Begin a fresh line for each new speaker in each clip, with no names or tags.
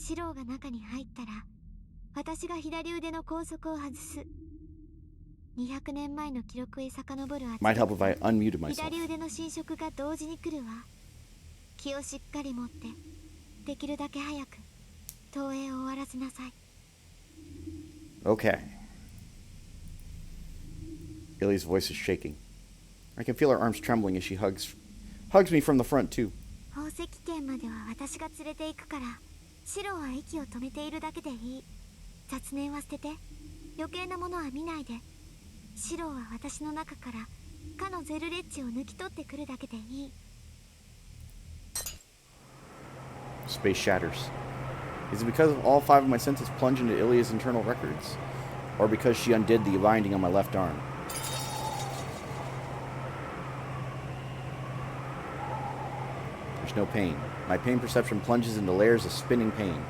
シローが中に入ったら、私が左腕の拘束を外す。200年前の記録へ遡るあ
Might help if I unmuted myself.
左腕の侵食が同時に来るわ。気をしっかり持って、できるだけ早く投影を終わらせなさい。
Okay. Illy's voice is shaking. I can feel her arms trembling as she hugs me from the front too.
宝石店までは私が連れて行くから、シローは息を止めているだけでいい。雑念は捨てて、余計なものは見ないで。シローは私の中からかのゼルレッジを抜き取ってくるだけでいい。
Space shatters. Is it because of all 5 of my senses plunge into Ilya's internal records? Or because she undid the binding on my left arm? There's no pain. My pain perception plunges into layers of spinning pain.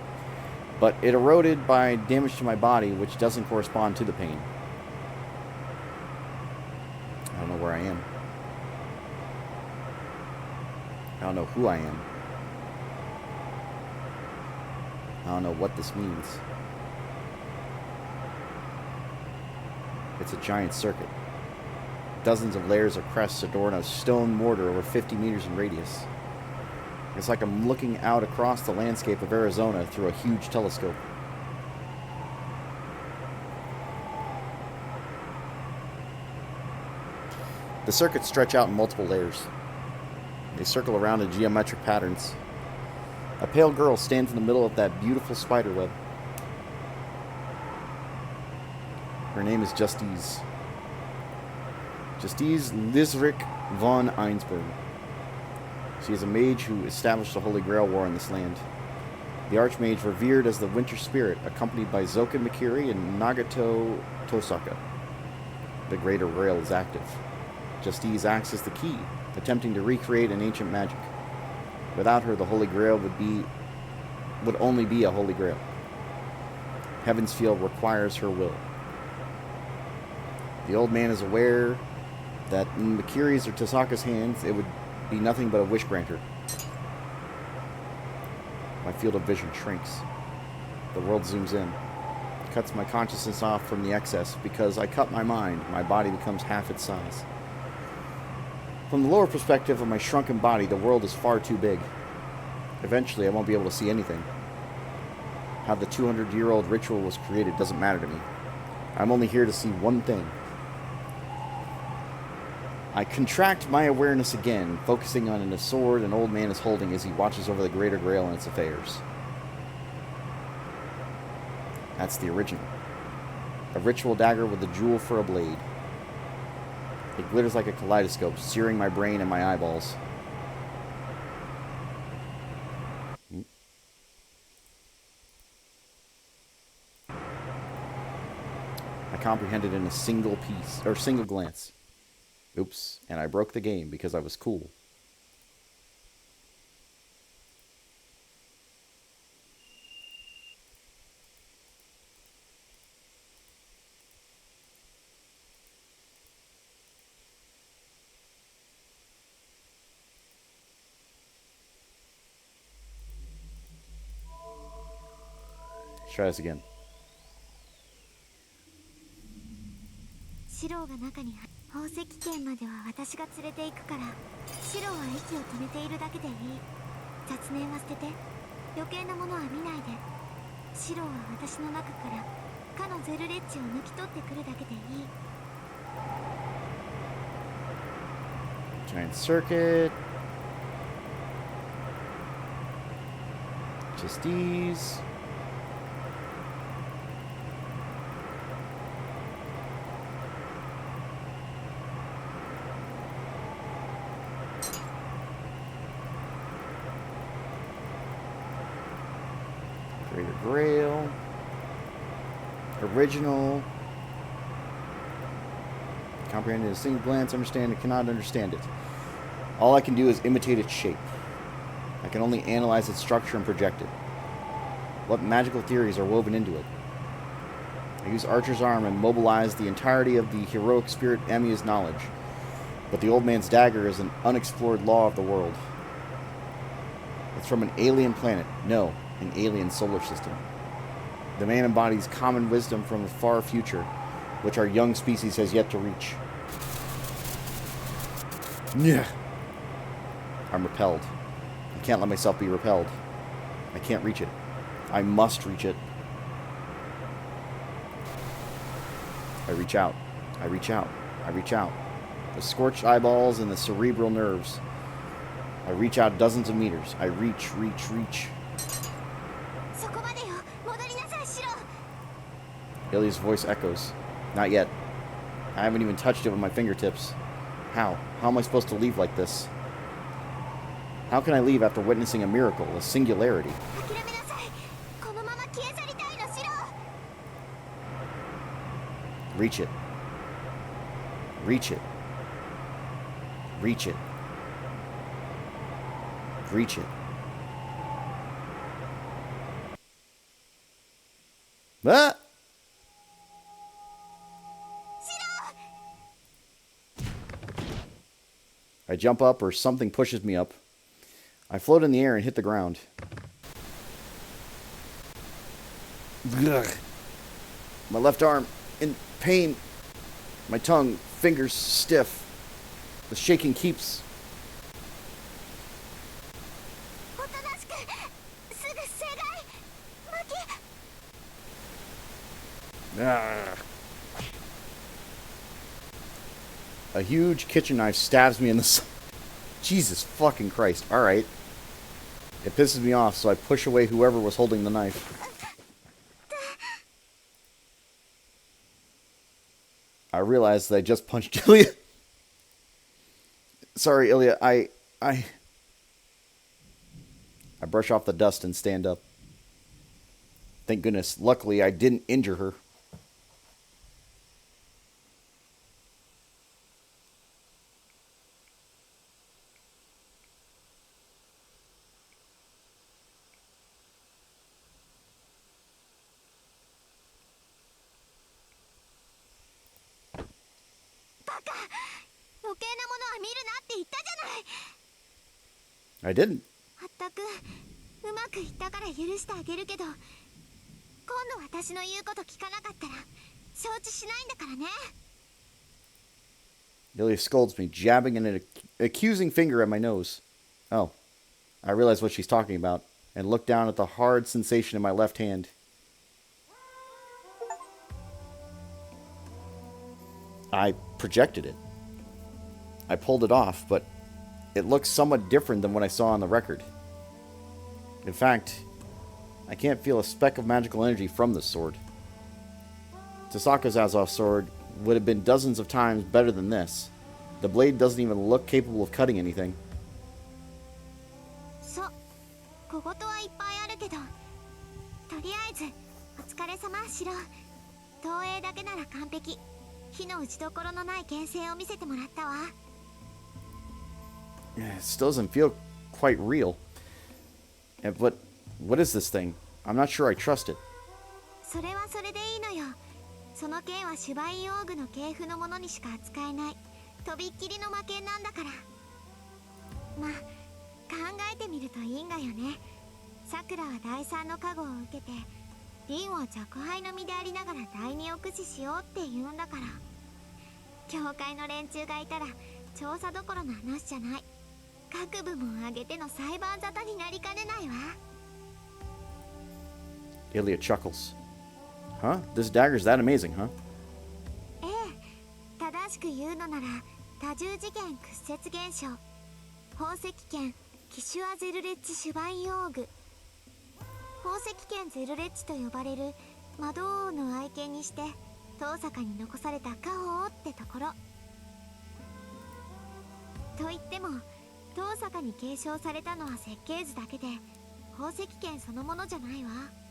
But it eroded by damage to my body, which doesn't correspond to the pain. I don't know where I am. I don't know who I am. I don't know what this means. It's a giant circuit. Dozens of layers of crests adorn a stone mortar over 50 meters in radius. It's like I'm looking out across the landscape of Arizona through a huge telescope. The circuits stretch out in multiple layers. They circle around in geometric patterns. A pale girl stands in the middle of that beautiful spider web. Her name is Justice. Justice Lizrick von Einsberg. She is a mage who established the Holy Grail War in this land. The Archmage revered as the Winter Spirit, accompanied by Zoka Mikiri and Nagato Tosaka. The Greater Grail is active. Justice acts as the key, attempting to recreate an ancient magic. Without her, the Holy Grail would only be a Holy Grail. Heaven's Field requires her will. The old man is aware that in Mikiri's or Tosaka's hands, it would be nothing but a wish granter. My field of vision shrinks. The world zooms in. It cuts my consciousness off from the excess. Because I cut my mind, my body becomes half its size. From the lower perspective of my shrunken body, the world is far too big. Eventually, I won't be able to see anything. How the 200-year-old ritual was created doesn't matter to me. I'm only here to see one thing. I contract my awareness again, focusing on a sword an old man is holding as he watches over the Greater Grail and its affairs. That's the original. A ritual dagger with a jewel for a blade. It glitters like a kaleidoscope, searing my brain and my eyeballs. I comprehended in a single glance. Oops, and I broke the game because I was cool. Let's try this again.
シローが中に宝石店までは私が連れて行くから、シローは息を止めているだけでいい。雑念は捨てて、余計なものは見ないで。シローは私の中からかのゼルレッジを抜き取ってくるだけでいい。
Giant circuit. Just these. Greater Grail. Original. Comprehend in a single glance, understand and cannot understand it. All I can do is imitate its shape. I can only analyze its structure and project it. What magical theories are woven into it? I use Archer's arm and mobilize the entirety of the heroic spirit Emiya's knowledge. But the old man's dagger is an unexplored law of the world. It's from an alien planet. No, an alien solar system. The man embodies common wisdom from a far future, which our young species has yet to reach. Yeah. I'm repelled. I can't let myself be repelled. I can't reach it. I must reach it. I reach out. I reach out. I reach out. The scorched eyeballs and the cerebral nerves. I reach out dozens of meters. I reach, reach, reach. Ilya's voice echoes. Not yet. I haven't even touched it with my fingertips. How? How am I supposed to leave like this? How can I leave after witnessing a miracle, a singularity? Reach it. Reach it. Reach it. Reach it. Ah! I jump up or something pushes me up. I float in the air and hit the ground. Ugh. My left arm in pain. My tongue, fingers stiff. The shaking keeps. Ah. A huge kitchen knife stabs me in the side. Jesus fucking Christ. Alright. It pisses me off, so I push away whoever was holding the knife. I realized that I just punched Ilya. Sorry, Ilya. I brush off the dust and stand up. Thank goodness. Luckily, I didn't injure her. I didn't. Ilya scolds me, jabbing an accusing finger at my nose. Oh, I realize what she's talking about, and look down at the hard sensation in my left hand. I projected it. I pulled it off, but it looks somewhat different than what I saw on the record. In fact, I can't feel a speck of magical energy from this sword. Tasaka's Azov sword would have been dozens of times better than this. The blade doesn't even look capable of cutting anything. It still doesn't feel quite real. But what is this thing? I'm not sure I trust it. Ilya chuckles. Huh? This dagger's that amazing, huh?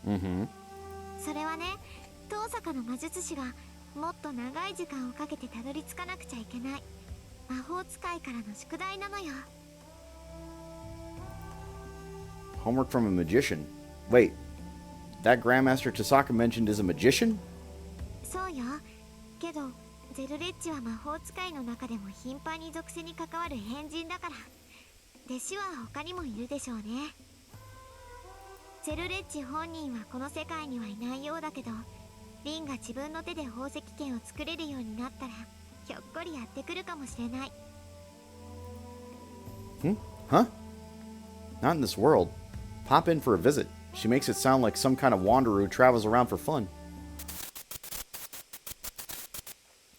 Mm-hmm. Homework from a magician. Wait, that Grandmaster Tasaka mentioned is a magician?
チェルレッジ本人はこの世界にはいないようだけど、リンが自分の手で宝石剣を作れるようになったらひょっこりやってくるかもしれない。
Huh? Not in this world. Pop in for a visit. She makes it sound like some kind of wanderer who travels around for fun.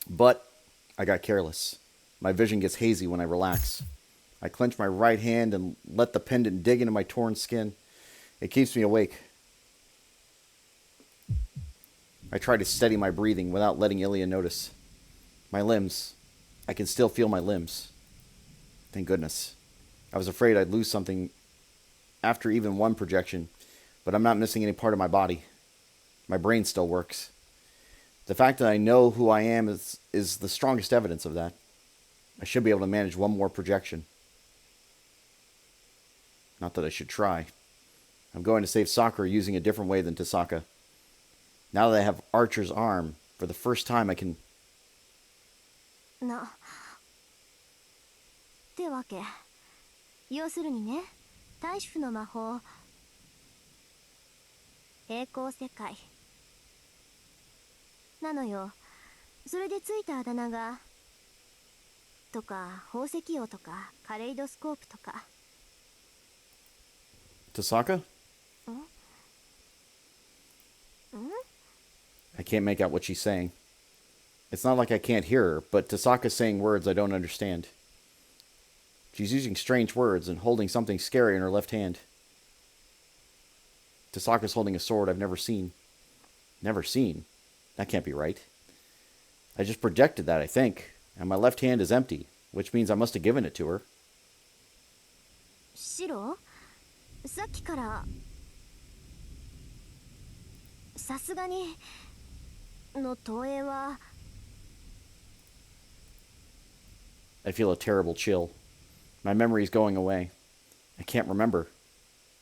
But I got careless. My vision gets hazy when I relax. I clench my right hand and let the pendant dig into my torn skin. It keeps me awake. I try to steady my breathing without letting Ilya notice. My limbs. I can still feel my limbs. Thank goodness. I was afraid I'd lose something after even one projection, but I'm not missing any part of my body. My brain still works. The fact that I know who I am is the strongest evidence of that. I should be able to manage one more projection. Not that I should try. I'm going to save Sakura using a different way than Tasaka. Now that I have Archer's arm, for the first time I can...
な。ってわけ。要するにね、大主婦の魔法、栄光世界なのよ。それでついたあだ名がとか宝石王とかカレイドスコープとか。
Tasaka? I can't make out what she's saying. It's not like I can't hear her, but Tasaka's saying words I don't understand. She's using strange words and holding something scary in her left hand. Tasaka's holding a sword I've never seen. Never seen? That can't be right. I just projected that, I think, and my left hand is empty, which means I must have given it to her.
シロ、さっきからさすがにの投影は。
I feel a terrible chill. My memory is going away. I can't remember.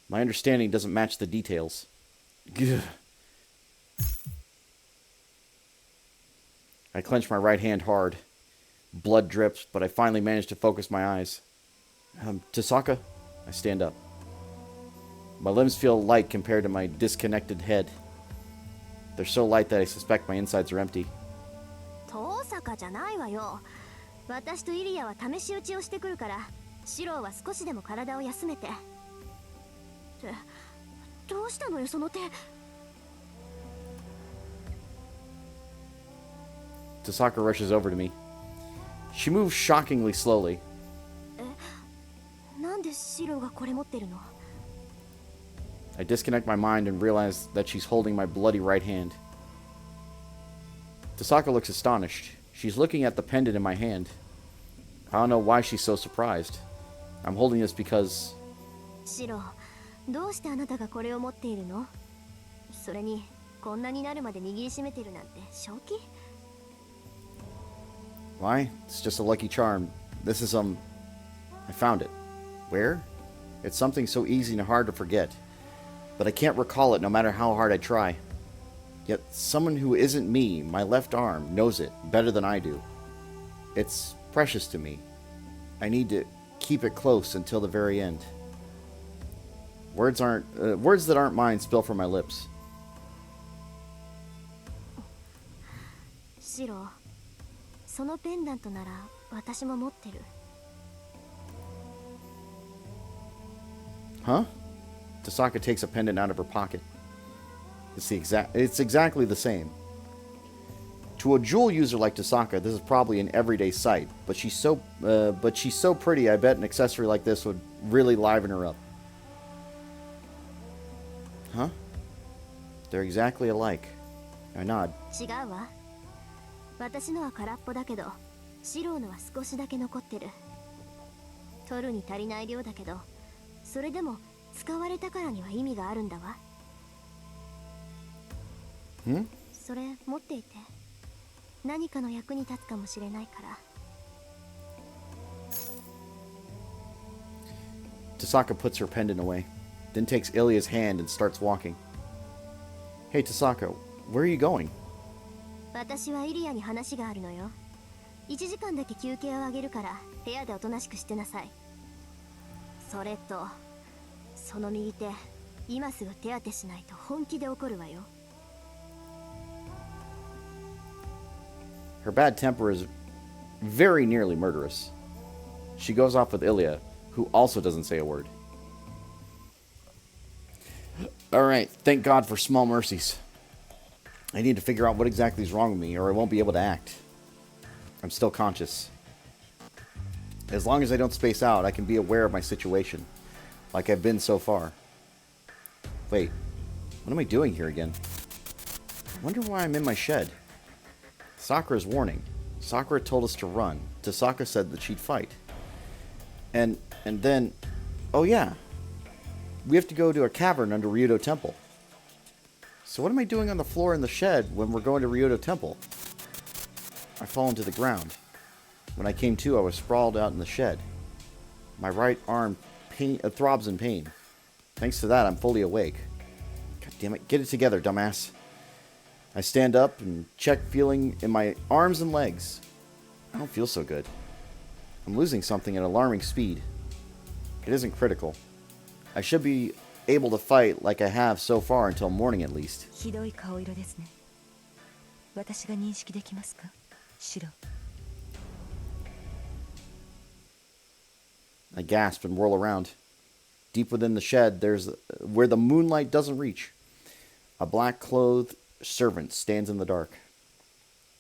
My understanding doesn't match the details. Gugh. I clench my right hand hard. Blood drips, but I finally manage to focus my eyes. Tasaka? I stand up. My limbs feel light compared to my disconnected head. They're so light that I suspect my insides are empty.
遠坂じゃないわよ。私とイリアは試し撃ちをしてくるから、シローは少しでも体を休めて。ってどうしたのよその手。
Tasaka rushes over to me. She moves shockingly slowly.
なんでシローがこれ持ってるの？
I disconnect my mind and realize that she's holding my bloody right hand. Tasaka looks astonished. She's looking at the pendant in my hand. I don't know why she's so surprised. I'm holding this because...
シロー、どうしてあなたがこれを持っているの？それに、こんなになるまで握りしめてるなんて正気？
Why? It's just a lucky charm. This is, I found it. Where? It's something so easy and hard to forget. But I can't recall it no matter how hard I try. Yet someone who isn't me, my left arm, knows it better than I do. It's precious to me. I need to keep it close until the very end. Words that aren't mine spill from my lips.
シロー、そのペンダントなら私も持ってる。
Huh? Tasaka takes a pendant out of her pocket. It's exactly the same. To a jewel user like Tasaka, this is probably an everyday sight, but she's so pretty, I bet an accessory like this would really liven her up. Huh? They're exactly alike. I nod.
違うわ。私のは空っぽだけど、シローのは少しだけ残ってる。取るに足りない量だけど、それでも使われたからには意味があるんだわ。それ持っていて、何かの役に立つかもしれないから。
Tasaka puts her pendant away, then takes Ilya's hand and starts walking. Hey Tasaka, where are you going?
私はイリアに話があるのよ。1時間だけ休憩をあげるから部屋でおとなしくしてなさい。それとその右手今すぐ手当てしないと本気で怒るわよ。
Her bad temper is very nearly murderous. She goes off with Ilya, who also doesn't say a word. Alright, thank God for small mercies. I need to figure out what exactly is wrong with me, or I won't be able to act. I'm still conscious. As long as I don't space out, I can be aware of my situation, like I've been so far. Wait, what am I doing here again? I wonder why I'm in my shed. Sakura's warning. Sakura told us to run. Tasaka said that she'd fight. And then... Oh yeah. We have to go to a cavern under Ryudo Temple. So what am I doing on the floor in the shed when we're going to Ryudo Temple? I fall into the ground. When I came to, I was sprawled out in the shed. My right arm throbs in pain. Thanks to that, I'm fully awake. God damn it. Get it together, dumbass. I stand up and check feeling in my arms and legs. I don't feel so good. I'm losing something at alarming speed. It isn't critical. I should be able to fight like I have so far until morning at least.
ひどい顔色ですね。私が認識できますか？白。
I gasp and whirl around. Deep within the shed, there's where the moonlight doesn't reach. A black-clothed servant stands in the dark.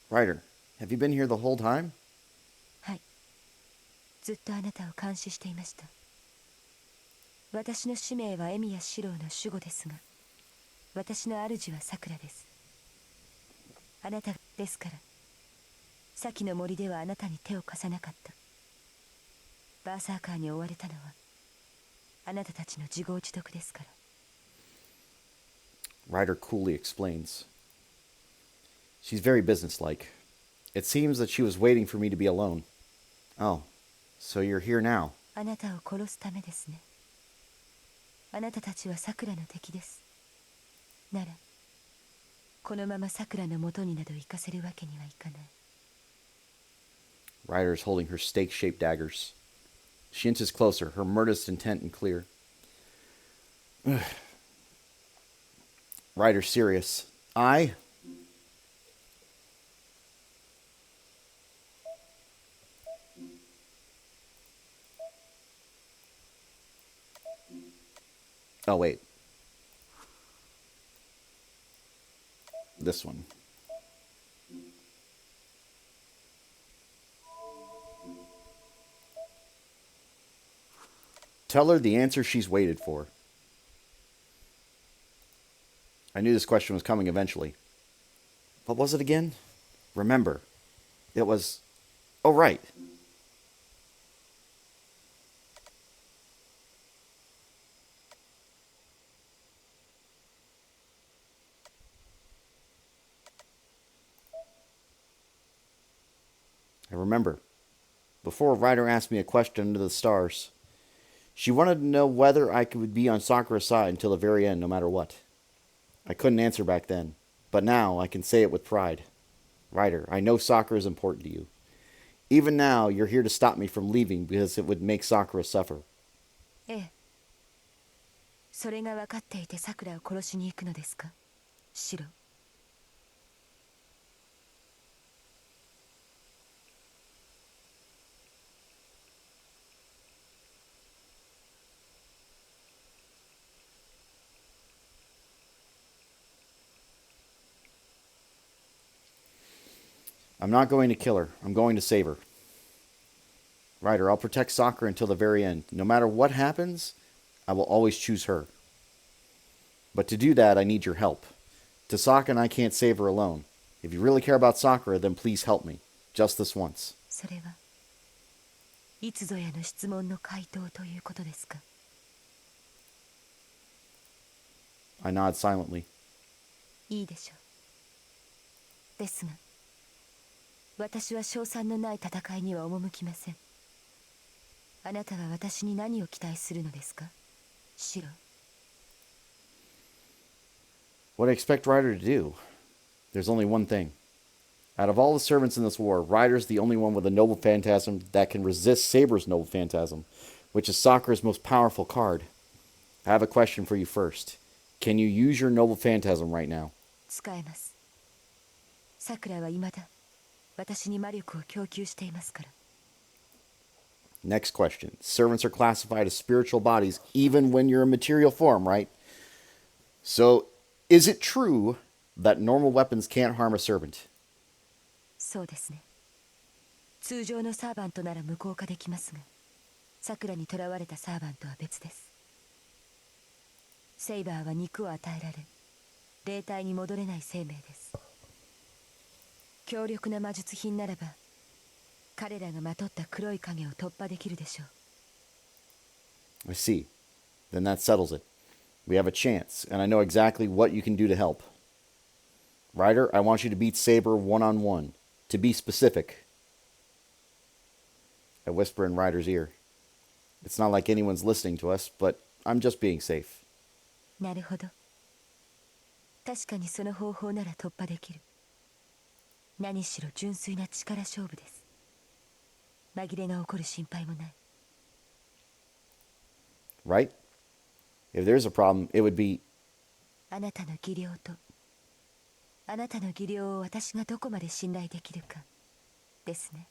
Ryder, have you been here the whole time?
はい。ずっとあなたを監視していました。私の使命はエミヤ四郎の守護ですが、私の主はさくらです。あなたですから、先の森ではあなたに手を貸さなかった。バーサーカーに追われたのは、あなたたちの自業自得ですから。
Ryder coolly explains. She's very businesslike. It seems that she was waiting for me to be alone. Oh, so you're here now.
あなたを殺すためですね。あなたたちはさくらの敵です。なら、このままさくらの元になど行かせるわけにはいかない。
Ryder is holding her stake-shaped daggers. She inches closer, her murderous intent and clear. Ryder's serious. I... Oh, wait. This one. Tell her the answer she's waited for. I knew this question was coming eventually. What was it again? Remember. It was... Oh, right. I remember. Before Ryder asked me a question under the stars, she wanted to know whether I could be on Sakura's side until the very end, no matter what. I couldn't answer back then, but now I can say it with pride. Ryder, I know Sakura is important to you. Even now, you're here to stop me from leaving because it would make Sakura suffer.
ええ。それが分かっていてさくらを殺しに行くのですか？白。
I'm not going to kill her. I'm going to save her. Ryder, I'll protect Sakura until the very end. No matter what happens, I will always choose her. But to do that, I need your help. Tasaka and I can't save her alone. If you really care about Sakura, then please help me. Just this once.
それはいつぞやの質問の回答ということですか？
I nod silently.
いいでしょう。ですが、私は勝算のない戦いには赴きません。あなたは私に何を期待するのですか？白。
What I expect Ryder to do? There's only one thing. Out of all the servants in this war, Ryder's the only one with a noble phantasm that can resist Saber's noble phantasm, which is Sakura's most powerful card. I have a question for you first. Can you use your noble phantasm right now?
使えます。さくらは未だ私に魔力を供給していますから。
Next question. Servants are classified as spiritual bodies even when you're in material form, right? So, is it true that normal weapons can't harm a servant?
そうですね。通常のサーバントなら無効化できますが、さくらに囚われたサーバントは別です。セイバーは肉を与えられ、霊体に戻れない生命です。強力な魔術品ならば、彼らがまとった黒い影を突破できるでしょう。
I see. Then that settles it. We have a chance, and I know exactly what you can do to help. Ryder, I want you to beat Saber one-on-one. To be specific. I whisper in Ryder's ear. It's not like anyone's listening to us, but I'm just being safe.
なるほど。確かにその方法なら突破できる。何しろ純粋な力勝負です。紛れが起こる心配もない。
Right? If there's a problem, it would be...
あなたの技量と、あなたの技量を私がどこまで信頼できるかですね。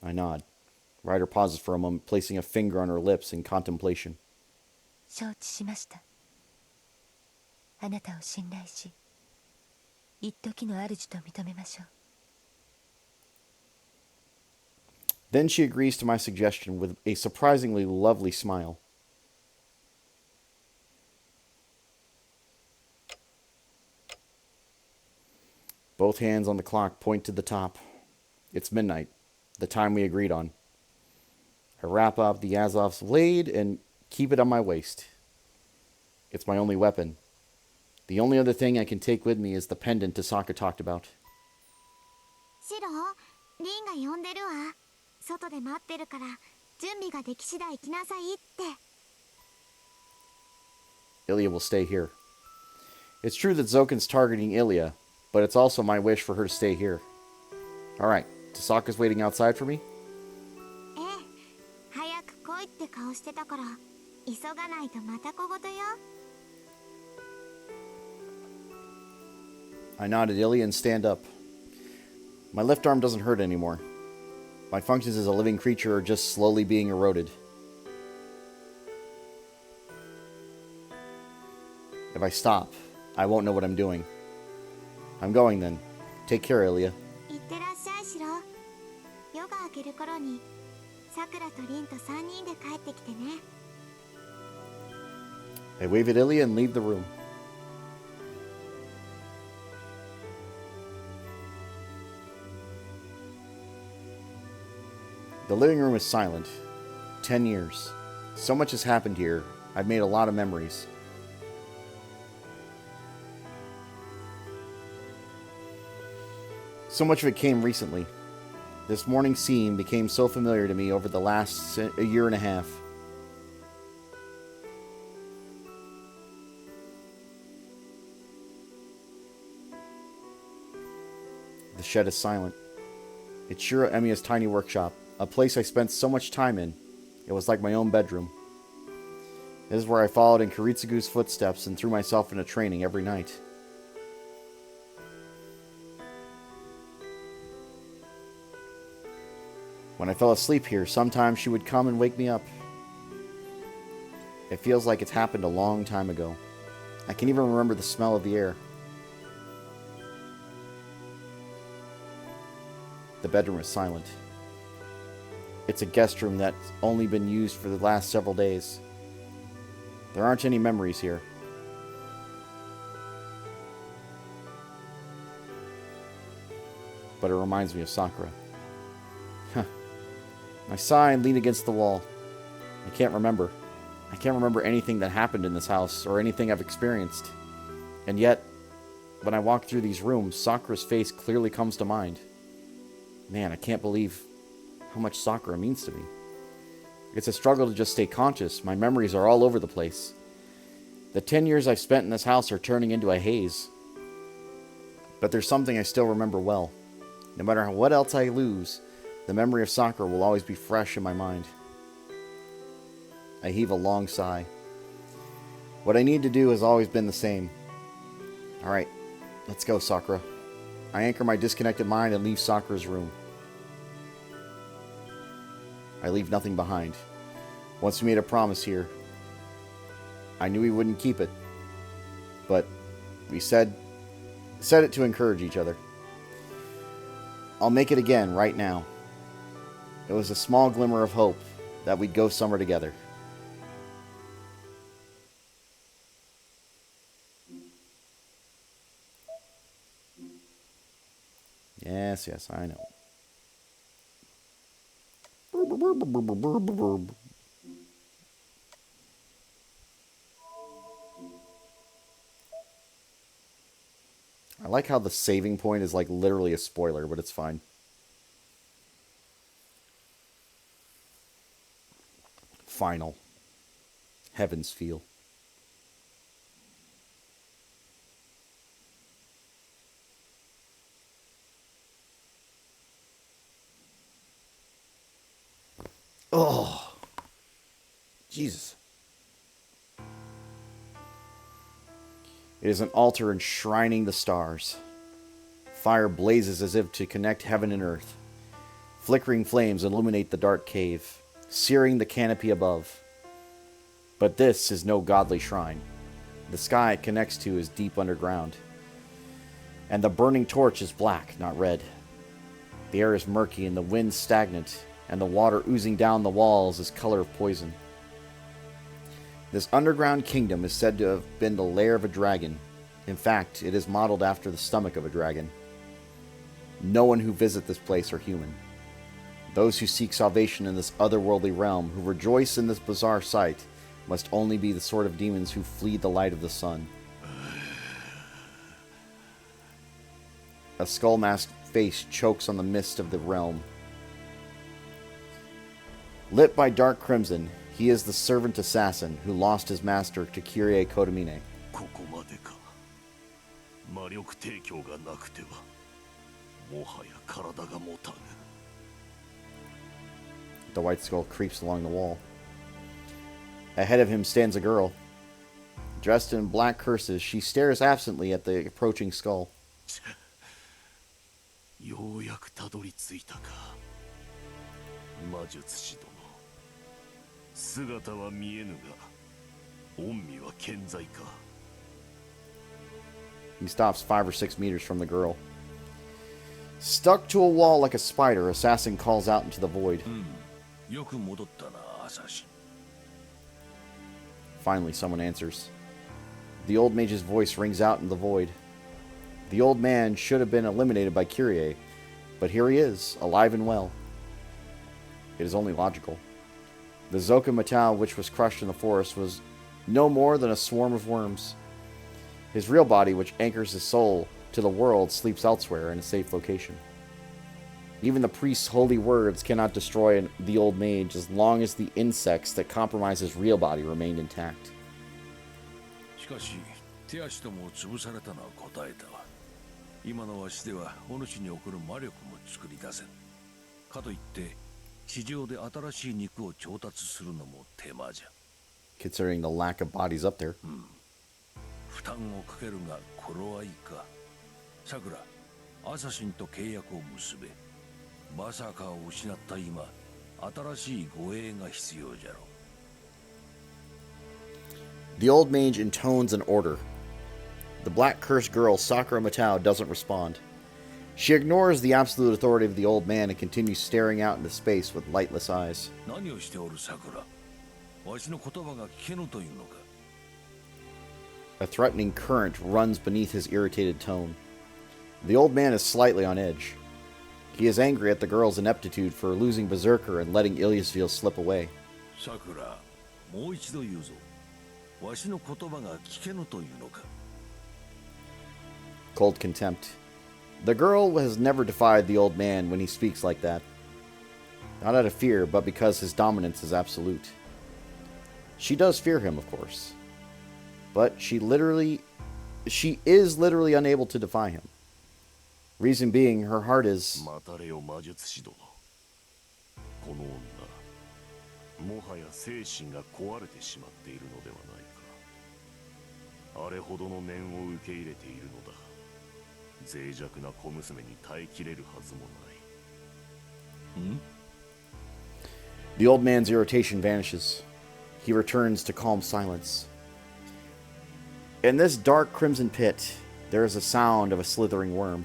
I nod. Ryder pauses for a moment, placing a finger on her lips in contemplation.
承知しました。あなたを信頼し、一時の主と認めましょう。
Then she agrees to my suggestion with a surprisingly lovely smile. Both hands on the clock point to the top. It's midnight, the time we agreed on. I wrap up the Azov's blade and keep it on my waist. It's my only weapon. The only other thing I can take with me is the pendant Tasaka talked about.
シロ、リンが呼んでるわ。外で待ってるから、準備ができ次第来なさいって。
Ilya will stay here. It's true that Zokin's targeting Ilya, but it's also my wish for her to stay here. Alright, Tasaka's waiting outside for me?
ええ、早く来いって顔してたから、急がないとまた小言よ。
I nod at Ilya and stand up. My left arm doesn't hurt anymore. My functions as a living creature are just slowly being eroded. If I stop, I won't know what I'm doing. I'm going then. Take care, Ilya.
いってらっしゃい、シロ。夜が明ける頃に、さくらとリンと3人で帰ってきてね。
I wave at Ilya and leave the room. The living room is silent. 10 years. So much has happened here. I've made a lot of memories. So much of it came recently. This morning's scene became so familiar to me over the last a year and a half. The shed is silent. It's Shiro Emiya's tiny workshop, a place I spent so much time in. It was like my own bedroom. This is where I followed in Kiritsugu's footsteps and threw myself into training every night. When I fell asleep here, sometimes she would come and wake me up. It feels like it's happened a long time ago. I can even remember the smell of the air. The bedroom is silent. It's a guest room that's only been used for the last several days. There aren't any memories here. But it reminds me of Sakura. I sigh and lean against the wall. I can't remember. I can't remember anything that happened in this house or anything I've experienced. And yet, when I walk through these rooms, Sakura's face clearly comes to mind. Man, I can't believe how much Sakura means to me. It's a struggle to just stay conscious. My memories are all over the place. The 10 years I've spent in this house are turning into a haze. But there's something I still remember well. No matter what else I lose, the memory of Sakura will always be fresh in my mind. I heave a long sigh. What I need to do has always been the same. Alright, let's go, Sakura. I anchor my disconnected mind and leave Sakura's room. I leave nothing behind. Once we made a promise here, I knew we wouldn't keep it. But we said it to encourage each other. I'll make it again right now. It was a small glimmer of hope that we'd go somewhere together. Yes, yes, I know. I like how the saving point is like literally a spoiler, but it's fine. Final. Heaven's feel. Oh, Jesus. It is an altar enshrining the stars. Fire blazes as if to connect heaven and earth. Flickering flames illuminate the dark cave, searing the canopy above. But this is no godly shrine. The sky it connects to is deep underground. And the burning torch is black, not red. The air is murky and the wind stagnant, and the water oozing down the walls is color of poison. This underground kingdom is said to have been the lair of a dragon. In fact, it is modeled after the stomach of a dragon. No one who visits this place are human. Those who seek salvation in this otherworldly realm, who rejoice in this bizarre sight, must only be the sort of demons who flee the light of the sun. A skull-masked face chokes on the mist of the realm. Lit by dark crimson, he is the servant assassin who lost his master to Kyrie Kodomine. The white skull creeps along the wall. Ahead of him stands a girl. Dressed in black curses, she stares absently at the approaching skull. He stops 5 or 6 meters from the girl. Stuck to a wall like a spider, Assassin calls out into the void. Finally, someone answers. The old mage's voice rings out in the void. The old man should have been eliminated by Kyrie, but here he is, alive and well. It is only logical. The Zoka Matao which was crushed in the forest was no more than a swarm of worms. His real body, which anchors his soul to the world, sleeps elsewhere in a safe location. Even the priest's holy words cannot destroy the old mage as long as the insects that compromise his real body remained intact. Considering the lack of bodies up there. The old mage intones an order. The black cursed girl, Sakura Matao, doesn't respond. She ignores the absolute authority of the old man and continues staring out into space with lightless eyes. A threatening current runs beneath his irritated tone. The old man is slightly on edge. He is angry at the girl's ineptitude for losing Berserker and letting Ilyasville slip away. Cold contempt. The girl has never defied the old man when he speaks like that. Not out of fear, but because his dominance is absolute. She does fear him, of course. But she is literally unable to defy him. Reason being, her heart is...
あれほどの念を受け入れているのだ。脆弱な小娘に耐えきれるはずもない。
The old man's irritation vanishes. He returns to calm silence. In this dark crimson pit, there is a sound of a slithering worm.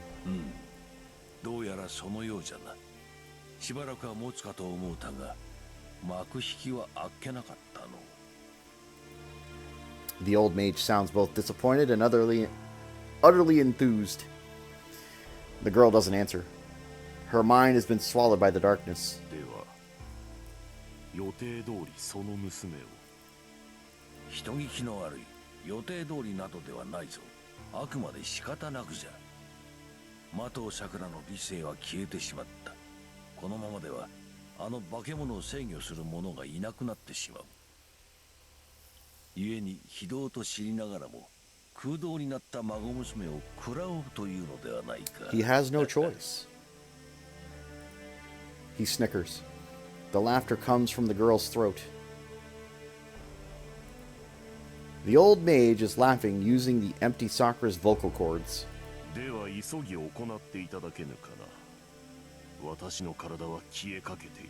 どうやらそのようじゃな。しばらくは持つかと思うたが、幕引きはあっけなかったの。
The old mage sounds both disappointed and utterly enthused. The girl doesn't answer. Her mind has been swallowed by the darkness.
では、予定通りその娘を。
人聞きの悪い。予定通りなどではないぞ。あくまで仕方なくじゃ。麻藤さくらの理性は消えてしまった。このままではあの化け物を制御する者がいなくなってしまう。故に非道と知りながらも空洞になった孫娘を食らおうというのではないか。
He has no choice. He snickers. The laughter comes from the girl's throat. The old mage is laughing using the empty Sakura's vocal cords.
では急ぎ行っていただけぬかな。私の体は消えかけている。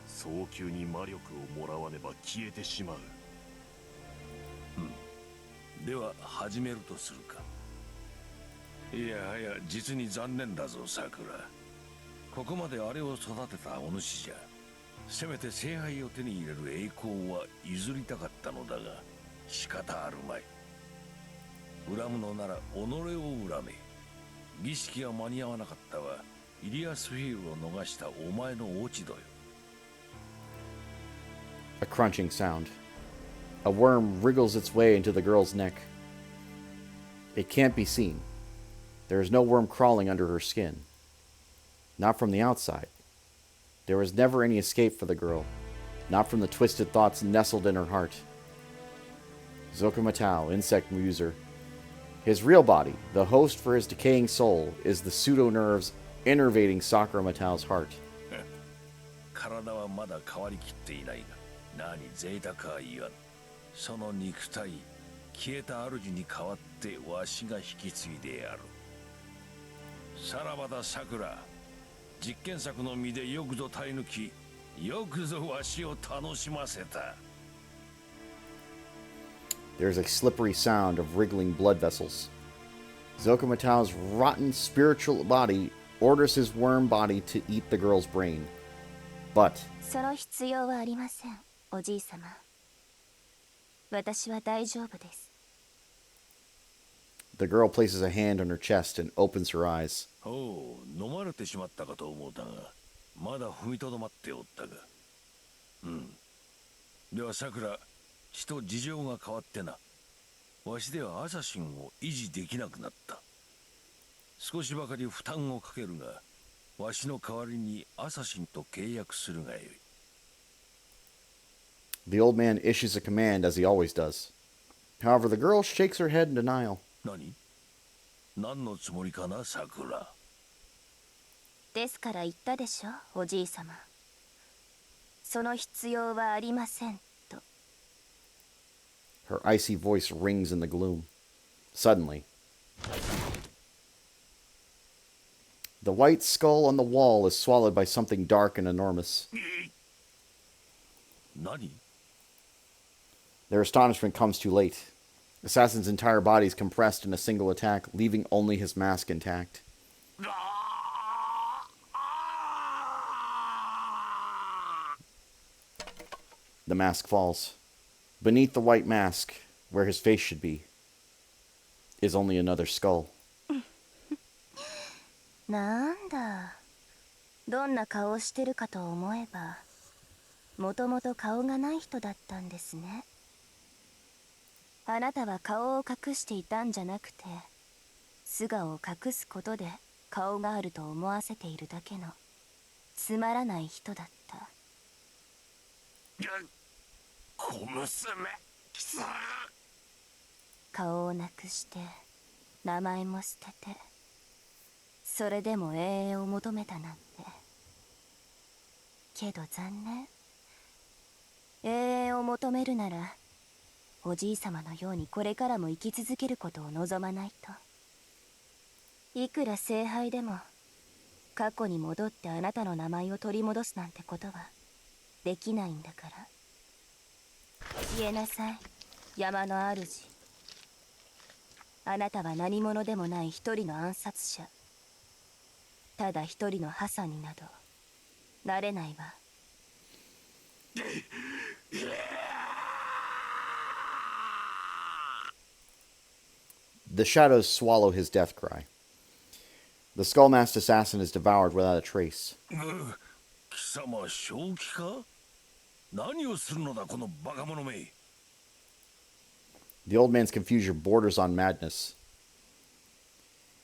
早急に魔力をもらわねば消えてしまう。
では始めるとするか。いやはや実に残念だぞさくら。ここまであれを育てたお主じゃ。せめて聖杯を手に入れる栄光は譲りたかったのだが仕方あるまい。恨むのなら己を恨め。儀式が間に合わなかったはイリアスフィールを逃したお前の落ち度よ。
A crunching sound. A worm wriggles its way into the girl's neck. It can't be seen. There is no worm crawling under her skin. Not from the outside. There was never any escape for the girl. Not from the twisted thoughts nestled in her heart. Zokumatao, insect user. His real body, the host for his decaying soul, is the pseudo-nerves innervating Sakura Matao's heart.
体はまだ変わりきっていないが、何贅沢は言わん。その肉体、消えた主に代わってわしが引き継いでやる。さらばださくら。実験作の身でよくぞ耐え抜き、よくぞわしを楽しませた。
There's a slippery sound of wriggling blood vessels. Zokumatao's rotten spiritual body orders his worm body to eat the girl's brain. But
その必要はありません、おじいさま。私は大丈夫です。
the girl places a hand on her chest and opens her eyes.
おう、飲まれてしまったかと思うたが、まだ踏みとどまっておったが。ではさくら、ちと事情が変わってな。わしではアサシンを維持できなくなった。少しばかり負担をかけるが、わしの代わりにアサシンと契約するがよい。
The old man issues a command as he always does. However, the girl shakes her head in denial.
何のつもりかな、さくら。
ですから言ったでしょ、おじいさま。その必要はありませんと。
Her icy voice rings in the gloom. Suddenly, the white skull on the wall is swallowed by something dark and enormous.
何？
Their astonishment comes too late. Assassin's entire body is compressed in a single attack, leaving only his mask intact. The mask falls. Beneath the white mask, where his face should be, is only another skull.
なんだ。どんな顔をしてるかと思えば、もともと顔がない人だったんですね。あなたは顔を隠していたんじゃなくて、素顔を隠すことで顔があると思わせているだけのつまらない人だった。
小娘、きつー。
顔をなくして名前も捨てて、それでも永遠を求めたなんて。けど残念。永遠を求めるなら
おじいさまのようにこれからも生き続けることを望まないと。いくら聖杯でも過去に戻ってあなたの名前を取り戻すなんてことはできないんだから。消えなさい、山の主。あなたは何者でもない一人の暗殺者。ただ一人のハサになどなれないわ。
The shadows swallow his death cry. The skull-masked assassin is devoured without a trace.
貴様正気か？何をするのだこのバカ者め。
The old man's confusion borders on madness.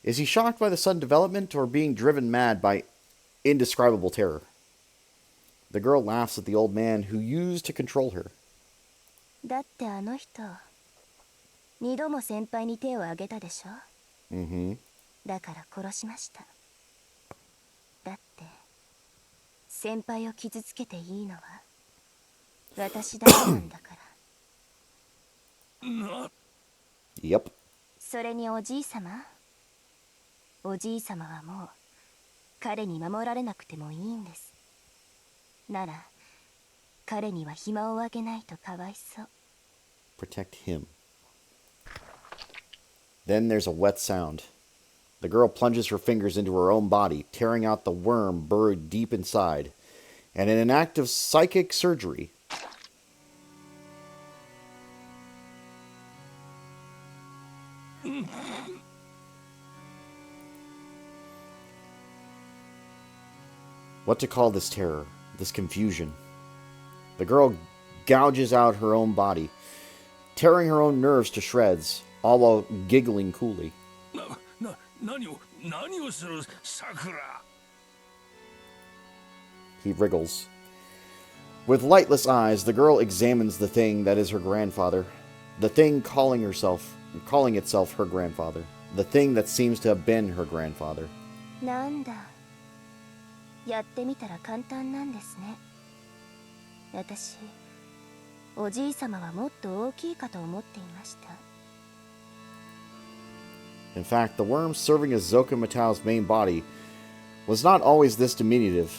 Is he shocked by the sudden development or being driven mad by indescribable terror? The girl laughs at the old man who used to control her.
だってあの人二度も先輩に手を挙げたでしょ。
Mm-hmm.
だから殺しました。だって先輩を傷つけていいのは私だけなんだから。
Yep.
それにおじいさまはもう彼に守られなくてもいいんです。なら彼には暇をあげないとかわいそう。
Protect him. Then there's a wet sound. The girl plunges her fingers into her own body, tearing out the worm burrowed deep inside. And in an act of psychic surgery, what to call this terror, this confusion? The girl gouges out her own body, tearing her own nerves to shreds, all while giggling coolly.
何をするさくら。
He wriggles. With lightless eyes, the girl examines the thing that is her grandfather, the thing calling itself her grandfather, the thing that seems to have been her grandfather.
なんだ、やってみたら簡単なんですね。私おじいさまはもっと大きいかと思っていました。
In fact, the worm serving as Zoka Matao's main body was not always this diminutive.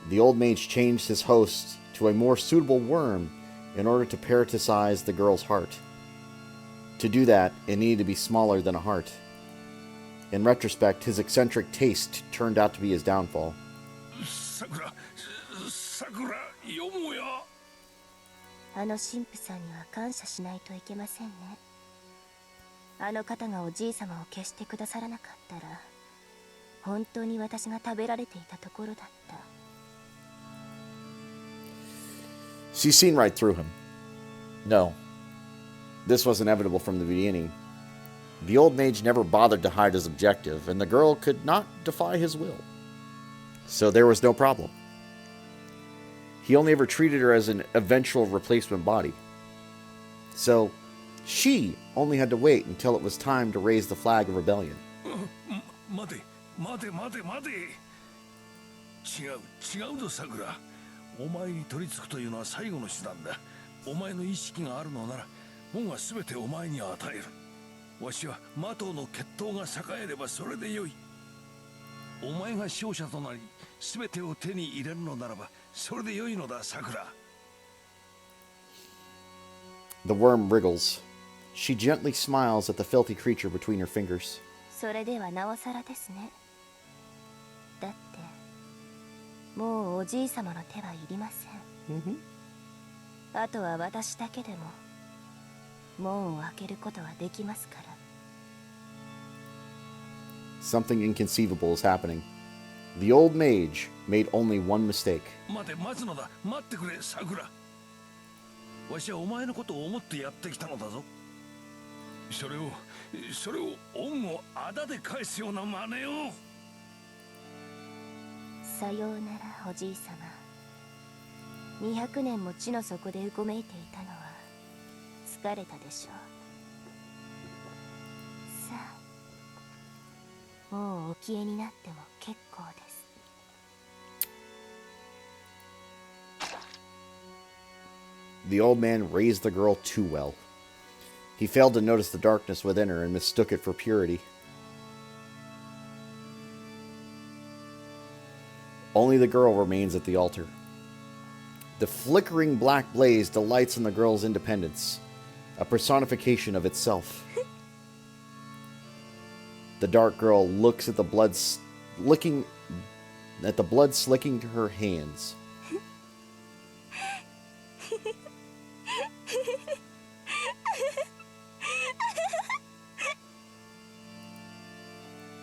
The old mage changed his host to a more suitable worm in order to parasitize the girl's heart. To do that, it needed to be smaller than a heart. In retrospect, his eccentric taste turned out to be his downfall.
さくらよもや。
あの神父さんには感謝しないといけませんね。あの方がおじいさまを消してくださらなかったら本当に私が食べられていたところだった。
She's seen right through him. No. This was inevitable from the beginning. The old mage never bothered to hide his objective, and the girl could not defy his will. So there was no problem. He only ever treated her as an eventual replacement body. So she only had to wait until it was time to raise the flag of rebellion.
待て。違うぞさくら。お前に取り付くというのは最後の手段だ。お前の意識があるのなら門は全てお前に与える。わしは魔党の血統が栄えればそれでよい。お前が勝者となり全てを手に入れるのならばそれでよいのださくら。
The worm wriggles. She gently smiles at the filthy creature between her fingers.
それではなおさらですね。だってもうおじいさまの手はいりません。あとは私だけでも門を開けることはできますから。
Something inconceivable is happening. The old mage made only one mistake.
待つのだ。待ってくれさくら。わしはお前のことを思ってやってきたのだぞ。それを恩をあだで返すような真似を。
さようならおじいさま。200年も地の底でうごめいていたのは疲れたでしょう。さあもうお消えになっても結構です。
The old man raised the girl too well. He failed to notice the darkness within her and mistook it for purity. Only the girl remains at the altar. The flickering black blaze delights in the girl's independence, a personification of itself. The dark girl looks at the blood slicking to her hands.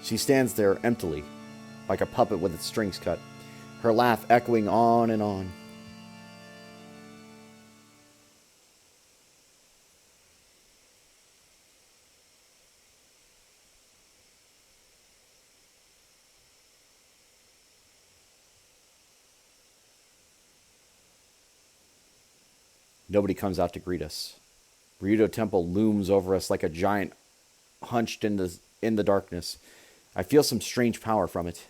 She stands there emptily, like a puppet with its strings cut, her laugh echoing on and on. Nobody comes out to greet us. Ryudo Temple looms over us like a giant hunched in the darkness. I feel some strange power from it.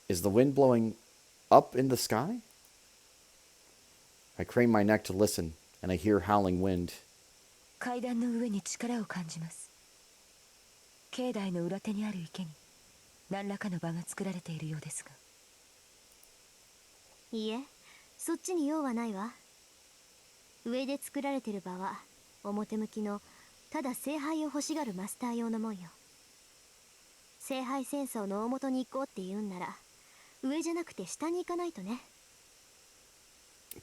Is the wind blowing up in the sky? I crane my neck to listen, and I hear howling wind.
階段の上に力を感じます。境内の裏手にある池に何らかの場が作られているようですが。
いいえ、そっちに用はないわ。上で作られてる場は表向きのただ聖杯を欲しがるマスター用のもんよ。聖杯戦争の大元に行こうって言うんなら上じゃなくて下に行かないとね。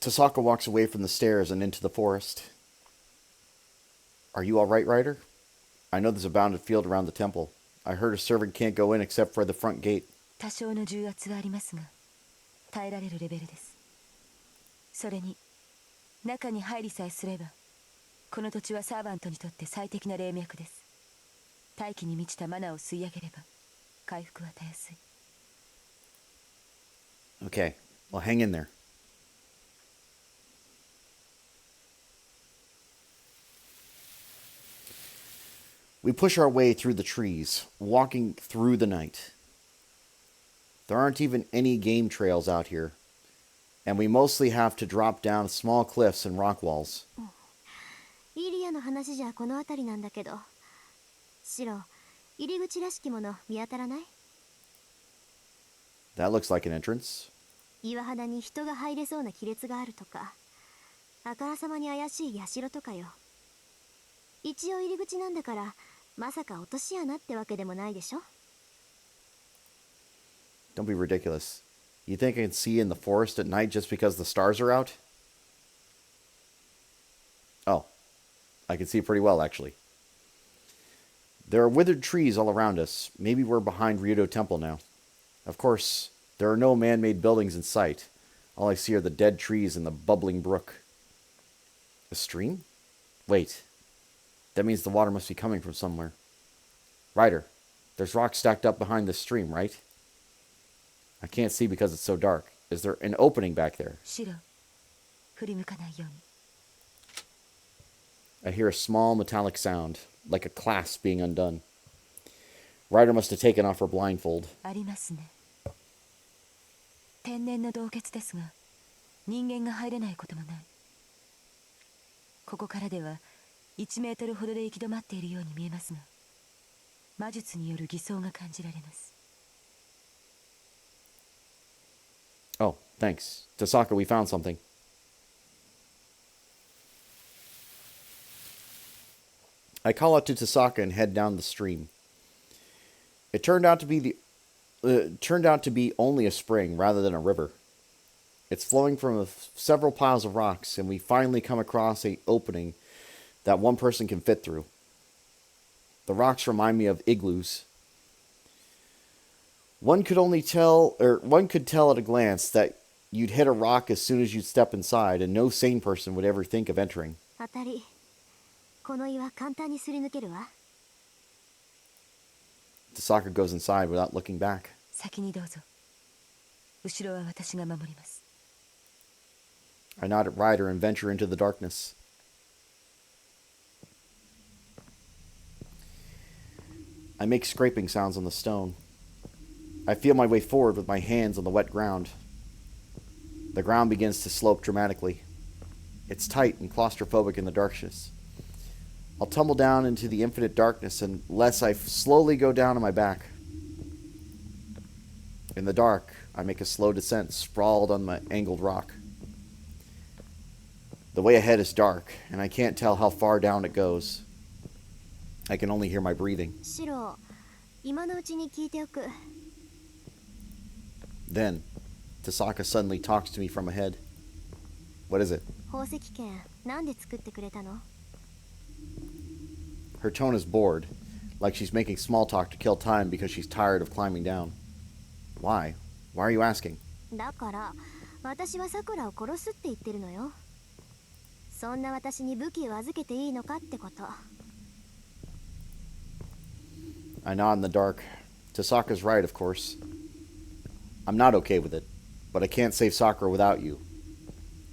Tasaka walks away from the stairs and into the forest. Are you all right, Ryder? I know there's a bounded field around the temple. I heard a servant can't go in except for the front gate.
多少の重圧はありますが、耐えられるレベルです。それに中に入りさえすれば、この土地はサーバントにとって最適な霊脈です。大気に満ちたマナを吸い上げれば回復はたやすい。
Okay, well, hang in there. We push our way through the trees, walking through the night. There aren't even any game trails out here, and we mostly have to drop down small cliffs and rock walls.
イリアの話じゃこの辺りなんだけど、シロ、入り口らしきもの見当たらない？
That looks like an entrance.
岩肌に人が入れそうな亀裂があるとか、あからさまに怪しい社とかよ。一応入り口なんだから、まさか落とし穴ってわけでもないでしょ？
Don't be ridiculous. You think I can see in the forest at night just because the stars are out? Oh, I can see pretty well, actually. There are withered trees all around us. Maybe we're behind Ryudo Temple now. Of course, there are no man-made buildings in sight. All I see are the dead trees and the bubbling brook. A stream? Wait. That means the water must be coming from somewhere. Ryder, there's rocks stacked up behind this stream, right? I can't see because it's so dark. Is there an opening back there?
シロ、振り向かないように。
I hear a small metallic sound, like a clasp being undone. Ryder must have taken off her blindfold.
ありますね。天然の洞穴ですが、人間が入れないこともない。ここからでは1メートルほどで行き止まっているように見えますが、魔術による偽装が感じられます。
Oh, thanks. Tasaka, we found something. I call out to Tasaka and head down the stream. It turned out to be only a spring rather than a river. It's flowing from several piles of rocks, and we finally come across an opening that one person can fit through. The rocks remind me of igloos. One could tell at a glance that you'd hit a rock as soon as you'd step inside, and no sane person would ever think of entering.
当たり。この岩簡単にすり抜けるわ。
Tasaka goes inside without looking back.
先にどうぞ。後ろは私が守ります。
I nod at Ryder and venture into the darkness. I make scraping sounds on the stone. I feel my way forward with my hands on the wet ground. The ground begins to slope dramatically. It's tight and claustrophobic in the darkness. I'll tumble down into the infinite darkness unless I slowly go down on my back. In the dark, I make a slow descent, sprawled on my angled rock. The way ahead is dark, and I can't tell how far down it goes. I can only hear my breathing.
シロ、今のうちに聞いておく。
Then, Tasaka suddenly talks to me from ahead. What is it?
宝石剣、なんで作ってくれたの？
Her tone is bored, like she's making small talk to kill time because she's tired of climbing down. Why? Why are you asking?
だから、私はさくらを殺すって言ってるのよ。そんな私に武器を預けていいのかってこと。
I nod in the dark. Tasaka's right, of course. I'm not okay with it, but I can't save Sakura without you.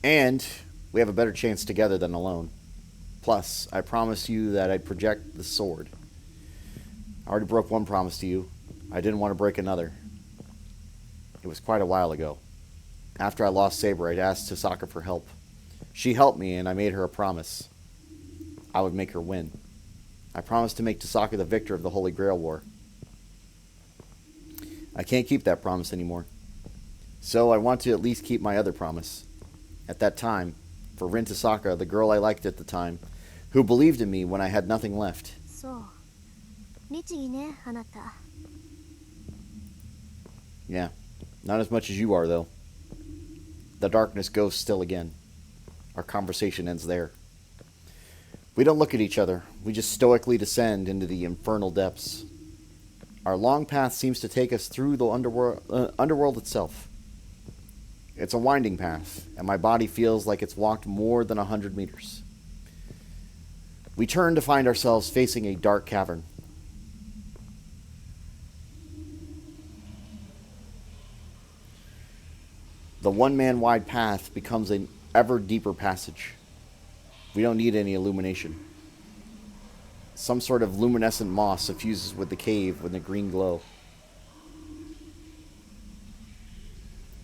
And we have a better chance together than alone. Plus, I promised you that I'd project the sword. I already broke one promise to you. I didn't want to break another. It was quite a while ago. After I lost Saber, I'd asked Tasaka for help. She helped me, and I made her a promise. I would make her win. I promised to make Tasaka the victor of the Holy Grail War. I can't keep that promise anymore. So I want to at least keep my other promise. At that time, for Rin Tasaka, the girl I liked at the time, who believed in me when I had nothing left.
そう。律儀ね、あなた。
Yeah, not as much as you are, though. The darkness goes still again. Our conversation ends there. We don't look at each other. We just stoically descend into the infernal depths. Our long path seems to take us through the underworld itself. It's a winding path, and my body feels like it's walked more than 100 meters. We turn to find ourselves facing a dark cavern. The one-man wide path becomes an ever deeper passage. We don't need any illumination. Some sort of luminescent moss suffuses with the cave with a green glow.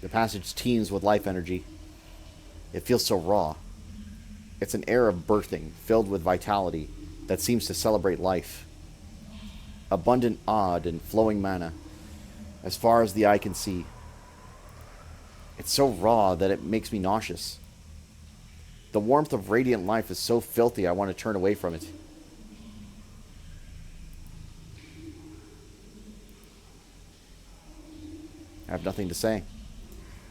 The passage teems with life energy. It feels so raw. It's an air of birthing, filled with vitality, that seems to celebrate life. Abundant, odd, and flowing mana, as far as the eye can see. It's so raw that it makes me nauseous. The warmth of radiant life is so filthy I want to turn away from it. I have nothing to say.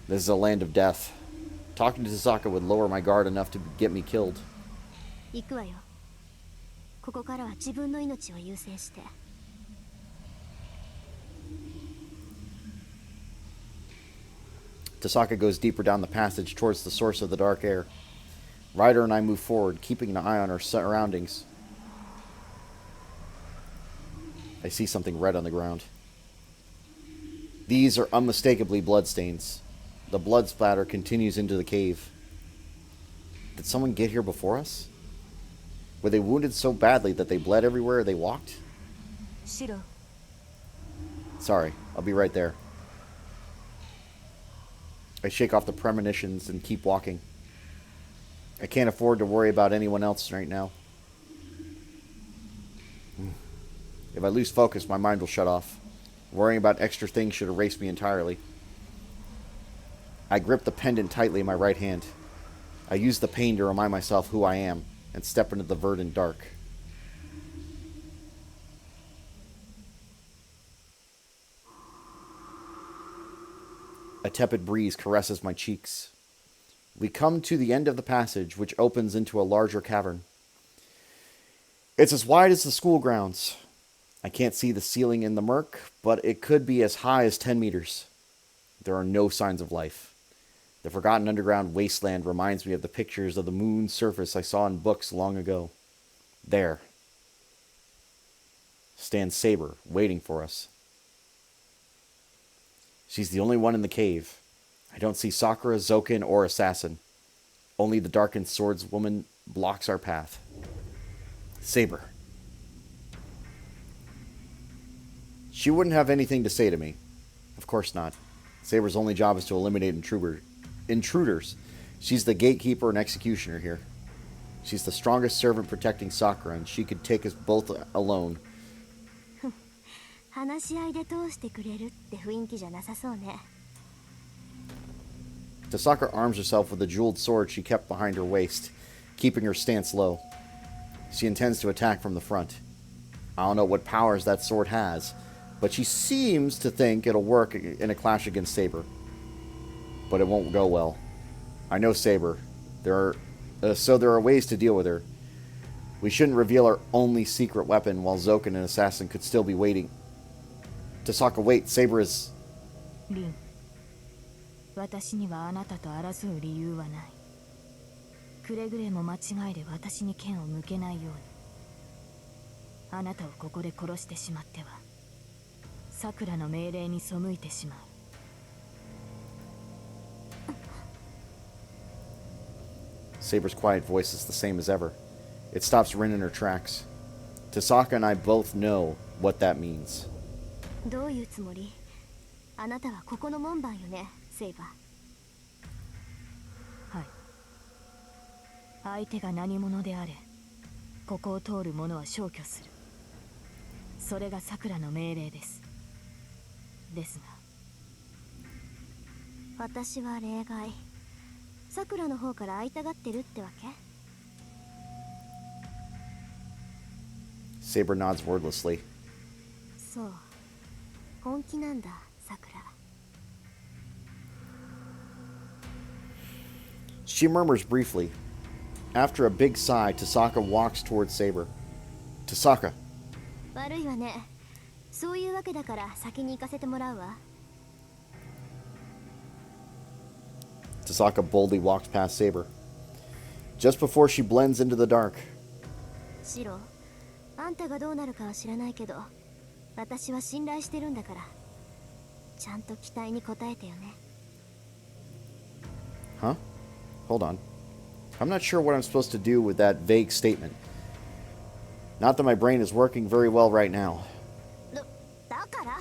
This is a land of death. Talking to Tasaka would lower my guard enough to get me killed.
行くわよ。ここからは自分の命を優先して。
Tasaka goes deeper down the passage towards the source of the dark air. Ryder and I move forward, keeping an eye on our surroundings. I see something red on the ground. These are unmistakably bloodstains. The blood splatter continues into the cave. Did someone get here before us? Were they wounded so badly that they bled everywhere they walked?
シロ、
Sorry, I'll be right there. I shake off the premonitions and keep walking. I can't afford to worry about anyone else right now. If I lose focus, my mind will shut off. Worrying about extra things should erase me entirely. I grip the pendant tightly in my right hand. I use the pain to remind myself who I am and step into the verdant dark. A tepid breeze caresses my cheeks. We come to the end of the passage, which opens into a larger cavern. It's as wide as the school grounds. I can't see the ceiling in the murk, but it could be as high as 10 meters. There are no signs of life. The forgotten underground wasteland reminds me of the pictures of the moon's surface I saw in books long ago. There stands Saber, waiting for us. She's the only one in the cave. I don't see Sakura, Zokin, or Assassin. Only the darkened swordswoman blocks our path. Saber. She wouldn't have anything to say to me. Of course not. Saber's only job is to eliminate intruders. She's the gatekeeper and executioner here. She's the strongest servant protecting Sakura, and she could take us both alone.
話し合いで通してくれるって雰囲気じゃなさそうね。
Tasaka arms herself with a jeweled sword she kept behind her waist, keeping her stance low. She intends to attack from the front. I don't know what powers that sword has, but she seems to think it'll work in a clash against Saber. But it won't go well. I know Saber. So there are ways to deal with her. We shouldn't reveal our only secret weapon while Zoken and Assassin could still be waiting. Tasaka, wait. Saber is...
リン、私にはあなたと争う理由はない。くれぐれも間違いで私に剣を向けないように。あなたをここで殺してしまっては、さくらの命令に背いてしまう。
Saber's quiet voice is the same as ever. It stops Rin in her tracks. Tasaka and I both know what that means.
どういうつもり？あなたはここの門番よね、セイバー。
はい。相手が何者であれ、ここを通る者は消去する。それがさくらの命令です。ですが、
私は例外。さくらの方から会いたがってるってわけ？
Saber nods wordlessly.
そう。本気なんだ、さくら。
She murmurs briefly. After a big sigh, Tasaka walks towards Saber. Tasaka.
悪いわね。そういうわけだから先に行かせてもらうわ。
Tasaka boldly walks past Saber. Just before she blends into the dark.
シロ、あんたがどうなるかは知らないけど、私は信頼してるんだから、ちゃんと期待に応えてよね。
Huh? Hold on. I'm not sure what I'm supposed to do with that vague statement. Not that my brain is working very well right now.
だから、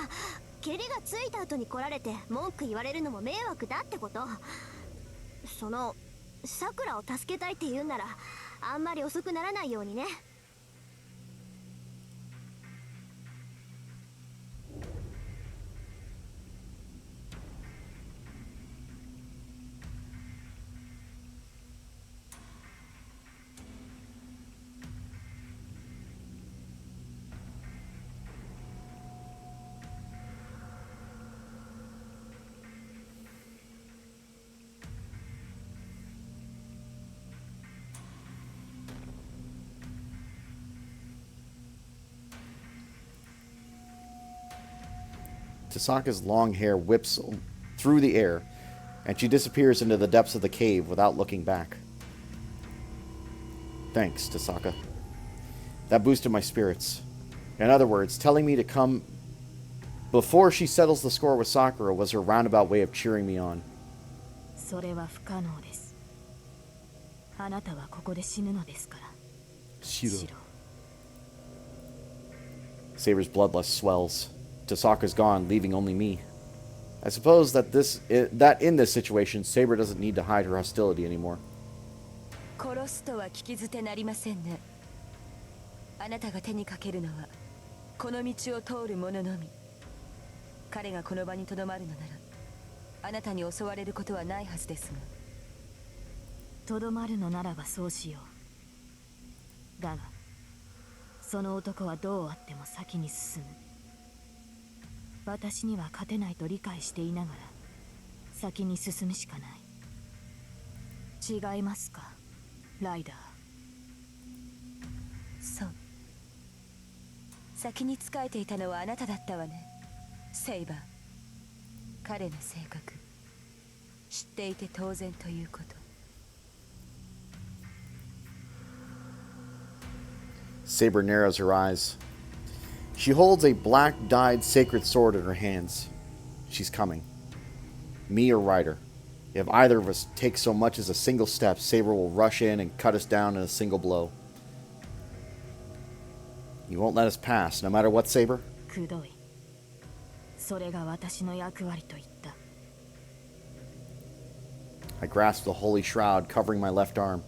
蹴りがついた後に来られて文句言われるのも迷惑だってこと。さくらを助けたいって言うんなら、あんまり遅くならないようにね。
Tasaka's long hair whips through the air, and she disappears into the depths of the cave without looking back. Thanks, Tasaka. That boosted my spirits. In other words, telling me to come before she settles the score with Sakura was her roundabout way of cheering me on.
それは不可能です。あなたはここで死ぬのですから。
Shiro. Saber's bloodlust swells. Tasaka's gone, leaving only me. I suppose that in this situation, Saber doesn't need to hide her hostility anymore.
殺すとは聞き捨てなりませんね。あなたが手にかけるのはこの道を通る者のみ。彼がこの場にとどまるのなら、あなたに襲われることはないはずですが。とどまるのならばそうしよう。だが、その男はどうあっても先に進む。私には勝てないと理解していながら先に進むしかない。違いますか、ライダー。そう。先に仕えていたのはあなただったわね、セイバー。彼の性格知っていて当然ということ。
Saber narrows her eyes. She holds a black-dyed sacred sword in her hands. She's coming. Me or Ryder. If either of us takes so much as a single step, Saber will rush in and cut us down in a single blow. You won't let us pass, no matter what, Saber?
くどい。それが私の役割と言った。
I grasp the holy shroud covering my left arm.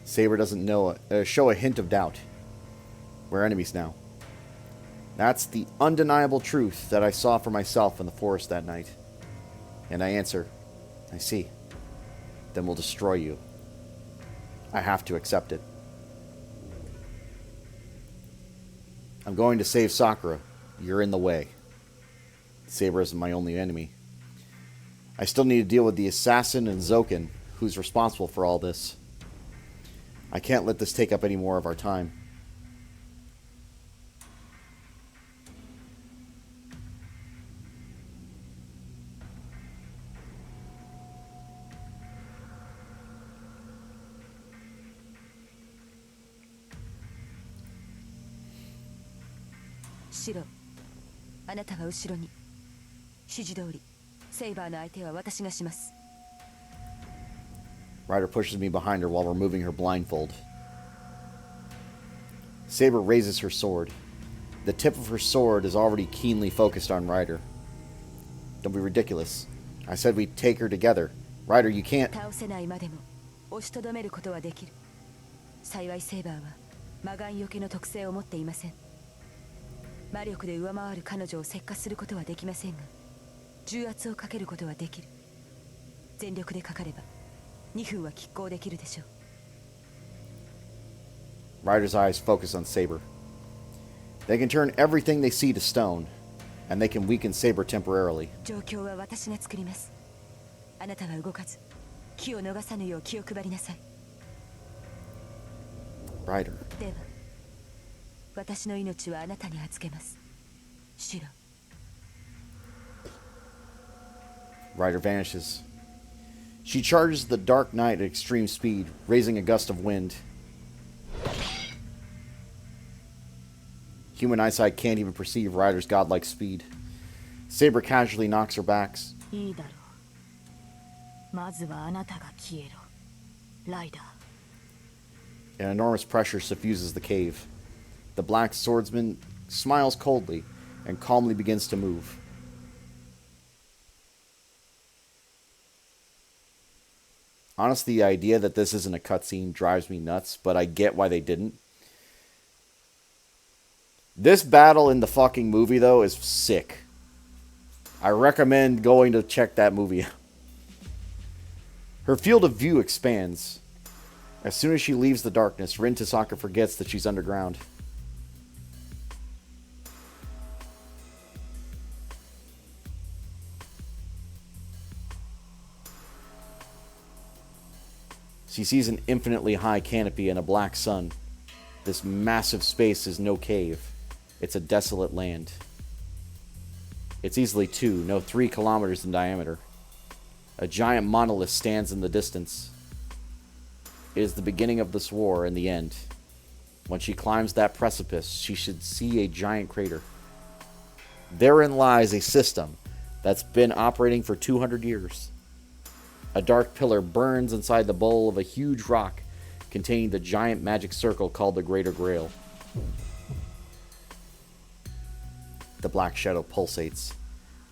Saber doesn't show a hint of doubt. We're enemies now. That's the undeniable truth that I saw for myself in the forest that night. And I answer, I see. Then we'll destroy you. I have to accept it. I'm going to save Sakura. You're in the way. Saber isn't my only enemy. I still need to deal with the assassin and Zoken, who's responsible for all this. I can't let this take up any more of our time.
Shiro, あなたは後ろに。指示通り、セイバーの相手は私がします。
Ryder pushes me behind her while removing her blindfold. Saber raises her sword. The tip of her sword is already keenly focused on Ryder. Don't be ridiculous. I said we'd take her together. Ryder, you can't...
倒せないまでも押しとどめることはできる。幸いセイバーは魔眼よけの特性を持っていません。魔力で上回る彼女を石化することはできませんが、重圧をかけることはできる。全力でかかれば2分は拮抗できるでしょう。
Ryder's eyes focus on Saber. They can turn everything they see to stone, and they can weaken Saber temporarily.
状況は私が作ります。あなたは動かず、気を逃さぬよう気を配りなさい。
Ryder.
では、私の命はあなたに預けます。シロ。
Ryder vanishes. She charges the dark night at extreme speed, raising a gust of wind. Human eyesight can't even perceive Ryder's godlike speed. Saber casually knocks her back.
いいだろう。まずはあなたが消えろ、ライダー。
An enormous pressure suffuses the cave. The black swordsman smiles coldly and calmly begins to move. Honestly, the idea that this isn't a cutscene drives me nuts, but I get why they didn't. This battle in the fucking movie, though, is sick. I recommend going to check that movie out. Her field of view expands. As soon as she leaves the darkness, Rin Tasaka forgets that she's underground. She sees an infinitely high canopy and a black sun. This massive space is no cave. It's a desolate land. It's easily 2, no 3 kilometers in diameter. A giant monolith stands in the distance. It is the beginning of this war and the end. When she climbs that precipice, she should see a giant crater. Therein lies a system that's been operating for 200 years. A dark pillar burns inside the bowl of a huge rock containing the giant magic circle called the Greater Grail. The black shadow pulsates.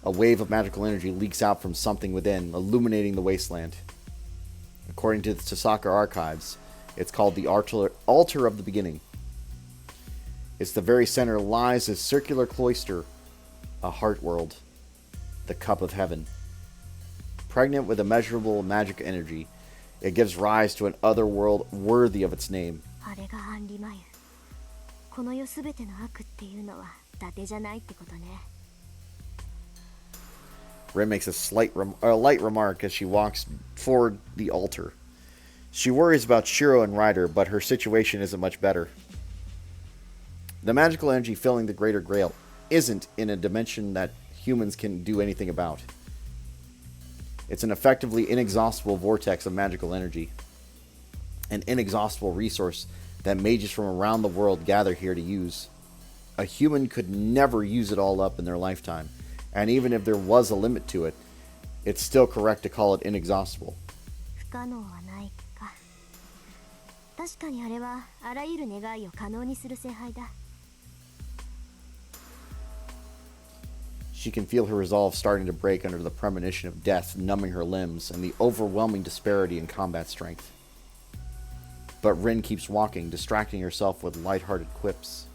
A wave of magical energy leaks out from something within, illuminating the wasteland. According to the Tasaka archives, it's called the Altar of the Beginning. Its the very center lies a circular cloister, a heart world, the cup of heaven. Pregnant with immeasurable magic energy, it gives rise to an other world worthy of its name.
あれがアンリマユ。この世すべての悪っていうのは伊達じゃないってことね。
Rin makes a light remark as she walks toward the altar. She worries about Shiro and Ryder, but her situation isn't much better. The magical energy filling the Greater Grail isn't in a dimension that humans can do anything about. It's an effectively inexhaustible vortex of magical energy. An inexhaustible resource that mages from around the world gather here to use. A human could never use it all up in their lifetime. And even if there was a limit to it, it's still correct to call it inexhaustible.
不可能はないか。確かにあれはあらゆる願いを可能にする聖杯だ。
She can feel her resolve starting to break under the premonition of death numbing her limbs and the overwhelming disparity in combat strength. But Rin keeps walking, distracting herself with lighthearted quips.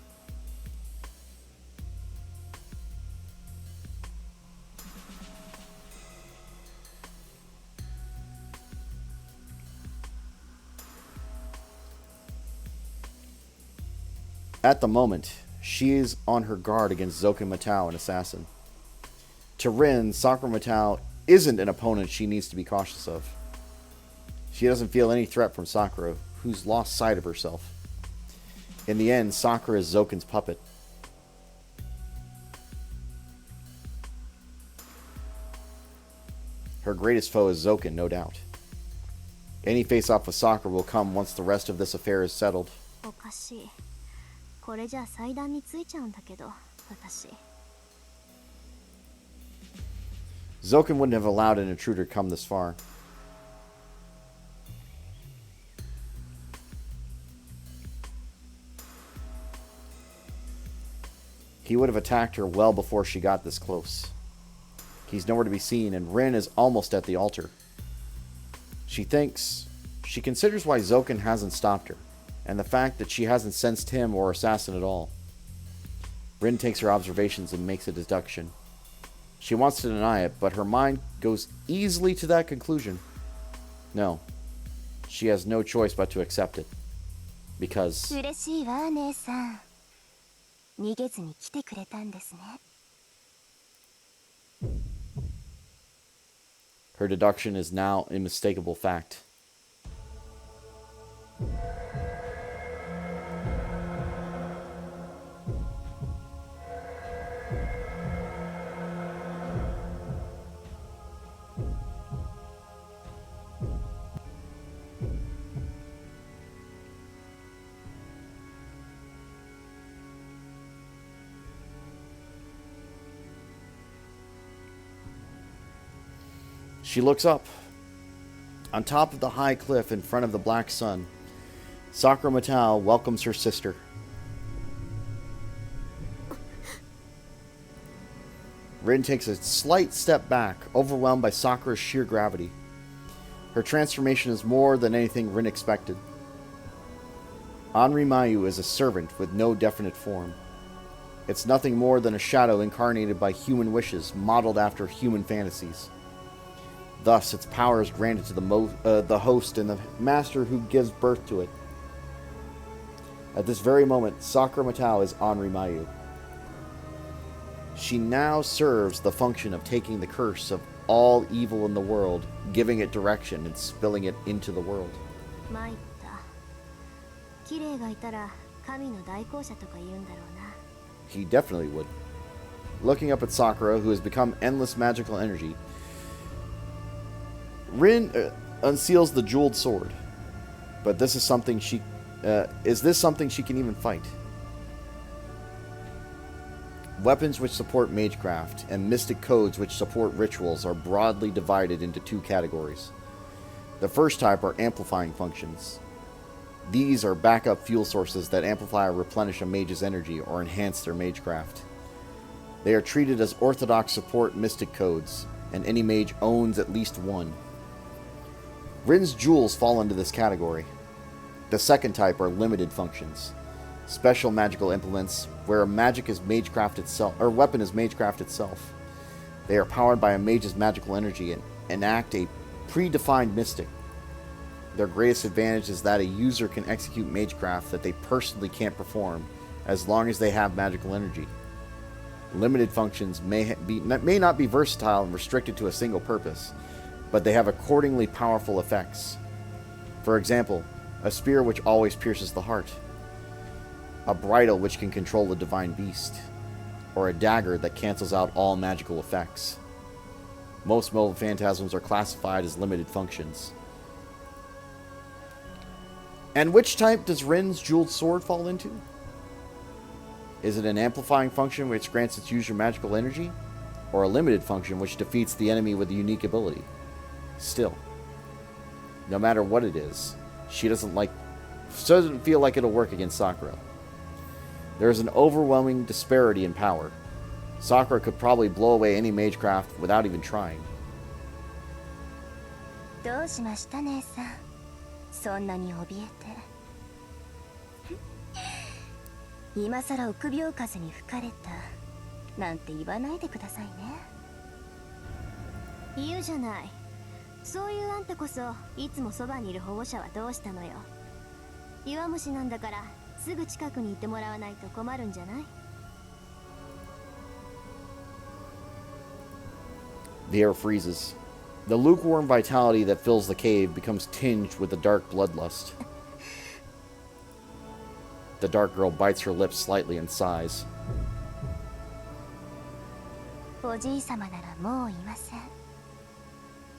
At the moment, she is on her guard against Zoken Matau, an assassin. To Rin, Sakura Matau isn't an opponent she needs to be cautious of. She doesn't feel any threat from Sakura, who's lost sight of herself. In the end, Sakura is Zoken's puppet. Her greatest foe is Zoken, no doubt. Any face-off with Sakura will come once the rest of this affair is settled.
おかしい。これじゃ祭壇についちゃうんだけど、私。
Zoken wouldn't have allowed an intruder to come this far. He would have attacked her well before she got this close. He's nowhere to be seen, and Rin is almost at the altar. She considers why Zoken hasn't stopped her, and the fact that she hasn't sensed him or assassin at all. Rin takes her observations and makes a deduction. She wants to deny it, but her mind goes easily to that conclusion. No, she has no choice but to accept it. Because...
嬉しいわ、姉さん。逃げずに来てくれたんですね。
Her deduction is now unmistakable fact. She looks up. On top of the high cliff in front of the black sun, Sakura Matau welcomes her sister. Rin takes a slight step back, overwhelmed by Sakura's sheer gravity. Her transformation is more than anything Rin expected. Anri Mayu is a servant with no definite form. It's nothing more than a shadow incarnated by human wishes, modeled after human fantasies. Thus, its power is granted to the host and the master who gives birth to it. At this very moment, Sakura Matau is Anri Mayu. She now serves the function of taking the curse of all evil in the world, giving it direction, and spilling it into the world.
参った。綺麗がいたら神の代行者とか言うんだろうな。
He definitely would. Looking up at Sakura, who has become endless magical energy, Rin unseals the jeweled sword. But this is something she... is this something she can even fight? Weapons which support magecraft and mystic codes which support rituals are broadly divided into two categories. The first type are amplifying functions. These are backup fuel sources that amplify or replenish a mage's energy or enhance their magecraft. They are treated as orthodox support mystic codes, and any mage owns at least one. Rin's jewels fall into this category. The second type are limited functions. Special magical implements where a magic is magecraft itself, or weapon is magecraft itself. They are powered by a mage's magical energy and enact a predefined mystic. Their greatest advantage is that a user can execute magecraft that they personally can't perform as long as they have magical energy. Limited functions may not be versatile and restricted to a single purpose, but they have accordingly powerful effects. For example, a spear which always pierces the heart, a bridle which can control the divine beast, or a dagger that cancels out all magical effects. Most mobile phantasms are classified as limited functions. And which type does Rin's jeweled sword fall into? Is it an amplifying function which grants its user magical energy, or a limited function which defeats the enemy with a unique ability? Still, no matter what it is, she doesn't feel like it'll work against Sakura. There is an overwhelming disparity in power. Sakura could probably blow away any magecraft without even trying.
どうしました姉さん。そんなに怯えて。
今さら臆病風に吹かれたなんて言わないでくださいね。
言うじゃない。そういうあんたこそいつもそばにいる保護者はどうしたのよ。弱虫なんだからすぐ近くにいてもらわないと困るんじゃない？
The air freezes. The lukewarm vitality that fills the cave becomes tinged with the dark bloodlust. The dark girl bites her lips slightly and sighs.
おじい様ならもういません。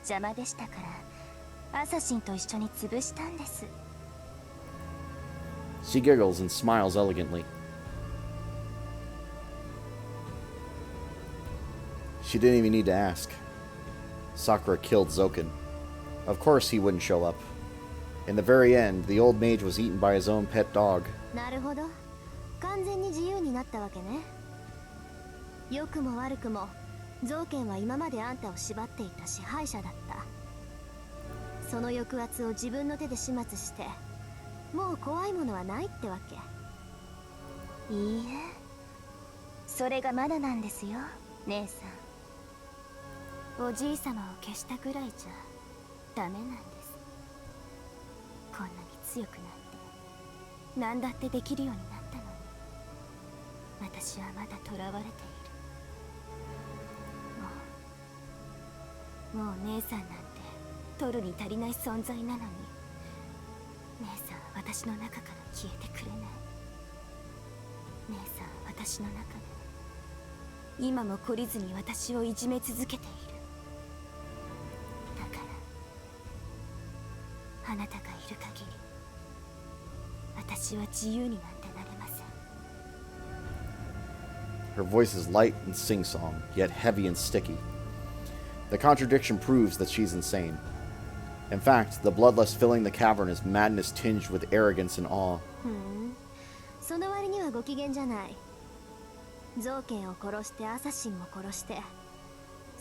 邪魔でしたからアサシンと一緒に潰したんです。
She giggles and smiles elegantly. She didn't even need to ask. Sakura killed Zoken. Of course he wouldn't show up. In the very end, the old mage was eaten by his own pet dog.
なるほど。完全に自由になったわけね。良くも悪くもゾウケンは今まであんたを縛っていた支配者だった。その抑圧を自分の手で始末して、もう怖いものはないってわけ。
いいえ、それがまだなんですよ、姉さん。おじい様を消したくらいじゃダメなんです。こんなに強くなって何だってできるようになったのに、私はまだ囚われている。もう姉さんなんて取るに足りない存在なのに、姉さんは私の中から消えてくれない。姉さんは私の中で今も懲りずに私をいじめ続けている。だからあなたがいる限り私は自由になんてなれません。
Her voice is light and sing-song, yet heavy and sticky. The contradiction proves that she's insane. In fact, the bloodlust filling the cavern is madness tinged with arrogance and awe.
その割にはご機嫌じゃない。ゾウケンを殺してアサシンも殺して、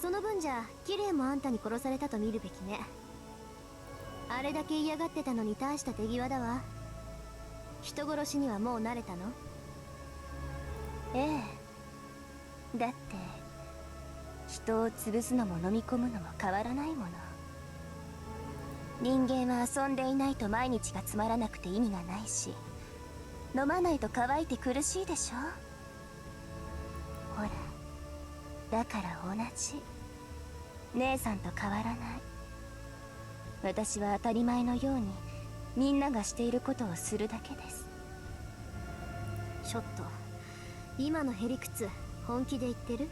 その分じゃキレイもあんたに殺されたと見るべきね。あれだけ嫌がってたのに大した手際だわ。人殺しにはもう慣れたの？
ええ、だって人を潰すのも飲み込むのも変わらないもの。人間は遊んでいないと毎日がつまらなくて意味がないし、飲まないと乾いて苦しいでしょ。ほら、だから同じ。姉さんと変わらない。私は当たり前のようにみんながしていることをするだけです。
ちょっと今のへりくつ本気で言ってる？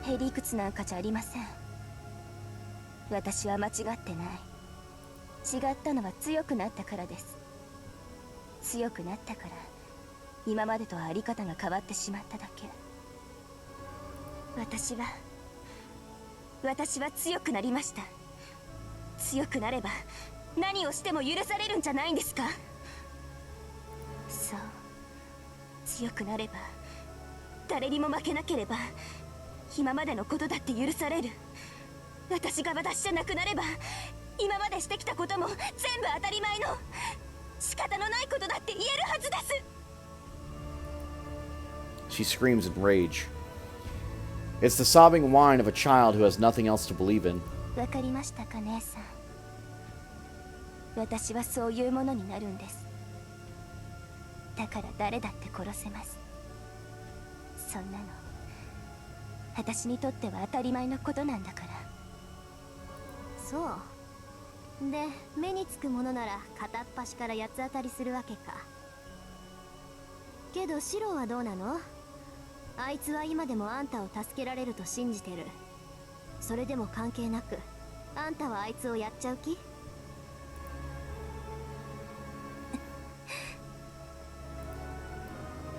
へりくつなんかじゃありません。私は間違ってない。違ったのは強くなったからです。強くなったから今までとはあり方が変わってしまっただけ。私は強くなりました。強くなれば何をしても許されるんじゃないんですか？そう、強くなれば誰にも負けなければ今までのことだって許される。私が私じゃなくなれば今までしてきたことも全部当たり前の仕方のないことだって言えるはずです。
She screams in rage. It's the sobbing whine of a child who has nothing else to believe in.
わかりましたか、姉さん。私はそういうものになるんです。だから誰だって殺せます。そんなの私にとっては当たり前のことなんだから。
そうで、目につくものなら片っ端から八つ当たりするわけか。けどシロはどうなの？あいつは今でもあんたを助けられると信じてる。それでも関係なくあんたはあいつをやっちゃう気？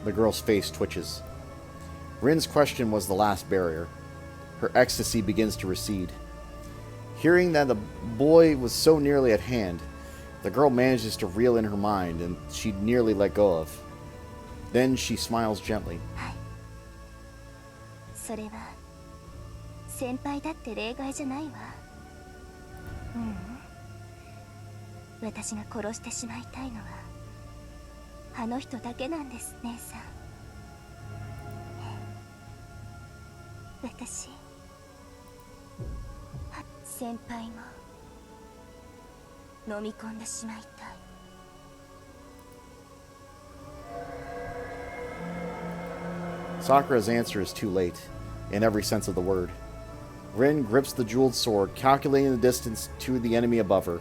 The girl's face twitches. Rin's question was the last barrier. Her ecstasy begins to recede. Hearing that the boy was so nearly at hand, the girl manages to reel in her mind, and she'd nearly let go of. Then she smiles gently.
それは先輩だって例外じゃないわ。私が殺してしまいたいのは
あの人だけなんです、姉さん。私、先輩も飲み込んでしまいたい。
Sakura's answer is too late, in every sense of the word. Rin grips the jeweled sword, calculating the distance to the enemy above her.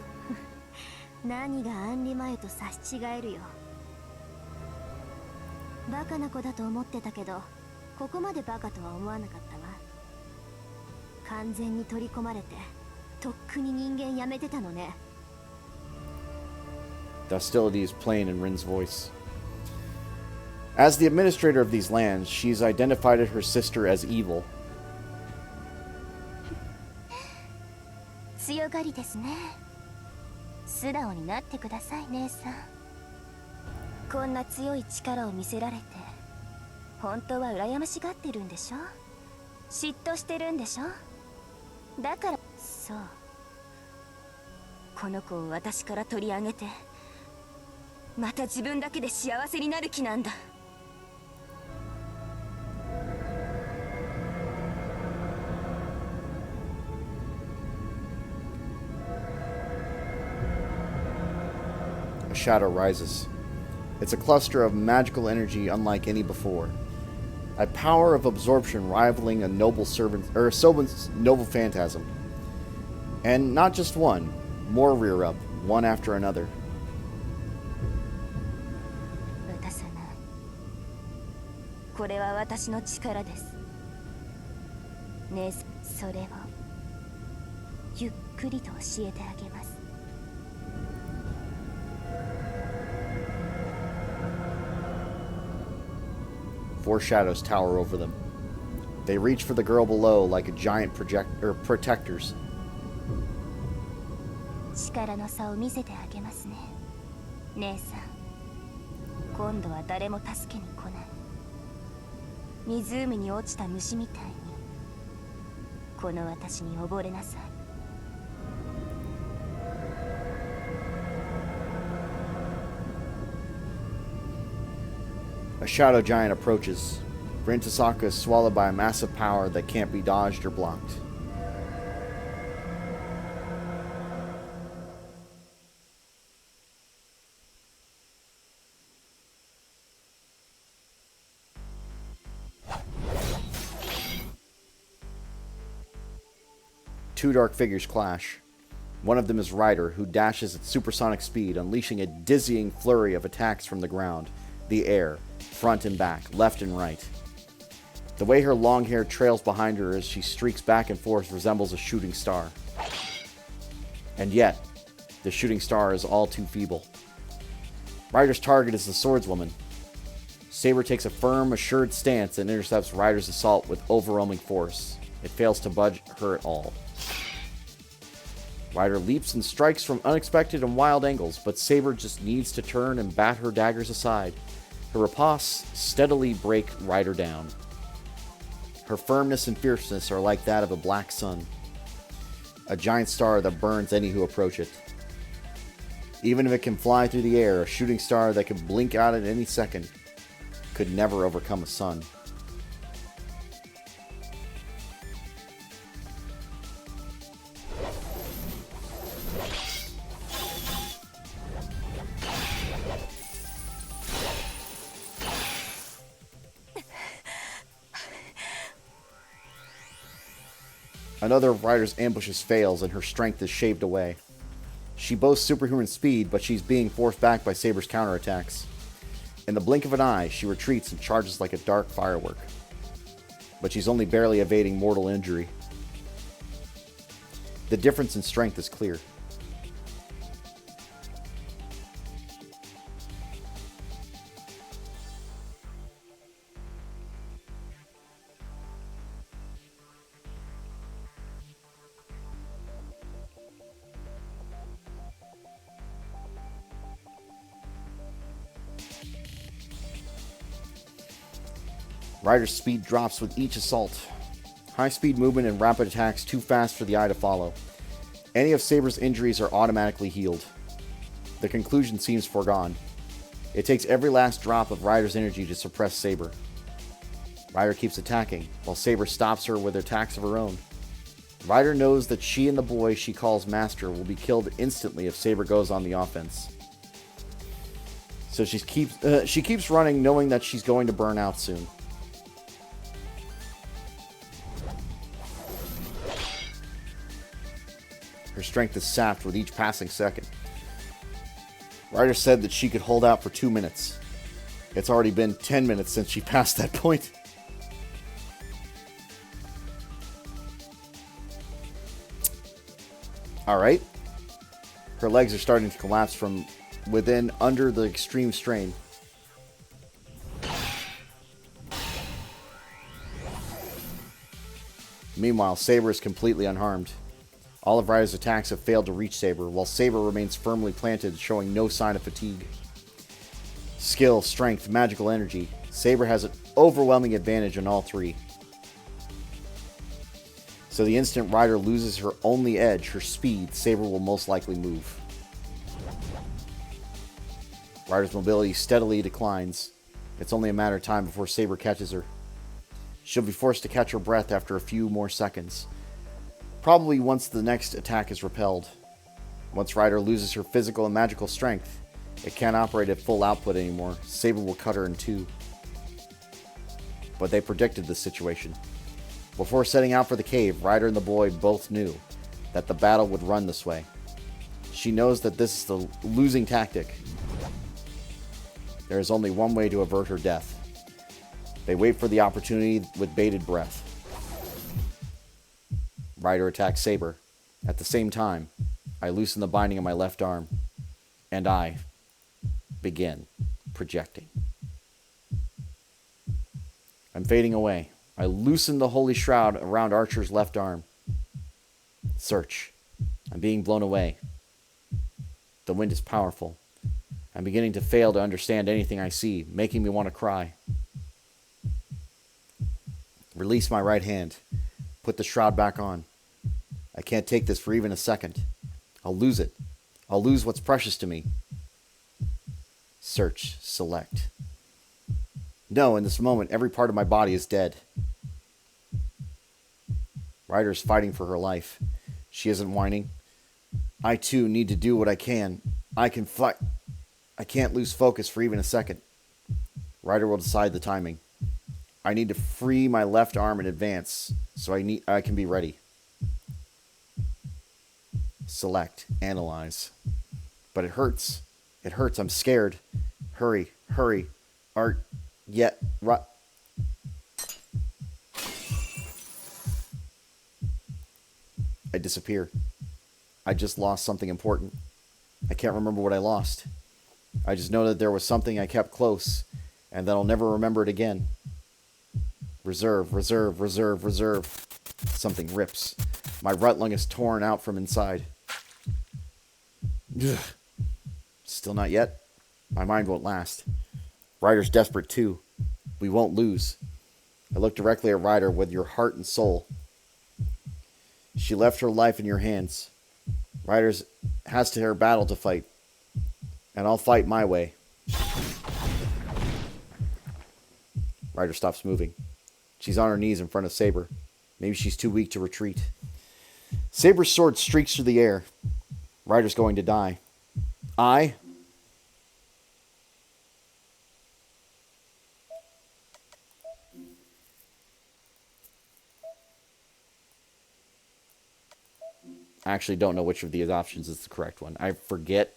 何がアンリ前と差し違えるよ。バカな子だと思ってたけど、ここまでバカとは思わなかったわ。完全に取り込まれて、とっくに人間やめてたのね。
The hostility is plain in Rin's voice. As the administrator of these lands, she's identified her sister as evil.
強がりですね。素直になってください、姉さん。こんな強い力を見せられて、本当は羨ましがってるんでしょ？嫉妬してるんでしょ？だから、そう。この子を私から取り上げて、また自分だけで幸せになる気なんだ。
A shadow rises. It's a cluster of magical energy unlike any before. A power of absorption rivaling a noble servant's noble phantasm. And not just one, more rear up, one after another.
渡さない。これは私の力です。姉さん、それをゆっくりと教えてあげます。
Four shadows tower over them. They reach for the girl below like a giant protectors.
力の差を見せてあげますね。姉さん、今度は誰も助けに来ない。湖に落ちた虫みたいに、この私に溺れなさい。
A shadow giant approaches. Rin Tasaka is swallowed by a massive power that can't be dodged or blocked. Two dark figures clash. One of them is Ryder, who dashes at supersonic speed, unleashing a dizzying flurry of attacks from the ground, the air, front and back, left and right. The way her long hair trails behind her as she streaks back and forth resembles a shooting star. And yet, the shooting star is all too feeble. Ryder's target is the swordswoman. Saber takes a firm, assured stance and intercepts Ryder's assault with overwhelming force. It fails to budge her at all. Ryder leaps and strikes from unexpected and wild angles, but Saber just needs to turn and bat her daggers aside. Her riposts steadily break Ryder down. Her firmness and fierceness are like that of a black sun, a giant star that burns any who approach it. Even if it can fly through the air, a shooting star that can blink out at any second could never overcome a sun. Another of Ryder's ambushes fails and her strength is shaved away. She boasts superhuman speed, but she's being forced back by Saber's counterattacks. In the blink of an eye, she retreats and charges like a dark firework. But she's only barely evading mortal injury. The difference in strength is clear. Ryder's speed drops with each assault. High-speed movement and rapid attacks too fast for the eye to follow. Any of Saber's injuries are automatically healed. The conclusion seems foregone. It takes every last drop of Ryder's energy to suppress Saber. Ryder keeps attacking, while Saber stops her with attacks of her own. Ryder knows that she and the boy she calls Master will be killed instantly if Saber goes on the offense. So she keeps running, knowing that she's going to burn out soon. Her strength is sapped with each passing second. Ryder said that she could hold out for 2 minutes. It's already been 10 minutes since she passed that point. Alright. Her legs are starting to collapse from within under the extreme strain. Meanwhile, Saber is completely unharmed. All of Ryder's attacks have failed to reach Saber, while Saber remains firmly planted, showing no sign of fatigue. Skill, strength, magical energy. Saber has an overwhelming advantage on all three. So the instant Ryder loses her only edge, her speed, Saber will most likely move. Ryder's mobility steadily declines. It's only a matter of time before Saber catches her. She'll be forced to catch her breath after a few more seconds. Probably once the next attack is repelled. Once Ryder loses her physical and magical strength, it can't operate at full output anymore. Saber will cut her in two. But they predicted this situation. Before setting out for the cave, Ryder and the boy both knew that the battle would run this way. She knows that this is the losing tactic. There is only one way to avert her death. They wait for the opportunity with bated breath. Ryder attacks Saber. At the same time, I loosen the binding on my left arm, and I begin projecting. I'm fading away. I loosen the holy shroud around Archer's left arm. Search. I'm being blown away. The wind is powerful. I'm beginning to fail to understand anything I see, making me want to cry. Release my right hand. Put the shroud back on. I can't take this for even a second. I'll lose it. I'll lose what's precious to me. Search. Select. No, in this moment, every part of my body is dead. Ryder's fighting for her life. She isn't whining. I, too, need to do what I can. I can fight. I can't lose focus for even a second. Ryder will decide the timing. I need to free my left arm in advance, so I can be ready. Select. Analyze. But it hurts. It hurts. I'm scared. Hurry. Hurry. Art. Yet. I disappear. I just lost something important. I can't remember what I lost. I just know that there was something I kept close, and that I'll never remember it again. Reserve, reserve, reserve, reserve. Something rips. My right lung is torn out from inside. Ugh. Still not yet? My mind won't last. Ryder's desperate too. We won't lose. I look directly at Ryder with your heart and soul. She left her life in your hands. Ryder has to her battle to fight. And I'll fight my way. Ryder stops moving. She's on her knees in front of Saber. Maybe she's too weak to retreat. Saber's sword streaks through the air. Ryder's going to die. I actually don't know which of these options is the correct one. I forget.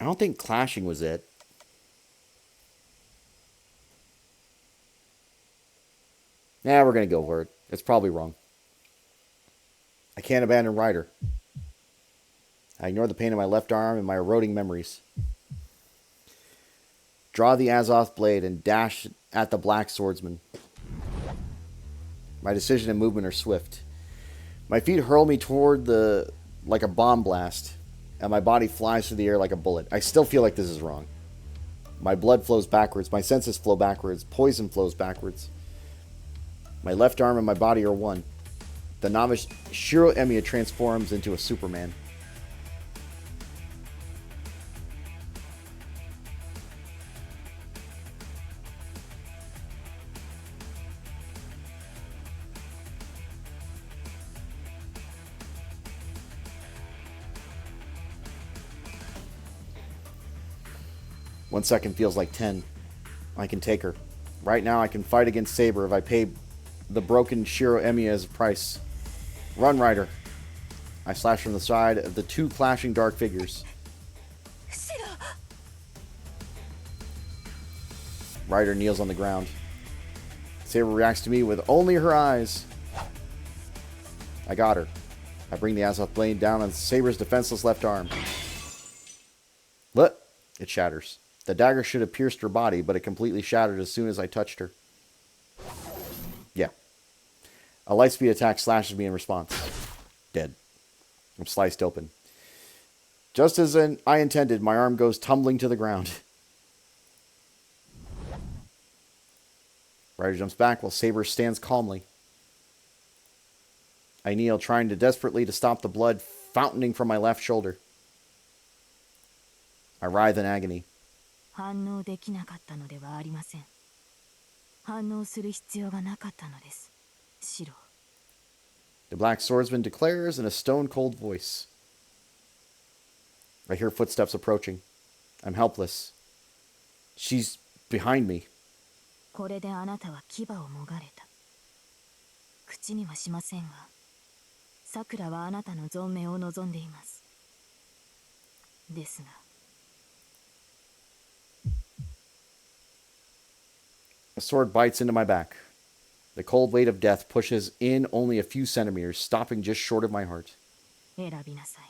I don't think clashing was it. Nah, we're going to go for it. It's probably wrong. I can't abandon Ryder. I ignore the pain in my left arm and my eroding memories. Draw the Azoth blade and dash at the black swordsman. My decision and movement are swift. My feet hurl me toward like a bomb blast. and my body flies through the air like a bullet. I still feel like this is wrong. My blood flows backwards. My senses flow backwards. Poison flows backwards. My left arm and my body are one. The novice Shiro Emiya transforms into a Superman. One second feels like 10. I can take her. Right now I can fight against Saber if I pay the broken Shiro Emiya as a price. Run, Rider. I slash from the side of the two clashing dark figures. Rider kneels on the ground. Saber reacts to me with only her eyes. I got her. I bring the Azoth blade down on Saber's defenseless left arm. What? It shatters. The dagger should have pierced her body, but it completely shattered as soon as I touched her. Yeah. A lightspeed attack slashes me in response. Dead. I'm sliced open. Just as I intended, my arm goes tumbling to the ground. Ryder jumps back while Saber stands calmly. I kneel, trying desperately to stop the blood fountaining from my left shoulder. I writhe in agony.
反応できなかったのではありません。反応する必要がなかったのです。シロ。
The black swordsman declares in a stone-cold voice. I hear footsteps approaching. I'm helpless. She's behind me.
これであなたは牙をもがれた。口にはしませんが、さくらはあなたの存命を望んでいます。ですが。
A sword bites into my back. The cold weight of death pushes in only a few centimeters, stopping just short of my heart.
選びなさい。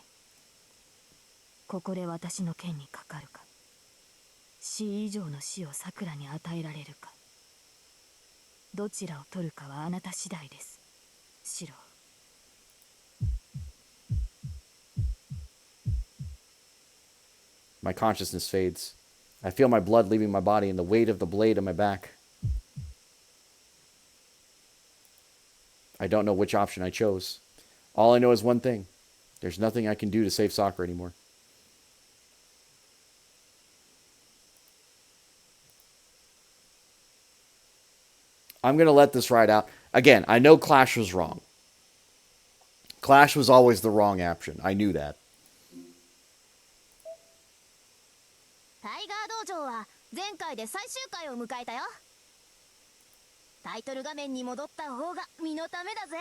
ここで私の剣にかかるか、死以上の死をさくらに与えられるか。どちらを取るかはあなた次第です。シロ。
My consciousness fades. I feel my blood leaving my body and the weight of the blade on my back. I don't know which option I chose. All I know is one thing. There's nothing I can do to save Sakura anymore. I'm going to let this ride out. Again, I know Clash was wrong. Clash was always the wrong option. I knew that.
タイガー道場は前回で最終回を迎えたよ。タイトル画面に戻った方が身のためだぜ。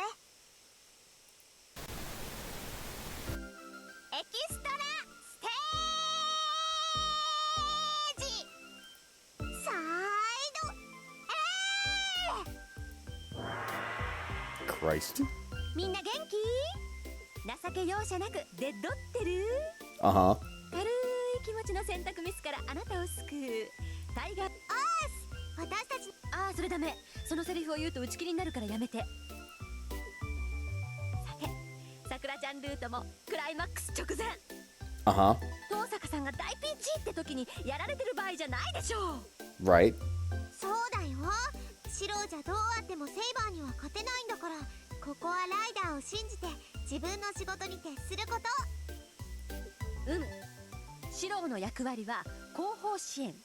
エキストラステージサイド
Christ.
みんな元気？情け容赦なくデッドってる？
Uh-huh.
軽い気持ちの選択ミスからあなたを救うタイガー。私たち。ああ、それダメ。そのセリフを言うと打ち切りになるからやめて。さて、さくらちゃんルートもクライマックス直前。
Uh-huh.
東坂さんが大ピンチって時にやられてる場合じゃないでしょう。
Right.
そうだよ。白じゃどうあってもセイバーには勝てないんだから、ここはライダーを信じて自分の仕事に徹すること。白の役割は後方支援。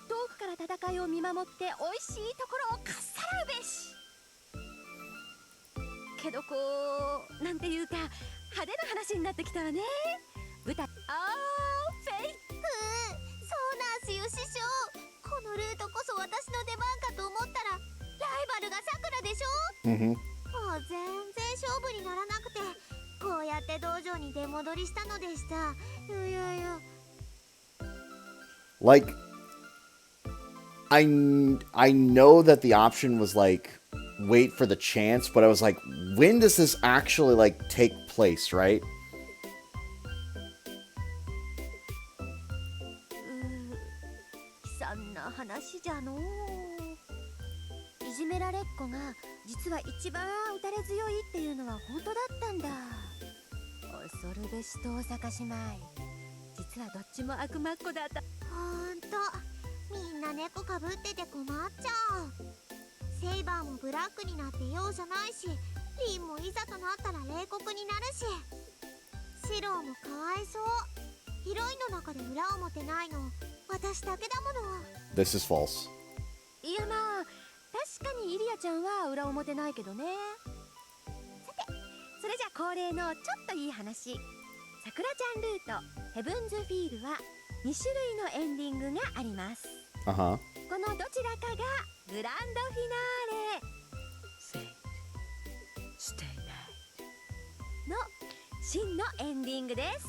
遠くから戦いを見守って美味しいところをかっさらうべし。けどこうなんていうか派手な話になってきたわね。舞台フェイそうなんすよ師匠。このルートこそ私の出番かと思ったらライバルがさくらでしょ。
Mm-hmm.
もう全然勝負にならなくて、こうやって道場に出戻りしたのでした。いやいや。
Like, I know that the option was like wait for the chance, but I was like, when does this actually like take place, right?
悲惨な話じゃのう。いじめられっ子が実は一番打たれ強いっていうのは本当だったんだ。恐るべし東坂姉妹。
実はどっちも悪魔っ子だった。
ほんとみんな猫かぶってて困っちゃう。セイバーもブラックになって容赦ないし、リンもいざとなったら冷酷になるし、シローもかわいそう。ヒロインの中で裏表ないの私だけだもの。
This is false.
いやまあ確かにイリアちゃんは裏表ないけどね。さてそれじゃあ恒例のちょっといい話。さくらちゃんルートヘブンズフィールは2種類のエンディングがあります。
Uh-huh.
このどちらかがグランドフィナーレ
セイステイナ
の真のエンディングです。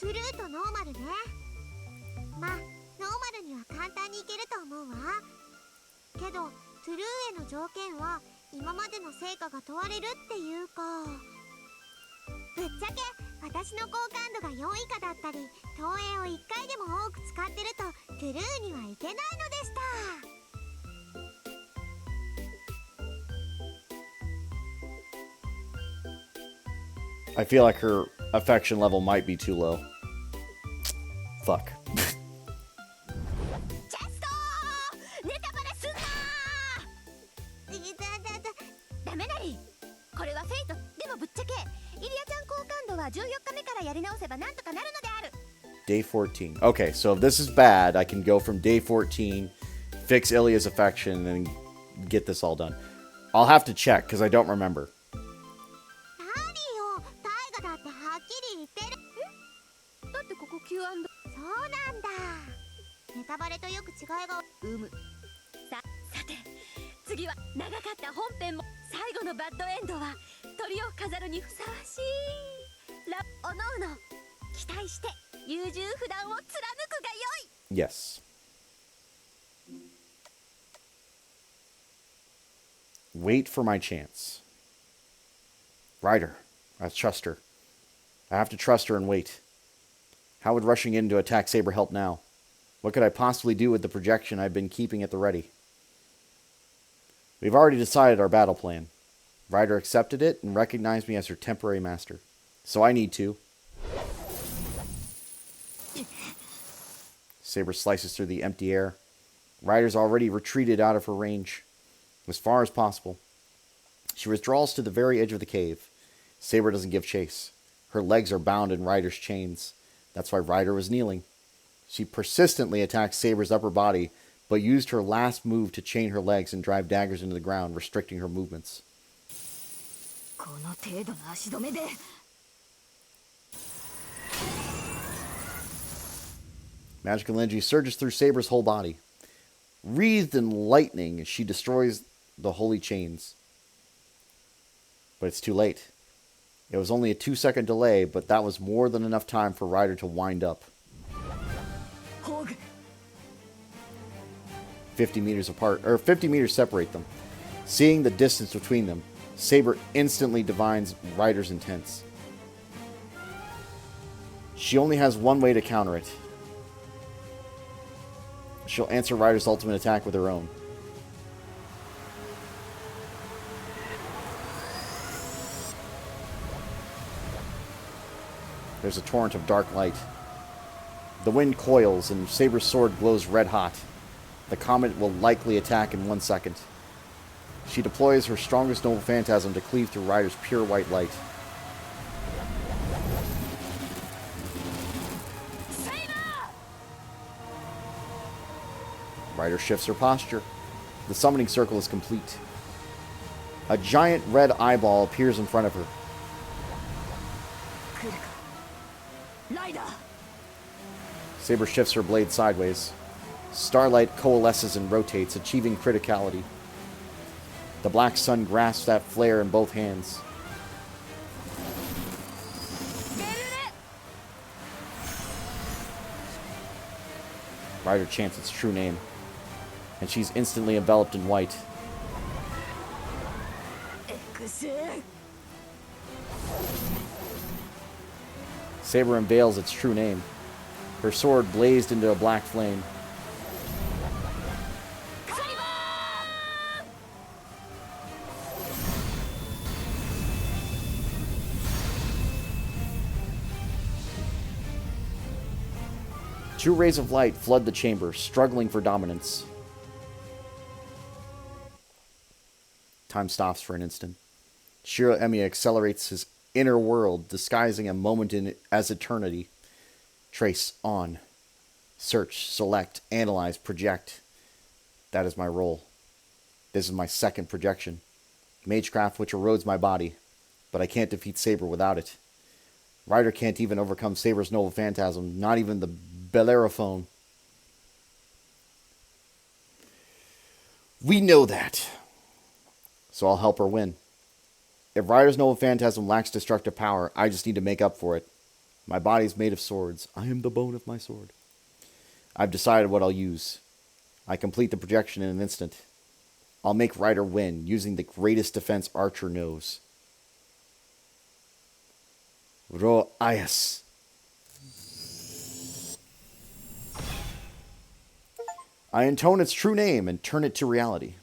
トゥルーとノーマルね。まあノーマルには簡単にいけると思うわ。けどトゥルーへの条件は今までの成果が問われるっていうか、ぶっちゃけ私の好感度が4以下だったり投影を1回でも多く使ってるとトゥルーにはいけないのでした。
I feel like her affection level might be too low. Fuck.
チェストーネタバレすんなダメなり。これはフェイト。でもぶっちゃけイリアちゃん好感度は14日目からやり直せばなんとかなるのである。
Day 14. Okay, so if this is bad, I can go from day 14, fix Ilya's affection, and get this all done. I'll have to check, because I don't remember.
何よタイガだってはっきり言ってる。
だってここ Q&A
そうなんだ。ネタバレとよく違いが
さて次は長かった本編も最後のバッドエンドは鳥を飾るにふさわしい。おのおの期待して優柔不断を貫くがよい。
Yes. Wait for my chance. Ryder, I trust her. I have to trust her and wait. How would rushing in to attack Saber help now? What could I possibly do with the projection I've been keeping at the ready? We've already decided our battle plan. Ryder accepted it and recognized me as her temporary master. So I need to. Saber slices through the empty air. Ryder's already retreated out of her range, as far as possible. She withdraws to the very edge of the cave. Saber doesn't give chase. Her legs are bound in Ryder's chains. That's why Ryder was kneeling. She persistently attacked Saber's upper body, but used her last move to chain her legs and drive daggers into the ground, restricting her movements.
この程度の足止めで
Magical energy surges through Saber's whole body. Wreathed in lightning, she destroys the holy chains. But it's too late. It was only a 2-second delay, but that was more than enough time for Ryder to wind up.
ホグ
50 meters apart, or 50 meters separate them. Seeing the distance between them, Saber instantly divines Ryder's intents. She only has one way to counter it. She'll answer Ryder's ultimate attack with her own. There's a torrent of dark light. The wind coils and Saber's sword glows red hot. The comet will likely attack in 1 second. She deploys her strongest noble phantasm to cleave through Ryder's pure white light. Ryder shifts her posture. The summoning circle is complete. A giant red eyeball appears in front of her.
来るかライダー
Saber shifts her blade sideways. Starlight coalesces and rotates, achieving criticality. The black sun grasps that flare in both hands. Ryder chants its true name, and she's instantly enveloped in white.
エクス
Saber unveils its true name. Her sword blazed into a black flame. Two rays of light flood the chamber, struggling for dominance. Time stops for an instant. Shiro Emiya accelerates his inner world, disguising a moment as eternity. Trace, on. Search, select, analyze, project. That is my role. This is my second projection. Magecraft which erodes my body, but I can't defeat Saber without it. Ryder can't even overcome Saber's noble phantasm, not even the Bellerophone. We know that. So I'll help her win. If Ryder's noble phantasm lacks destructive power, I just need to make up for it. My body's made of swords. I am the bone of my sword. I've decided what I'll use. I complete the projection in an instant. I'll make Ryder win, using the greatest defense Archer knows. Ro Ayas. I intone its true name and turn it to reality.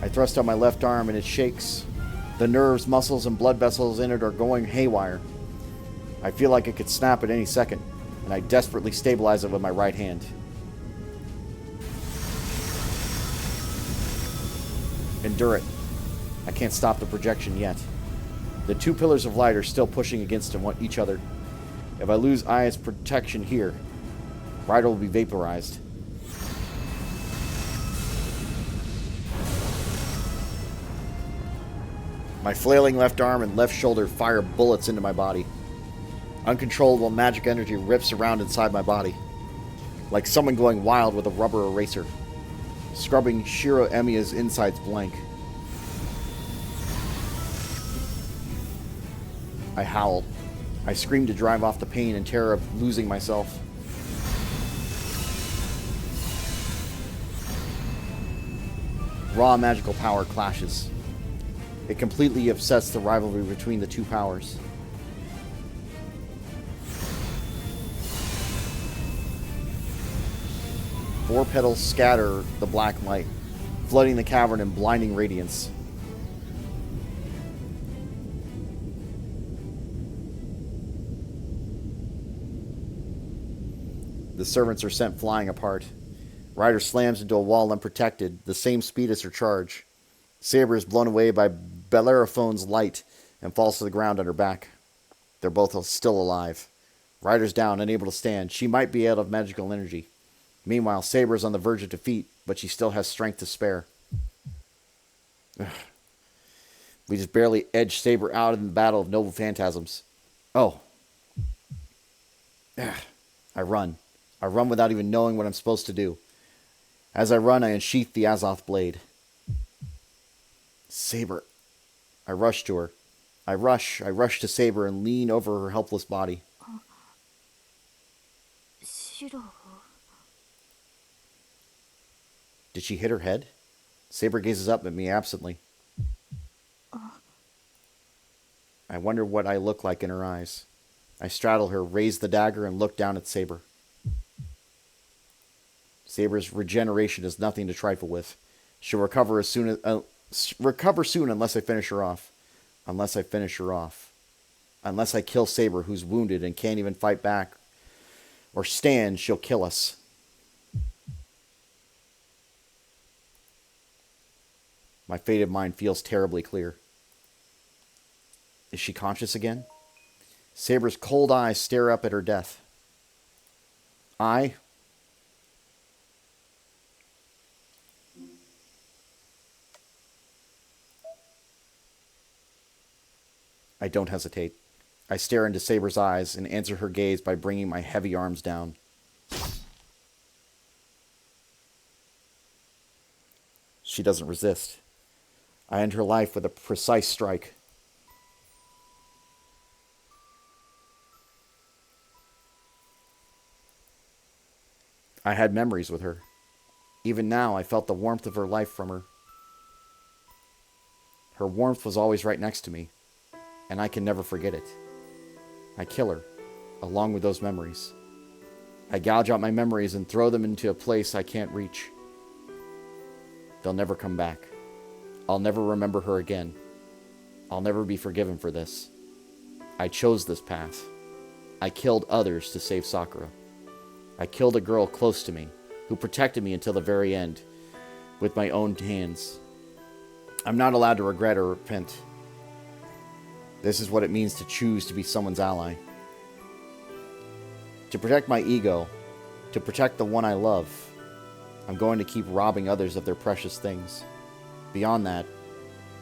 I thrust out my left arm and it shakes. The nerves, muscles, and blood vessels in it are going haywire. I feel like it could snap at any second, and I desperately stabilize it with my right hand. Endure it. I can't stop the projection yet. The two pillars of light are still pushing against each other. If I lose Aya's protection here, Ryder will be vaporized. My flailing left arm and left shoulder fire bullets into my body. Uncontrollable magic energy rips around inside my body, like someone going wild with a rubber eraser, scrubbing Shiro Emiya's insides blank. I howl. I scream to drive off the pain and terror of losing myself. Raw magical power clashes. It completely upsets the rivalry between the two powers. Four petals scatter the black light, flooding the cavern in blinding radiance. The servants are sent flying apart. Ryder slams into a wall unprotected, the same speed as her charge. Saber is blown away by Bellerophone's light and falls to the ground on her back. They're both still alive. Ryder's down, unable to stand. She might be out of magical energy. Meanwhile, Saber is on the verge of defeat, but she still has strength to spare. Ugh. We just barely edged Saber out in the battle of noble phantasms. Oh. Ugh. I run. I run without even knowing what I'm supposed to do. As I run, I unsheath the Azoth blade. Saber. I rush to her. I rush to Saber and lean over her helpless body.
Shiro.
Did she hit her head? Saber gazes up at me absently. I wonder what I look like in her eyes. I straddle her, raise the dagger, and look down at Saber. Saber's regeneration is nothing to trifle with. She'll recover soon unless I finish her off. Unless I kill Saber, who's wounded and can't even fight back or stand, she'll kill us. My fated mind feels terribly clear. Is she conscious again? Saber's cold eyes stare up at her death. I don't hesitate. I stare into Saber's eyes and answer her gaze by bringing my heavy arms down. she doesn't resist. I end her life with a precise strike. I had memories with her. Even now, I felt the warmth of her life from her. Her warmth was always right next to me, and I can never forget it. I kill her, along with those memories. I gouge out my memories and throw them into a place I can't reach. They'll never come back. I'll never remember her again. I'll never be forgiven for this. I chose this path. I killed others to save Sakura. I killed a girl close to me, who protected me until the very end, with my own hands. I'm not allowed to regret or repent. This is what it means to choose to be someone's ally. To protect my ego, to protect the one I love, I'm going to keep robbing others of their precious things. Beyond that,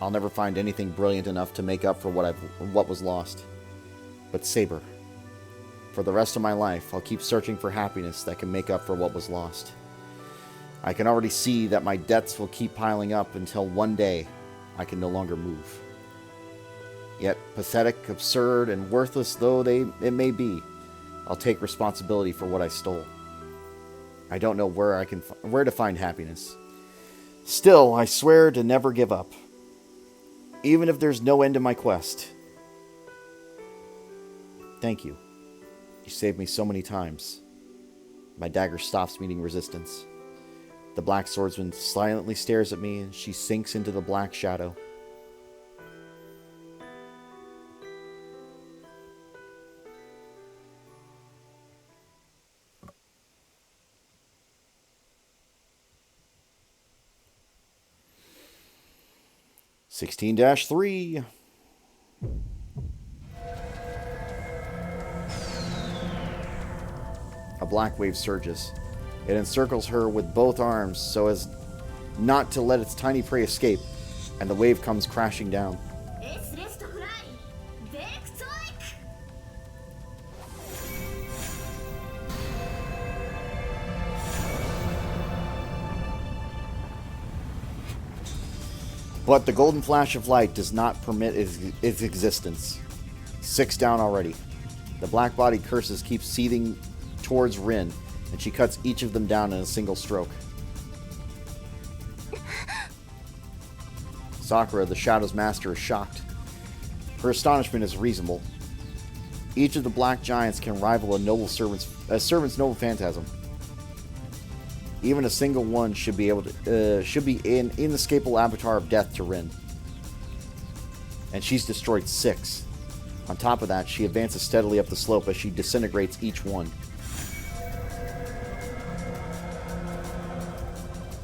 I'll never find anything brilliant enough to make up for what was lost. But Saber, for the rest of my life, I'll keep searching for happiness that can make up for what was lost. I can already see that my debts will keep piling up until one day I can no longer move. Yet, pathetic, absurd, and worthless though it may be, I'll take responsibility for what I stole. I don't know where to find happiness. Still, I swear to never give up, even if there's no end to my quest. Thank you. You saved me so many times. My dagger stops meeting resistance. The black swordsman silently stares at me, and she sinks into the black shadow. (16-3). A black wave surges. It encircles her with both arms so as not to let its tiny prey escape, and the wave comes crashing down. But the golden flash of light does not permit its existence. 6 down already. The black-bodied curses keep seething towards Rin, and she cuts each of them down in a single stroke. Sakura, the Shadow's master, is shocked. Her astonishment is reasonable. Each of the black giants can rival a servant's noble phantasm. Even a single one should be an inescapable avatar of death to Rin. And she's destroyed 6. On top of that, she advances steadily up the slope as she disintegrates each one.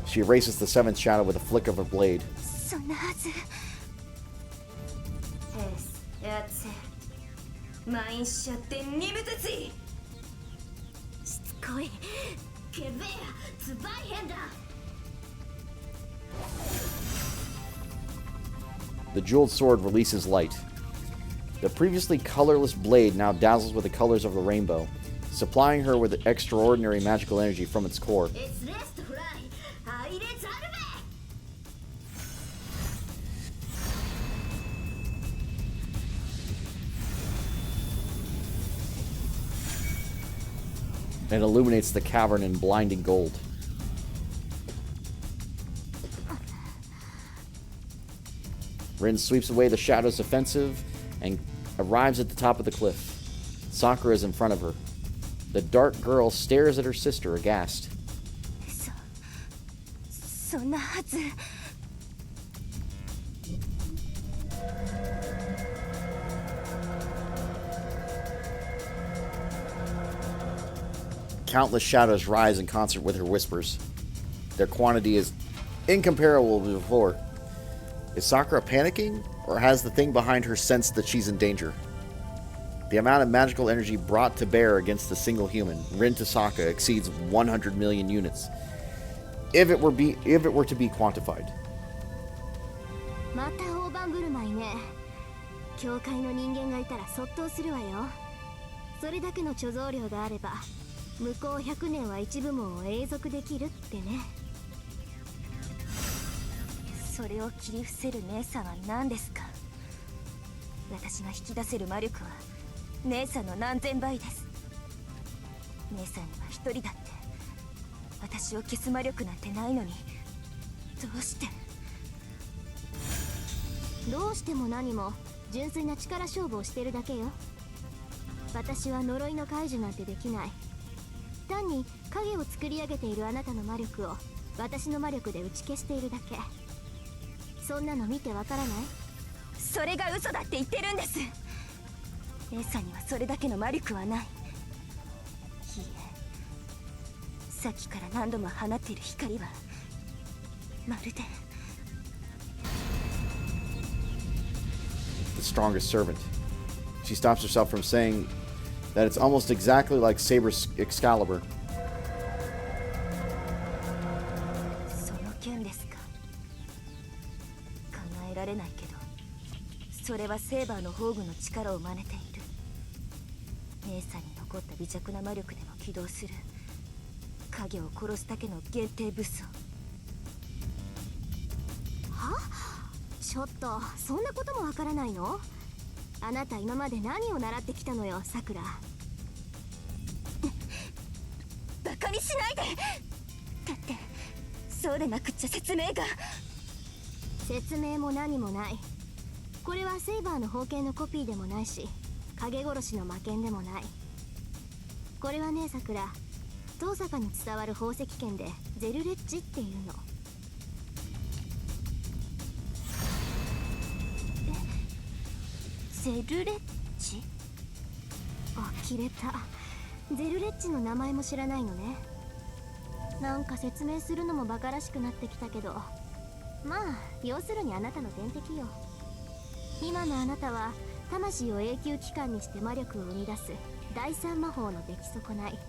She erases the 7th shadow with a flick of her blade. The jeweled sword releases light. The previously colorless blade now dazzles with the colors of the rainbow, supplying her with extraordinary magical energy from its core. And illuminates the cavern in blinding gold. Rin sweeps away the Shadow's offensive and arrives at the top of the cliff. Sakura is in front of her. The dark girl stares at her sister, aghast. Countless shadows rise in concert with her whispers. Their quantity is incomparable with before. Is Sakura panicking, or has the thing behind her sensed that she's in danger? The amount of magical energy brought to bear against a single human, Rin Tasaka, exceeds 100 million units, if it were to be quantified.
また大盤振る舞いね。教会の人間がいたらそっとするわよ。それだけの貯蔵量があれば、向こう100年は一部門を永続できるってね。
それを切り伏せる姉さんは何ですか？私が引き出せる魔力は姉さんの何千倍です。姉さんには一人だって私を消す魔力なんてないのに、どうして？
どうしても何も純粋な力勝負をしてるだけよ。私は呪いの解除なんてできない。単に影を作り上げているあなたの魔力を私の魔力で打ち消しているだけ。そんなの見てわからない？
それが嘘だって言ってるんです。姉さんにはそれだけの魔力はない。いいえ、さっきから何度も放っている光はまるで
The strongest servant. She stops herself from saying that it's almost exactly like Saber's Excalibur.
その剣ですか。考えられないけど、それはセーバーの宝具の力を真似ている。姉さんに残った微弱な魔力でも起動する影を殺すだけの限定武装。
は？ちょっとそんなこともわからないの？あなた今まで何を習ってきたのよ、さくら。
バカにしないで。だってそうでなくっちゃ説明が。
説明も何もない。これはセイバーの宝剣のコピーでもないし、影殺しの魔剣でもない。これはね、さくら、遠坂に伝わる宝石剣でゼルレッジっていうの。
ゼルレッジ？
呆れた。ゼルレッジの名前も知らないのね。なんか説明するのもバカらしくなってきたけど、まあ要するにあなたの天敵よ。今のあなたは魂を永久期間にして魔力を生み出す第三魔法の出来損ない。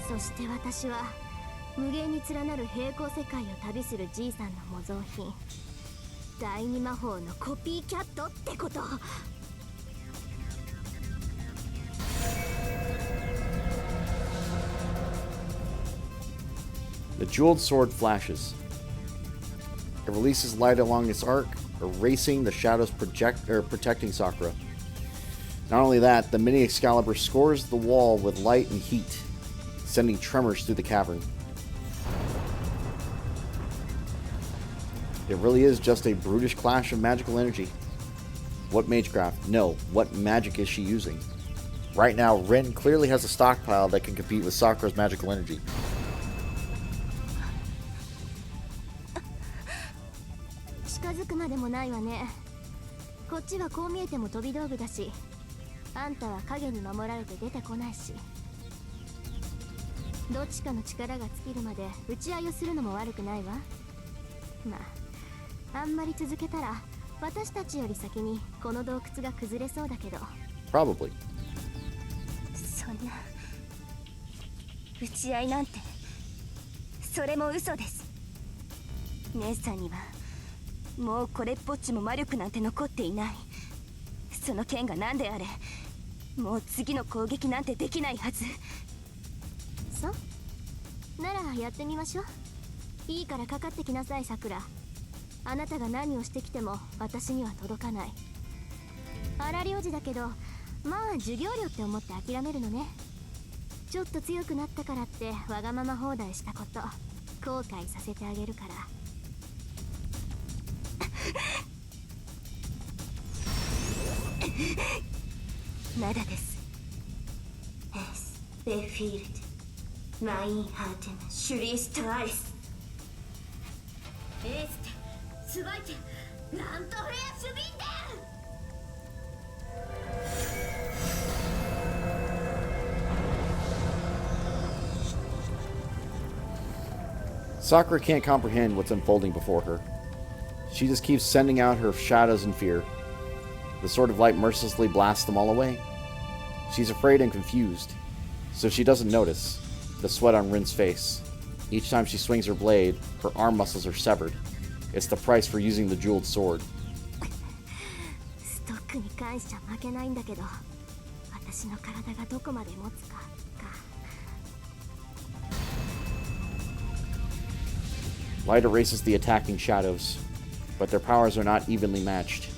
そして私は無限に連なる平行世界を旅するじいさんの模造品、第二魔法のコピーキャットってこと。
The jeweled sword flashes. It releases light along its arc, erasing the shadows protecting Sakura. Not only that, the mini Excalibur scores the wall with light and heat, sending tremors through the cavern. It really is just a brutish clash of magical energy. What magecraft? No, what magic is she using? Right now, Rin clearly has a stockpile that can compete with Sakura's magical energy.
近づくまでもないわね。こっちはこう見えても飛び道具だし、あんたは影に守られて出てこないし、どっちかの力が尽きるまで打ち合いをするのも悪くないわ。まあ、あんまり続けたら私たちより先にこの洞窟が崩れそうだけど。
Probably.
そんな打ち合いなんて、それも嘘です。姉さんにはもうこれっぽっちも魔力なんて残っていない。その剣が何であれ、もう次の攻撃なんてできないはず。
そうならやってみましょう。いいからかかってきなさい、さくら。あなたが何をしてきても私には届かない。荒領事だけど、まあ授業料って思って諦めるのね。ちょっと強くなったからってわがまま放題したこと後悔させてあげるから。
まだです。エス・ベフィールド・マインハーテン・シュリースト・アリス。
エーステ、スバイテ、ラントフレア・シュビンデン。
Sakura can't comprehend what's unfolding before her. She just keeps sending out her shadows in fear. The sword of light mercilessly blasts them all away. She's afraid and confused, so she doesn't notice the sweat on Rin's face. Each time she swings her blade, her arm muscles are severed. It's the price for using the jeweled sword.
ストックに関しちゃ負けないんだけど、私の体がどこまで持つか。
Light erases the attacking shadows, but their powers are not evenly matched.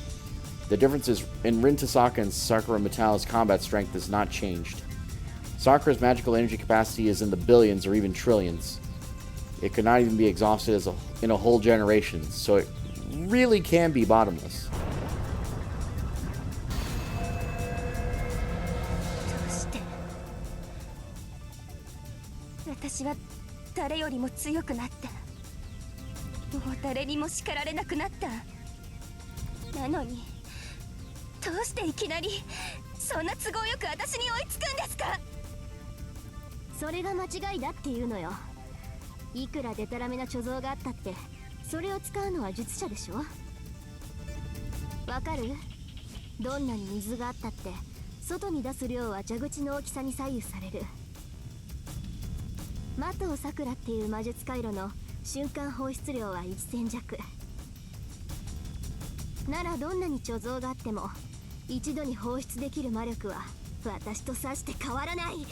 The difference is in Rin Tasaka and Sakura Metal's combat strength is not changed. Sakura's magical energy capacity is in the billions or even trillions. It could not even be exhausted in a whole generation, so it really can be bottomless.
私は誰よりも強くなった。もう誰にも叱られなくなった。なのにどうしていきなりそんな都合よく私に追いつくんですか。
それが間違いだっていうのよ。いくらデタラメな貯蔵があったってそれを使うのは術者でしょ。わかる？どんなに水があったって外に出す量は蛇口の大きさに左右される。マトウサクラっていう魔術回路の瞬間放出量は1000弱なら、どんなに貯蔵があっても一度に放出できる魔力は私とさして変わらない。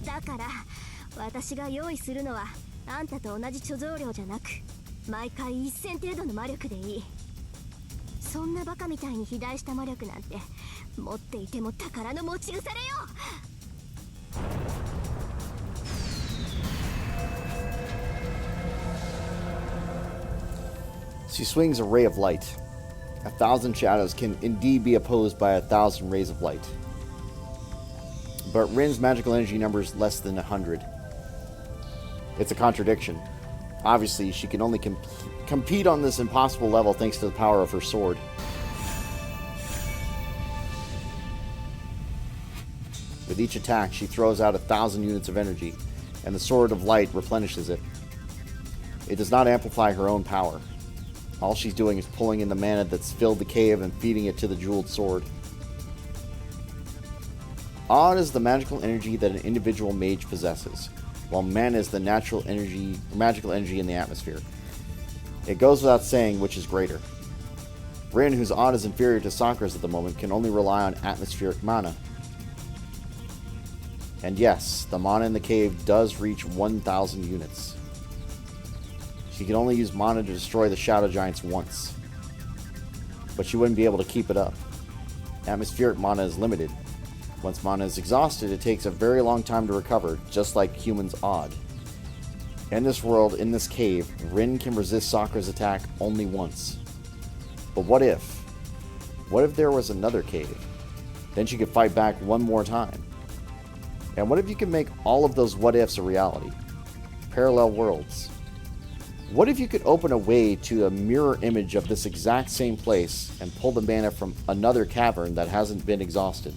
だから私が用意するのはあんたと同じ貯蔵量じゃなく、毎回1000程度の魔力でいい。そんなバカみたいに肥大した魔力なんて持っていても宝の持ち腐れよ。
She swings a ray of light. 1,000 shadows can indeed be opposed by 1,000 rays of light. But Rin's magical energy number is less than 100. It's a contradiction. Obviously, she can only compete on this impossible level thanks to the power of her sword. With each attack, she throws out 1,000 units of energy, and the Sword of Light replenishes it. It does not amplify her own power. All she's doing is pulling in the mana that's filled the cave and feeding it to the jeweled sword. Odd is the magical energy that an individual mage possesses, while mana is the magical energy in the atmosphere. It goes without saying which is greater. Rin, whose odd is inferior to Sakura's at the moment, can only rely on atmospheric mana. And yes, the mana in the cave does reach 1,000 units. She can only use mana to destroy the Shadow Giants once. But she wouldn't be able to keep it up. Atmospheric mana is limited. Once mana is exhausted, it takes a very long time to recover, just like humans' odd. In this world, in this cave, Rin can resist Sakura's attack only once. But what if? What if there was another cave? Then she could fight back one more time. And what if you could make all of those what-ifs a reality? Parallel worlds. What if you could open a way to a mirror image of this exact same place and pull the mana from another cavern that hasn't been exhausted?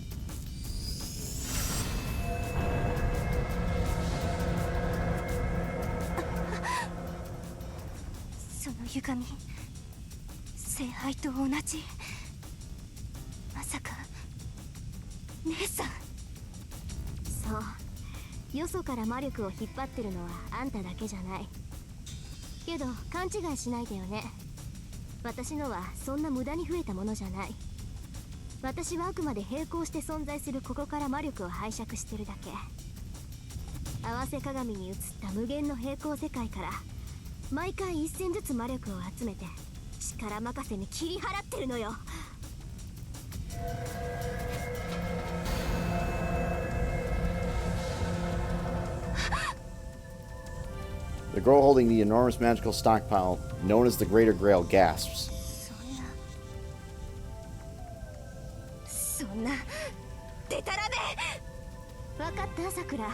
So, よそから魔力を引っ張ってるのはあんただけじゃない。けど勘違いしないでよね。私のはそんな無駄に増えたものじゃない。私はあくまで並行して存在するここから魔力を拝借してるだけ。合わせ鏡に映った無限の平行世界から毎回1000ずつ魔力を集めて力任せに切り払ってるのよ。
The girl holding the enormous magical stockpile, known as the Greater Grail, gasps.
そんなデタラメ。
分かったさくら。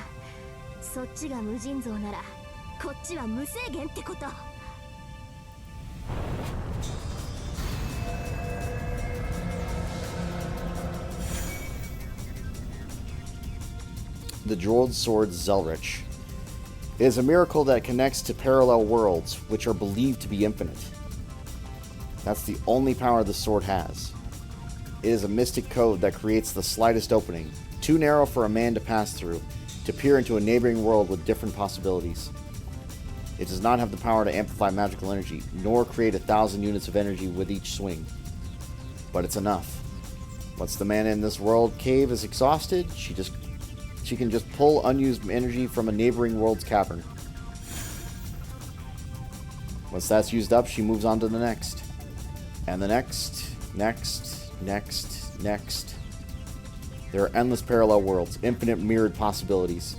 そっちが無尽蔵ならこっちは無制限ってこと。
The jeweled sword Zelrich. It is a miracle that connects to parallel worlds, which are believed to be infinite. That's the only power the sword has. It is a mystic code that creates the slightest opening, too narrow for a man to pass through, to peer into a neighboring world with different possibilities. It does not have the power to amplify magical energy, nor create 1,000 units of energy with each swing. but it's enough. Once the mana in this world cave is exhausted, she can just pull unused energy from a neighboring world's cavern. Once that's used up, she moves on to the next. And the next. There are endless parallel worlds, infinite mirrored possibilities.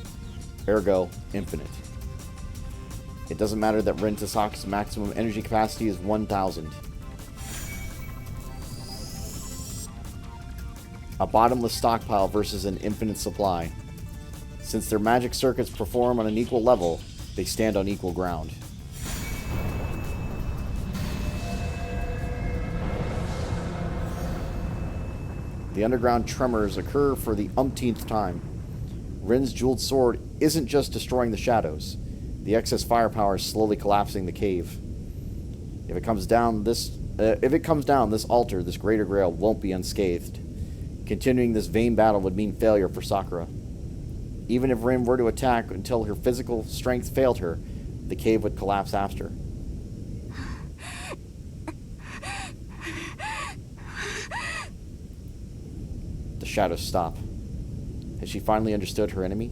Ergo, infinite. It doesn't matter that Rin Tasaka's maximum energy capacity is 1,000. A bottomless stockpile versus an infinite supply. Since their magic circuits perform on an equal level, they stand on equal ground. The underground tremors occur for the umpteenth time. Rin's jeweled sword isn't just destroying the shadows. The excess firepower is slowly collapsing the cave. If it comes down, this altar, this greater grail, won't be unscathed. Continuing this vain battle would mean failure for Sakura. Even if Rin were to attack until her physical strength failed her, the cave would collapse after. The shadows stop. Has she finally understood her enemy?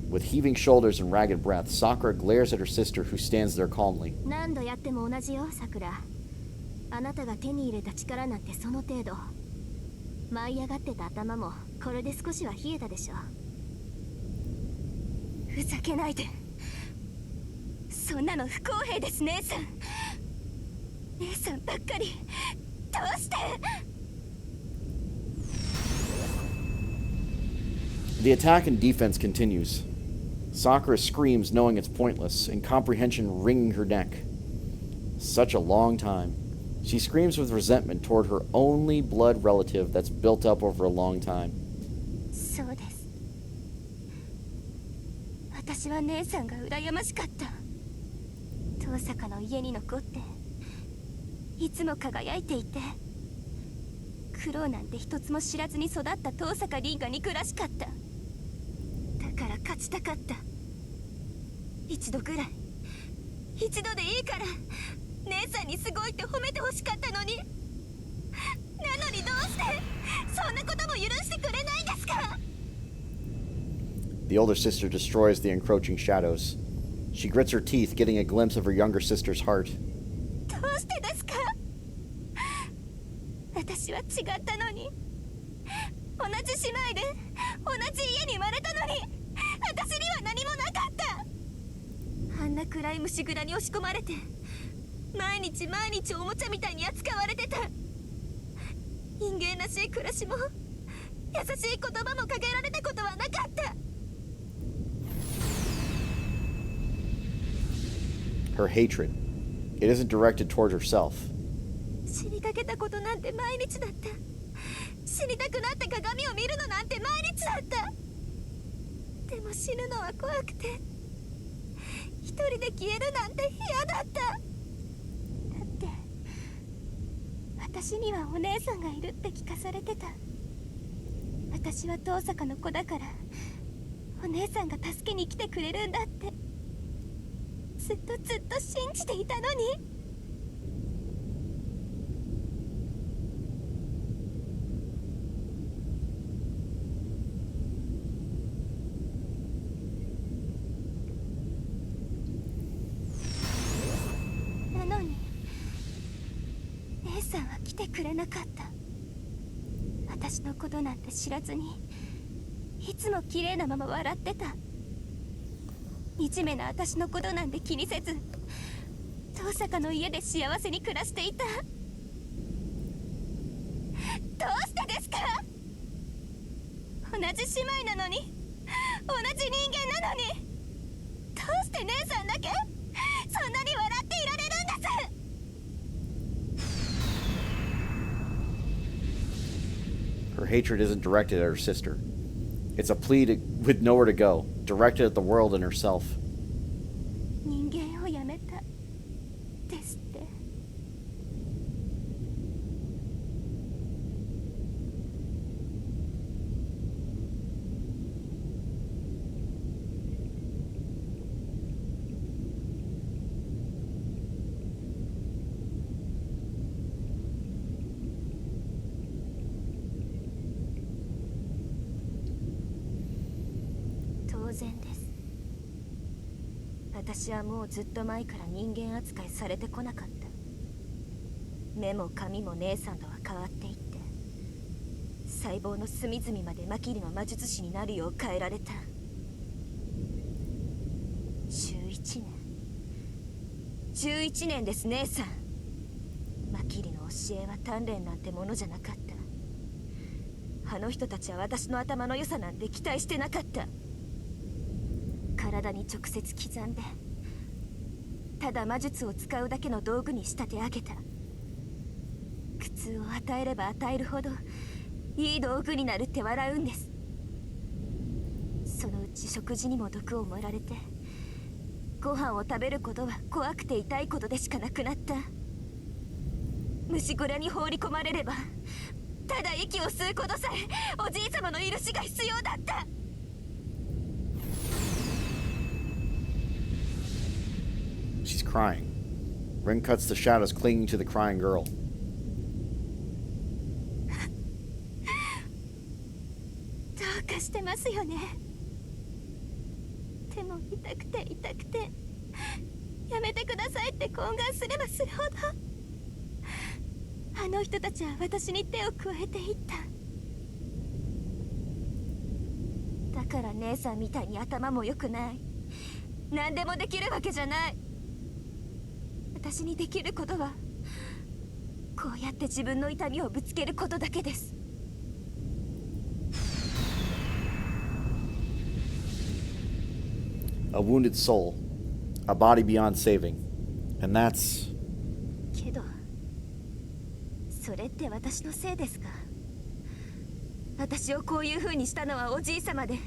With heaving shoulders and ragged breath, Sakura glares at her sister, who stands there calmly.
何度やっても同じよ、さくら。あなたが手に入れた力なんてその程度。舞い上がってた頭もこれで少しは冷えたでしょ。
ふざけないで。そんなの不公平です、姉さん。姉さんばっかり。どうして？
The attack and defense continues. Sakura screams, knowing it's pointless, incomprehension wringing her neck. Such a long time. She screams with resentment toward her only blood relative that's built up over a long time.
そうです。私は姉さんが羨ましかった。遠坂の家に残って、いつも輝いていて、苦労なんて一つも知らずに育った遠坂凛が憎らしかった。だから勝ちたかった。一度ぐらい、一度でいいから姉さんにすごいって褒めてほしかったのに。なのにどうしてそんなことも許してくれないんですか？
The older sister destroys the encroaching shadows. She grits her teeth, getting a glimpse of her younger sister's heart.
どうしてですか？私は違ったのに。同じ姉妹で同じ家に生まれたのに、私には何もなかった。あんな暗い虫蔵に押し込まれて、毎日毎日おもちゃみたいに扱われてた。人間らしい暮らしも優しい言葉もかけられたことはなかった。
Her hatred. It isn't directed toward herself.
死にかけたことなんて毎日だった。死にたくなって鏡を見るのなんて毎日だった。でも死ぬのは怖くて、一人で消えるなんて嫌だった。だって私にはお姉さんがいるって聞かされてた。私は遠坂の子だからお姉さんが助けに来てくれるんだってずっと信じていたのに。姉さんは来てくれなかった。私のことなんて知らずにいつも綺麗なまま笑ってた。惨めな私のことなんて気にせず遠坂の家で幸せに暮らしていた。どうしてですか？同じ姉妹なのに、同じ人間なのに、どうして姉さんだけそんなに笑っていられるんです？
Her hatred isn't directed at her sister. It's a plea with nowhere to go, directed at the world and herself.
人間をやめたですって。
然です。
私はもうずっと前から人間扱いされてこなかった。目も髪も姉さんとは変わっていって、細胞の隅々までマキリの魔術師になるよう変えられた。11年11年です姉さん。マキリの教えは鍛錬なんてものじゃなかった。あの人たちは私の頭の良さなんて期待してなかった。体に直接刻んで、ただ魔術を使うだけの道具に仕立て上げた。苦痛を与えれば与えるほどいい道具になるって笑うんです。そのうち食事にも毒を盛られて、ご飯を食べることは怖くて痛いことでしかなくなった。虫小屋に放り込まれれば、ただ息を吸うことさえおじい様の許しが必要だった。
She's crying. Rin cuts the shadows clinging to the crying girl.
どうかしてますよね。でも痛くて痛くて、やめてくださいって懇願すればするほど、あの人たちは私に手を加えていった。だから姉さんみたいに頭も良くない、何でもできるわけじゃない。私にできることはこうやって自分の痛みをぶつけることだけです。
A wounded soul, a body beyond saving, and that's...
けどそれって私のせいですか？私をこういう風にしたのはおじい様で、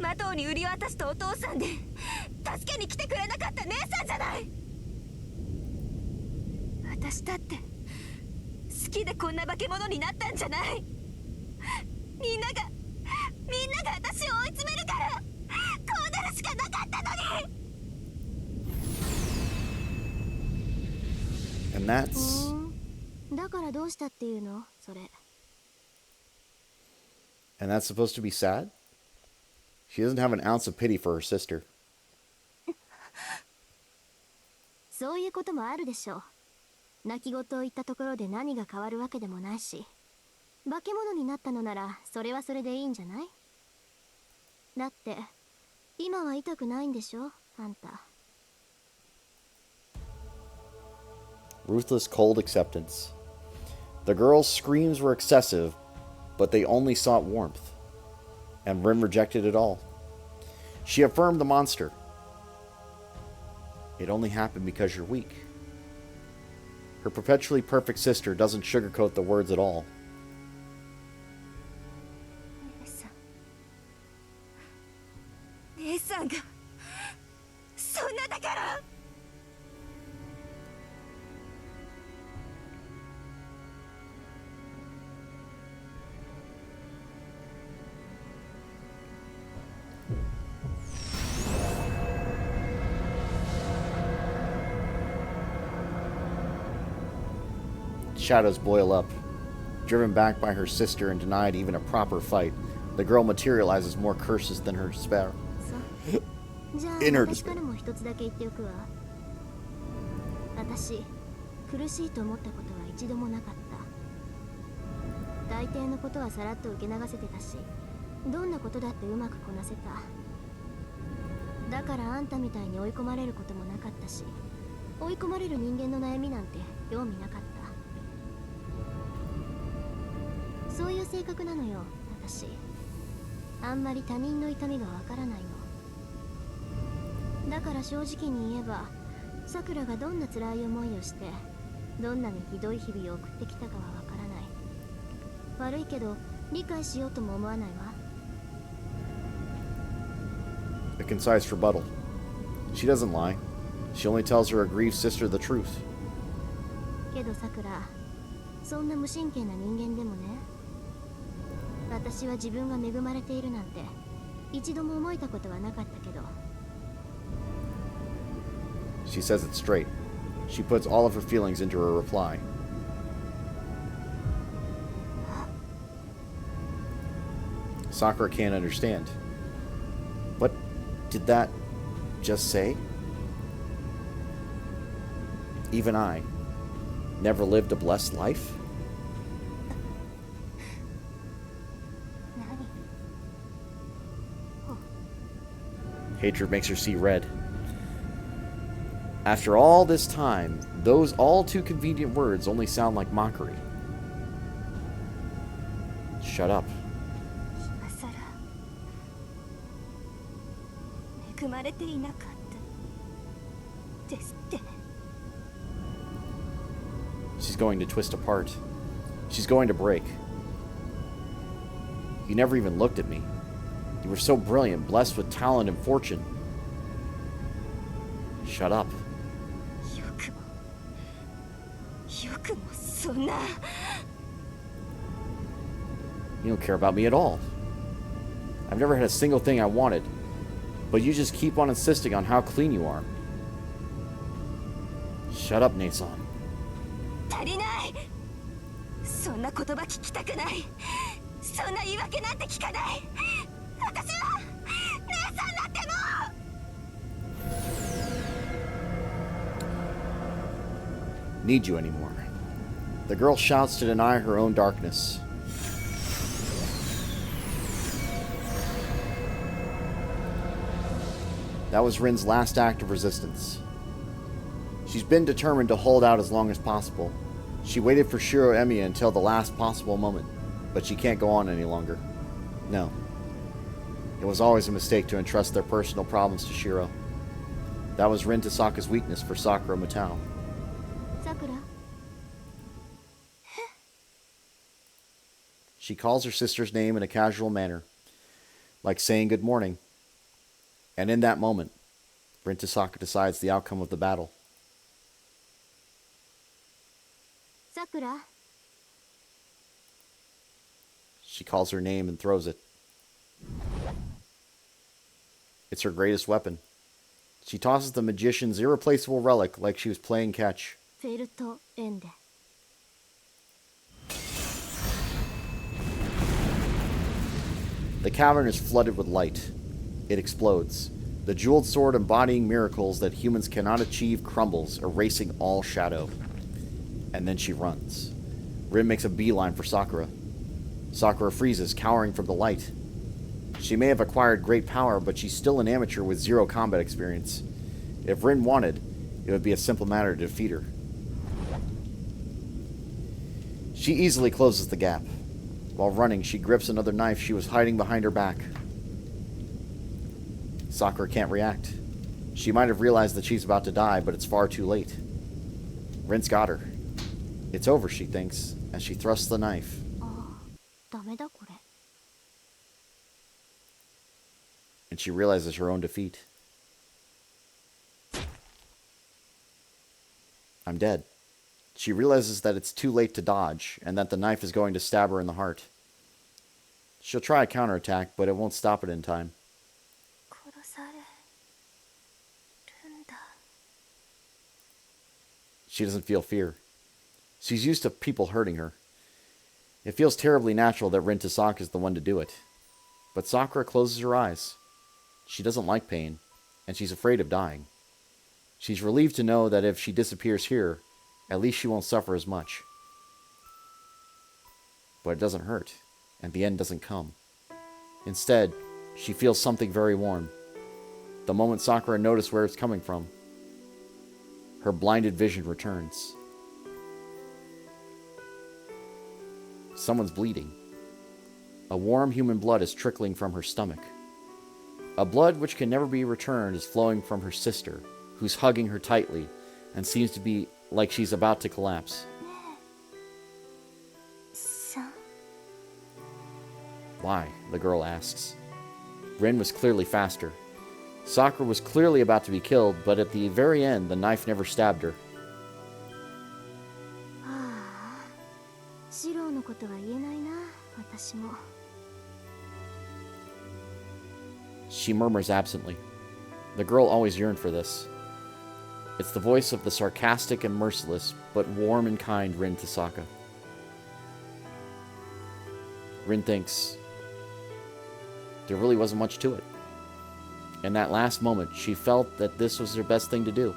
マトウに売り渡したお父さんで、助けに来てくれなかった姉さんじゃない。私だって好きでこんな化け物になったんじゃない。みんなが私を追い詰めるからこうなるしかなかったのに。
And that's...
だからどうしたっていうのそれ。
And that's supposed to be sad? She doesn't have an ounce of pity for her sister.
そういうこともあるでしょう。泣き言を言ったところで何が変わるわけでもないし、化け物になったのならそれはそれでいいんじゃない？だって今は痛くないんでしょあんた。
Ruthless, cold acceptance. The girl's screams were excessive, but they only sought warmth, and Rim rejected it all. She affirmed the monster. It only happened because you're weak. Her perpetually perfect sister doesn't sugarcoat the words at all.
姉さんがそんなだから。
Shadows boil up. Driven back by her sister and denied even a proper fight, the girl materializes more curses than her despair.
じゃあ
In her
私
despair.
からも一つだけ言っておくわ。私苦しいと思ったことは一度もなかった。大抵のことはさらっと受け流せてたし、どんなことだってうまくこなせた。だからあんたみたいに追い込まれることもなかったし、追い込まれる人間の悩みなんて興味なかった。そういう性格なのよ私。あんまり他人の痛みがわからないの。だから正直に言えば、さくらがどんな辛い思いをしてどんなにひどい日々を送ってきたかはわからない。悪いけど理解しようとも思わないわ。
A concise rebuttal. She doesn't lie. She only tells her aggrieved sister the truth.
けどさくら、そんな無神経な人間でもね、私は自分が恵まれているなんて一度も思えたことはなかったけど。
She says it straight. She puts all of her feelings into her reply. Sakura can't understand. What did that just say? Even I never lived a blessed life?
何？
Hatred makes her see red. After all this time, those all too convenient words only sound like mockery. Shut up.
今さら恵まれていなかったですって。
She's going to twist apart. She's going to break. You never even looked at me. You were so brilliant, blessed with talent and fortune. Shut up.
よくもそんな。
You don't care about me at all. I've never had a single thing I wanted, but you just keep on insisting on how clean you are. Shut up, Nathan.
足りない。そんな言葉聞きたくない。そんな言い訳なんて聞かない。私は姉さんだってもう。
Need you anymore. The girl shouts to deny her own darkness. That was Rin's last act of resistance. She's been determined to hold out as long as possible. She waited for Shiro Emiya until the last possible moment, but she can't go on any longer. No. It was always a mistake to entrust their personal problems to Shiro. That was Rin Tasaka's weakness for Sakura Matao.
さくら？
She calls her sister's name in a casual manner, like saying good morning. And in that moment, Rin Tasaka decides the outcome of the battle.
さくら？
She calls her name and throws it. It's her greatest weapon. She tosses the magician's irreplaceable relic like she was playing catch.
フェルトエンデ。
The cavern is flooded with light. It explodes. The jeweled sword embodying miracles that humans cannot achieve crumbles, erasing all shadow. And then she runs. Rin makes a beeline for Sakura. Sakura freezes, cowering from the light. She may have acquired great power, but she's still an amateur with zero combat experience. If Rin wanted, it would be a simple matter to defeat her. She easily closes the gap. While running, she grips another knife she was hiding behind her back. Sakura can't react. She might have realized that she's about to die, but it's far too late. Rin's got her. It's over, she thinks, as she thrusts the knife.
ああ、ダメだこれ。
And she realizes her own defeat. I'm dead. She realizes that it's too late to dodge, and that the knife is going to stab her in the heart. She'll try a counterattack, but it won't stop it in time.
殺されるんだ。
She doesn't feel fear. She's used to people hurting her. It feels terribly natural that Rin Tasaka is the one to do it. But Sakura closes her eyes. She doesn't like pain, and she's afraid of dying. She's relieved to know that if she disappears here, at least she won't suffer as much. But it doesn't hurt, and the end doesn't come. Instead, she feels something very warm. The moment Sakura noticed where it's coming from, her blinded vision returns. Someone's bleeding. A warm human blood is trickling from her stomach. A blood which can never be returned is flowing from her sister, who's hugging her tightly and seems to be like she's about to collapse.
さん。
Why? The girl asks. Rin was clearly faster. Sakura was clearly about to be killed, but at the very end, the knife never stabbed her.
ああ、シローのことは言えないな、私も。
She murmurs absently. The girl always yearned for this. It's the voice of the sarcastic and merciless, but warm and kind Rin Tasaka. Rin thinks there really wasn't much to it. In that last moment, she felt that this was her best thing to do.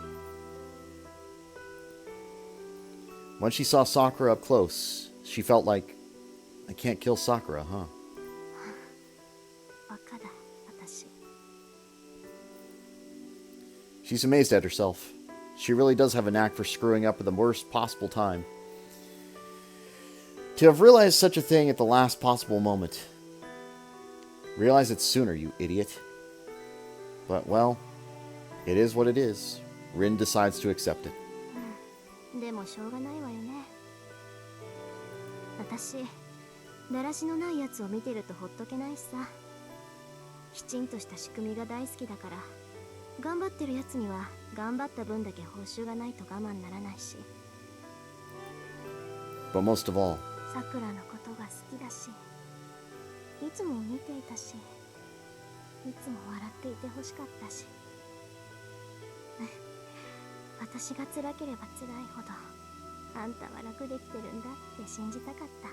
When she saw Sakura up close, she felt like, I can't kill Sakura, huh?
バカだ私。
She's amazed at herself. She really does have a knack for screwing up at the worst possible time. To have realized such a thing at the last possible moment. Realize it sooner, you idiot. But, well, it is what it is. Rin decides to accept it.
でもしょうがないわよね。私だらしのないやつを見てるとほっとけないしさ。きちんとした仕組みが大好きだから、頑張ってるやつには頑張った分だけ報酬がないと我慢ならないし。
But most of all,
さくらのことが好きだし、いつも見ていたし、いつも笑っていてほしかったし。私が辛ければ辛いほど、あんたは楽できてるんだって信じたかった。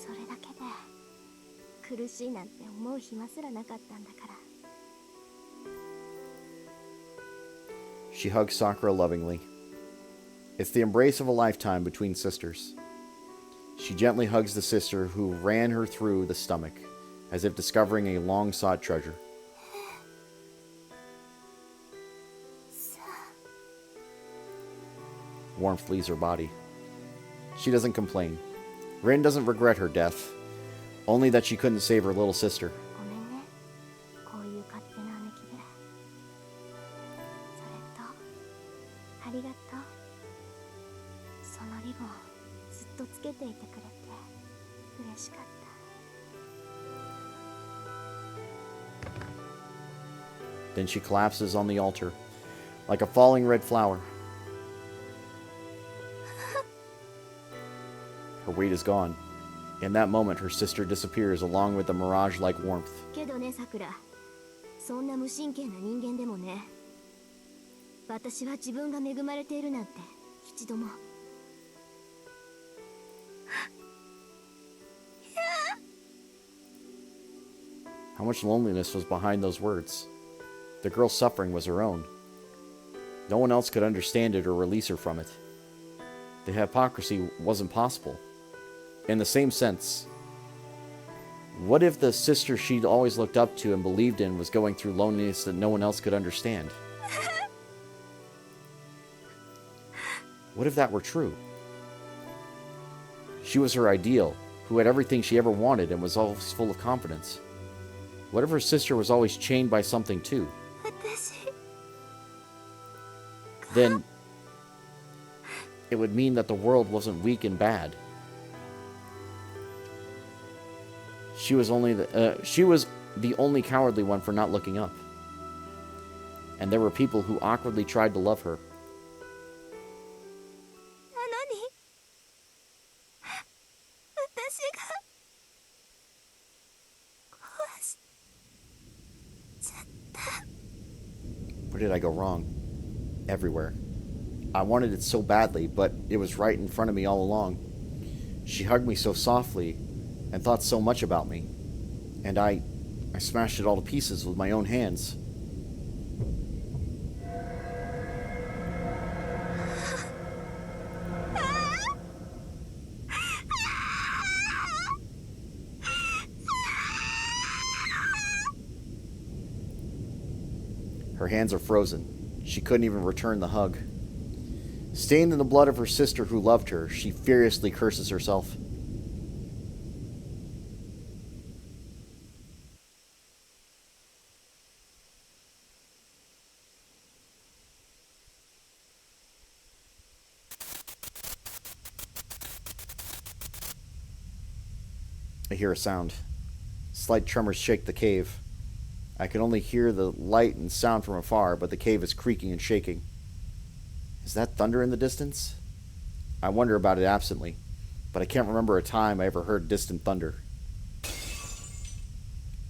それだけで苦しいなんて思う暇すらなかったんだから。
she hugs Sakura lovingly. It's the embrace of a lifetime between sisters. She gently hugs the sister who ran her through the stomach, as if discovering a long-sought treasure. Warmth leaves her body. She doesn't complain. Rin doesn't regret her death, only that she couldn't save her little sister.
ごめんね、こういう勝手な姉貴で。それとありがとう。そのリボンずっとつけていてくれて嬉しかった。
Then she collapses on the altar, like a falling red flower. Her weight is gone. In that moment, her sister disappears along with the mirage-like warmth.
けどね、さくら、そんな無神経な人間でもね、私は自分が恵まれているなんて一度も。
How much loneliness was behind those words? The girl's suffering was her own. No one else could understand it or release her from it. The hypocrisy wasn't possible. In the same sense, what if the sister she'd always looked up to and believed in was going through loneliness that no one else could understand? What if that were true? She was her ideal, who had everything she ever wanted and was always full of confidence. What if her sister was always chained by something too? Then it would mean that the world wasn't weak and bad. She was the only cowardly one for not looking up. And there were people who awkwardly tried to love her.
なのに私が壊しちゃった。
Where did I go wrong? Everywhere. I wanted it so badly, but it was right in front of me all along. She hugged me so softly and thought so much about me. And I smashed it all to pieces with my own hands. Her hands are frozen. She couldn't even return the hug. Stained in the blood of her sister who loved her, she furiously curses herself. I hear a sound. Slight tremors shake the cave. I can only hear the light and sound from afar, but the cave is creaking and shaking. Is that thunder in the distance? I wonder about it absently, but I can't remember a time I ever heard distant thunder.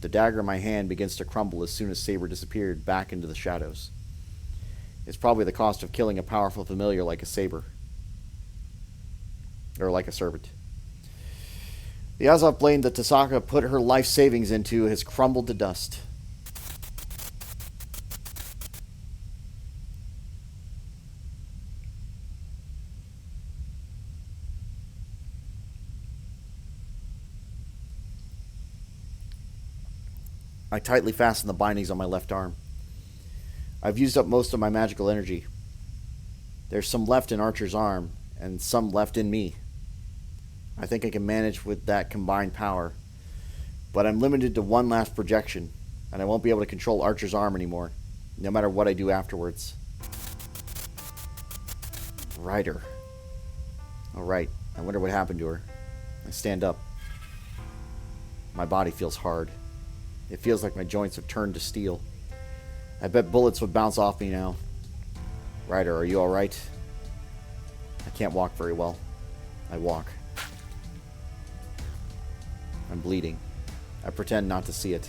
The dagger in my hand begins to crumble as soon as Saber disappeared back into the shadows. It's probably the cost of killing a powerful familiar like a saber. Or like a servant. The Azov blade that Tasaka put her life savings into has crumbled to dust. I tightly fasten the bindings on my left arm. I've used up most of my magical energy. There's some left in Archer's arm, and some left in me. I think I can manage with that combined power, but I'm limited to one last projection, and I won't be able to control Archer's arm anymore, no matter what I do afterwards. Ryder. Alright, I wonder what happened to her. I stand up. My body feels hard. It feels like my joints have turned to steel. I bet bullets would bounce off me now. Ryder, are you alright? I can't walk very well. I walk. I'm bleeding. I pretend not to see it.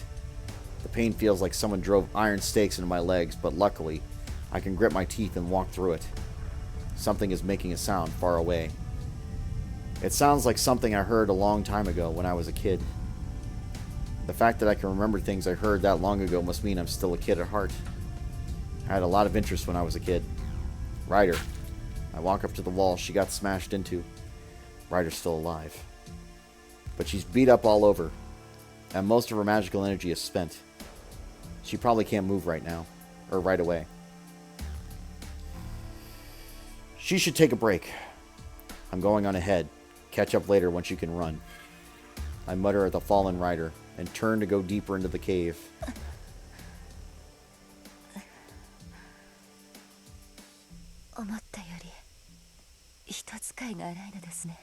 The pain feels like someone drove iron stakes into my legs, but luckily, I can grit my teeth and walk through it. Something is making a sound far away. It sounds like something I heard a long time ago when I was a kid. The fact that I can remember things I heard that long ago must mean I'm still a kid at heart. I had a lot of interest when I was a kid. Ryder. I walk up to the wall she got smashed into. Ryder's still alive. But she's beat up all over, and most of her magical energy is spent. She probably can't move right now, or right away. She should take a break. I'm going on ahead. Catch up later once you can run. I mutter at the fallen rider and turn to go deeper into the cave.
思ったより一使いが荒いのですね。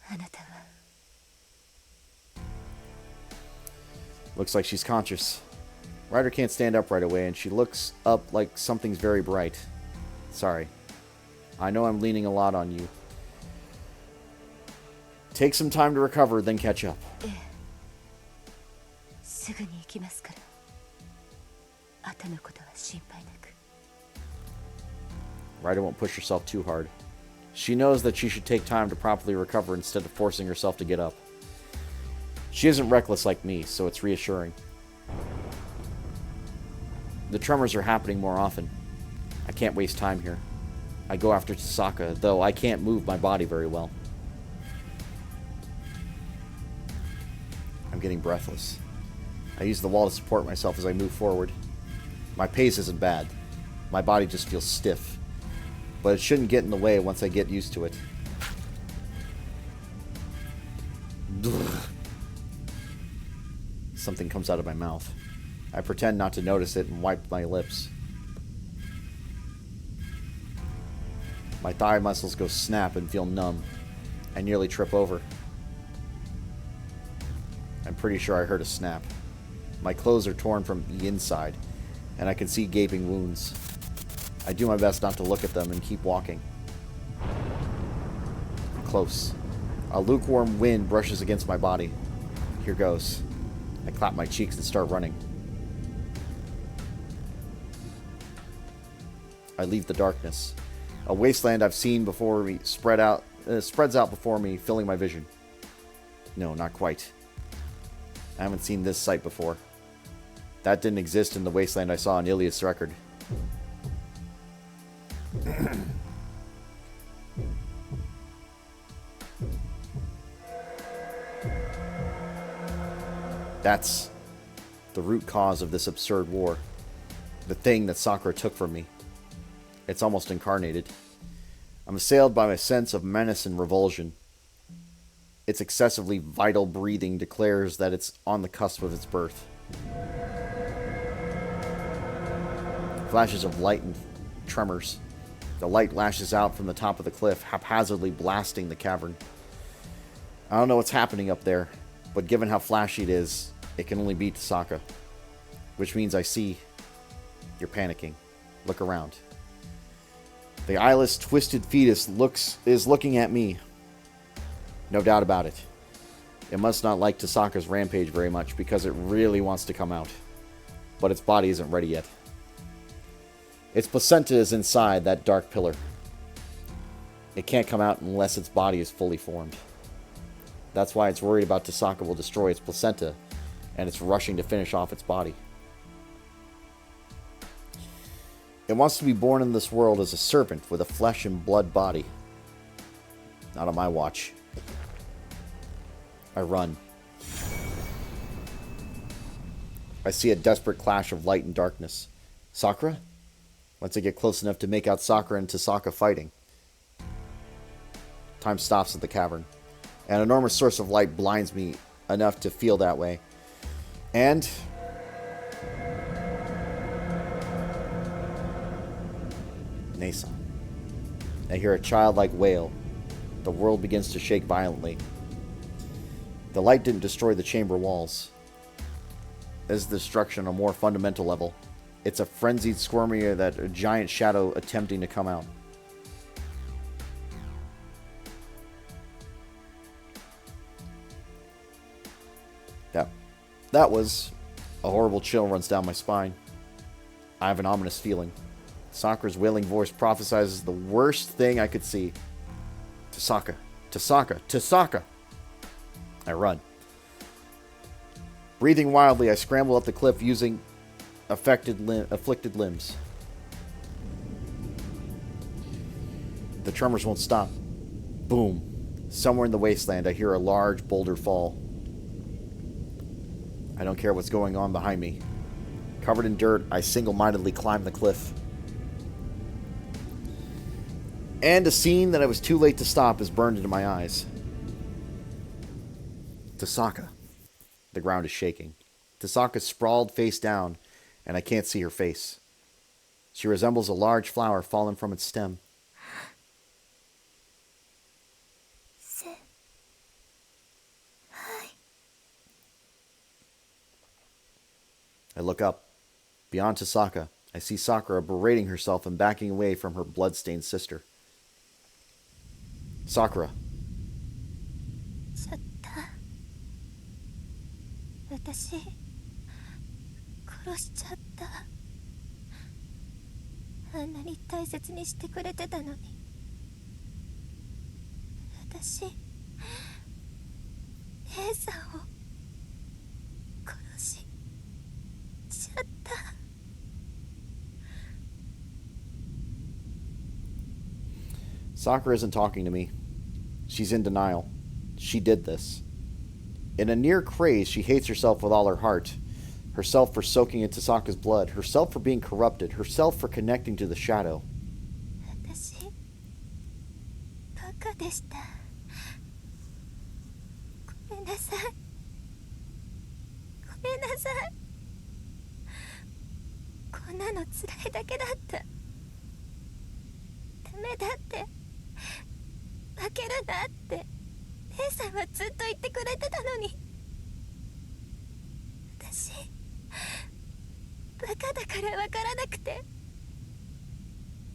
あなたは。
Looks like she's conscious. Ryder can't stand up right away, and she looks up like something's very bright. Sorry. I know I'm leaning a lot on you. Take some time to recover, then catch up.
すぐに行きますから。後のことは心配なく。
Ryder won't push herself too hard. She knows that she should take time to properly recover instead of forcing herself to get up. She isn't reckless like me, so it's reassuring. The tremors are happening more often. I can't waste time here. I go after Tasaka, though I can't move my body very well. I'm getting breathless. I use the wall to support myself as I move forward. My pace isn't bad. My body just feels stiff. But it shouldn't get in the way once I get used to it. Something comes out of my mouth. I pretend not to notice it and wipe my lips. My thigh muscles go snap and feel numb. I nearly trip over. I'm pretty sure I heard a snap. My clothes are torn from the inside, and I can see gaping wounds. I do my best not to look at them and keep walking. Close. A lukewarm wind brushes against my body. Here goes. I clap my cheeks and start running. I leave the darkness. A wasteland I've seen before me spreads out before me, filling my vision. No, not quite. I haven't seen this sight before. That didn't exist in the wasteland I saw in Ilias' record. That's the root cause of this absurd war. The thing that Sakura took from me. It's almost incarnated. I'm assailed by my sense of menace and revulsion. Its excessively vital breathing declares that it's on the cusp of its birth. Flashes of light and tremors. The light lashes out from the top of the cliff, haphazardly blasting the cavern. I don't know what's happening up there, but given how flashy it is, it can only be Tasaka. Which means I see you're panicking. Look around. The eyeless, twisted fetus is looking at me. No doubt about it. It must not like Tasaka's rampage very much because it really wants to come out. But its body isn't ready yet. Its placenta is inside that dark pillar. It can't come out unless its body is fully formed. That's why it's worried about Tasaka will destroy its placenta, and it's rushing to finish off its body. It wants to be born in this world as a serpent with a flesh and blood body. Not on my watch. I run. I see a desperate clash of light and darkness. Sakura? Once I get close enough to make out Sakura and Tasaka fighting. Time stops at the cavern. An enormous source of light blinds me enough to feel that way. And Nasa. I hear a childlike wail. The world begins to shake violently. The light didn't destroy the chamber walls. This is destruction on a more fundamental level. It's a frenzied squirming of that giant shadow attempting to come out. That was a horrible chill runs down my spine. I have an ominous feeling. Sakura's wailing voice prophesizes the worst thing I could see. Tasaka, Tasaka, Tasaka! I run. Breathing wildly, I scramble up the cliff using afflicted limbs. The tremors won't stop. Boom. Somewhere in the wasteland, I hear a large boulder fall. I don't care what's going on behind me. Covered in dirt, I single-mindedly climb the cliff. And a scene that I was too late to stop is burned into my eyes. Tasaka. The ground is shaking. Tasaka's sprawled face down, and I can't see her face. She resembles a large flower fallen from its stem. I look up. Beyond Tasaka, I see Sakura berating herself and backing away from her blood-stained sister. Sakura.
ちょっと私殺しちゃった。あんなに大切にしてくれてたのに。私姉さんを殺しちゃった。
Sakura isn't talking to me. She's in denial. She did this. In a near craze, she hates herself with all her heart. Herself for soaking into Tasaka's blood. Herself for being corrupted. Herself for connecting to the shadow.
私バカでした。ごめんなさい。ごめんなさい。こんなの辛いだけだった。ダメだって。負けるなって姉さんはずっと言ってくれてたのに。私バカだから分からなくて。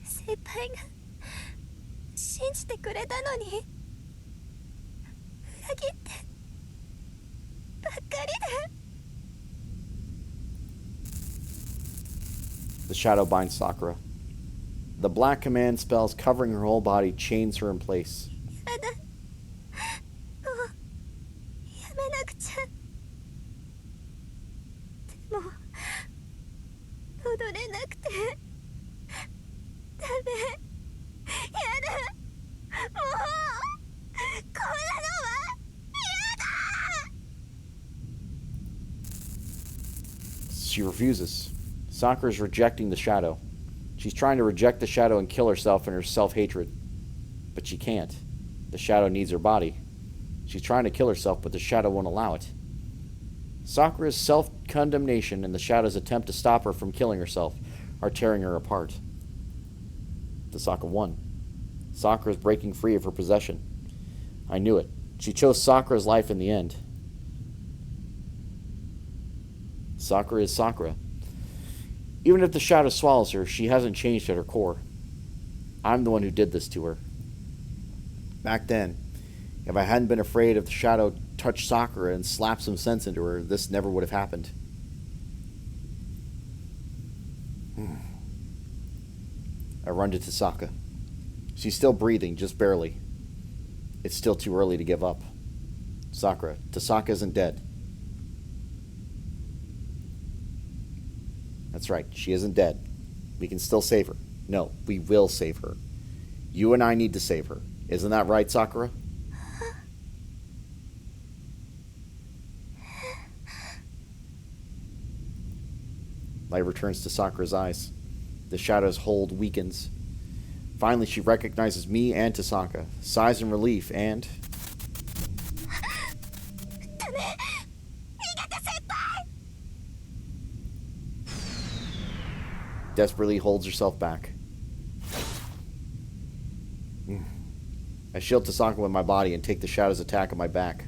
先輩が信じてくれたのに裏切ってばっかりで。
The shadow binds Sakura. The black command spells covering her whole body chains her in place.
やだ、もうやめなくちゃ。でも戻れなくてダメ。やだ、もうこんなのは嫌だ。
She refuses. Sakura is rejecting the shadow. She's trying to reject the shadow and kill herself in her self-hatred. But she can't. The shadow needs her body. She's trying to kill herself, but the shadow won't allow it. Sakura's self-condemnation and the shadow's attempt to stop her from killing herself are tearing her apart. Tasaka won. Sakura's breaking free of her possession. I knew it. She chose Sakura's life in the end. Sakura is Sakura. Even if the shadow swallows her, she hasn't changed at her core. I'm the one who did this to her. Back then, if I hadn't been afraid of the shadow touch Sakura and slap some sense into her, this never would have happened. I run to Tasaka. She's still breathing, just barely. It's still too early to give up. Sakura, Tasaka isn't dead. That's right, she isn't dead. We can still save her. No, we will save her. You and I need to save her. Isn't that right, Sakura? Light returns to Sakura's eyes. The shadow's hold weakens. Finally, she recognizes me and Tasaka, sighs in relief, and... desperately holds herself back. I shield Tasaka with my body and take the shadow's attack on my back.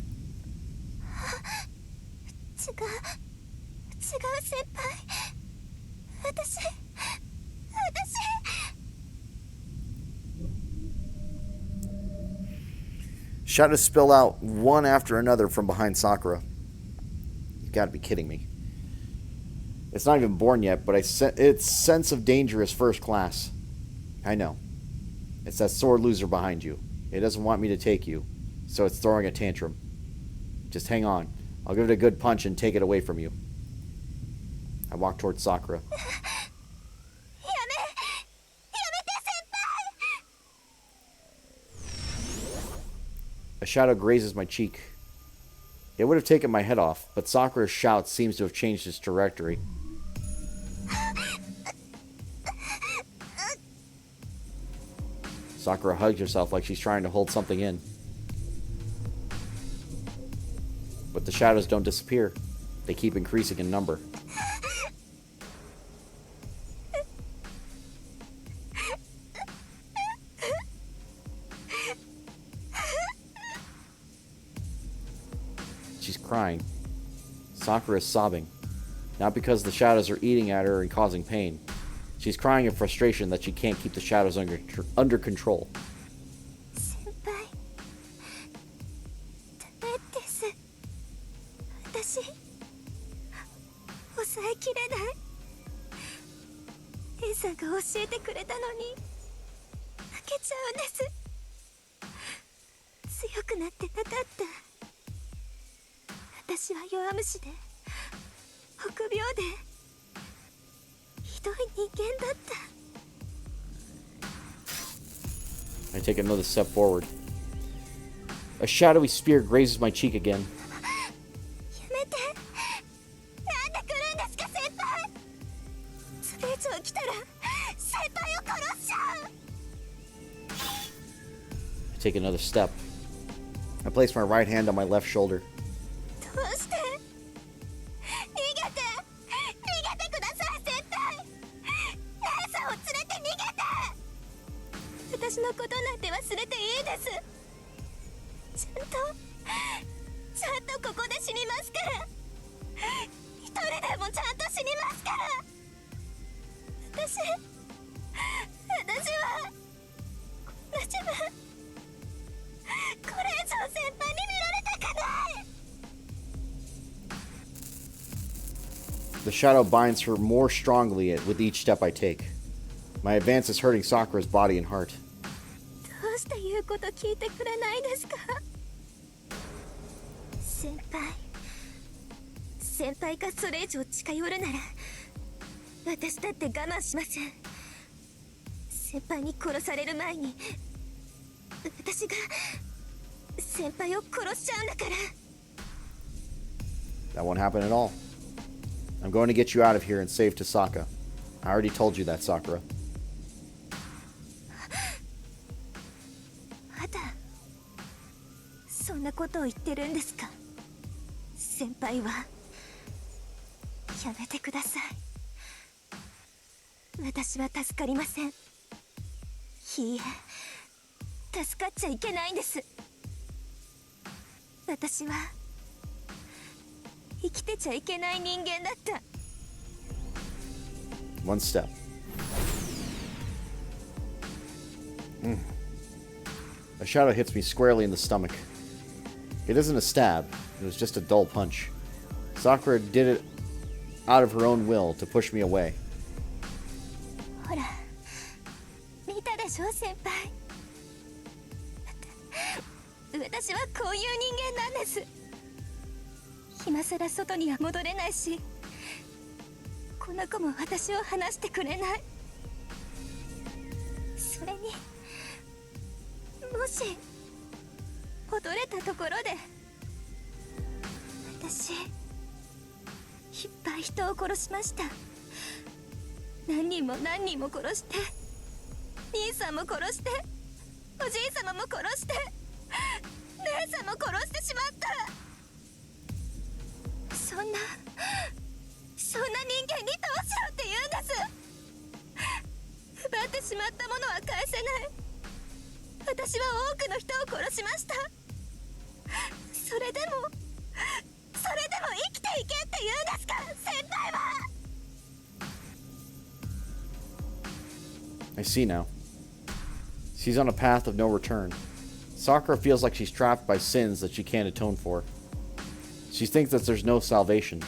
違う先輩。私
Shadows spill out one after another from behind Sakura. You gotta be kidding me. It's not even born yet, but its sense of danger is first class. I know. It's that sore loser behind you. It doesn't want me to take you, so it's throwing a tantrum. Just hang on. I'll give it a good punch and take it away from you. I walk towards Sakura. A shadow grazes my cheek. It would have taken my head off, but Sakura's shout seems to have changed its trajectory. Sakura hugs herself like she's trying to hold something in. But the shadows don't disappear. They keep increasing in number. She's crying. Sakura is sobbing. Not because the shadows are eating at her and causing pain. She's crying in frustration that she can't keep the shadows under control.
先輩ダメです。私抑えきれない。Aさんが教えてくれたのに負けちゃうんです。強くなってなかった。私は弱虫で臆病でひどい人間だった。
I take another step forward. A shadowy spear grazes my cheek again.
やめて。なんで来るんですか先輩。それ以上来たら先輩を殺しちゃう。
I take another step. I place my right hand on my left shoulder.
どうして。逃げてください先輩。Aさんを連れて逃げて。私のことなんて忘れていいです。ちゃんとここで死にますから。一人でもちゃんと死にますから。私はこんな自分これ以上先輩に見られたくない。
The shadow binds her more strongly with each step I take. My advance is hurting Sakura's body and heart.
どうして言うこと聞いてくれないんですか。先輩がそれ以上近寄るなら私だって我慢しません。先輩に殺される前に私が先輩を殺しちゃうんだから。
That won't happen at all. I'm going to get you out of here and save Tasaka. I already told you that, Sakura.
まだそんなことを言ってるんですか。先輩はやめてください。私は助かりません。いいえ、助かっちゃいけないんです。私は生きてちゃいけない人間だった。
One step. A shadow hits me squarely in the stomach. It isn't a stab, it was just a dull punch. Sakura did it out of her own will to push me away.
ほら、見たでしょ先輩。私はこういう人間なんです。今さら外には戻れないし、この子も私を離してくれない。それにもし戻れたところで私いっぱい人を殺しました。
何人も何人も殺して、兄さんも殺して、おじい様も殺して、姉さんも殺してしまった。そんな人間にどうしろって言うんです。奪ってしまったものは返せない。私は多くの人を殺しました。それでも生きていけって言うんですか、先輩は。
I see now. She's on a path of no return. Sakura feels like she's trapped by sins that she can't atone for. She thinks that there's no salvation.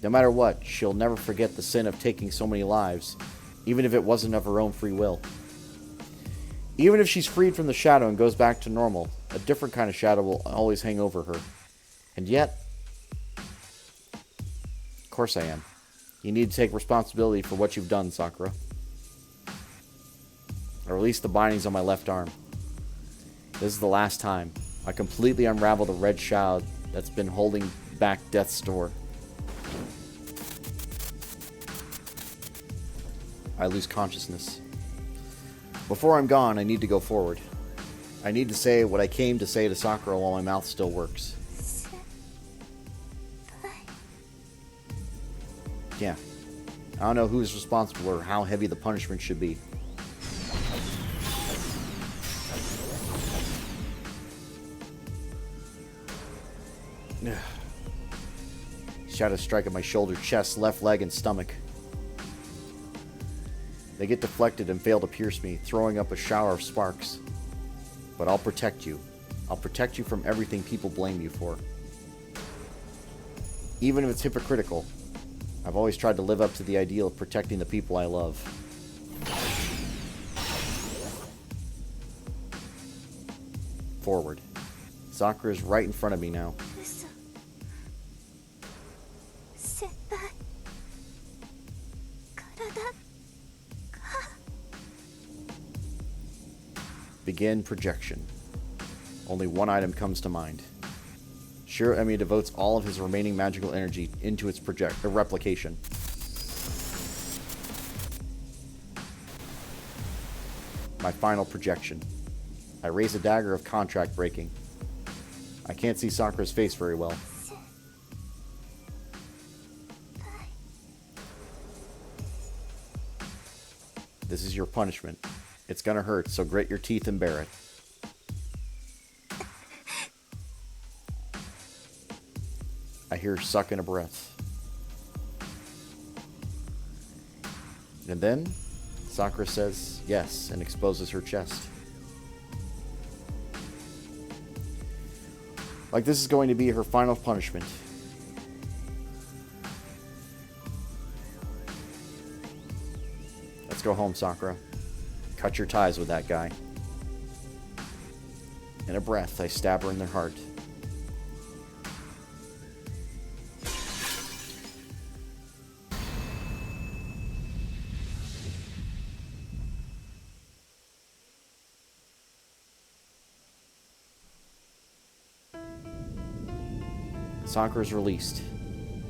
No matter what, she'll never forget the sin of taking so many lives, even if it wasn't of her own free will. Even if she's freed from the shadow and goes back to normal, a different kind of shadow will always hang over her. And yet... Of course I am. You need to take responsibility for what you've done, Sakura. I release the bindings on my left arm. This is the last time. I completely unravel the red shroud that's been holding back death's door. I lose consciousness. Before I'm gone, I need to go forward. I need to say what I came to say to Sakura while my mouth still works. Yeah. I don't know who's responsible or how heavy the punishment should be. Shadows strike at my shoulder, chest, left leg, and stomach. They get deflected and fail to pierce me, throwing up a shower of sparks. But I'll protect you. I'll protect you from everything people blame you for. Even if it's hypocritical, I've always tried to live up to the ideal of protecting the people I love. Forward. Sakura is right in front of me now. Begin projection. Only one item comes to mind. Shirogane devotes all of his remaining magical energy into its replication. My final projection. I raise a dagger of contract breaking. I can't see Sakura's face very well. This is your punishment. It's gonna hurt, so grit your teeth and bear it. I hear her sucking a breath. And then, Sakura says yes and exposes her chest. Like this is going to be her final punishment. Let's go home, Sakura. Cut your ties with that guy. In a breath, I stab her in the heart. Sakura is released.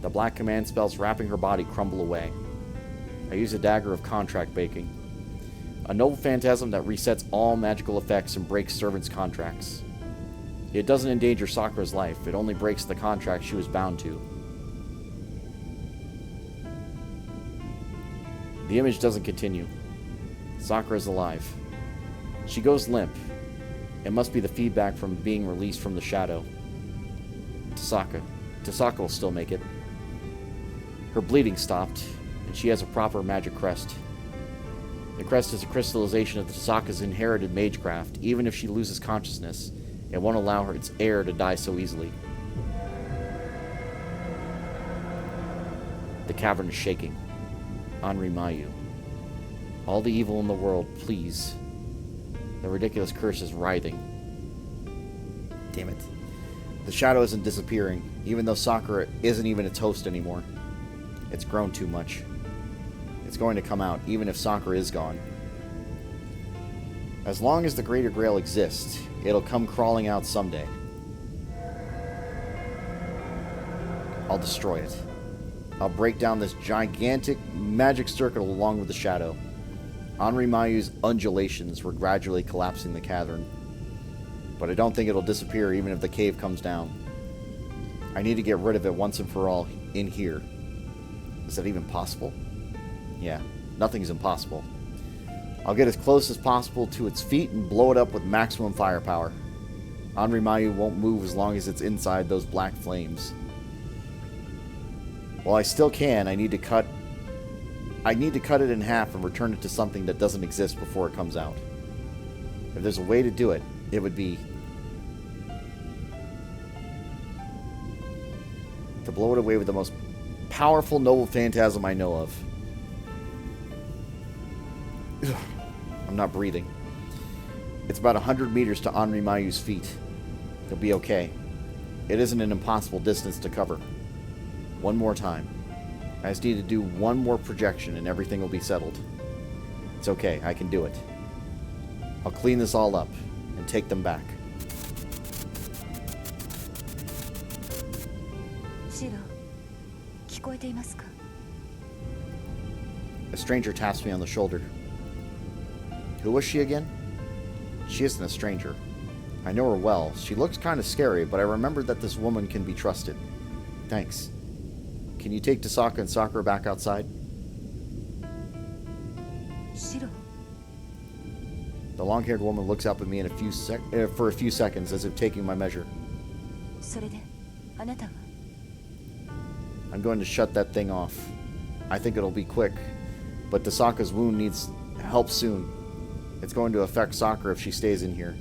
The black command spells wrapping her body crumble away. I use a dagger of contract breaking. A noble phantasm that resets all magical effects and breaks servants' contracts. It doesn't endanger Sakura's life, it only breaks the contract she was bound to. The image doesn't continue. Sakura is alive. She goes limp. It must be the feedback from being released from the shadow. Tasaka will still make it. Her bleeding stopped, and she has a proper magic crest. The crest is a crystallization of Tasaka's inherited magecraft. Even if she loses consciousness, it won't allow her its heir to die so easily. The cavern is shaking. Anri Mayu. All the evil in the world, please. The ridiculous curse is writhing. Damn it. The shadow isn't disappearing, even though Sakura isn't even its host anymore. It's grown too much. It's going to come out, even if Sakura is gone. As long as the Greater Grail exists, it'll come crawling out someday. I'll destroy it. I'll break down this gigantic magic circle along with the shadow. Henri Mayu's undulations were gradually collapsing the cavern. But I don't think it'll disappear even if the cave comes down. I need to get rid of it once and for all in here. Is that even possible? Yeah, nothing's impossible. I'll get as close as possible to its feet and blow it up with maximum firepower. Henri Mayu won't move as long as it's inside those black flames. While I still can, I need to cut it in half and return it to something that doesn't exist before it comes out. If there's a way to do it, it would be to blow it away with the most powerful noble phantasm I know of. I'm not breathing. It's about 100 meters to Henri Mayu's feet. He'll be okay. It isn't an impossible distance to cover. One more time. I just need to do one more projection and everything will be settled. It's okay, I can do it. I'll clean this all up and take them back.
シロ、聞こえていますか?
A stranger taps me on the shoulder. Who was she again? She isn't a stranger. I know her well. She looks kind of scary, but I remembered that this woman can be trusted. Thanks. Can you take Tasaka and Sakura back outside?
シロ、
The long-haired woman looks up at me for a few seconds as if taking my measure.
それで、あなたは?
I'm going to shut that thing off. I think it'll be quick, but Tasaka's wound needs help soon. It's going to affect Sakura if she stays in here.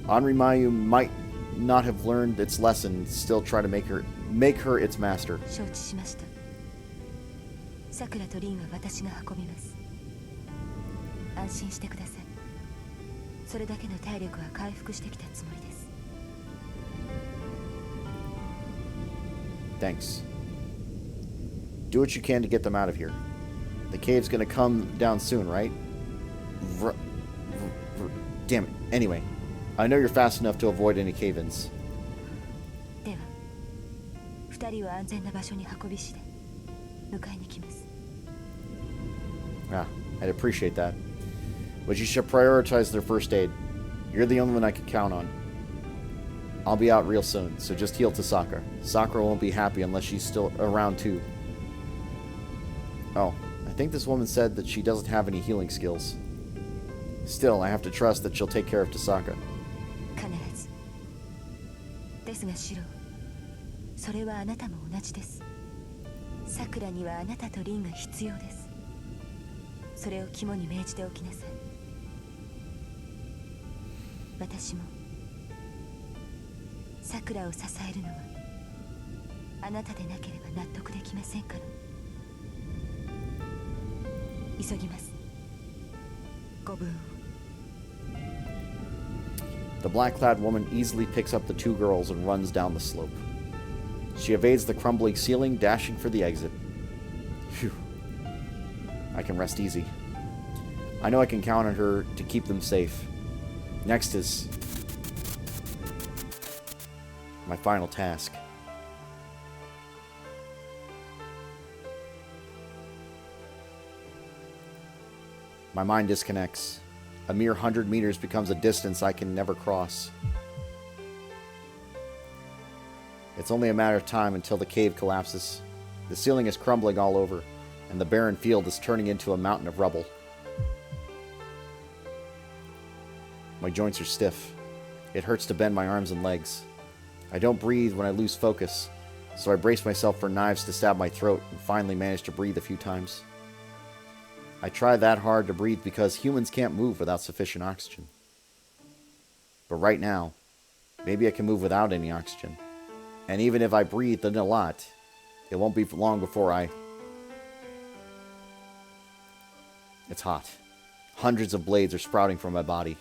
Henri Mayu might not have learned its lesson and still try to make her its master.
承知しました。さくらとリンは私が運びます。安心してください。それだけの体力は回復してきたつもりです。
Thanks. Do what you can to get them out of here. The cave's gonna come down soon, right? Damn it. Anyway, I know you're fast enough to avoid any cave-ins.
では、二人を安全な場所に運び次第、迎えに来ます。
Ah, I'd appreciate that. But you should prioritize their first aid. You're the only one I can count on. I'll be out real soon, so just heal Tasaka. Sakura won't be happy unless she's still around too. Oh, I think this woman said that she doesn't have any healing skills. Still, I have to trust that she'll take care of Tasaka.
必ず。ですがシロ、それはあなたも同じです。さくらにはあなたとリンが必要です。それを肝に銘じておきなさい。私もさくらを支えるのはあなたでなければ納得できませんから。急ぎます。ご分を。
The black-clad woman easily picks up the two girls and runs down the slope. She evades the crumbling ceiling, dashing for the exit. Phew. I can rest easy. I know I can count on her to keep them safe. Next is my final task. My mind disconnects. A mere 100 meters becomes a distance I can never cross. It's only a matter of time until the cave collapses. The ceiling is crumbling all over, and the barren field is turning into a mountain of rubble. My joints are stiff. It hurts to bend my arms and legs. I don't breathe when I lose focus, so I brace myself for knives to stab my throat and finally manage to breathe a few times. I try that hard to breathe because humans can't move without sufficient oxygen. But right now, maybe I can move without any oxygen. And even if I breathe in a lot, it won't be long before It's hot. Hundreds of blades are sprouting from my body.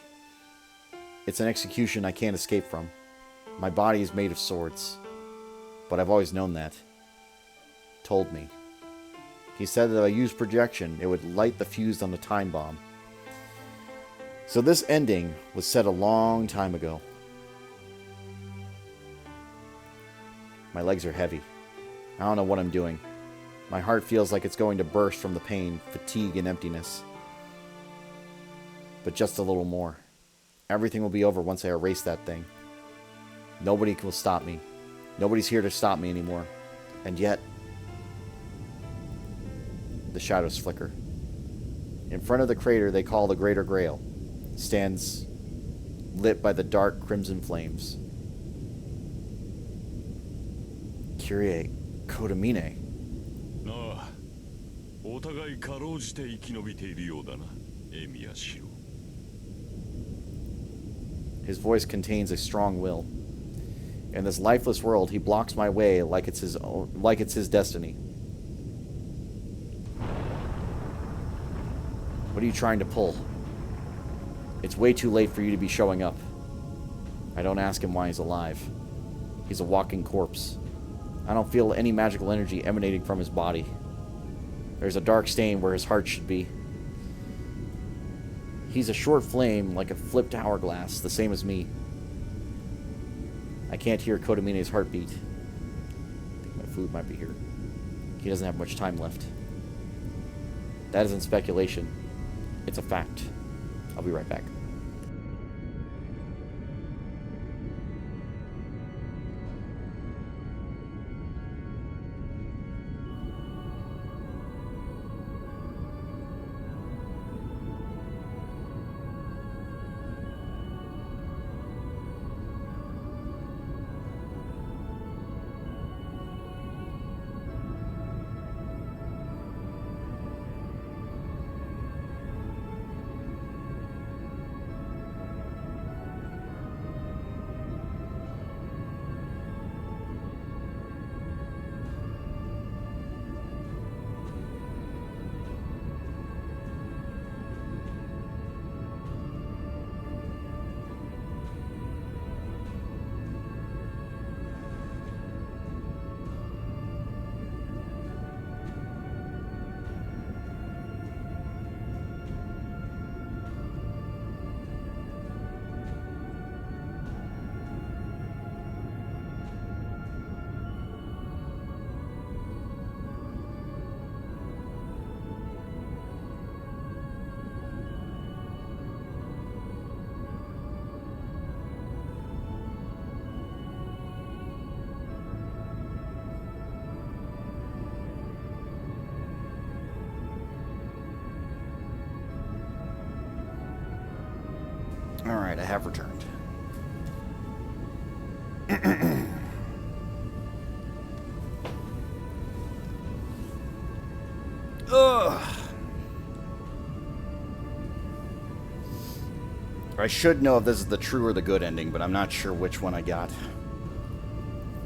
It's an execution I can't escape from. My body is made of swords. But I've always known that. Told me. He said that if I used projection, it would light the fuse on the time bomb. So this ending was set a long time ago. My legs are heavy. I don't know what I'm doing. My heart feels like it's going to burst from the pain, fatigue, and emptiness. But just a little more. Everything will be over once I erase that thing. Nobody will stop me. Nobody's here to stop me anymore. And yet, the shadows flicker. In front of the crater they call the Greater Grail stands lit by the dark crimson flames. Kyrie Kodamine.
ああ、お互いかろうじて生き延びているようだな、エミヤシロ。
His voice contains a strong will. In this lifeless world, he blocks my way like it's his destiny. What are you trying to pull? It's way too late for you to be showing up. I don't ask him why he's alive. He's a walking corpse. I don't feel any magical energy emanating from his body. There's a dark stain where his heart should be. He's a short flame like a flipped hourglass, the same as me. I can't hear Kodamine's heartbeat. I think my food might be here. He doesn't have much time left. That isn't speculation. It's a fact. I'll be right back. Alright, I have returned. Ugh. I should know if this is the true or the good ending, but I'm not sure which one I got.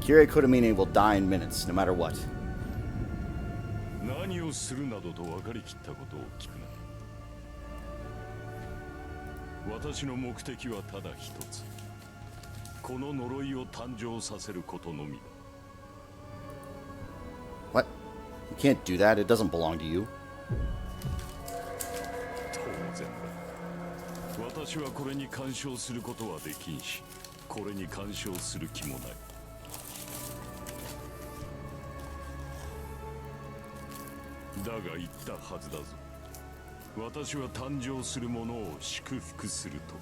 Kyrie Kodamine will die in minutes, no matter what.
何をするなどと分かりきったことを聞くな。私の目的はただ一つ。この呪いを誕生させることのみだ。
What? You can't do that. It doesn't belong to you.
当然だ。私はこれに干渉することはできんし、これに干渉する気もない。だが言ったはずだぞ。私は誕生するものを祝福すると。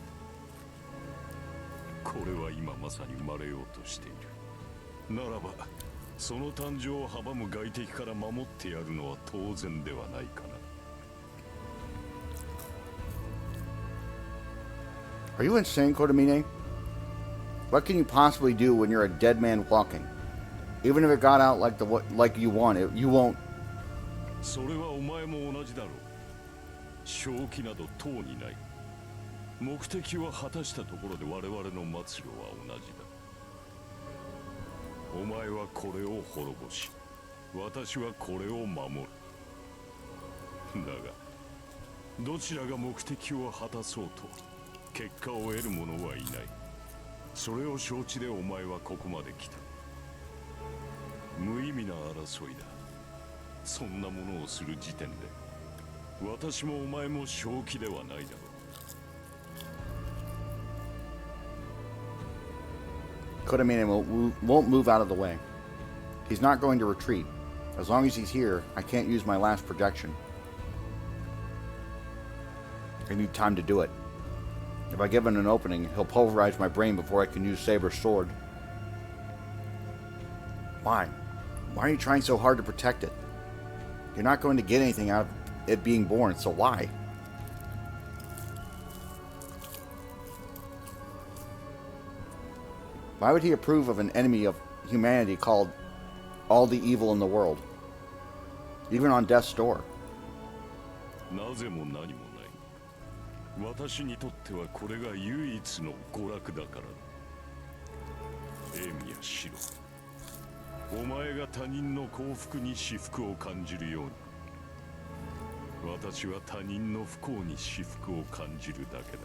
これは今まさに生まれようとしている。ならばその誕生を阻む外敵から守ってやるのは当然ではないかな。
Are you insane, Kodamine? What can you possibly do when you're a dead man walking? Even if it got out like you want it, you won't.
それはお前も同じだろう。正気などとうにない。目的は果たしたところで我々の末路は同じだ。お前はこれを滅ぼし、私はこれを守る。だがどちらが目的を果たそうと結果を得る者はいない。それを承知でお前はここまで来た。無意味な争いだ。そんなものをする時点で私もお前も正気ではないだろう。
Kodamine won't move out of the way. He's not going to retreat. As long as he's here, I can't use my last projection. I need time to do it. If I give him an opening, he'll pulverize my brain before I can use Saber's sword. Why? Why are you trying so hard to protect it? You're not going to get anything out of it being born, so why? Why would he approve of an enemy of humanity called all the evil in the world? Even on death's door.
なぜも何もない。私にとってはこれが唯一の娯楽だから。エミやシロ、お前が他人の幸福に至福を感じるように、私は他人の不幸に至福を感じるだけだ。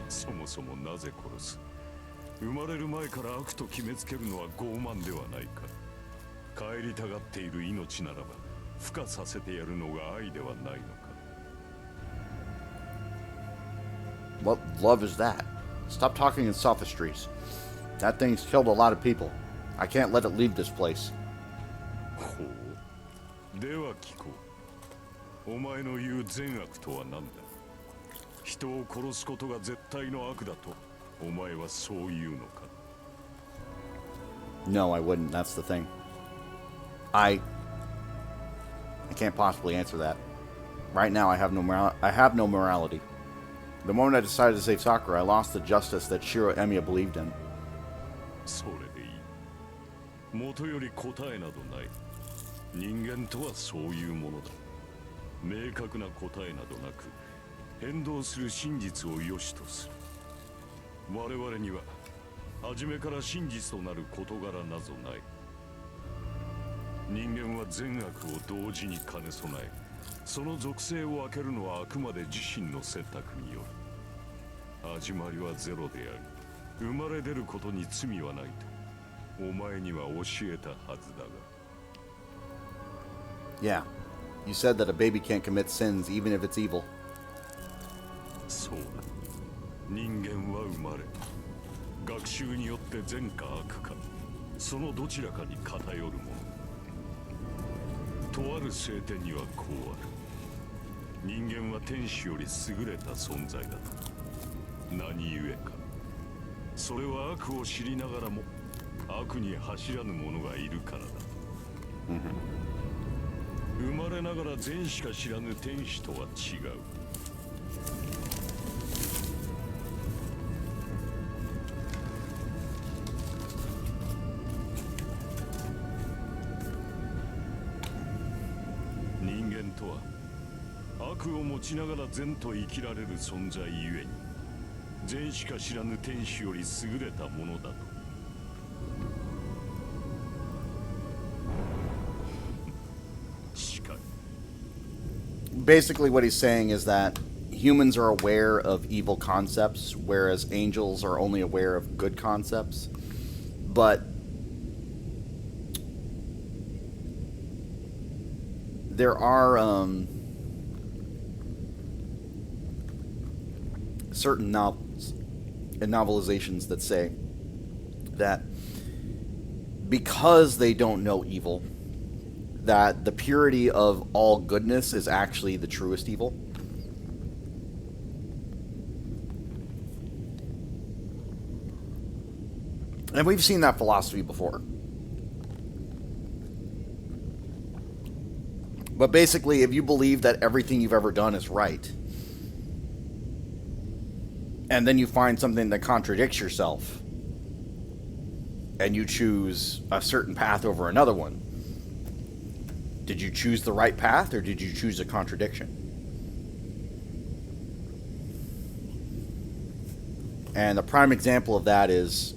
そもそもなぜ殺す？生まれる前から悪と決めつけるのは傲慢ではないか。帰りたがっている命ならば孵化させてやるのが愛ではないのか。
What love is that? Stop talking in sophistries. That thing's killed a lot of people. I can't let it leave this place.
ほう。では聞こう。お前の言う善悪とは何だ？人を殺すことが絶対の悪だとお前はそう言うのか？
No, I wouldn't. That's the thing. I can't possibly answer that. Right now, I have no morality. The moment I decided to save Sakura, I lost the justice that Shiro Emiya believed in.
それでいい。元より答えなどない。人間とはそういうものだ。明確な答えなどなく、変動する真実を良しとする。我々には初めから真実となる事柄なぞない。人間は善悪を同時に兼ね備え、その属性を分けるのはあくまで自身の選択による。始まりはゼロであり、生まれ出ることに罪はないとお前には教えたはずだが。
Yeah, you said that a baby can't commit sins even if it's evil.
そうだ。人間は生まれ、学習によって善か悪か、そのどちらかに偏るもの。とある聖典にはこうある。人間は天使より優れた存在だと。何故か。それは悪を知りながらも悪に走らぬ者がいるからだ。生まれながら善しか知らぬ天使とは違う。人間とは悪を持ちながら善と生きられる存在ゆえに、善しか知らぬ天使より優れたものだと。しかり。
Basically, what he's saying is that humans are aware of evil concepts, whereas angels are only aware of good concepts. But there are certain novels and novelizations that say that because they don't know evil, that the purity of all goodness is actually the truest evil. And we've seen that philosophy before. But basically, if you believe that everything you've ever done is right, and then you find something that contradicts yourself, and you choose a certain path over another one, did you choose the right path, or did you choose a contradiction? And a prime example of that is,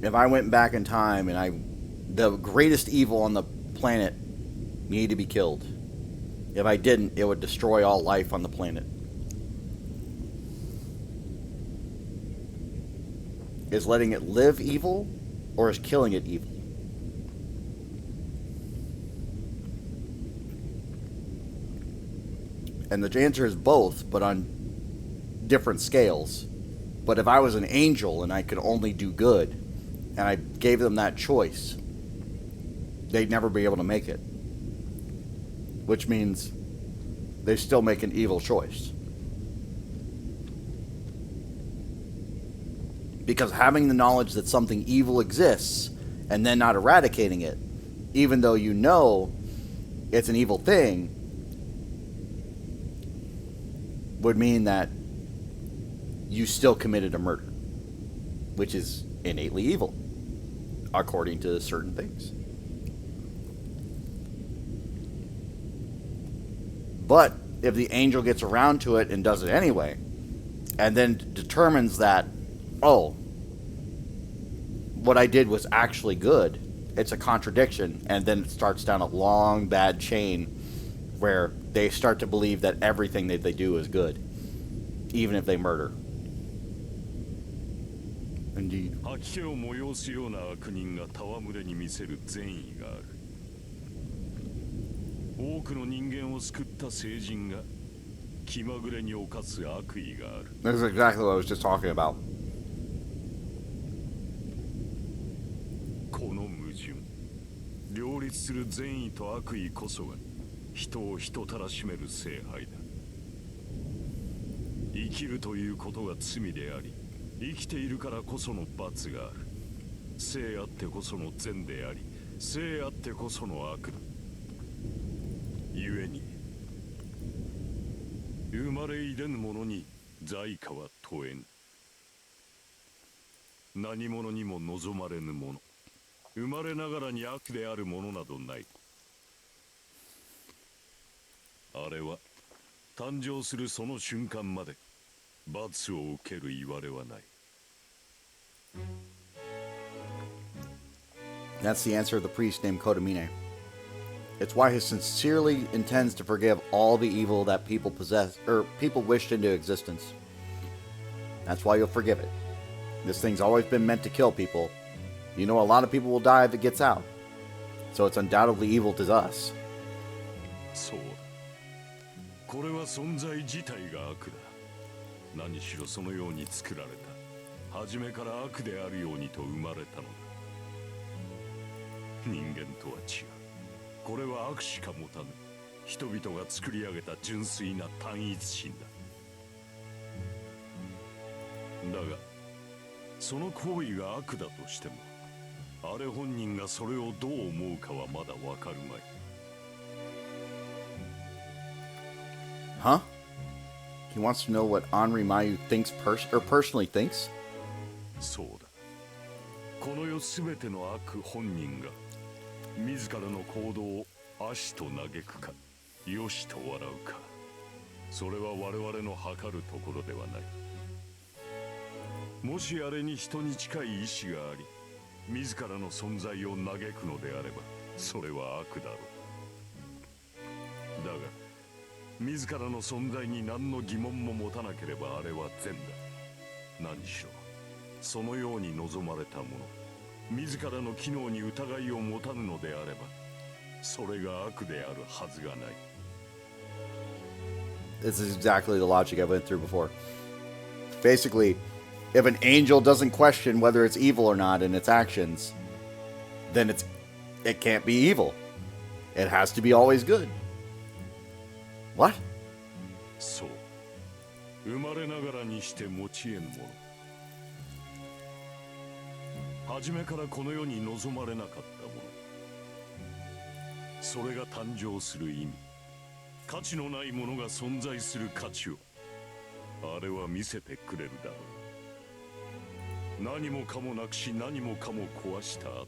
if I went back in time and the greatest evil on the planet needed to be killed. If I didn't, it would destroy all life on the planet. Is letting it live evil, or is killing it evil? And the answer is both, but on different scales. But if I was an angel and I could only do good, and I gave them that choice, they'd never be able to make it. Which means they still make an evil choice. Because having the knowledge that something evil exists and then not eradicating it, even though you know it's an evil thing, would mean that you still committed a murder, which is innately evil, according to certain things. But if the angel gets around to it and does it anyway, and then determines that, oh, what I did was actually good, it's a contradiction, and then it starts down a long, bad chain where they start to believe that everything that they do is good, even if they murder. Indeed.
吐き気を催すような悪人が戯れに見せる善意がある。多くの人間を救った聖人が気まぐれに犯す悪意がある。
This is exactly what I was just talking about.
この矛盾、両立する善意と悪意こそが人を人たらしめる聖杯だ。生きるということが罪であり、生きているからこその罰がある。聖あってこその善であり、聖あってこその悪だ。故に生まれ入れぬ者に罪過は問えぬ。何者にも望まれぬもの、生まれながらに悪であるものなどない。あれは誕生するその瞬間まで罰を受けるいわれはない。
That's the answer of the priest named Kodamine. It's why he sincerely intends to forgive all the evil that people possess, or people wished into existence. That's why you'll forgive it. This thing's always been meant to kill people. You know, a lot of people will die if it gets out. So it's undoubtedly evil to us.
そうだ。これは存在自体が悪だ。何しろそのように作られた。初めから悪であるようにと生まれたのだ。人間とは違う。これは悪しか持たぬ。人々が作り上げた純粋な単一心だ。だが、その行為が悪だとしても、あれ本人がそれをどう思うかはまだわかるまい。
Huh? He wants to know what Henri Mayu thinks personally thinks?
そうだ。この世すべての悪本人が自らの行動を悪しと嘆くか、良しと笑うか、それは我々の測るところではない。もしあれに人に近い意志があり、自らの存在を嘆くのであれば、それは悪だろう。だが、自らの存在に何の疑問も持たなければあれは善だ。何しろ、そのように望まれたもの、自らの機能に疑いを持たぬのであれば、それが悪であるはずがない。
This is exactly the logic I went through before. Basically, if an angel doesn't question whether it's evil or not in its actions, then it can't be evil. It has to be always good. What?
そう。生まれながらにして持ち得ぬもの。初めからこの世に望まれなかったもの。それが誕生する意味。価値のないものが存在する価値を、あれは見せてくれるだろう。何もかもなくし何もかも壊した後、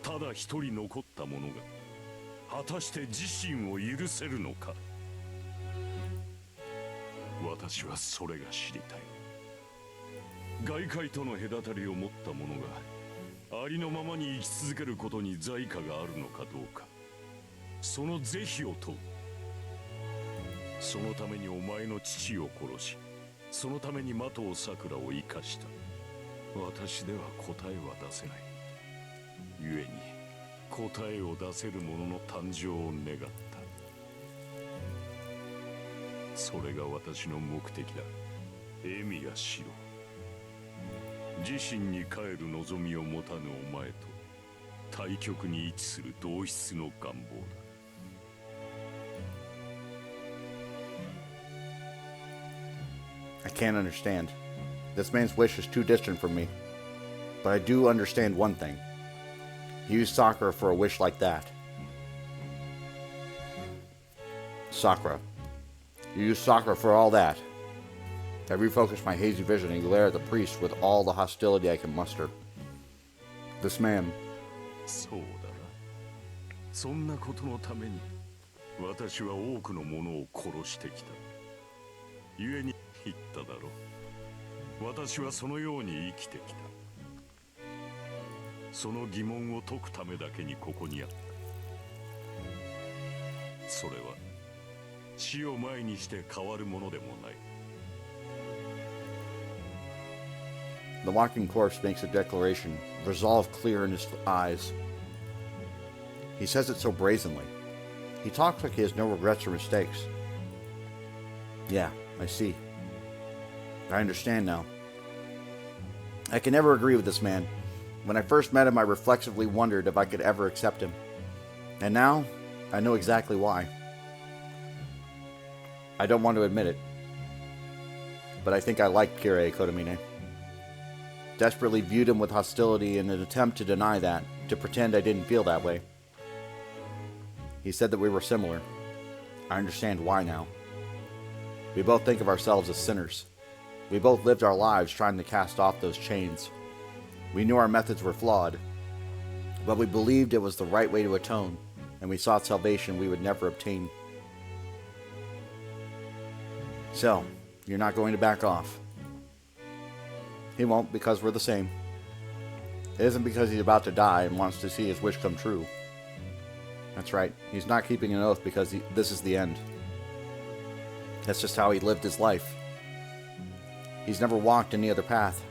ただ一人残ったものが、果たして自身を許せるのか。私はそれが知りたい。外界との隔たりを持った者がありのままに生き続けることに罪過があるのかどうか、その是非を問う。そのためにお前の父を殺し、そのために的尾さくらを生かした。私では答えは出せない。故に答えを出せる者の誕生を願った。それが私の目的だ。エミヤシロ。自身に帰る望みを持たぬお前と対極に位置する同質の願望だ。
I can't understand. This man's wish is too distant from me. But I do understand one thing. He used Sakura for a wish like that. Sakura. You used Sakura for all that. I refocus my hazy vision and glare at the priest with all the hostility I can muster. This man.
そうだな。そんなことのために私は多くの者を殺してきた。故に言っただろう。私はそのように生きてきた。その疑問を解くためだけにここにあった。それは死を前にして変わるものでもない。
The walking corpse makes a declaration, resolve clear in his eyes. He says it so brazenly. He talks like he has no regrets or mistakes. Yeah, I see. I understand now. I can never agree with this man. When I first met him, I reflexively wondered if I could ever accept him. And now, I know exactly why. I don't want to admit it, but I think I liked Kirei Kotomine. Desperately viewed him with hostility in an attempt to deny that, to pretend I didn't feel that way. He said that we were similar. I understand why now. We both think of ourselves as sinners. We both lived our lives trying to cast off those chains. We knew our methods were flawed, but we believed it was the right way to atone, and we sought salvation we would never obtain. So, you're not going to back off. He won't, because we're the same. It isn't because he's about to die and wants to see his wish come true. That's right, he's not keeping an oath because this is the end. That's just how he lived his life. He's never walked any other path.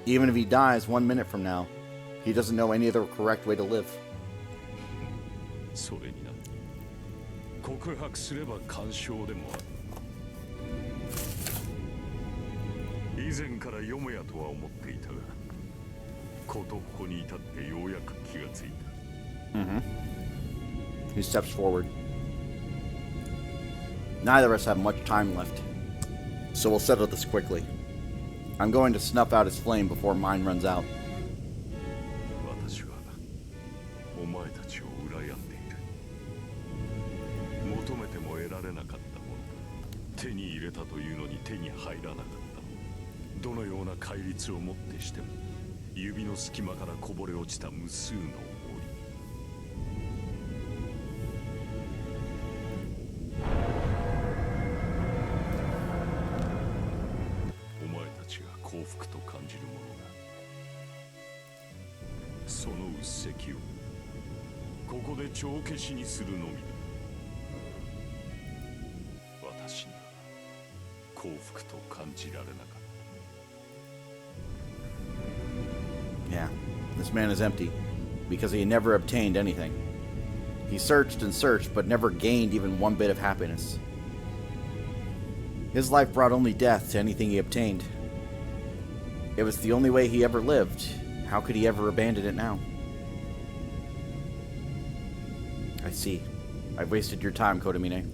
Even if he dies 1 minute from now, he doesn't know any other correct way to live.
それにな、告白すれば干渉でもある。以前からよもやとは思っていたが、ことここに至ってようやく気がついた。
He steps forward. Neither of us have much time left, so we'll settle this quickly. I'm going to snuff out his flame before mine runs out.
私はお前たちを羨んでいる。求めても得られなかったもの、手に入れたというのに手に入らなかったもの、どのような戒律をもってしても指の隙間からこぼれ落ちた無数の森。お前たちが幸福と感じるものが、そのうっせきをここで帳消しにするのみだ。私には幸福と感じられなかった。
Yeah, this man is empty, because he never obtained anything. He searched and searched, but never gained even one bit of happiness. His life brought only death to anything he obtained. It was the only way he ever lived. How could he ever abandon it now? I see. I've wasted your time, Kotomine.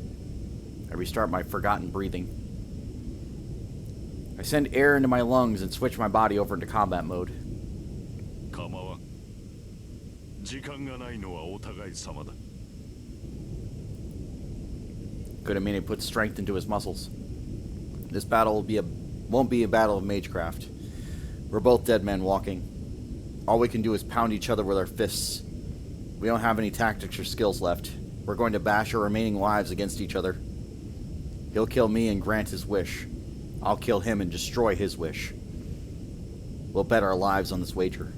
I restart my forgotten breathing. I send air into my lungs and switch my body over into combat mode.
構わん。時間がないのはお互い様だ。
Kotomine puts strength into his muscles. This battle won't be a battle of magecraft. We're both dead men walking. All we can do is pound each other with our fists. We don't have any tactics or skills left. We're going to bash our remaining lives against each other. He'll kill me and grant his wish. I'll kill him and destroy his wish. We'll bet our lives on this wager.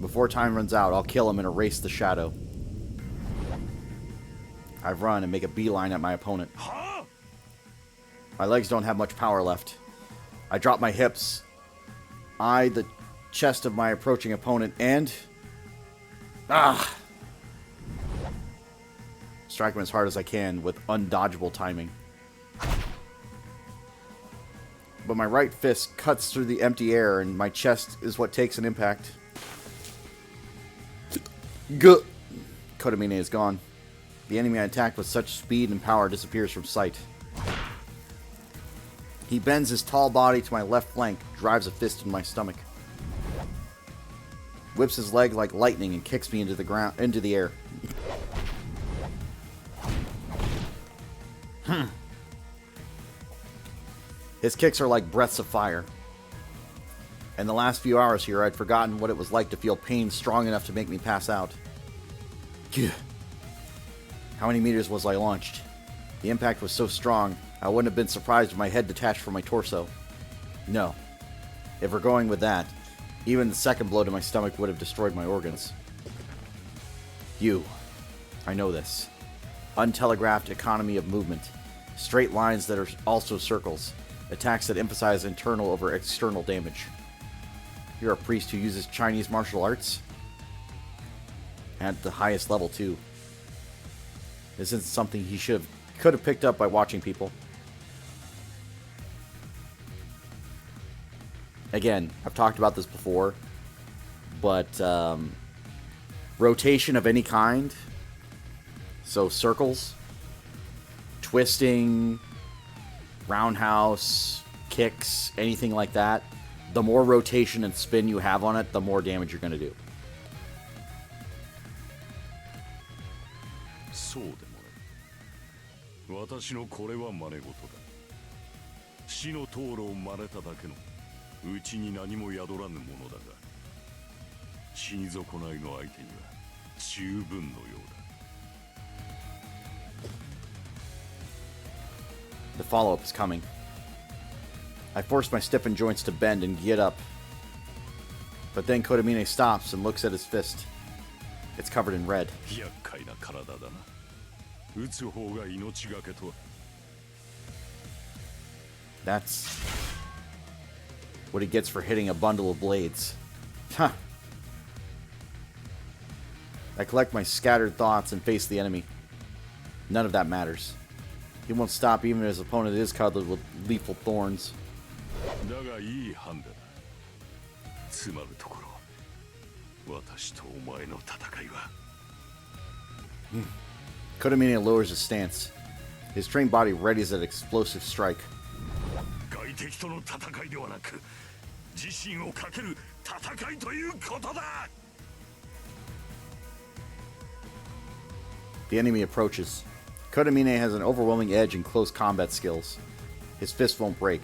Before time runs out, I'll kill him and erase the shadow. I run and make a beeline at my opponent. My legs don't have much power left. I drop my hips, eye the chest of my approaching opponent, and... strike him as hard as I can with undodgeable timing. but my right fist cuts through the empty air, and my chest is what takes an impact. Good. Kodamine is gone. The enemy I attacked with such speed and power disappears from sight. He bends his tall body to my left flank, drives a fist in my stomach. Whips his leg like lightning and kicks me into the air. His kicks are like breaths of fire. In the last few hours here, I'd forgotten what it was like to feel pain strong enough to make me pass out. How many meters was I launched? The impact was so strong, I wouldn't have been surprised if my head detached from my torso. No. If we're going with that, even the second blow to my stomach would have destroyed my organs. I know this. Untelegraphed economy of movement. Straight lines that are also circles. Attacks that emphasize internal over external damage. You're a priest who uses Chinese martial arts? At the highest level, too. This isn't something he could have picked up by watching people. Again, I've talked about this before, but rotation of any kind, so circles, twisting, roundhouse, kicks, anything like that, the more rotation and spin you have on it, the more damage you're going to do.
そうでもない。私のこれは真似事だ。死の灯籠を真似ただけのうちに何も宿らぬものだが、死に損ないの相手には十分のようだ。
The follow-up is coming. I force my stiffened joints to bend and get up. But then Kodamine stops and looks at his fist. It's covered in red.
厄介な体だな。撃つ方が命がけとは。
That's what he gets for hitting a bundle of blades. Huh. I collect my scattered thoughts and face the enemy. None of that matters. He won't stop even if his opponent is covered with lethal thorns.
だがいいハンデだ。つまるところ、私とお前の戦いは。
Kodamine lowers his stance. His trained body readies an explosive strike.
外敵との戦いではなく、自身をかける戦いということだ。
The enemy approaches. Kodamine has an overwhelming edge in close combat skills. His fist won't break.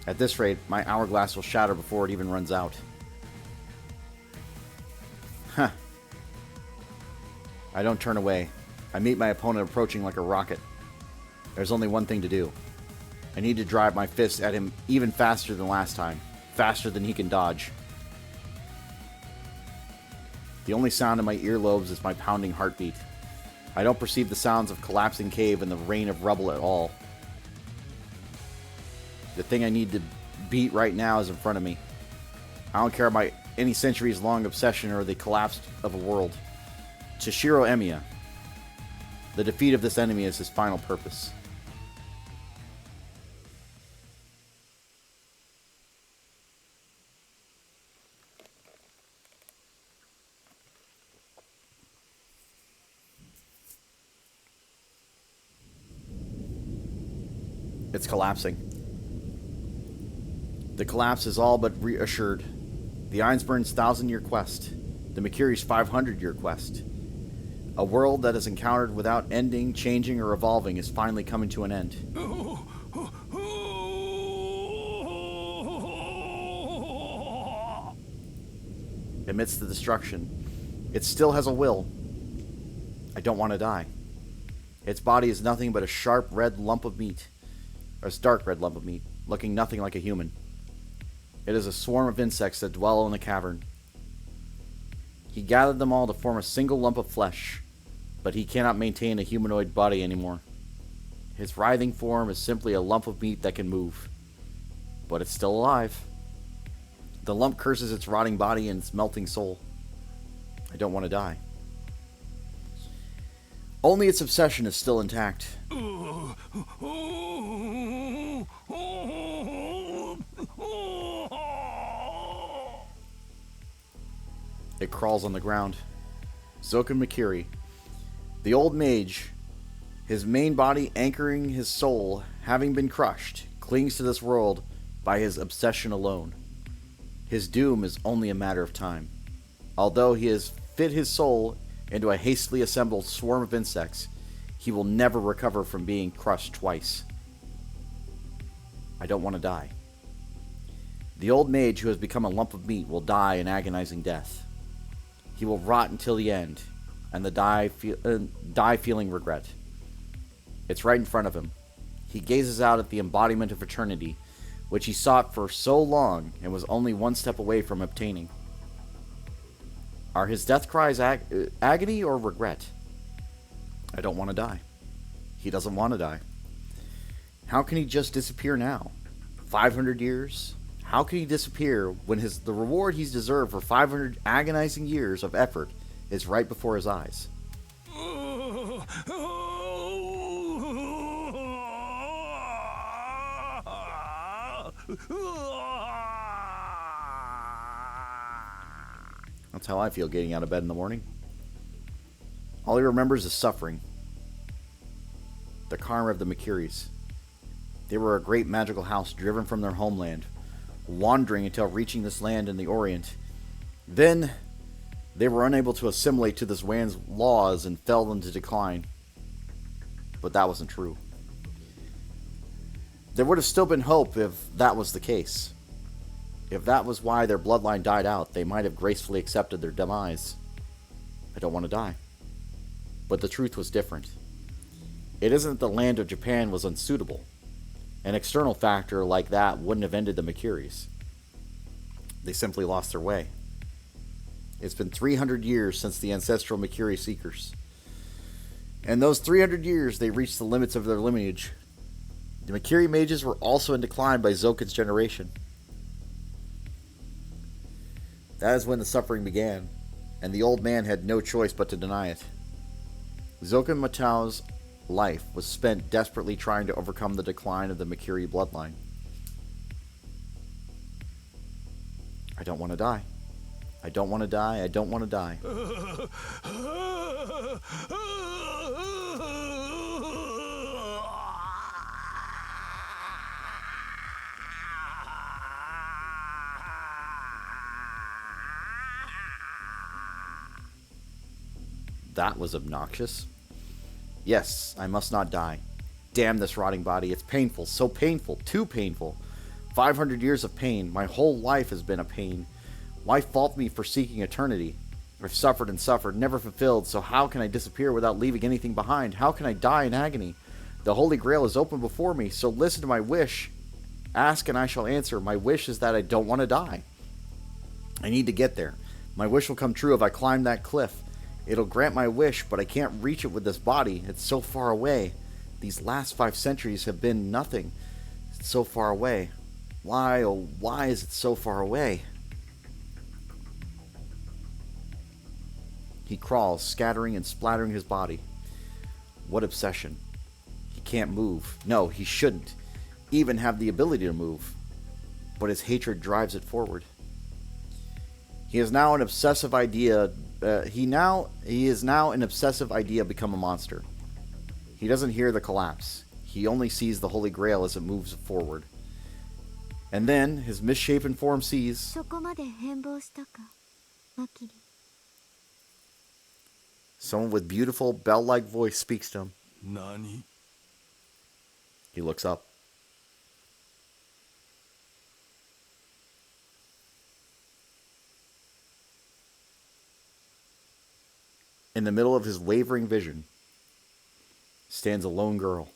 At this rate, my hourglass will shatter before it even runs out. Huh. I don't turn away. I meet my opponent approaching like a rocket. There's only one thing to do. I need to drive my fist at him even faster than last time. Faster than he can dodge. The only sound in my earlobes is my pounding heartbeat. I don't perceive the sounds of collapsing cave and the rain of rubble at all. The thing I need to beat right now is in front of me. I don't care about any centuries-long obsession or the collapse of a world. Toshiro Emiya. The defeat of this enemy is his final purpose. It's collapsing. The collapse is all but reassured. The Einsburn's 1,000-year quest. The Makiri's 500-year quest. A world that is encountered without ending, changing, or evolving is finally coming to an end. Amidst the destruction, it still has a will. I don't want to die. Its body is nothing but a sharp red lump of meat. Or a dark red lump of meat, looking nothing like a human. It is a swarm of insects that dwell in the cavern. He gathered them all to form a single lump of flesh, but he cannot maintain a humanoid body anymore. His writhing form is simply a lump of meat that can move. But it's still alive. The lump curses its rotting body and its melting soul. I don't want to die. Only its obsession is still intact. It crawls on the ground. Zoken Makiri, the old mage, his main body anchoring his soul, having been crushed, clings to this world by his obsession alone. His doom is only a matter of time. Although he has fit his soul into a hastily assembled swarm of insects, he will never recover from being crushed twice. I don't want to die. The old mage who has become a lump of meat will die an agonizing death. He will rot until the end, and die feeling regret. It's right in front of him. He gazes out at the embodiment of eternity, which he sought for so long and was only one step away from obtaining. Are his death cries agony or regret? I don't want to die. He doesn't want to die. How can he just disappear now? 500 years? How can he disappear when the reward he's deserved for 500 agonizing years of effort is right before his eyes? That's how I feel getting out of bed in the morning. All he remembers is suffering. The karma of the Makiris. They were a great magical house driven from their homeland, wandering until reaching this land in the Orient. Then, they were unable to assimilate to this land's laws and fell into decline. But that wasn't true. There would have still been hope if that was the case. If that was why their bloodline died out, they might have gracefully accepted their demise. I don't want to die. But the truth was different. It isn't that the land of Japan was unsuitable. An external factor like that wouldn't have ended the Makiris. They simply lost their way. It's been 300 years since the ancestral Makiri Seekers. And those 300 years, they reached the limits of their lineage. The Makiri mages were also in decline by Zoken's generation. That is when the suffering began, and the old man had no choice but to deny it. Zoken Matao's life was spent desperately trying to overcome the decline of the Makiri bloodline. I don't want to die. I don't want to die. I don't want to die. That was obnoxious. Yes, I must not die. Damn this rotting body. It's painful. So painful. Too painful. 500 years of pain. My whole life has been a pain. Why fault me for seeking eternity? I've suffered and suffered, never fulfilled, so how can I disappear without leaving anything behind? How can I die in agony? The Holy Grail is open before me, so listen to my wish. Ask and I shall answer. My wish is that I don't want to die. I need to get there. My wish will come true if I climb that cliff. It'll grant my wish, but I can't reach it with this body. It's so far away. These last 5 centuries have been nothing. It's so far away. Why, oh, why is it so far away? He crawls, scattering and splattering his body. What obsession. He can't move. No, he shouldn't even have the ability to move. But his hatred drives it forward. He is now an obsessive idea. He is now an obsessive idea become a monster. He doesn't hear the collapse. He only sees the Holy Grail as it moves forward. And then his misshapen form sees. Someone with beautiful bell-like voice speaks to him.
Nani?
He looks up. In the middle of his wavering vision stands a lone girl.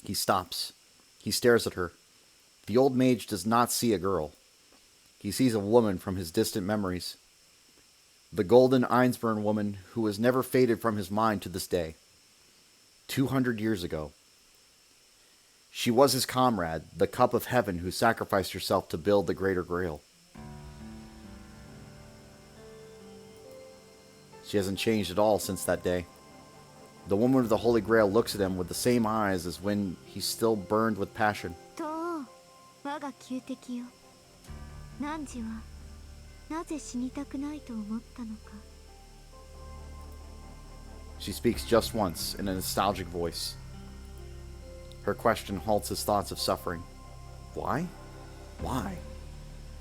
He stops. He stares at her. The old mage does not see a girl. He sees a woman from his distant memories. The golden Einsburn woman who has never faded from his mind to this day. 200 years ago. She was his comrade, the cup of heaven who sacrificed herself to build the greater grail. She hasn't changed at all since that day. The woman of the Holy Grail looks at him with the same eyes as when he still burned with passion.
なぜ死にたくないと思ったのか。
She speaks just once in a nostalgic voice. Her question halts his thoughts of suffering. Why? Why?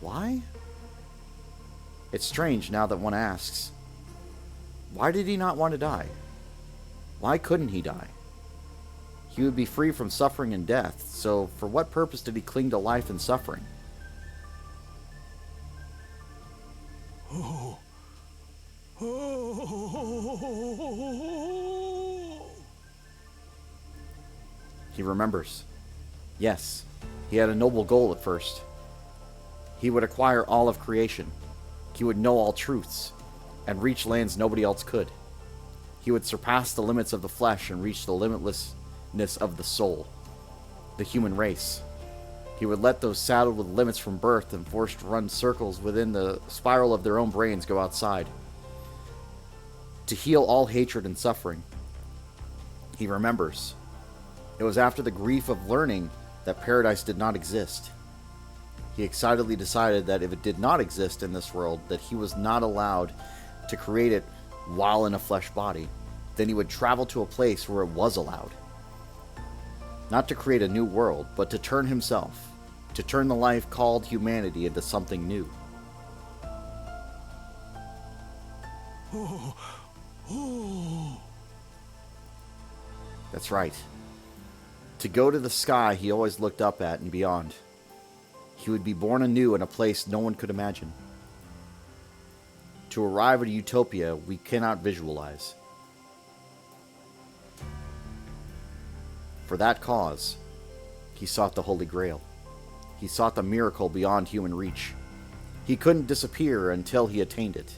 Why? It's strange now that one asks. Why did he not want to die? Why couldn't he die? He would be free from suffering and death, so for what purpose did he cling to life and suffering? He remembers. Yes, he had a noble goal at first. He would acquire all of creation. He would know all truths, and reach lands nobody else could. He would surpass the limits of the flesh and reach the limitlessness of the soul, the human race. He would let those saddled with limits from birth and forced to run circles within the spiral of their own brains go outside, to heal all hatred and suffering. He remembers. It was after the grief of learning that paradise did not exist. He excitedly decided that if it did not exist in this world, that he was not allowed to create it while in a flesh body. Then he would travel to a place where it was allowed. Not to create a new world, but to turn himself, to turn the life called humanity into something new. That's right. To go to the sky he always looked up at and beyond. He would be born anew in a place no one could imagine. To arrive at a utopia we cannot visualize. For that cause, he sought the Holy Grail. He sought the miracle beyond human reach. He couldn't disappear until he attained it.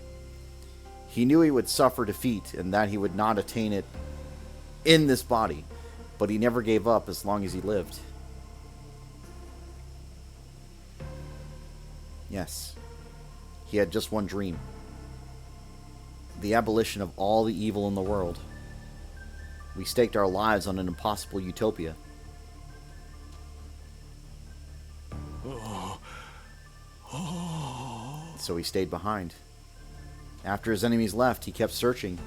He knew he would suffer defeat and that he would not attain it in this body, but he never gave up as long as he lived. Yes, he had just one dream. The abolition of all the evil in the world. We staked our lives on an impossible utopia. So he stayed behind. After his enemies left, he kept searching,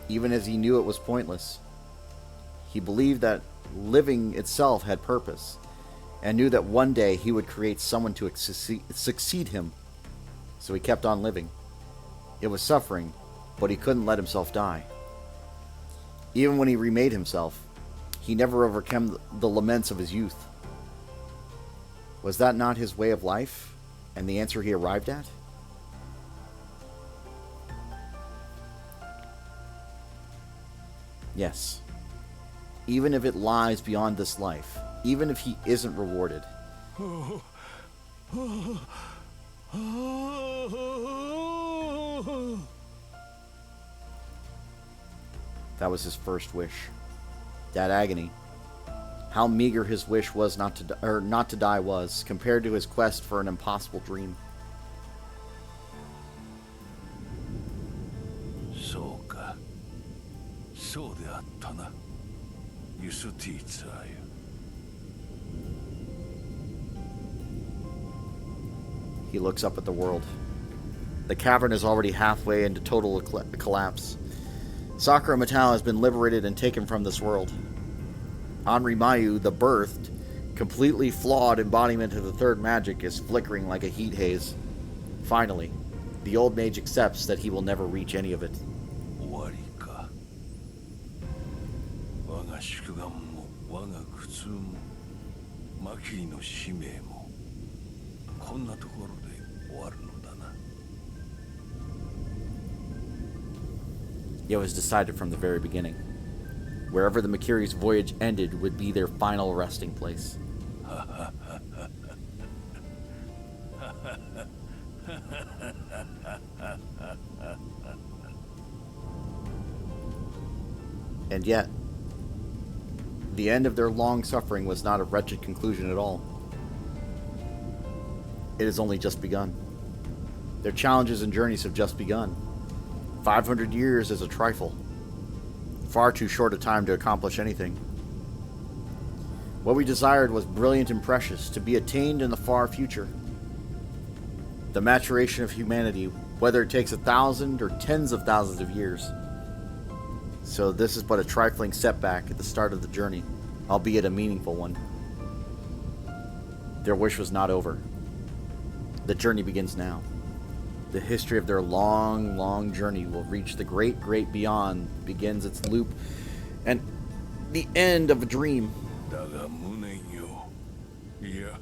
even as he knew it was pointless. He believed that living itself had purpose, and knew that one day he would create someone to succeed him. So he kept on living. It was suffering, but he couldn't let himself die. Even when he remade himself, he never overcame the laments of his youth. Was that not his way of life, and the answer he arrived at? Yes. Even if it lies beyond this life, even if he isn't rewarded. That was his first wish. That agony. How meager his wish was not to die was, compared to his quest for an impossible dream.
So ka. So de atta na. Yusutitsayu.
He looks up at the world. The cavern is already halfway into total collapse. Sakura Metal has been liberated and taken from this world. Henri Mayu, the birthed, completely flawed embodiment of the third magic, is flickering like a heat haze. Finally, the old mage accepts that he will never reach any of it.
Owari ka. Waga shukugan mo, waga kutsu mo, Makiri no shimei mo, konna tokoro de owaru no da na.
It was decided from the very beginning. Wherever the Makiri's voyage ended would be their final resting place. And yet, the end of their long suffering was not a wretched conclusion at all. It has only just begun. Their challenges and journeys have just begun. 500 years is a trifle. Far too short a time to accomplish anything. What we desired was brilliant and precious, to be attained in the far future. The maturation of humanity, whether it takes 1,000 or tens of thousands of years. So this is but a trifling setback at the start of the journey, albeit a meaningful one. Their wish was not over. The journey begins now. The history of their long, long journey will reach the great, great beyond, begins its loop, and the end of a dream.
だが無念よ。いや、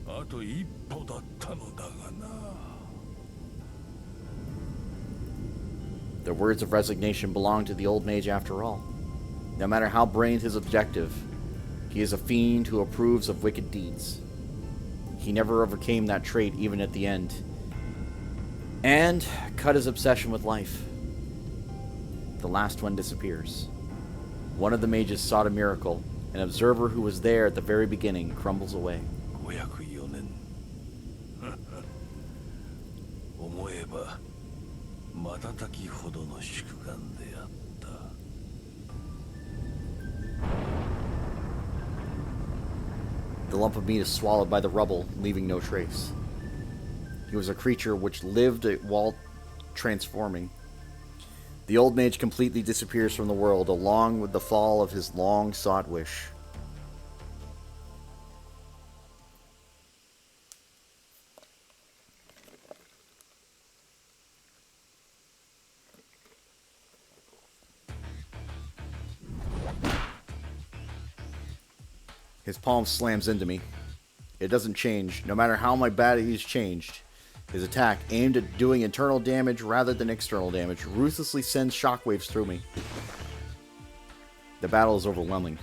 あと一歩だったのだがな。
The words of resignation belong to the old mage after all. No matter how brilliant his objective, he is a fiend who approves of wicked deeds. He never overcame that trait even at the end, and cut his obsession with life. The last one disappears. One of the mages sought a miracle. An observer who was there at the very beginning crumbles away.
504年。思えば瞬きほどの宿願であった。
The lump of meat is swallowed by the rubble, leaving no trace. He was a creature which lived while transforming. The old mage completely disappears from the world, along with the fall of his long-sought wish. His palm slams into me. It doesn't change, no matter how my body is changed. His attack, aimed at doing internal damage rather than external damage, ruthlessly sends shockwaves through me. The battle is overwhelming.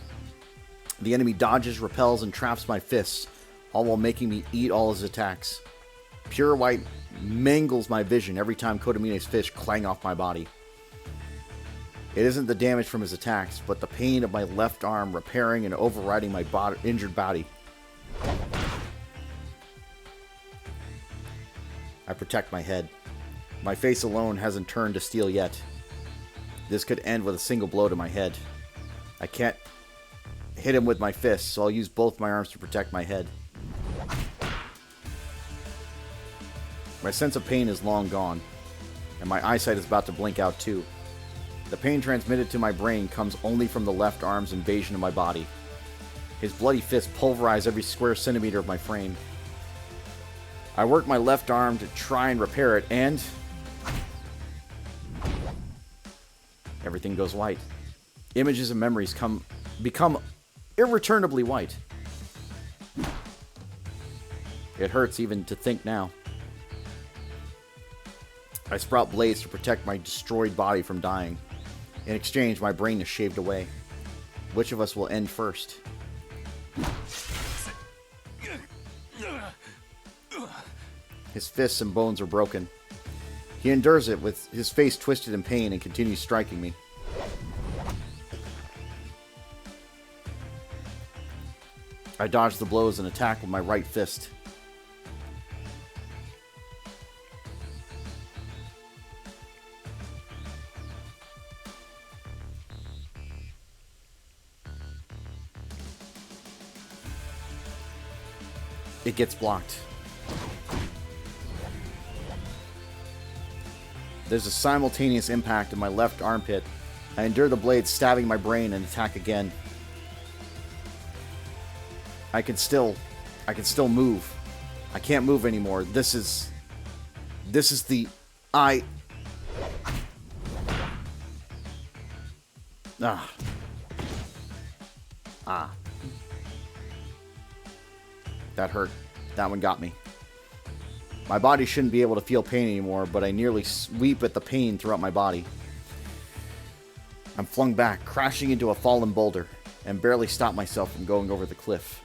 The enemy dodges, repels, and traps my fists, all while making me eat all his attacks. Pure white mangles my vision every time Kodamine's fists clang off my body. It isn't the damage from his attacks, but the pain of my left arm repairing and overriding my injured body. I protect my head. My face alone hasn't turned to steel yet. This could end with a single blow to my head. I can't hit him with my fists, so I'll use both my arms to protect my head. My sense of pain is long gone, and my eyesight is about to blink out too. The pain transmitted to my brain comes only from the left arm's invasion of my body. His bloody fists pulverize every square centimeter of my frame. I work my left arm to try and repair it, and everything goes white. Images and memories become irreturnably white. It hurts even to think now. I sprout blades to protect my destroyed body from dying. In exchange, my brain is shaved away. Which of us will end first? His fists and bones are broken. He endures it with his face twisted in pain and continues striking me. I dodge the blows and attack with my right fist. It gets blocked. There's a simultaneous impact in my left armpit. I endure the blade stabbing my brain and attack again. I can still move. I can't move anymore. This is the That hurt. That one got me. My body shouldn't be able to feel pain anymore, but I nearly sweep at the pain throughout my body. I'm flung back, crashing into a fallen boulder, and barely stop myself from going over the cliff.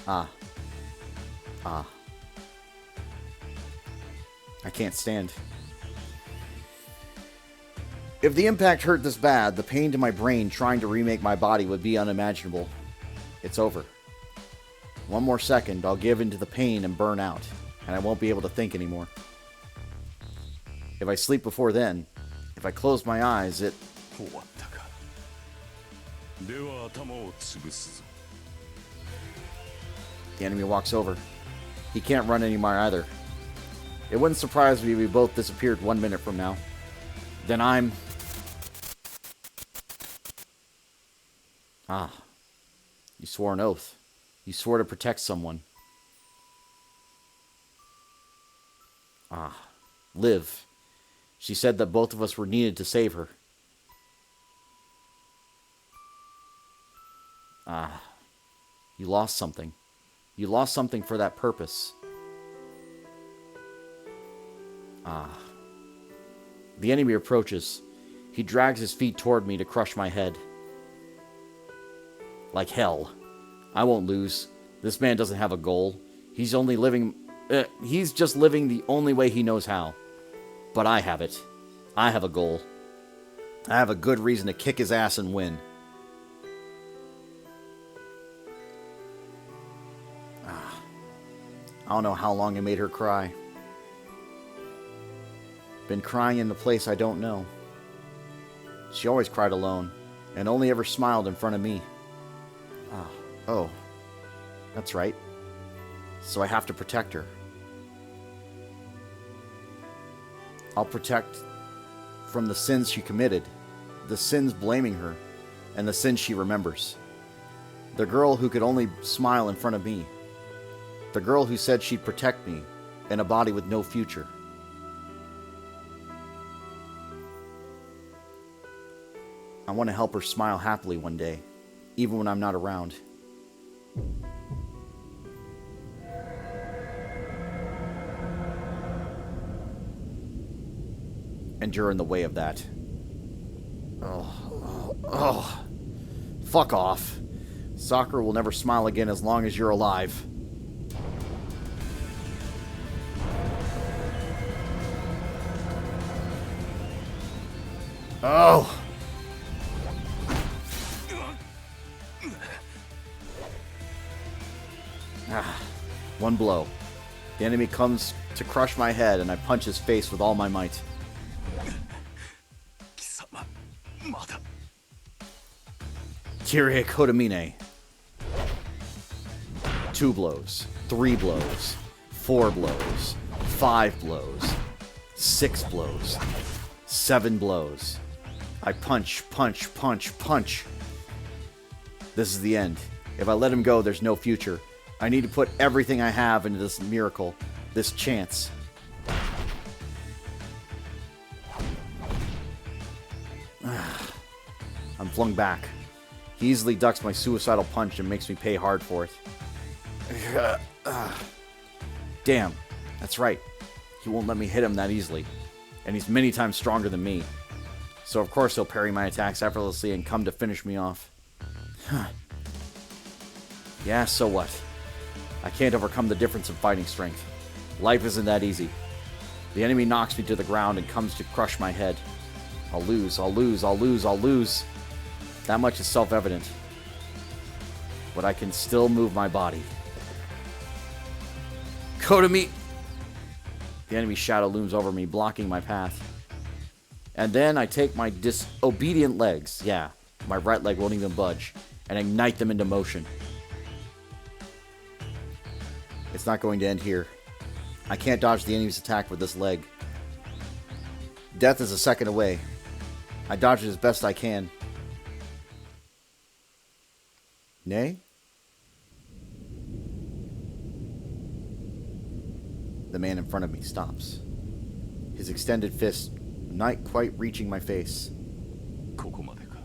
I can't stand. If the impact hurt this bad, the pain to my brain trying to remake my body would be unimaginable. It's over. One more second, I'll give into the pain and burn out, and I won't be able to think anymore. If I sleep before then, if I close my eyes, it...
終わったか。では頭を潰すぞ。
The enemy walks over. He can't run anymore either. It wouldn't surprise me if we both disappeared 1 minute from now. Then I'm... Ah. You swore an oath. You swore to protect someone. Ah. Liv. She said that both of us were needed to save her. Ah. You lost something. You lost something for that purpose. Ah. The enemy approaches. He drags his feet toward me to crush my head. Like hell. I won't lose. This man doesn't have a goal. He's only living... he's just living the only way he knows how. But I have it. I have a goal. I have a good reason to kick his ass and win. I don't know how long I made her cry. Been crying in a place I don't know. She always cried alone, and only ever smiled in front of me. Oh, that's right. So I have to protect her. I'll protect from the sins she committed, the sins blaming her, and the sins she remembers. The girl who could only smile in front of me. The girl who said she'd protect me in a body with no future. I want to help her smile happily one day, even when I'm not around. And you're in the way of that. Oh. Fuck off. Sakura will never smile again as long as you're alive. Oh! One blow. The enemy comes to crush my head, and I punch his face with all my might. Kyrie Kodamine. 2 blows. 3 blows. 4 blows. 5 blows. 6 blows. 7 blows. I punch, punch, punch, punch. This is the end. If I let him go, there's no future. I need to put everything I have into this miracle, this chance. I'm flung back. He easily ducks my suicidal punch and makes me pay hard for it. Damn, that's right. He won't let me hit him that easily. And he's many times stronger than me. So of course he'll parry my attacks effortlessly and come to finish me off. Yeah, so what? I can't overcome the difference in fighting strength. Life isn't that easy. The enemy knocks me to the ground and comes to crush my head. I'll lose, I'll lose, I'll lose, I'll lose. That much is self-evident. But I can still move my body. Kodami! The enemy's shadow looms over me, blocking my path. And then I take my disobedient legs, yeah, my right leg won't even budge, and ignite them into motion. It's not going to end here. I can't dodge the enemy's attack with this leg. Death is a second away. I dodge it as best I can. Nay? The man in front of me stops. His extended fist not quite reaching my face.
ここまでか。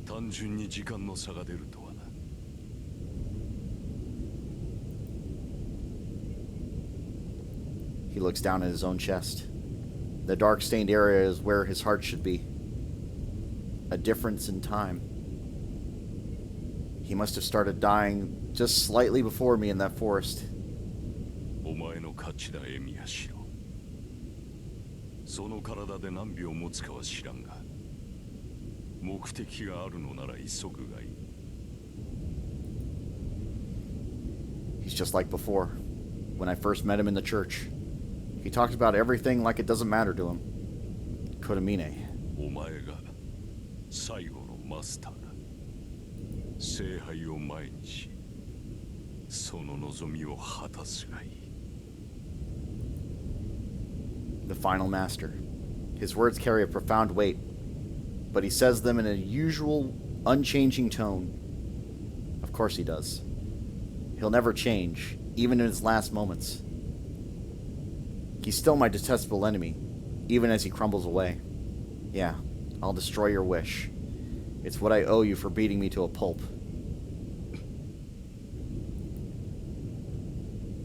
単純に時間の差が出るとはな。
He looks down at his own chest. The dark-stained area is where his heart should be. A difference in time. He must have started dying just slightly before me in that forest.
お前の勝ちだ、エミヤシロ。その体で何秒持つかは知らんが、目的があるのなら急ぐがいい。
He's just like before, when I first met him in the church. He talked about everything like it doesn't matter to him. Kodamine.
お前が最後のマスターだ。聖杯を前にし、その望みを果たすがいい。
The final master. His words carry a profound weight, but he says them in a usual, unchanging tone. Of course he does. He'll never change, even in his last moments. He's still my detestable enemy, even as he crumbles away. Yeah, I'll destroy your wish. It's what I owe you for beating me to a pulp.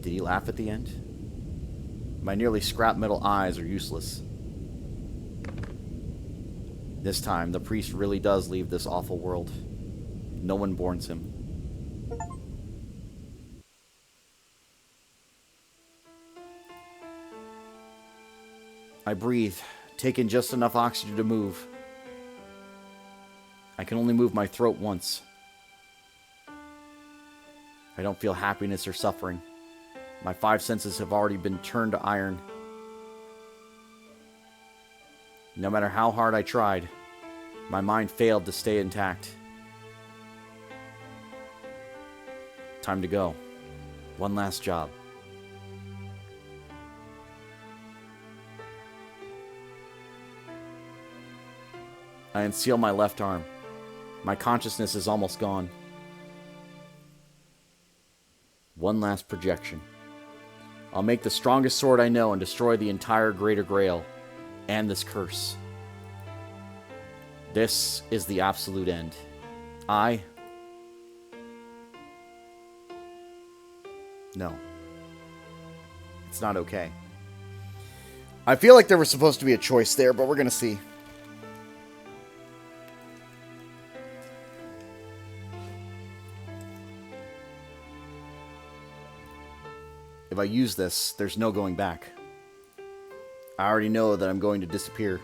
Did he laugh at the end? My nearly scrap metal eyes are useless. This time, the priest really does leave this awful world. No one mourns him. I breathe, take in just enough oxygen to move. I can only move my throat once. I don't feel happiness or suffering. My 5 senses have already been turned to iron. No matter how hard I tried, my mind failed to stay intact. Time to go. One last job. I unseal my left arm. My consciousness is almost gone. One last projection. I'll make the strongest sword I know and destroy the entire Greater Grail and this curse. This is the absolute end. No. It's not okay. I feel like there was supposed to be a choice there, but we're gonna see. If I use this, there's no going back. I already know that I'm going to disappear.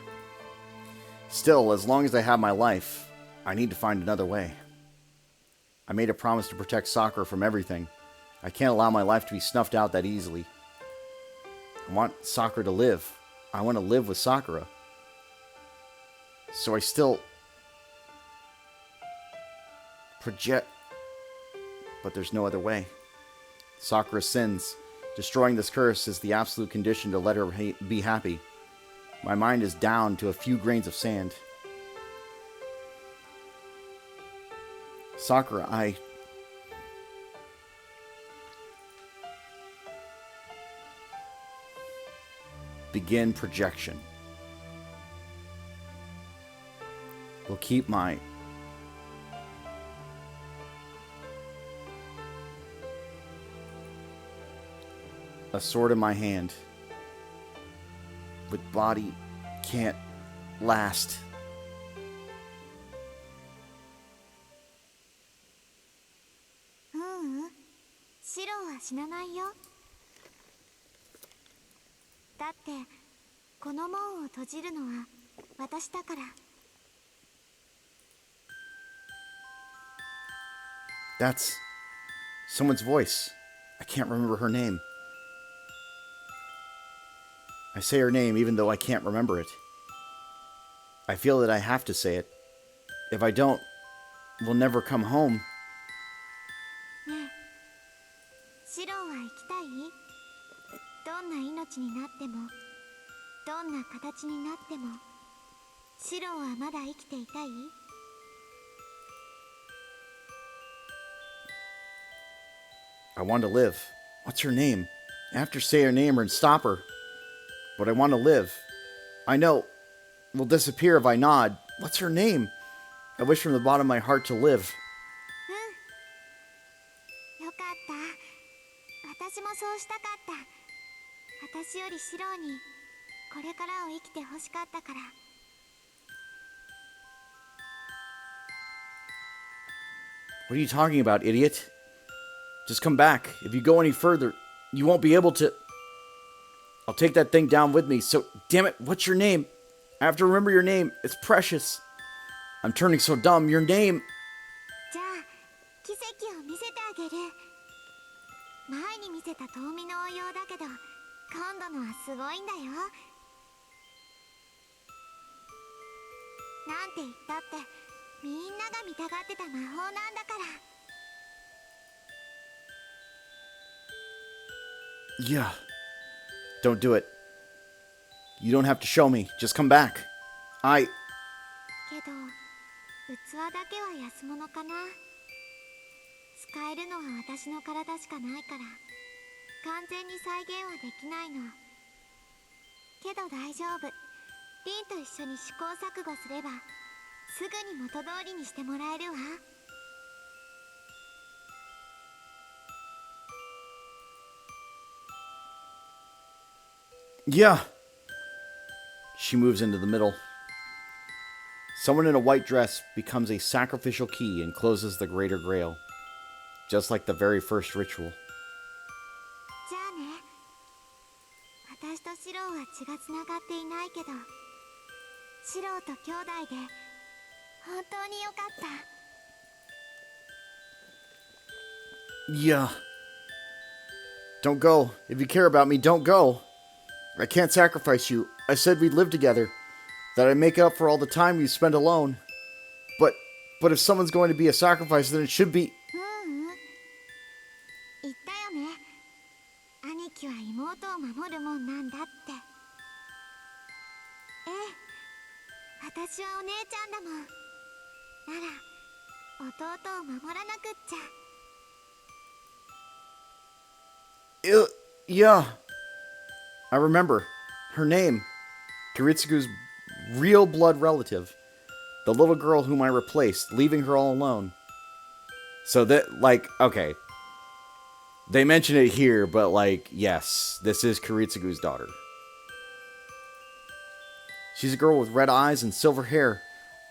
Still, as long as I have my life, I need to find another way. I made a promise to protect Sakura from everything. I can't allow my life to be snuffed out that easily. I want Sakura to live. I want to live with Sakura. So I still project, but there's no other way. Sakura sins. Destroying this curse is the absolute condition to let her be happy. My mind is down to a few grains of sand. Sakura, I begin projection. Will keep my a sword in my hand, but body can't last. That's someone's voice. I can't remember her name. I say her name even though I can't remember it. I feel that I have to say it. If I don't, we'll never come home. I want to live. What's her name? I have to say her name or stop her. But I want to live. I know. We'll disappear if I nod. What's her name? I wish from the bottom of my heart to live. What are you talking about, idiot? Just come back. If you go any further, you won't be able to... I'll take that thing down with me, so... Damn it, what's your name? I have to remember your name. It's precious. I'm turning so dumb. Your name... Yeah. Don't do it. You don't have to show me. Just come back.
けど器だけは安物かな。使えるのは私の体しかないから完全に再現はできないの。けど大丈夫。リンと一緒に試行錯誤すればすぐに元通りにしてもらえるわ。
Yeah. She moves into the middle. Someone in a white dress becomes a sacrificial key and closes the Greater Grail, just like the very first ritual.
じゃあね。私とシローは血がつながっていないけどシローと兄弟で本当によかった。
Yeah. Don't go. If you care about me, don't go. I can't sacrifice you. I said we'd live together. That I'd make up for all the time you spent alone. But if someone's going to be a sacrifice, then it should be...
言ったよね。兄貴は妹を守るもんなんだって。ええ、私はお姉ちゃんだもん。なら弟を守らなくっちゃ。
Yeah. I remember. Her name. Kiritsugu's real blood relative. The little girl whom I replaced, leaving her all alone. So that, like, okay. They mention it here, but, like, yes, this is Kiritsugu's daughter. She's a girl with red eyes and silver hair,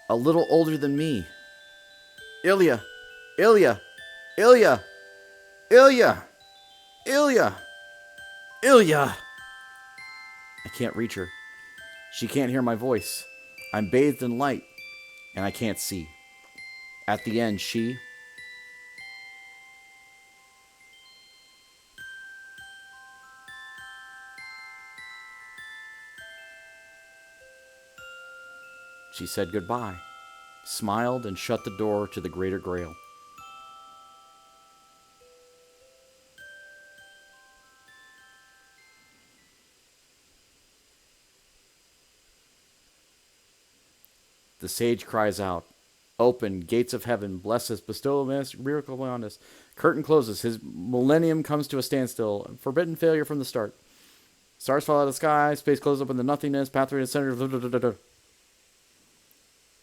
a little older than me. Ilya! Ilya! Ilya! Ilya! Ilya! Ilya! I can't reach her. She can't hear my voice. I'm bathed in light, and I can't see. At the end, she... She said goodbye, smiled, and shut the door to the Greater Grail. The sage cries out, "Open, gates of heaven, bless us, bestow a miracle beyond us." Curtain closes, his millennium comes to a standstill, forbidden failure from the start. Stars fall out of the sky, space closes up into nothingness, pathway to the center,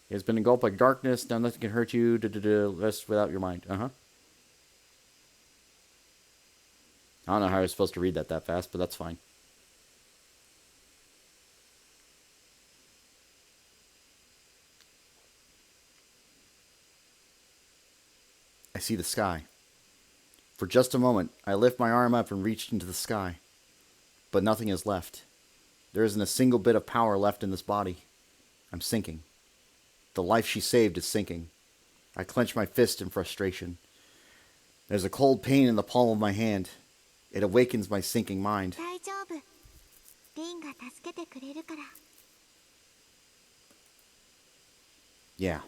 It has been engulfed by darkness, now nothing can hurt you, rest without your mind. I don't know how I was supposed to read that fast, but that's fine. I see the sky. For just a moment, I lift my arm up and reach into the sky. But nothing is left. There isn't a single bit of power left in this body. I'm sinking. The life she saved is sinking. I clench my fist in frustration. There's a cold pain in the palm of my hand. It awakens my sinking mind.
大丈夫。リンが助けてくれるから。
Yeah.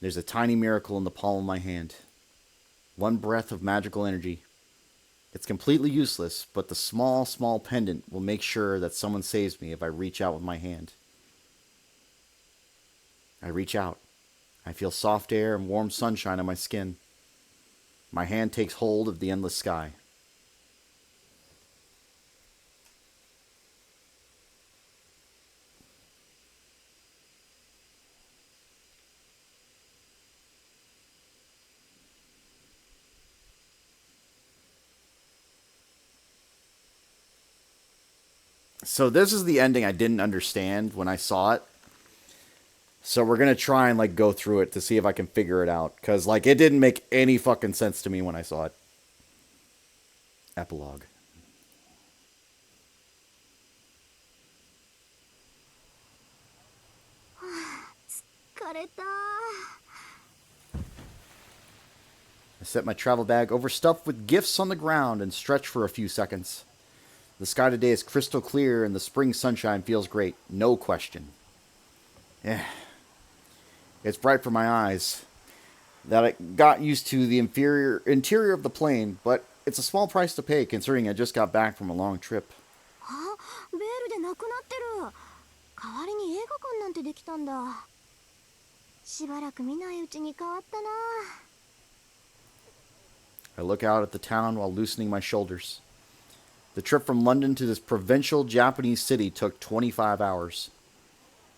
There's a tiny miracle in the palm of my hand. One breath of magical energy. It's completely useless, but the small, small pendant will make sure that someone saves me if I reach out with my hand. I reach out. I feel soft air and warm sunshine on my skin. My hand takes hold of the endless sky. So this is the ending I didn't understand when I saw it. So we're going to try and, like, go through it to see if I can figure it out. Because, like, it didn't make any fucking sense to me when I saw it. Epilogue. I set my travel bag overstuffed with gifts on the ground and stretch for a few seconds. The sky today is crystal clear and the spring sunshine feels great. No question. It's bright for my eyes. That I got used to the interior of the plane, but it's a small price to pay considering I just got back from a long trip.
あ、ベールでなくなってる。代わりに映画館なんてできたんだ。しばらく見ないうちに変わったな。
I look out at the town while loosening my shoulders. The trip from London to this provincial Japanese city took 25 hours.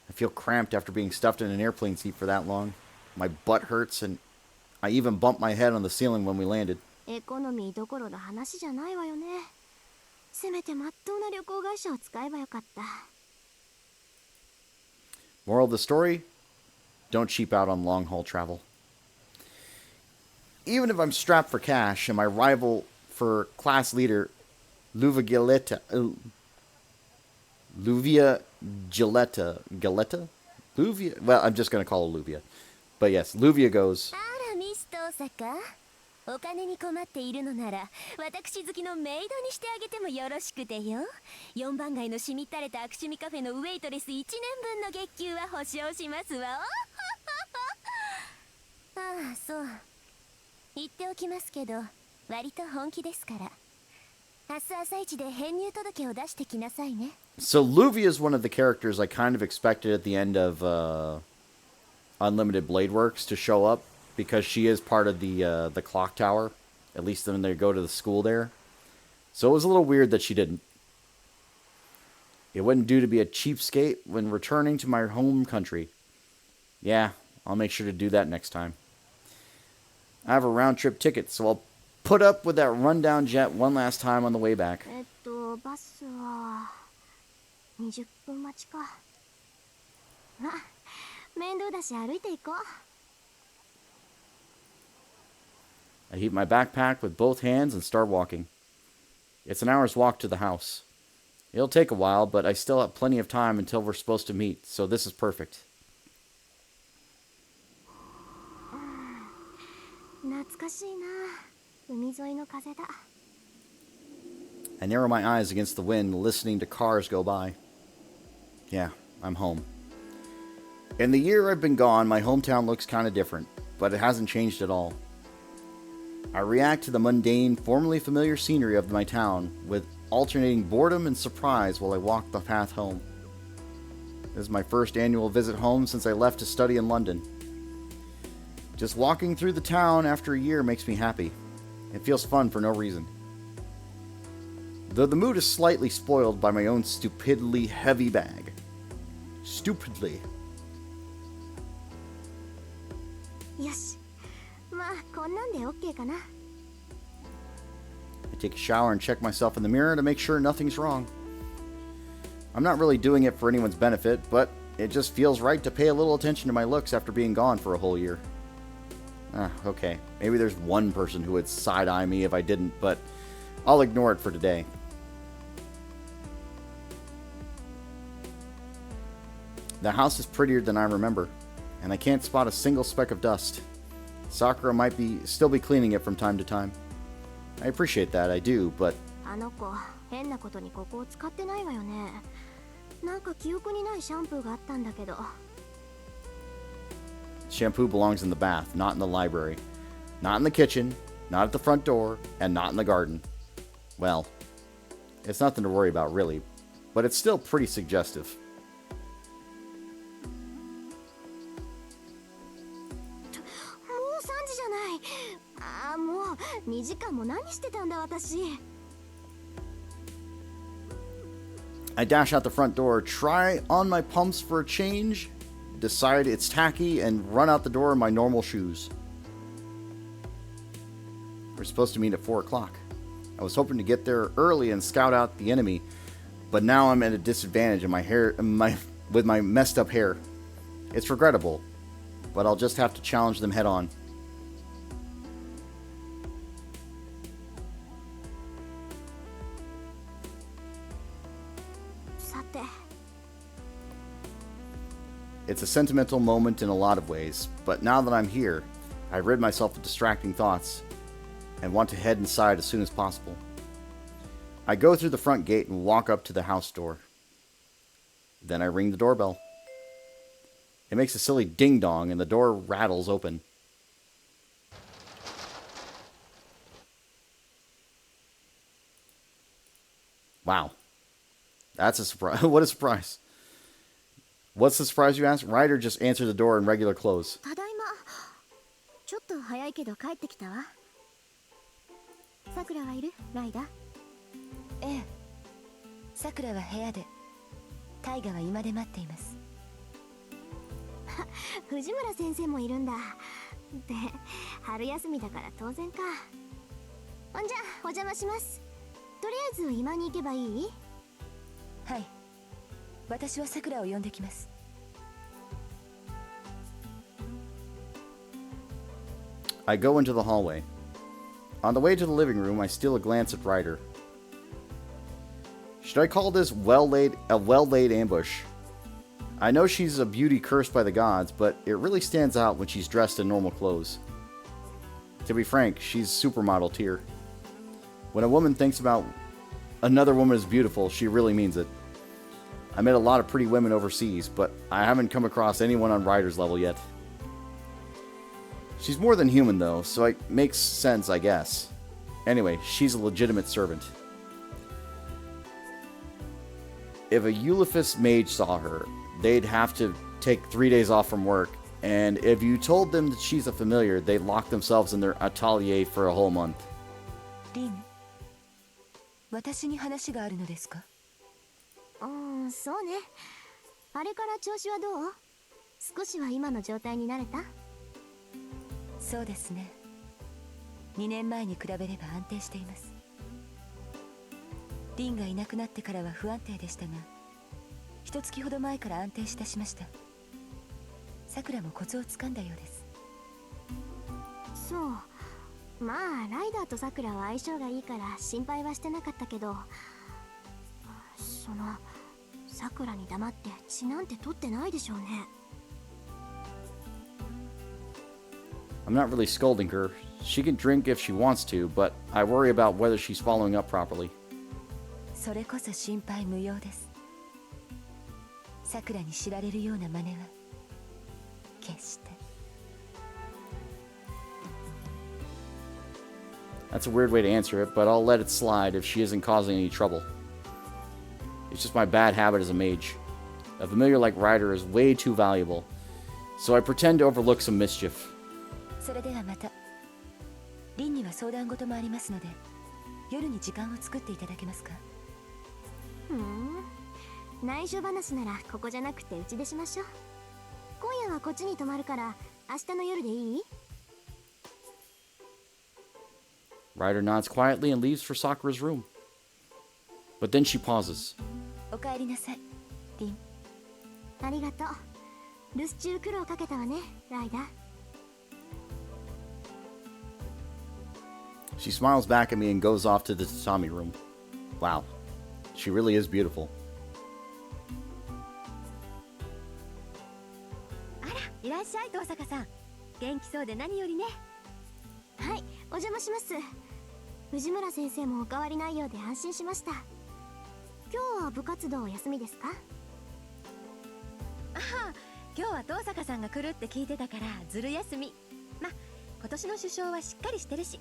I feel cramped after being stuffed in an airplane seat for that long. My butt hurts, and I even bumped my head on the ceiling when we landed.
エコノミーどころの話じゃないわよね。せめてまっとうな旅行会社を使えばよかった。
Moral of the story? Don't cheap out on long-haul travel. Even if I'm strapped for cash and my rival for class leader, Luvia Gilletta, Luvia? Well, I'm just going to call her Luvia. But yes, Luvia goes,
あらミスト大阪、お金に困っているのなら私好きのメイドにしてあげてもよろしくてよ。4番街のしみったれた悪趣味カフェのウェイトレス1年分の月給は保証しますわ。ああ、そう。言っておきますけど割と本気ですから。明日朝一で編入届を出してきなさいね。
So Luvia is one of the characters I kind of expected at the end of Unlimited Blade Works to show up, because she is part of the clock tower, at least when they go to the school there. So it was a little weird that she didn't. It wouldn't do to be a cheapskate when returning to my home country. Yeah, I'll make sure to do that next time. I have a round-trip ticket, so I'll put up with that rundown jet one last time on the way back.
バスは20分待ちか。まあ、面倒だし歩いていこう。
I heat my backpack with both hands and start walking. It's an hour's walk to the house. It'll take a while, but I still have plenty of time until we're supposed to meet, so this is perfect.
懐かしいな。海沿いの風だ。
I narrow my eyes against the wind, listening to cars go by. Yeah, I'm home. In the year I've been gone, my hometown looks kind of different, but it hasn't changed at all. I react to the mundane, formerly familiar scenery of my town with alternating boredom and surprise while I walk the path home. This is my first annual visit home since I left to study in London. Just walking through the town after a year makes me happy. It feels fun for no reason. Though the mood is slightly spoiled by my own stupidly heavy bag. Stupidly.
よし。まあこんなんで OK かな。
I take a shower and check myself in the mirror to make sure nothing's wrong. I'm not really doing it for anyone's benefit, but it just feels right to pay a little attention to my looks after being gone for a whole year. Okay. Maybe there's one person who would side-eye me if I didn't, but I'll ignore it for today. The house is prettier than I remember, and I can't spot a single speck of dust. Sakura might still be cleaning it from time to time. I appreciate that, I do, but...
あの子、変なことにここを使ってないわよね。なんか記憶にないシャンプーがあったんだけど。
Shampoo belongs in the bath, not in the library. Not in the kitchen, not at the front door, and not in the garden. Well, it's nothing to worry about, really, but it's still pretty suggestive.
もう3時じゃない。ああ、もう2時間も何してたんだ私。
I dash out the front door, try on my pumps for a change, decide it's tacky, and run out the door in my normal shoes. We're supposed to meet at 4 o'clock. I was hoping to get there early and scout out the enemy, but now I'm at a disadvantage with my messed up hair. It's regrettable, but I'll just have to challenge them head on. It's a sentimental moment in a lot of ways, but now that I'm here, I rid myself of distracting thoughts and want to head inside as soon as possible. I go through the front gate and walk up to the house door. Then I ring the doorbell. It makes a silly ding-dong and the door rattles open. Wow. That's a surprise. What a surprise. What's the surprise, you ask? Ryder just answered the door in regular clothes.
ただいま。ちょっと早いけど帰ってきたわ。さくらはいる？ライダ？
ええ、さくらは部屋で、タイガは居間で待っています。
藤村先生もいるんだ。で、春休みだから当然か。ほんじゃ、お邪魔します。とりあえず今に行けばいい？
はい、私はさくらを呼んできます。
I go into the hallway. On the way to the living room, I steal a glance at Ryder. Should I call this a well-laid ambush? I know she's a beauty cursed by the gods, but it really stands out when she's dressed in normal clothes. To be frank, she's supermodel tier. When a woman thinks about another woman as beautiful, she really means it. I met a lot of pretty women overseas, but I haven't come across anyone on Ryder's level yet. She's more than human, though, so it makes sense, I guess. Anyway, she's a legitimate servant. If a Eulifis mage saw her, they'd have to take 3 days off from work, and if you told them that she's a familiar, they'd lock themselves in their atelier for a whole month.
リン、私に話があるのですか？
そうね。あれから調子はどう？少しは今の状態に慣れた？
そうですね。2年前に比べれば安定しています。リンがいなくなってからは不安定でしたが、1月ほど前から安定しだしました。さくらもコツをつかんだようです。
そう。まあライダーとさくらは相性がいいから心配はしてなかったけど、そのさくらに黙って血なんて取ってないでしょうね。
I'm not really scolding her. She can drink if she wants to, but I worry about whether she's following up properly.
それこそ心配無用です。さくらに知られるような真似は決して。
That's a weird way to answer it, but I'll let it slide if she isn't causing any trouble. It's just my bad habit as a mage. A familiar like Ryder is way too valuable, so I pretend to overlook some mischief.
それではまた。リンには相談事もありますので、夜に時間を作っていただけますか？
内緒話ならここじゃなくてうちでしましょう。今夜はこっちに泊まるから明日の夜でいい？
Ryder nods quietly and leaves for Sakura's room. But then she pauses.
おかえりなさい、リン。
ありがとう。留守中苦労かけたわね、ライダー。
She smiles back at me and goes off to the tatami room. Wow, she really is beautiful.
あら、いらっしゃい、遠坂さん。元気そうで何よりね。はい、お邪魔します。藤村先生もお変わりないようで安心しました。今日は部活動お休みですか？
今日は遠坂さんが来るって聞いてたからずる休み。ま、今年の首相はしっかりしてるし、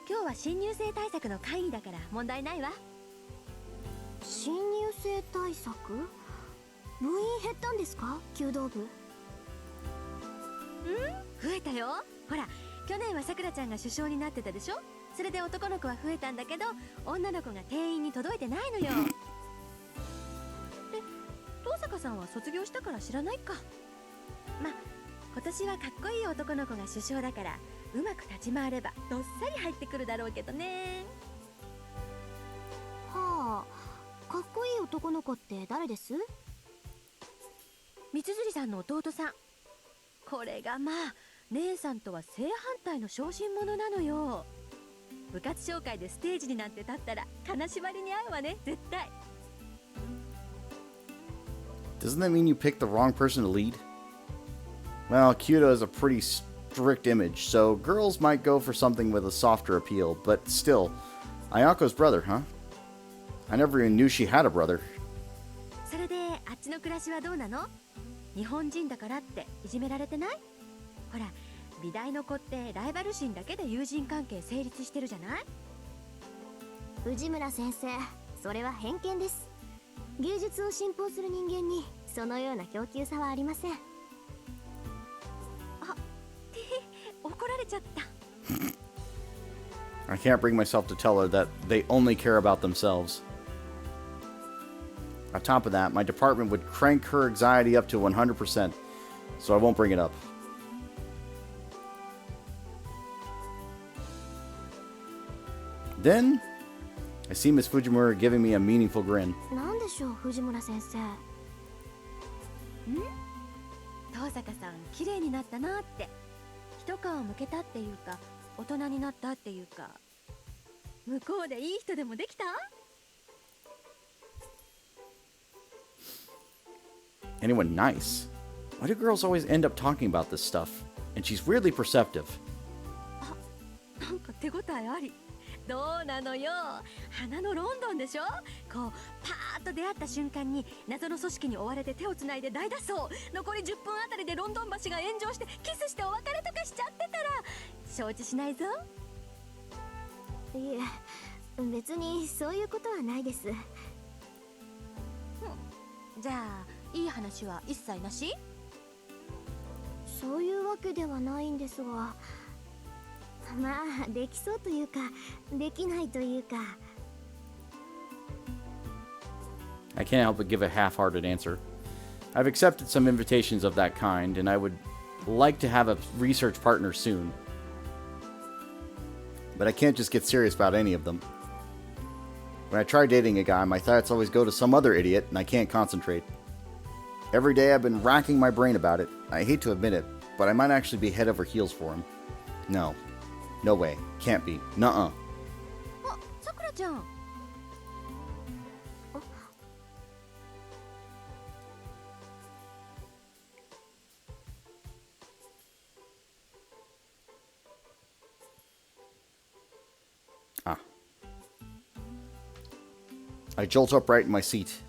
今日は新入生対策の会議だから問題ないわ。
新入生対策？部員減ったんですか？弓道部。
増えたよ。ほら、去年はさくらちゃんが首相になってたでしょ。それで男の子は増えたんだけど、女の子が定員に届いてないのよ。で、遠坂さんは卒業したから知らないか。ま、今年はかっこいい男の子が首相だから、うまく立ち回ればどっさり入ってくるだろうけどね。
はあ、かっこいい男の子って誰です？
三辻さんの弟さん。これがまあ姉さんとは正反対の小心者なのよ。部活紹介でステージになんて立ったら金縛りに合うわね、絶対。
Doesn't that mean you picked the wrong person to lead? Well, Kyudo is a pretty strict image, so girls might go for something with a softer appeal, but still, Ayako's brother, huh? I never even knew she had a brother.
それであっちの暮らしはどうなの？日本人だからっていじめられてない？ほら、美大の子ってライバル心だけで友人関係成立してるじゃない？
藤村先生、それは偏見です。芸術を信奉する人間にそのような供給差はありません。
怒られちゃった。
I can't bring myself to tell her that they only care about themselves. On top of that, my department would crank her anxiety up to 100%, so I won't bring it up. Then, I see Miss Fujimura giving me a meaningful grin.
なんでしょう、藤村先生。
遠坂さん綺麗になったなって、一皮むけたっていうか、大人になったっていうか、向こうでいい人でもできた？
Anyone nice? Why do girls always end up talking about this stuff? And she's weirdly perceptive.
なんか手応えあり。どうなのよ、花のロンドンでしょ。こうパーッと出会った瞬間に謎の組織に追われて手をつないで大脱走、残り10分あたりでロンドン橋が炎上してキスしてお別れとかしちゃってたら承知しないぞ。
いえ、別にそういうことはないです。
じゃあいい話は一切なし？
そういうわけではないんですが、まあできそうというかできないというか。
I can't help but give a half-hearted answer. I've accepted some invitations of that kind, and I would like to have a research partner soon. But I can't just get serious about any of them. When I try dating a guy, my thoughts always go to some other idiot, and I can't concentrate. Every day I've been racking my brain about it. I hate to admit it, but I might actually be head over heels for him. No. No way. Can't be. Nuh-uh.
あ、さくらちゃん。
Ah. I jolt upright in my seat.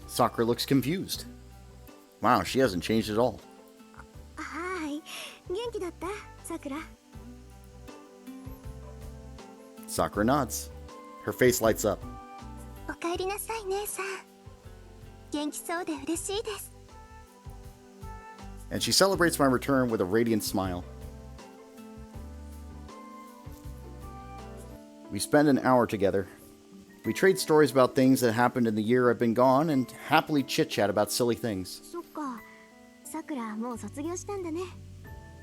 Sakura looks confused. Wow, she hasn't changed at all.
はい、元気だった、さくら。
Sakura nods. Her face lights up.
おかえりなさい、姉さん。元気そうで嬉しいです。
And she celebrates my return with a radiant smile. We spend an hour together. We trade stories about things that happened in the year I've been gone and happily chit-chat about silly things.
そっか、さくらもう卒業したんだね。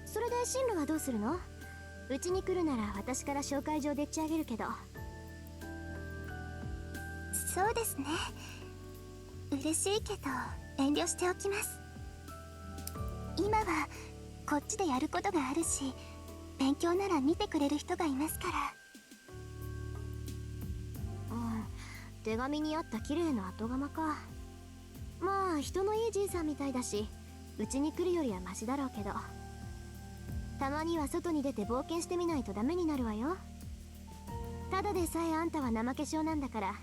それで進路はどうするの？うちに来るなら私から紹介状でっち上げるけど。そうですね。嬉しいけど遠慮しておきます。今はこっちでやることがあるし、勉強なら見てくれる人がいますから。手紙にあった綺麗な後釜か。まあ人のいいじいさんみたいだし、うちに来るよりはマシだろうけど、たまには外に出て冒険してみないとダメになるわよ。ただでさえあんたは怠け性なんだから、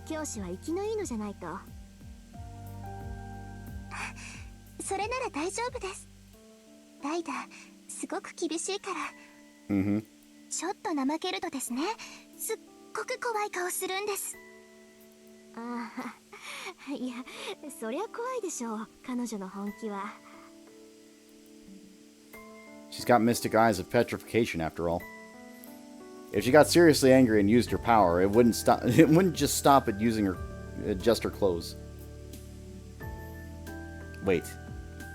教師は生きのいいのじゃないと。それなら大丈夫です。ダイダすごく厳しいから。
Mm-hmm.
ちょっと怠けるとですね、すっごく怖い顔するんです。ああ、いや、そりゃ怖いでしょう、彼女の本気は。
She's got mystic eyes of petrification after all. If she got seriously angry and used her power, it wouldn't stop. It wouldn't just stop at using her, just her clothes. Wait,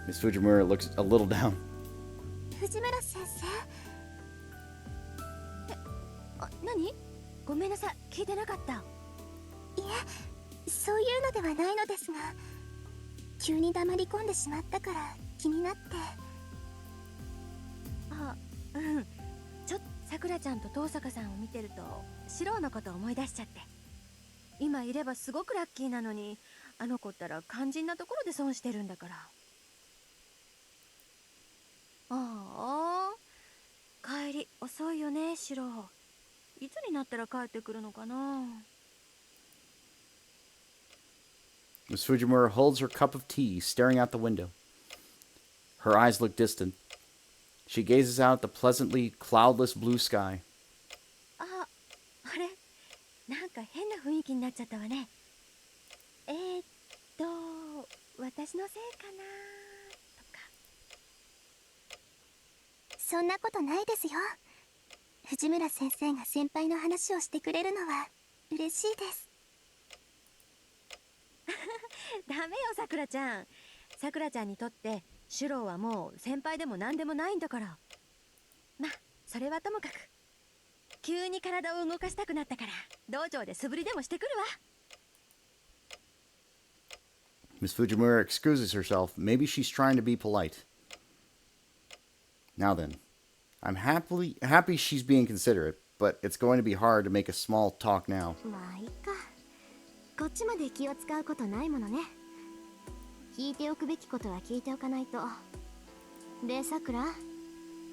Miss Fujimura looks a little down.
藤村先生。
あ、何？ごめんなさい、聞いてなかった。
いえ、そういうのではないのですが、急に黙り込んでしまったから気になって。
あ、うん。ちょっとさくらちゃんと遠坂さんを見てるとシローのことを思い出しちゃって。今いればすごくラッキーなのに、あの子ったら肝心なところで損してるんだから。ああ、帰り遅いよね、シロー。いつになったら帰ってくるのかな。
Miss Fujimura holds her cup of tea, staring out the window. Her eyes look distant. She gazes out at the pleasantly cloudless blue sky.
あ、あれ、なんか気になっちゃったわね。私のせいかなとか。
そんなことないですよ。藤村先生が先輩の話をしてくれるのは嬉しいです。
ダメよさくらちゃん。さくらちゃんにとってシュローはもう先輩でも何でもないんだから。まあそれはともかく、急に体を動かしたくなったから道場で素振りでもしてくるわ。
Miss Fujimura excuses herself. Maybe she's trying to be polite. Now then, I'm happy she's being considerate, but it's going to be hard to make a small talk now.
まあいいか。こっちまで気を使うことないものね。聞いておくべきことは聞いておかないと。で、さくら、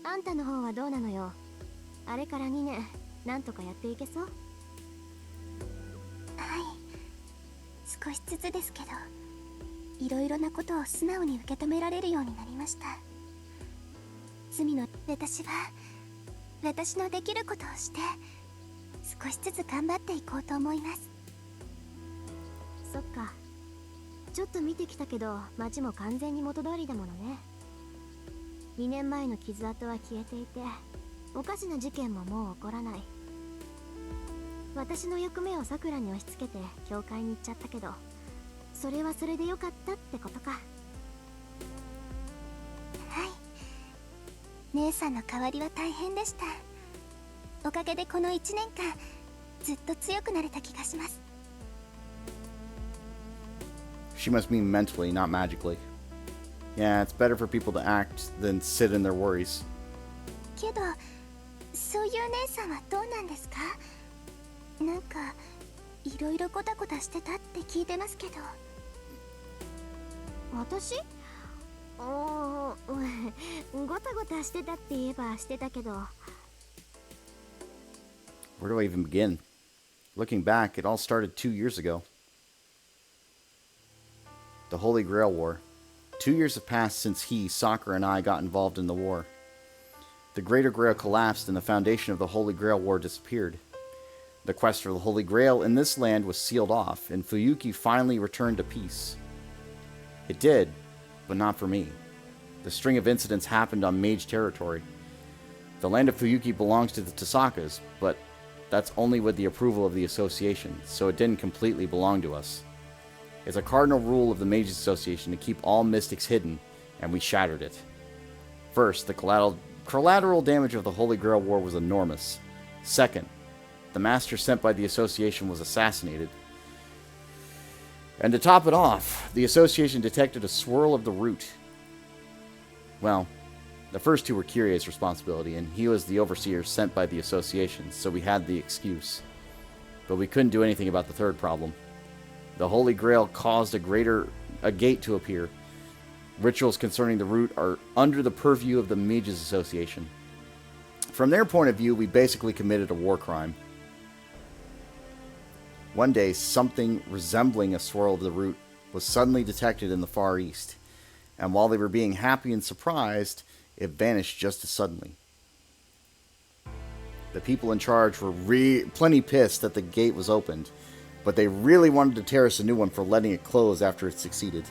あんたの方はどうなのよ。あれから2年、なんとかやっていけそう？はい、少しずつですけど、いろいろなことを素直に受け止められるようになりました。罪の私は私のできることをして少しずつ頑張っていこうと思います。そっか。ちょっと見てきたけど街も完全に元通りだものね。2年前の傷跡は消えていて、おかしな事件ももう起こらない。私の役目をさくらに押し付けて教会に行っちゃったけど、それはそれでよかったってことか。はい、姉さんの代わりは大変でした。おかげでこの1年間ずっと強くなれた気がします。
She must mean mentally, not magically. Yeah, it's better for people to act than sit in their worries.
けどそういう姉さんはどうなんですか？なんかいろいろゴタゴタしてたって聞いてますけど。私？ゴタゴタしてたって言えばしてたけど。
Where do I even begin? Looking back, it all started 2 years ago. The Holy Grail War. 2 years have passed since Sakura, and I got involved in the war. The Greater Grail collapsed and the foundation of the Holy Grail War disappeared. The quest for the Holy Grail in this land was sealed off, and Fuyuki finally returned to peace. It did, but not for me. The string of incidents happened on Mage territory. The land of Fuyuki belongs to the Tasakas, but that's only with the approval of the association, so it didn't completely belong to us. It's a cardinal rule of the Mages Association to keep all mystics hidden, and we shattered it. First, the collateral damage of the Holy Grail War was enormous. Second, the master sent by the association was assassinated. And to top it off, the association detected a swirl of the root. Well, the first two were Kyrie's responsibility, and he was the overseer sent by the association, so we had the excuse. But we couldn't do anything about the third problem. The Holy Grail caused a gate to appear. Rituals concerning the root are under the purview of the Mages Association. From their point of view, we basically committed a war crime. One day, something resembling a swirl of the root was suddenly detected in the Far East, and while they were being happy and surprised, it vanished just as suddenly. The people in charge were plenty pissed that the gate was opened, but they really wanted to tear us a new one for letting it close after it succeeded.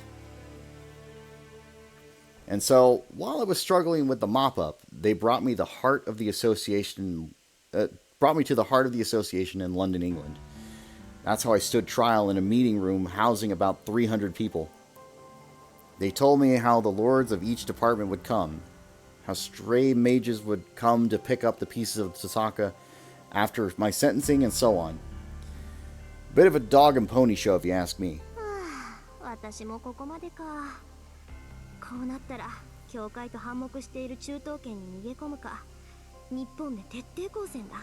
And so, while I was struggling with the mop-up, they brought me to the heart of the association in London, England. That's how I stood trial in a meeting room housing about 300 people. They told me how the lords of each department would come, how stray mages would come to pick up the pieces of Tasaka after my sentencing, and so on. Bit of a dog and pony show, if you ask me.
私もここまでか。こうなったら教会と反目している中東圏に逃げ込むか、日本で徹底抗戦だ。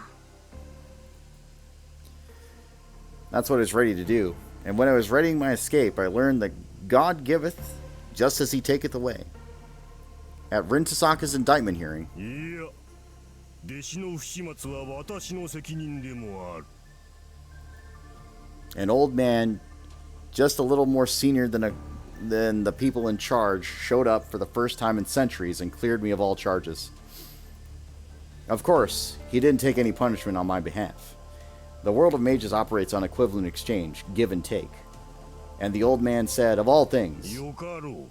That's what I was ready to do. And when I was readying my escape, I learned that God giveth just as he taketh away. At Rin Tasaka's indictment hearing, an old man, just a little more senior than the people in charge, showed up for the first time in centuries and cleared me of all charges. Of course, he didn't take any punishment on my behalf. The world of mages operates on equivalent exchange, give and take. And the old man said, of all things,
よかろ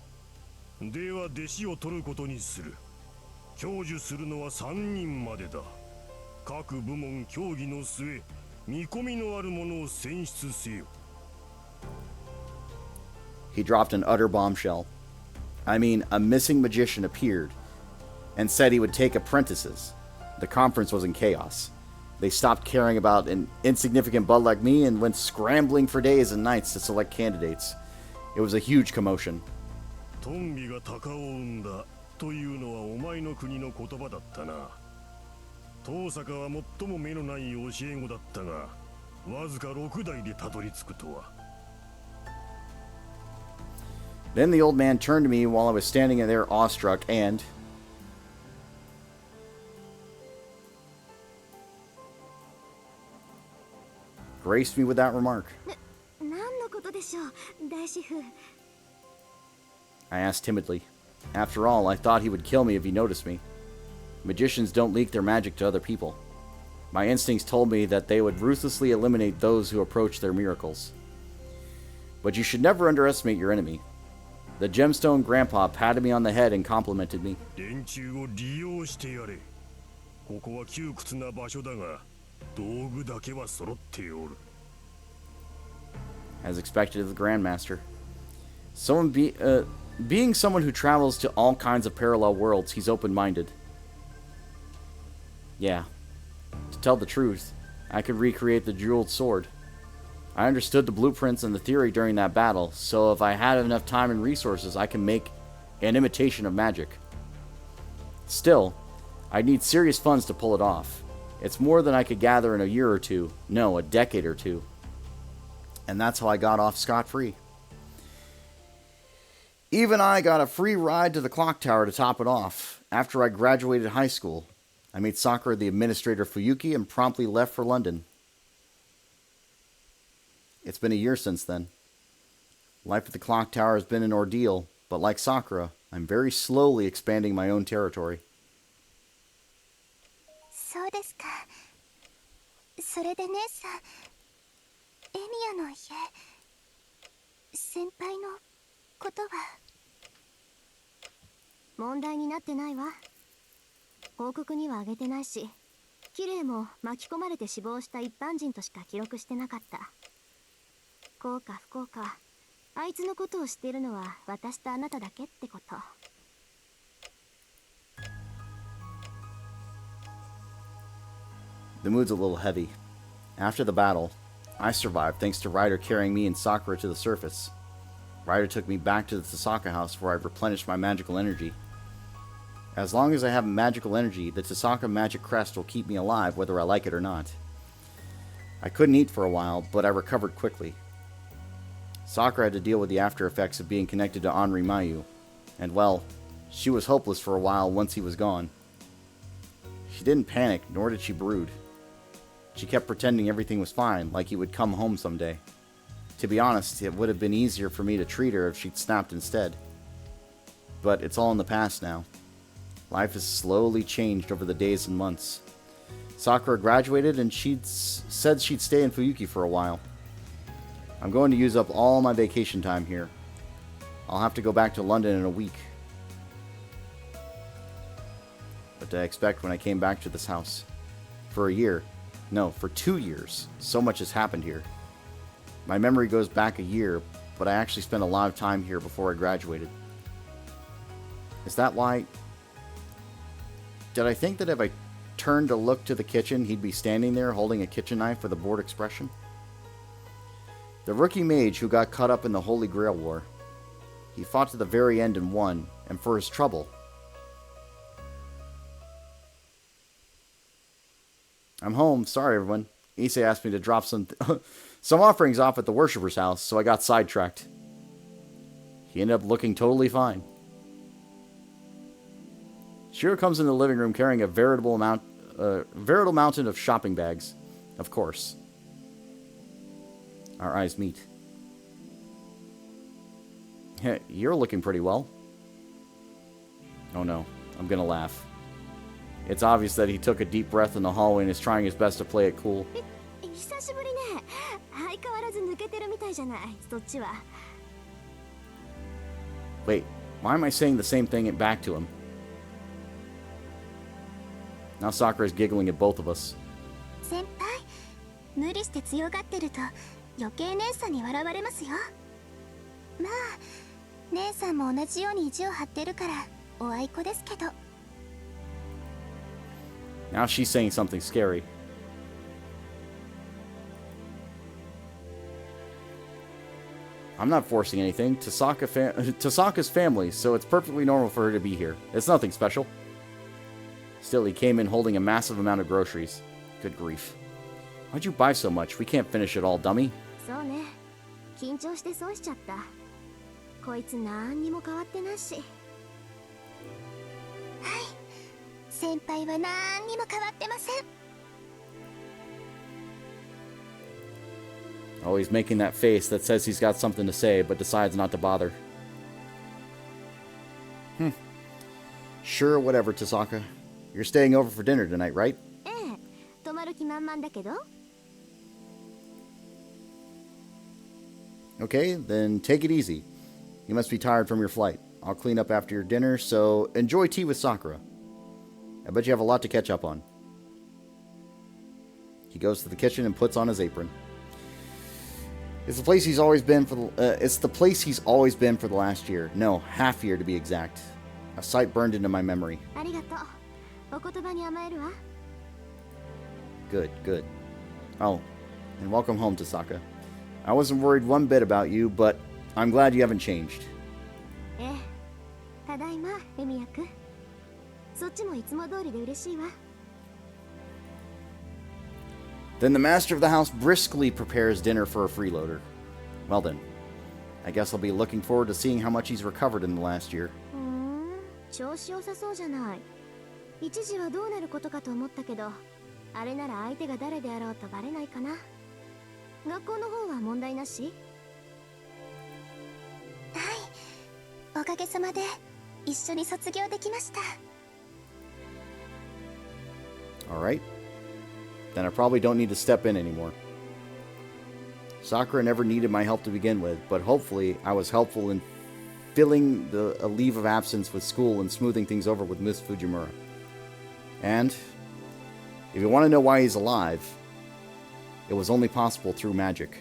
う。では弟子を取ることにする。享受するのは3人までだ。各部門協議の末、見込みのあるものを選出せよ。
he dropped an utter bombshell. I mean, a missing magician appeared and said he would take apprentices. The conference was in chaos. They stopped caring about an insignificant bud like me and went scrambling for days and nights to select candidates. It was a huge commotion.
トンビが鷹を生んだというのはお前の国の言葉だったな。遠坂は最も目のない教え子だったが、わずか6代でたどり着くとは。
Then the old man turned to me while I was standing there awestruck and... graced me with that remark.
何のことでしょう、大師傅。
I asked timidly. After all, I thought he would kill me if he noticed me. Magicians don't leak their magic to other people. My instincts told me that they would ruthlessly eliminate those who approach their miracles. But you should never underestimate your enemy. The gemstone grandpa patted me on the head and complimented me.
連中を利用してやれ。ここは窮屈な場所だが、道具だけは揃っておる。
As expected of the Grandmaster. Being someone who travels to all kinds of parallel worlds, he's open-minded. Yeah. To tell the truth, I could recreate the jeweled sword. I understood the blueprints and the theory during that battle, so if I had enough time and resources, I can make an imitation of magic. Still, I'd need serious funds to pull it off. It's more than I could gather in a year or two. No, a decade or two. And that's how I got off scot-free. Even I got a free ride to the clock tower to top it off. After I graduated high school, I made Sakura the administrator of Fuyuki and promptly left for London. It's been a year since then. Life at the clock tower has been an ordeal, but like Sakura, I'm very slowly expanding my own territory.
そうですか。それで姉さん、エミヤの家、先輩のことは問題になってないわ。報告にはあげてないし、キレイも巻き込まれて死亡した一般人としか記録してなかった。幸か不幸か、あいつのことを知っているのは私とあなただけってこと。
The mood's a little heavy. After the battle, I survived thanks to Ryder carrying me and Sakura to the surface. Ryder took me back to the Tasaka house where I replenished my magical energy. As long as I have magical energy, the Tasaka magic crest will keep me alive whether I like it or not. I couldn't eat for a while, but I recovered quickly. Sakura had to deal with the after effects of being connected to Henri Mayu, and well, she was hopeless for a while once he was gone. She didn't panic, nor did she brood. She kept pretending everything was fine, like he would come home someday. To be honest, it would have been easier for me to treat her if she'd snapped instead. But it's all in the past now. Life has slowly changed over the days and months. Sakura graduated and said she'd stay in Fuyuki for a while. I'm going to use up all my vacation time here. I'll have to go back to London in a week. What did I expect when I came back to this house? For a year. No, for 2 years. So much has happened here. My memory goes back a year, but I actually spent a lot of time here before I graduated. Is that why... Did I think that if I turned to look to the kitchen, he'd be standing there holding a kitchen knife with a bored expression? The rookie mage who got caught up in the Holy Grail War. He fought to the very end and won, and for his trouble. I'm home. Sorry, everyone. Issei asked me to drop some offerings off at the worshipper's house, so I got sidetracked. He ended up looking totally fine. Shiro comes in the living room carrying a veritable mountain of shopping bags. Of course. Our eyes meet. Hey, you're looking pretty well. Oh no, I'm gonna laugh. It's obvious that he took a deep breath in the hallway and is trying his best to play it cool.
久しぶりね。相変わらず抜けてるみたいじゃない、そっちは。
Wait, why am I saying the same thing back to him? Now Sakura's giggling at both of us.
先輩、無理して強がってると余計姉さんに笑われますよ。まあ、姉さんも同じように意地を張ってるからおあいこですけど。
Now she's saying something scary. I'm not forcing anything. Tasaka's family, so it's perfectly normal for her to be here. It's nothing special. Still, he came in holding a massive amount of groceries. Good grief. Why'd you buy so much? We can't finish it all, dummy.
そうね。緊張して損しちゃった。こいつなんにも変わってないし。はい。先輩はなんにも変わってません。
Oh, he's making that face that says he's got something to say, but decides not to bother. Sure, whatever, Tasaka. You're staying over for dinner tonight, right?
ええ、泊まる気満々だけど。
Okay, then take it easy. You must be tired from your flight. I'll clean up after your dinner, so enjoy tea with Sakura. I bet you have a lot to catch up on. He goes to the kitchen and puts on his apron. It's the place he's always been for the last year. No, half year to be exact. A sight burned into my memory.
ありがとう。お言葉に甘えるわ。
Good, good. Oh, and welcome home, Tasaka. I wasn't worried one bit about you, but I'm glad you haven't changed.
ええ。ただいま、エミヤ君。そっちもいつも通りで嬉しいわ。
Then the master of the house briskly prepares dinner for a freeloader. Well then, I guess I'll be looking forward to seeing how much he's recovered in the last year.
調子良さそうじゃない。一時はどうなることかと思ったけど、あれなら相手が誰であろうとバレないかな。学校の方は問題なし？はい、おかげさまで一緒に卒業できました。
Alright. Then I probably don't need to step in anymore. Sakura never needed my help to begin with, but hopefully I was helpful in filling a leave of absence with school and smoothing things over with Miss Fujimura. And if you want to know why he's alive, it was only possible through magic.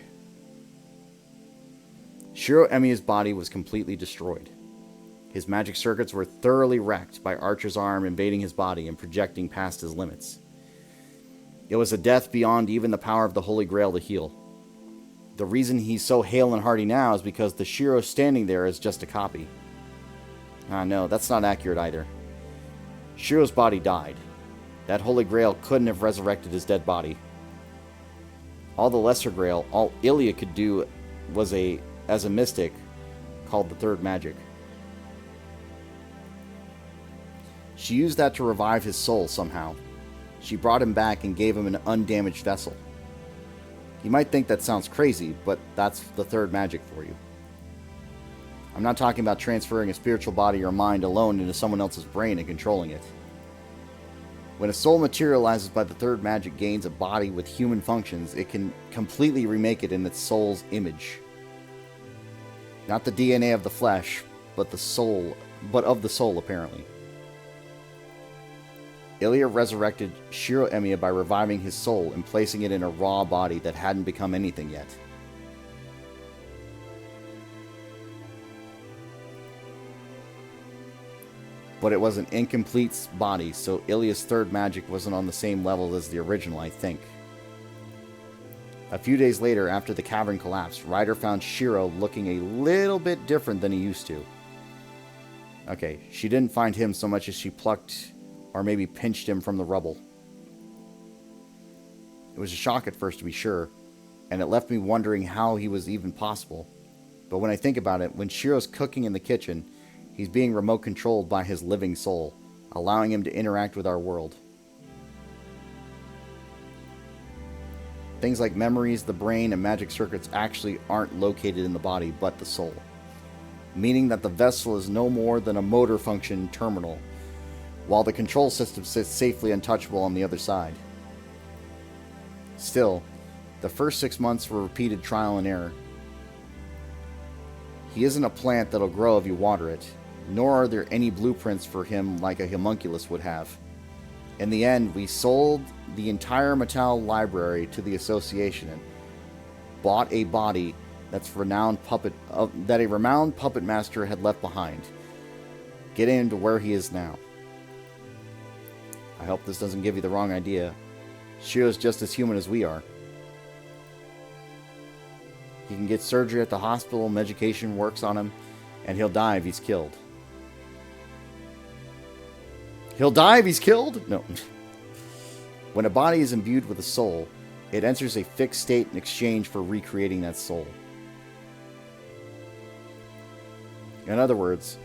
Shiro Emiya's body was completely destroyed. His magic circuits were thoroughly wrecked by Archer's arm invading his body and projecting past his limits. It was a death beyond even the power of the Holy Grail to heal. The reason he's so hale and hearty now is because the Shiro standing there is just a copy. No, that's not accurate either. Shiro's body died. That Holy Grail couldn't have resurrected his dead body. All the Lesser Grail, all Ilya could do was as a mystic, called the Third Magic. She used that to revive his soul somehow. She brought him back and gave him an undamaged vessel. You might think that sounds crazy, but that's the third magic for you. I'm not talking about transferring a spiritual body or mind alone into someone else's brain and controlling it. When a soul materializes by the third magic gains a body with human functions, it can completely remake it in its soul's image. Not the DNA of the flesh, but of the soul apparently. Ilya resurrected Shiro Emiya by reviving his soul and placing it in a raw body that hadn't become anything yet. But it was an incomplete body, so Ilya's third magic wasn't on the same level as the original, I think. A few days later, after the cavern collapsed, Ryder found Shiro looking a little bit different than he used to. Okay, she didn't find him so much as she plucked or maybe pinched him from the rubble. It was a shock at first, to be sure, and it left me wondering how he was even possible. But when I think about it, when Shiro's cooking in the kitchen, he's being remote controlled by his living soul, allowing him to interact with our world. Things like memories, the brain, and magic circuits actually aren't located in the body, but the soul. Meaning that the vessel is no more than a motor function terminal, while the control system sits safely untouchable on the other side. Still, The first 6 months were repeated trial and error. He isn't a plant that'll grow if you water it, nor are there any blueprints for him like a homunculus would have. In the end, we sold the entire Mattel library to the association and bought a body that a renowned puppet master had left behind, getting him to where he is now. I hope this doesn't give you the wrong idea. Shiro's just as human as we are. He can get surgery at the hospital, medication works on him, and he'll die if he's killed. He'll die if he's killed? No. When a body is imbued with a soul, it enters a fixed state in exchange for recreating that soul. In other words,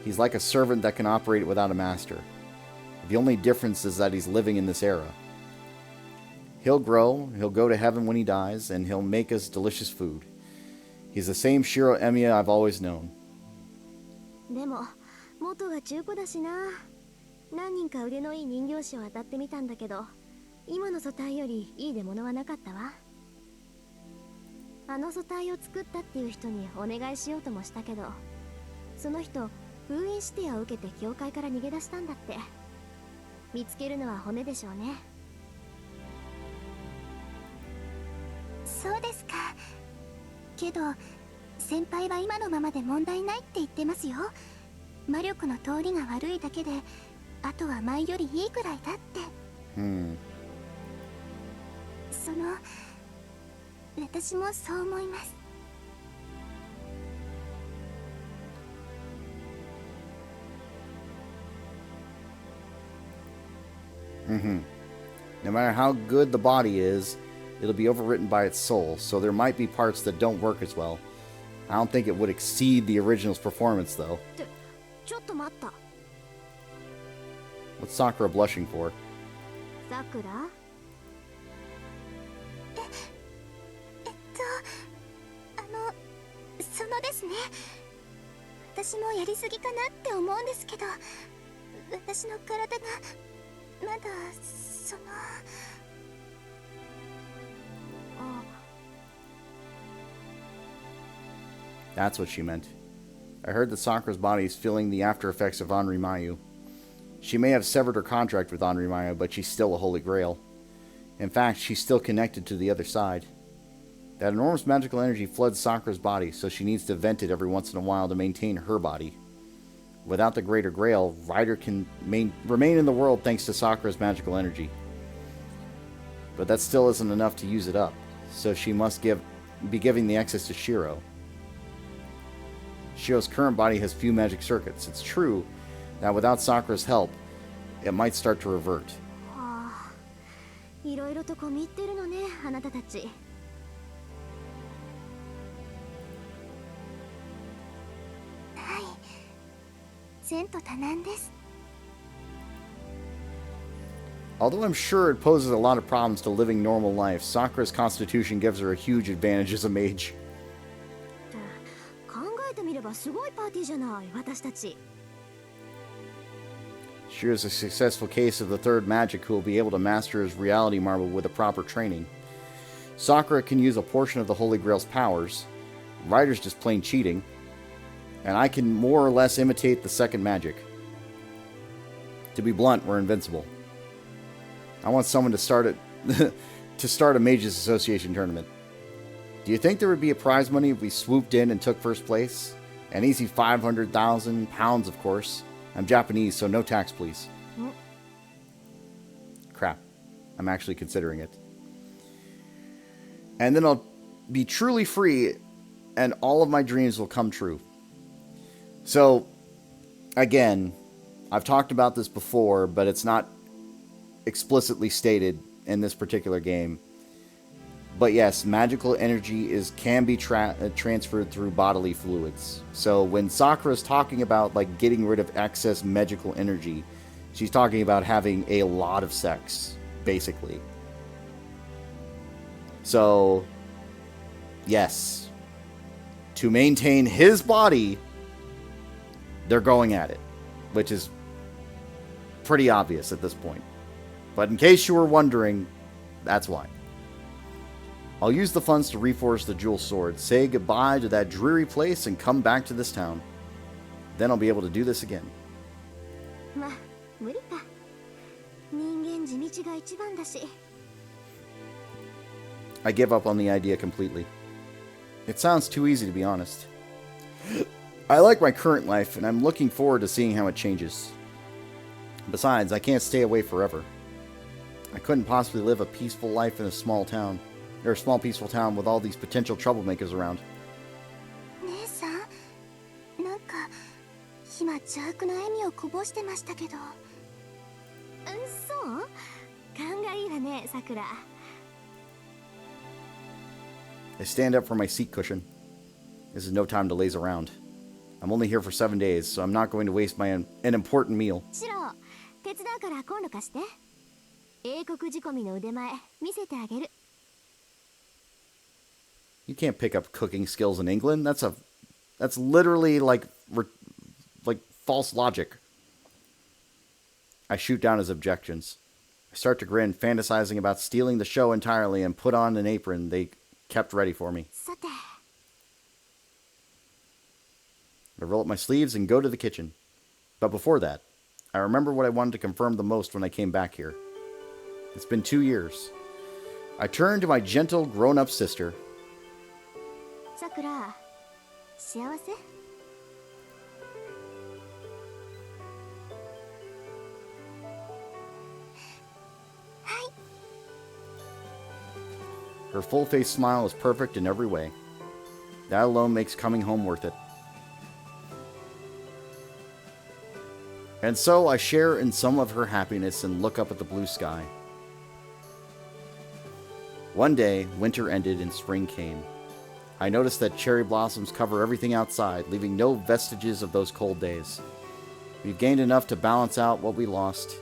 he's like a servant that can operate without a master. The only difference is that he's living in this era. He'll grow, he'll go to heaven when he dies, and he'll make us delicious food. He's the same Shiro Emiya I've always known.
でも元が中古だしな。何人か腕のいい人形師を当たってみたんだけど、今の素体よりいい出物はなかったわ。あの素体を作ったっていう人にお願いしようともしたけど、その人封印指定を受けて教会から逃げ出したんだって。見つけるのは骨でしょうね。そうですか。けど先輩は今のままで問題ないって言ってますよ。魔力の通りが悪いだけで、あとは前よりいいくらいだって。私もそう思います。
No matter how good the body is, it'll be overwritten by its soul, so there might be parts that don't work as well. I don't think it would exceed the original's performance, though.
ちょっと待った。
What's Sakura blushing for?
さくら？そのですね。私もやりすぎかなって思うんですけど、私の体がまだ
That's what she meant. I heard that Sakura's body is feeling the after effects of Henri Mayu. She may have severed her contract with Henri Mayu, but she's still a Holy Grail. In fact, she's still connected to the other side. That enormous magical energy floods Sakura's body, so she needs to vent it every once in a while to maintain her body. Without the Greater Grail, Ryder can remain in the world thanks to Sakura's magical energy. But that still isn't enough to use it up, so she must be giving the excess to Shiro. Shiro's current body has few magic circuits. It's true that without Sakura's help, it might start to revert.
いろいろと込み入ってるのね、あなたたち。はい、前途多難です。
Although I'm sure it poses a lot of problems to living normal life, Sakura's constitution gives her a huge advantage as a mage.
考えてみればすごいパーティーじゃない、私たち。
Shiro's a successful case of the third magic who will be able to master his reality marble with a proper training. Sakura can use a portion of the Holy Grail's powers. Ryder's just plain cheating. And I can more or less imitate the second magic. To be blunt, we're invincible. I want someone to start a Mages Association tournament. Do you think there would be a prize money if we swooped in and took first place? An easy 500,000 pounds, of course. I'm Japanese, so no tax, please. Crap. I'm actually considering it. And then I'll be truly free, and all of my dreams will come true. So, again, I've talked about this before, but it's not explicitly stated in this particular game. But yes, magical energy can be transferred through bodily fluids. So when Sakura's talking about like getting rid of excess magical energy, she's talking about having a lot of sex, basically. So, yes, to maintain his body, they're going at it, which is pretty obvious at this point. But in case you were wondering, that's why. I'll use the funds to reforge the jewel sword, say goodbye to that dreary place, and come back to this town. Then I'll be able to do this again.
まあ無理か。人間地道が一番だし。
I give up on the idea completely. It sounds too easy, to be honest. I like my current life, and I'm looking forward to seeing how it changes. Besides, I can't stay away forever. I couldn't possibly live a peaceful life in a small town, or a small peaceful town with all these potential troublemakers around.
姉さん、なんか今邪悪な笑みをこぼしてましたけど。そう？勘がいいわね、さくら。
I stand up from my seat cushion. This is no time to laze around. I'm only here for 7 days, so I'm not going to waste an important meal.
シロ、手伝うから今度貸して。英国仕込みの腕前見せてあげる。
You can't pick up cooking skills in England. That's literally like false logic. I shoot down his objections. I start to grin, fantasizing about stealing the show entirely, and put on an apron they kept ready for me.
さて。
I roll up my sleeves and go to the kitchen. But before that, I remember what I wanted to confirm the most when I came back here. It's been 2 years. I turn to my gentle, grown-up sister.
さくら、幸せ？
Her full-faced smile is perfect in every way. That alone makes coming home worth it. And so I share in some of her happiness and look up at the blue sky. One day, winter ended and spring came. I noticed that cherry blossoms cover everything outside, leaving no vestiges of those cold days. We've gained enough to balance out what we lost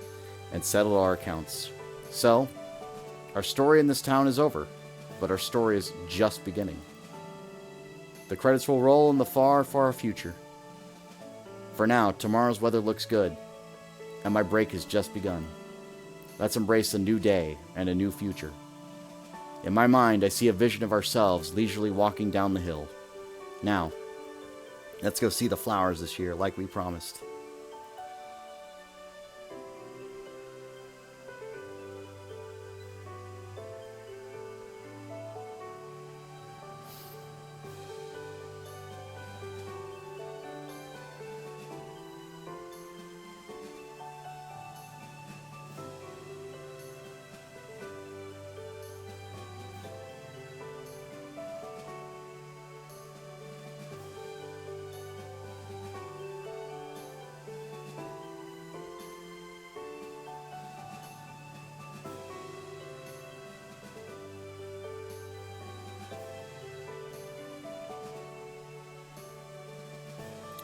and settle our accounts. So, our story in this town is over, but our story is just beginning. The credits will roll in the far, far future. For now, tomorrow's weather looks good, and my break has just begun. Let's embrace a new day and a new future. In my mind, I see a vision of ourselves leisurely walking down the hill. Now, let's go see the flowers this year, like we promised.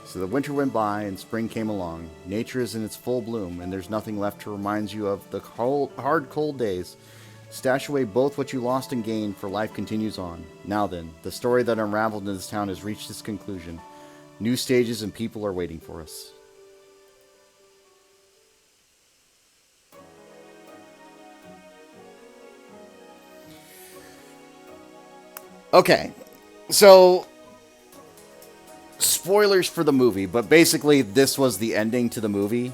So the winter went by and spring came along. Nature is in its full bloom, and there's nothing left to remind you of the hard, cold days. Stash away both what you lost and gained, for life continues on. Now then, the story that unraveled in this town has reached its conclusion. New stages and people are waiting for us. Okay, so spoilers for the movie, but basically this was the ending to the movie,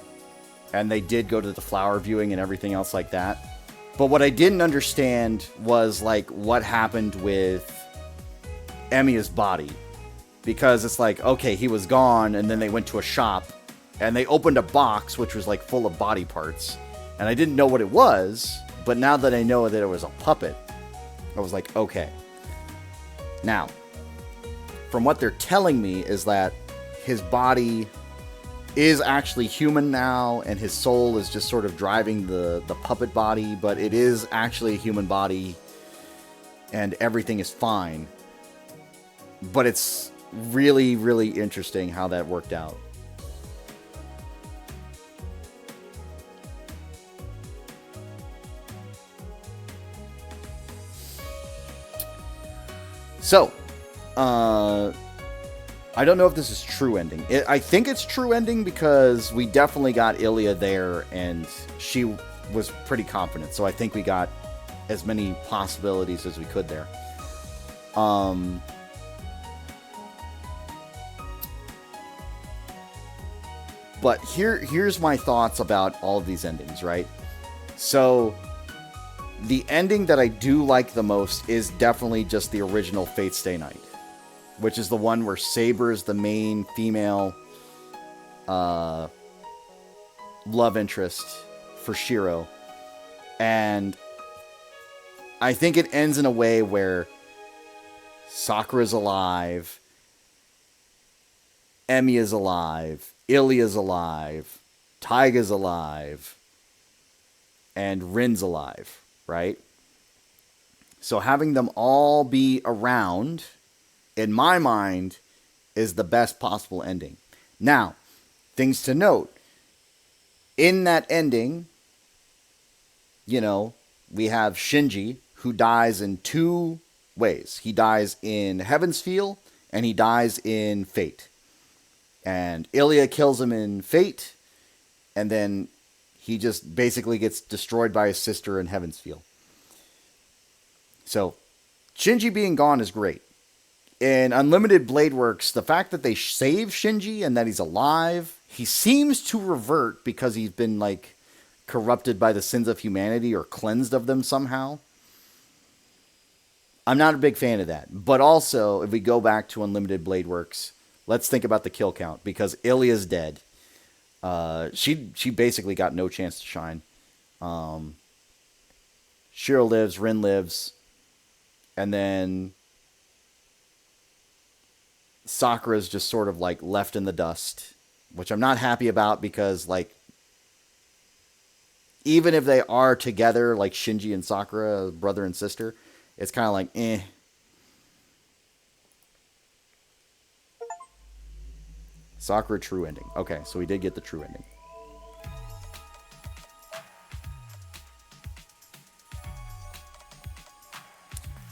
and they did go to the flower viewing and everything else like that. But what I didn't understand was like what happened with Emiya's body, because it's like, okay, he was gone, and then they went to a shop and they opened a box which was like full of body parts, and I didn't know what it was, but now that I know that it was a puppet, I was like, okay. Now, from what they're telling me is that his body is actually human now, and his soul is just sort of driving the puppet body, but it is actually a human body, and everything is fine. But it's really, really interesting how that worked out. So, I don't know if this is true ending. I think it's true ending because we definitely got Ilya there, and she was pretty confident. So I think we got as many possibilities as we could there. But here's my thoughts about all of these endings, right? So, the ending that I do like the most is definitely just the original Fate Stay Night, which is the one where Saber is the main female love interest for Shiro. And I think it ends in a way where Sakura's alive, Emiya's alive, Ilya's alive, Taiga's alive, and Rin's alive, right? So having them all be around, in my mind, is the best possible ending. Now, things to note. In that ending, you know, we have Shinji, who dies in two ways. He dies in Heaven's Feel, and he dies in Fate. And Ilya kills him in Fate, and then he just basically gets destroyed by his sister in Heaven's Feel. So, Shinji being gone is great. In Unlimited Blade Works, the fact that they save Shinji and that he's alive, he seems to revert because he's been, like, corrupted by the sins of humanity or cleansed of them somehow. I'm not a big fan of that. But also, if we go back to Unlimited Blade Works, let's think about the kill count, because Ilya's dead. She basically got no chance to shine. Shiro lives, Rin lives, and then Sakura's just sort of like left in the dust, which I'm not happy about, because like even if they are together, like Shinji and Sakura, brother and sister, it's kind of like eh. Sakura true ending. Okay, so we did get the true ending.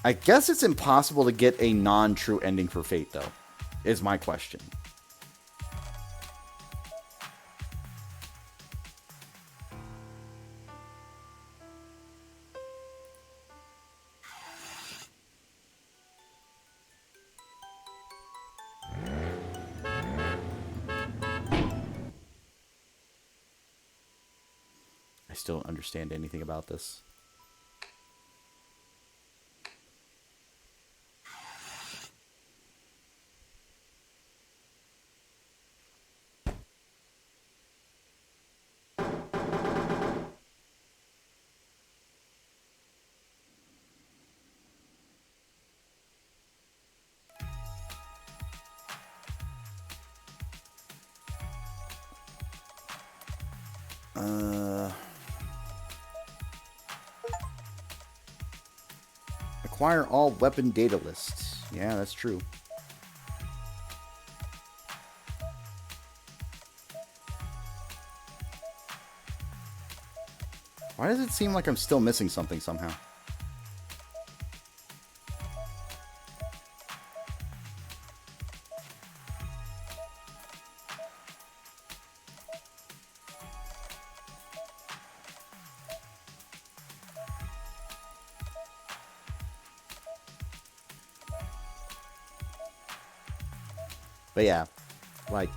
I guess it's impossible to get a non-true ending for Fate, though, is my question. I still don't understand anything about this. Acquire all weapon data lists. Yeah, that's true. Why does it seem like I'm still missing something somehow? But yeah, like,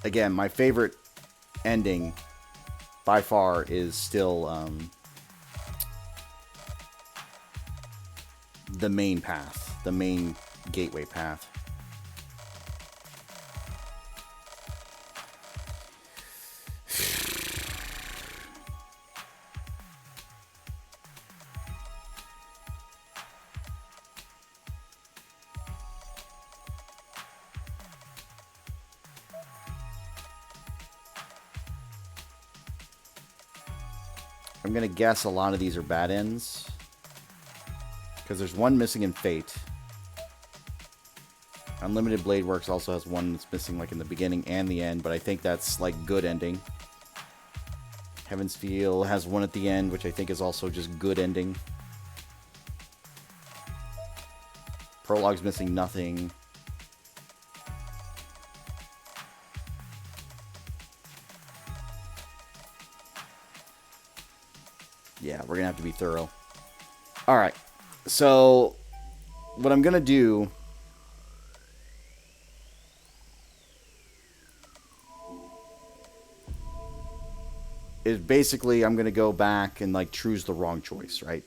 again, my favorite ending by far is still the main path, the main gateway path. I'm going to guess a lot of these are bad ends, because there's one missing in Fate. Unlimited Blade Works also has one that's missing like in the beginning and the end, but I think that's like good ending. Heaven's Feel has one at the end, which I think is also just good ending. Prologue's missing nothing. Yeah, we're going to have to be thorough. All right. So, what I'm gonna do is basically I'm gonna go back and like choose the wrong choice, right?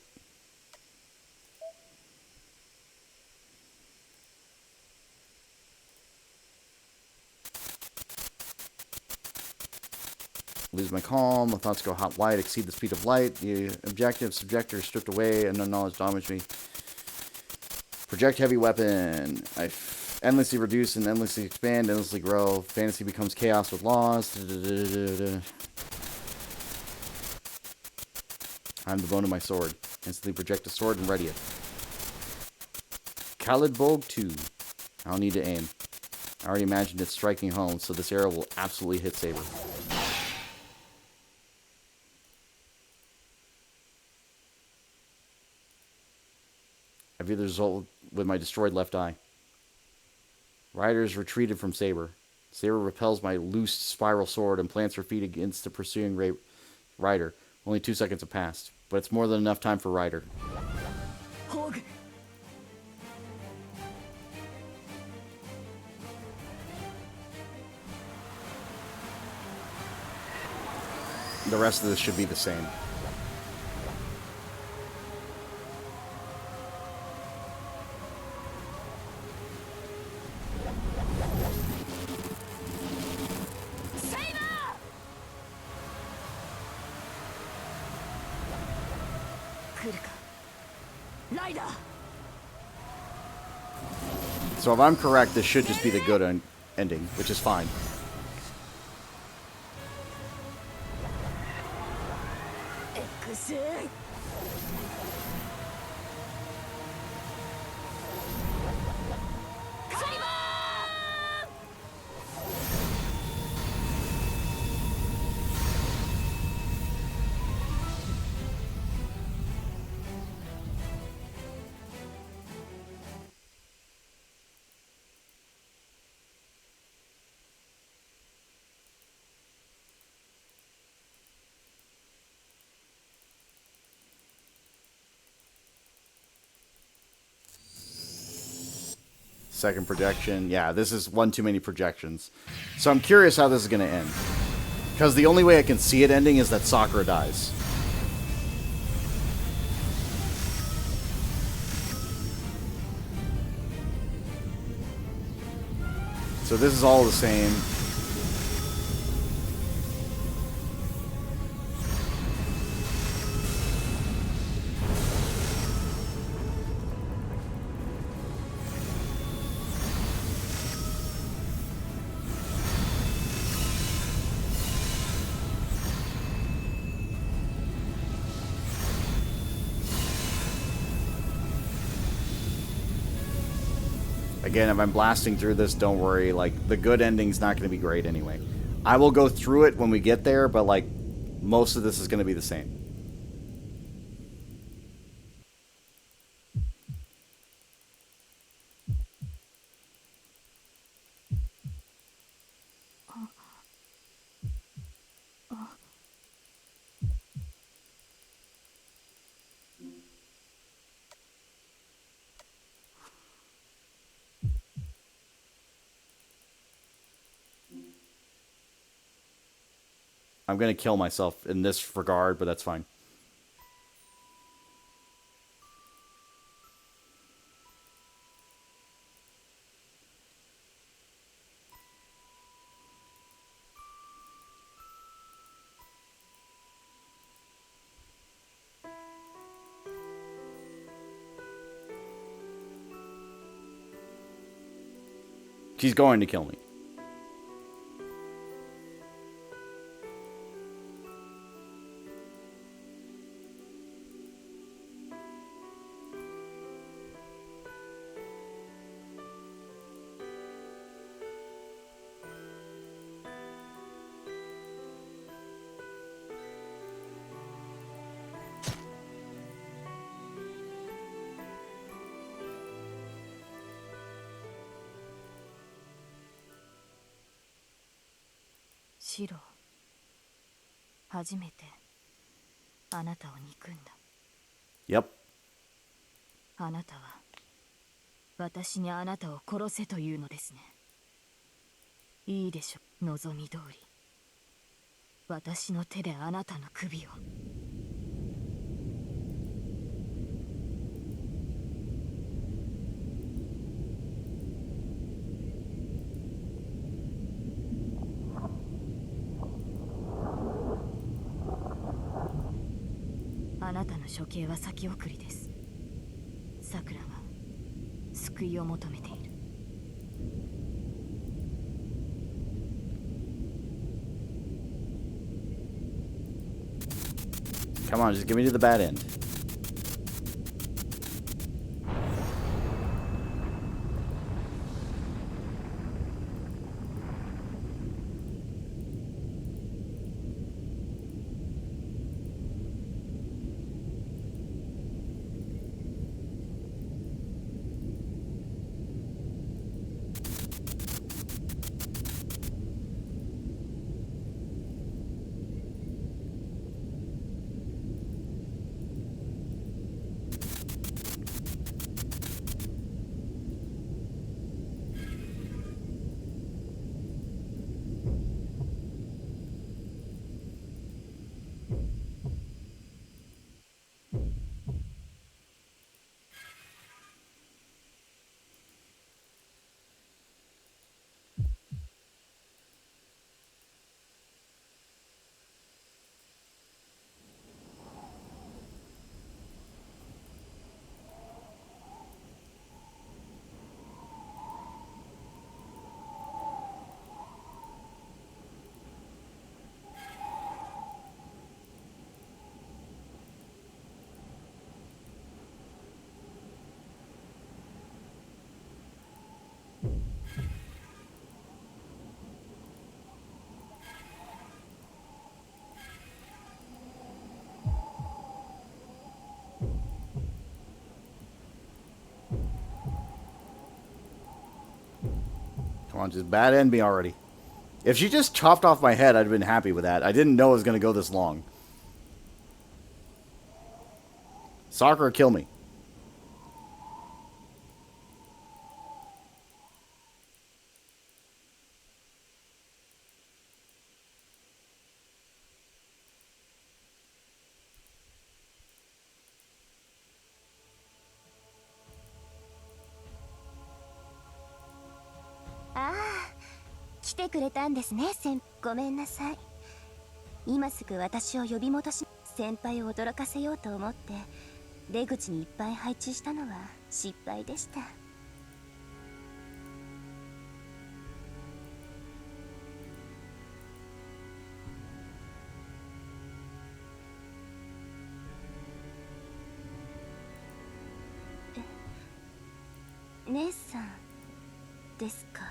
Lose my calm, my thoughts go hot light, exceed the speed of light, the objective subjector is stripped away, and no knowledge dominates me. Project heavy weapon. I endlessly reduce and endlessly expand, endlessly grow. Fantasy becomes chaos with laws. I'm the bone of my sword. Instantly project a sword and ready it. Khalidbolg 2. I don't need to aim. I already imagined it striking home, so this arrow will absolutely hit Saber. I view the result with my destroyed left eye. Riders retreated from Saber. Saber repels my loose spiral sword and plants her feet against the pursuing rider. Only 2 seconds have passed, but it's more than enough time for Rider.
Hog.
The rest of this should be the same. So if I'm correct, this should just be the good ending, which is fine. Second projection. Yeah, this is one too many projections. So I'm curious how this is going to end. Because the only way I can see it ending is that Sakura dies. So this is all the same. Again, if I'm blasting through this, don't worry. Like, the good ending's not going to be great anyway. I will go through it when we get there, but, like, most of this is going to be the same. I'm going to kill myself in this regard, but that's fine. She's going to kill me.
シロ、初めてあなたを憎んだ。
Yep.
あなたは私にあなたを殺せというのですね。いいでしょう。望み通り私の手であなたの首を。あなたの処刑は先送りです。さくらが救いを求めている。
Come on, just get me to the bad end. Come on, just bad end me already. If she just chopped off my head, I'd have been happy with that. I didn't know it was going to go this long. Sakura, kill me.
Ah, 来てくれたんですね。ごめんなさい。今すぐ私を呼び戻し、先輩を驚かせようと思って出口にいっぱい配置したのは失敗でした。姉さんですか。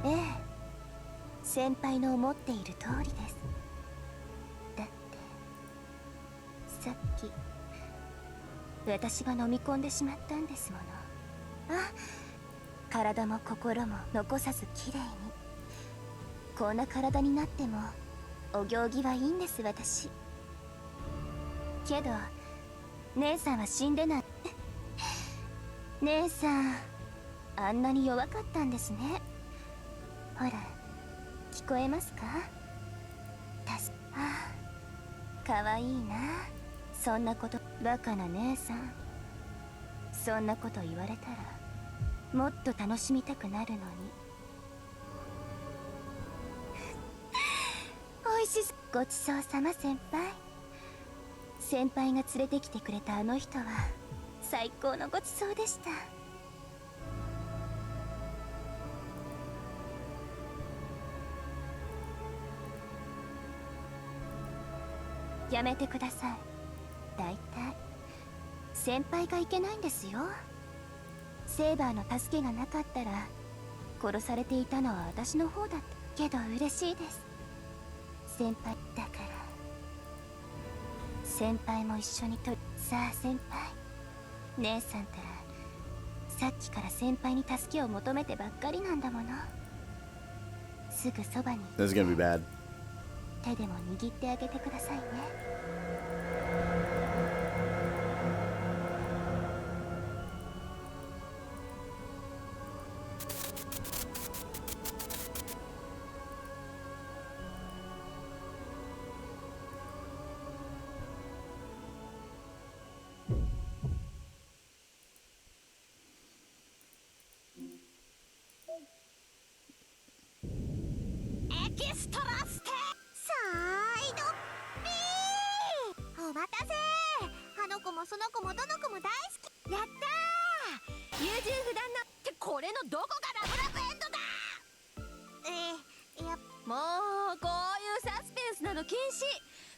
ええ、先輩の思っている通りです。だってさっき私が飲み込んでしまったんですもの。あ、体も心も残さずきれいに。こんな体になってもお行儀はいいんです私。けど姉さんは死んでない。姉さんあんなに弱かったんですね。ほら聞こえますか。かわいいな。そんなこと、バカな姉さん。そんなこと言われたらもっと楽しみたくなるのに。おいしそう。ごちそうさま先輩。先輩が連れてきてくれたあの人は最高のごちそうでした。やめてください。だいたい先輩がいけないんですよ。セーバーの助けがなかったら殺されていたのは私の方だった。けど嬉しいです。先輩だから先輩も一緒にと。さあ先輩、姉さんたらさっきから先輩に助けを求めてばっかりなんだもの。すぐそばに
This is gonna be bad.
手でも握ってあげてくださいね。エキストラステサイド B。 お待たせ。あの子もその子もどの子も大好き。やったー、優柔不断なってこれのどこがラブラブエンドだ。いやもうこういうサスペンスなの禁止。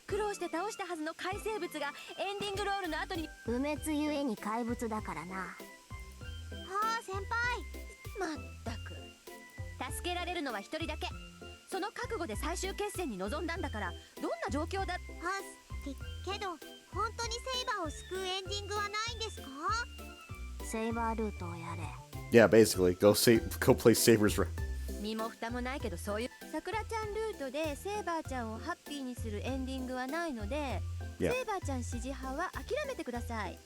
苦労して倒したはずの怪生物がエンディングロールの後に不滅ゆえに怪物だからな。はあ先輩。まったく助けられるのは一人だけ。その覚悟で最終決戦に臨んだんだから、どんな状況だ。けど本当にセイバーを救うエンディングはないんですか。セイバールートをやれ。
Yeah, basically, go play Saber's Run.
身も蓋もないけど、そういうさくらちゃんルートでセイバーちゃんをハッピーにするエンディングはないので、
Yeah.
セイバーちゃん支持派は諦めてください。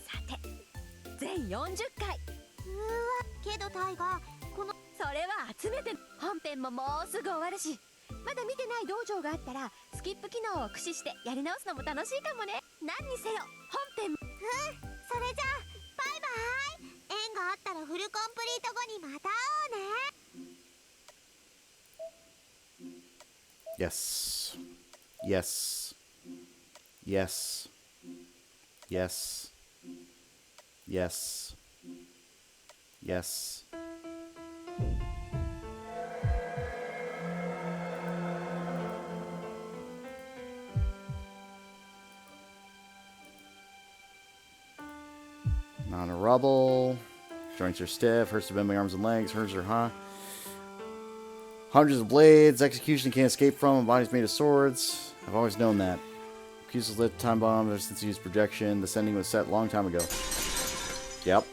さて全40回。うわけどタイガー、このそれは集めて。本編ももうすぐ終わるし、まだ見てない道場があったらスキップ機能を駆使してやり直すのも楽しいかもね。何にせよ本編。それじゃあバイバイ。縁があったらフルコンプリート後にまた会おうね。
Yes. Yes. Yes. Yes. Yes. Yes. Not a rubble. Joints are stiff. Hurts to bend my arms and legs. Hers are hot. Hundreds of blades. Execution can't escape from. My body's made of swords. I've always known that. Cusa's lit time bomb ever since he used projection. The sending was set a long time ago. Yep.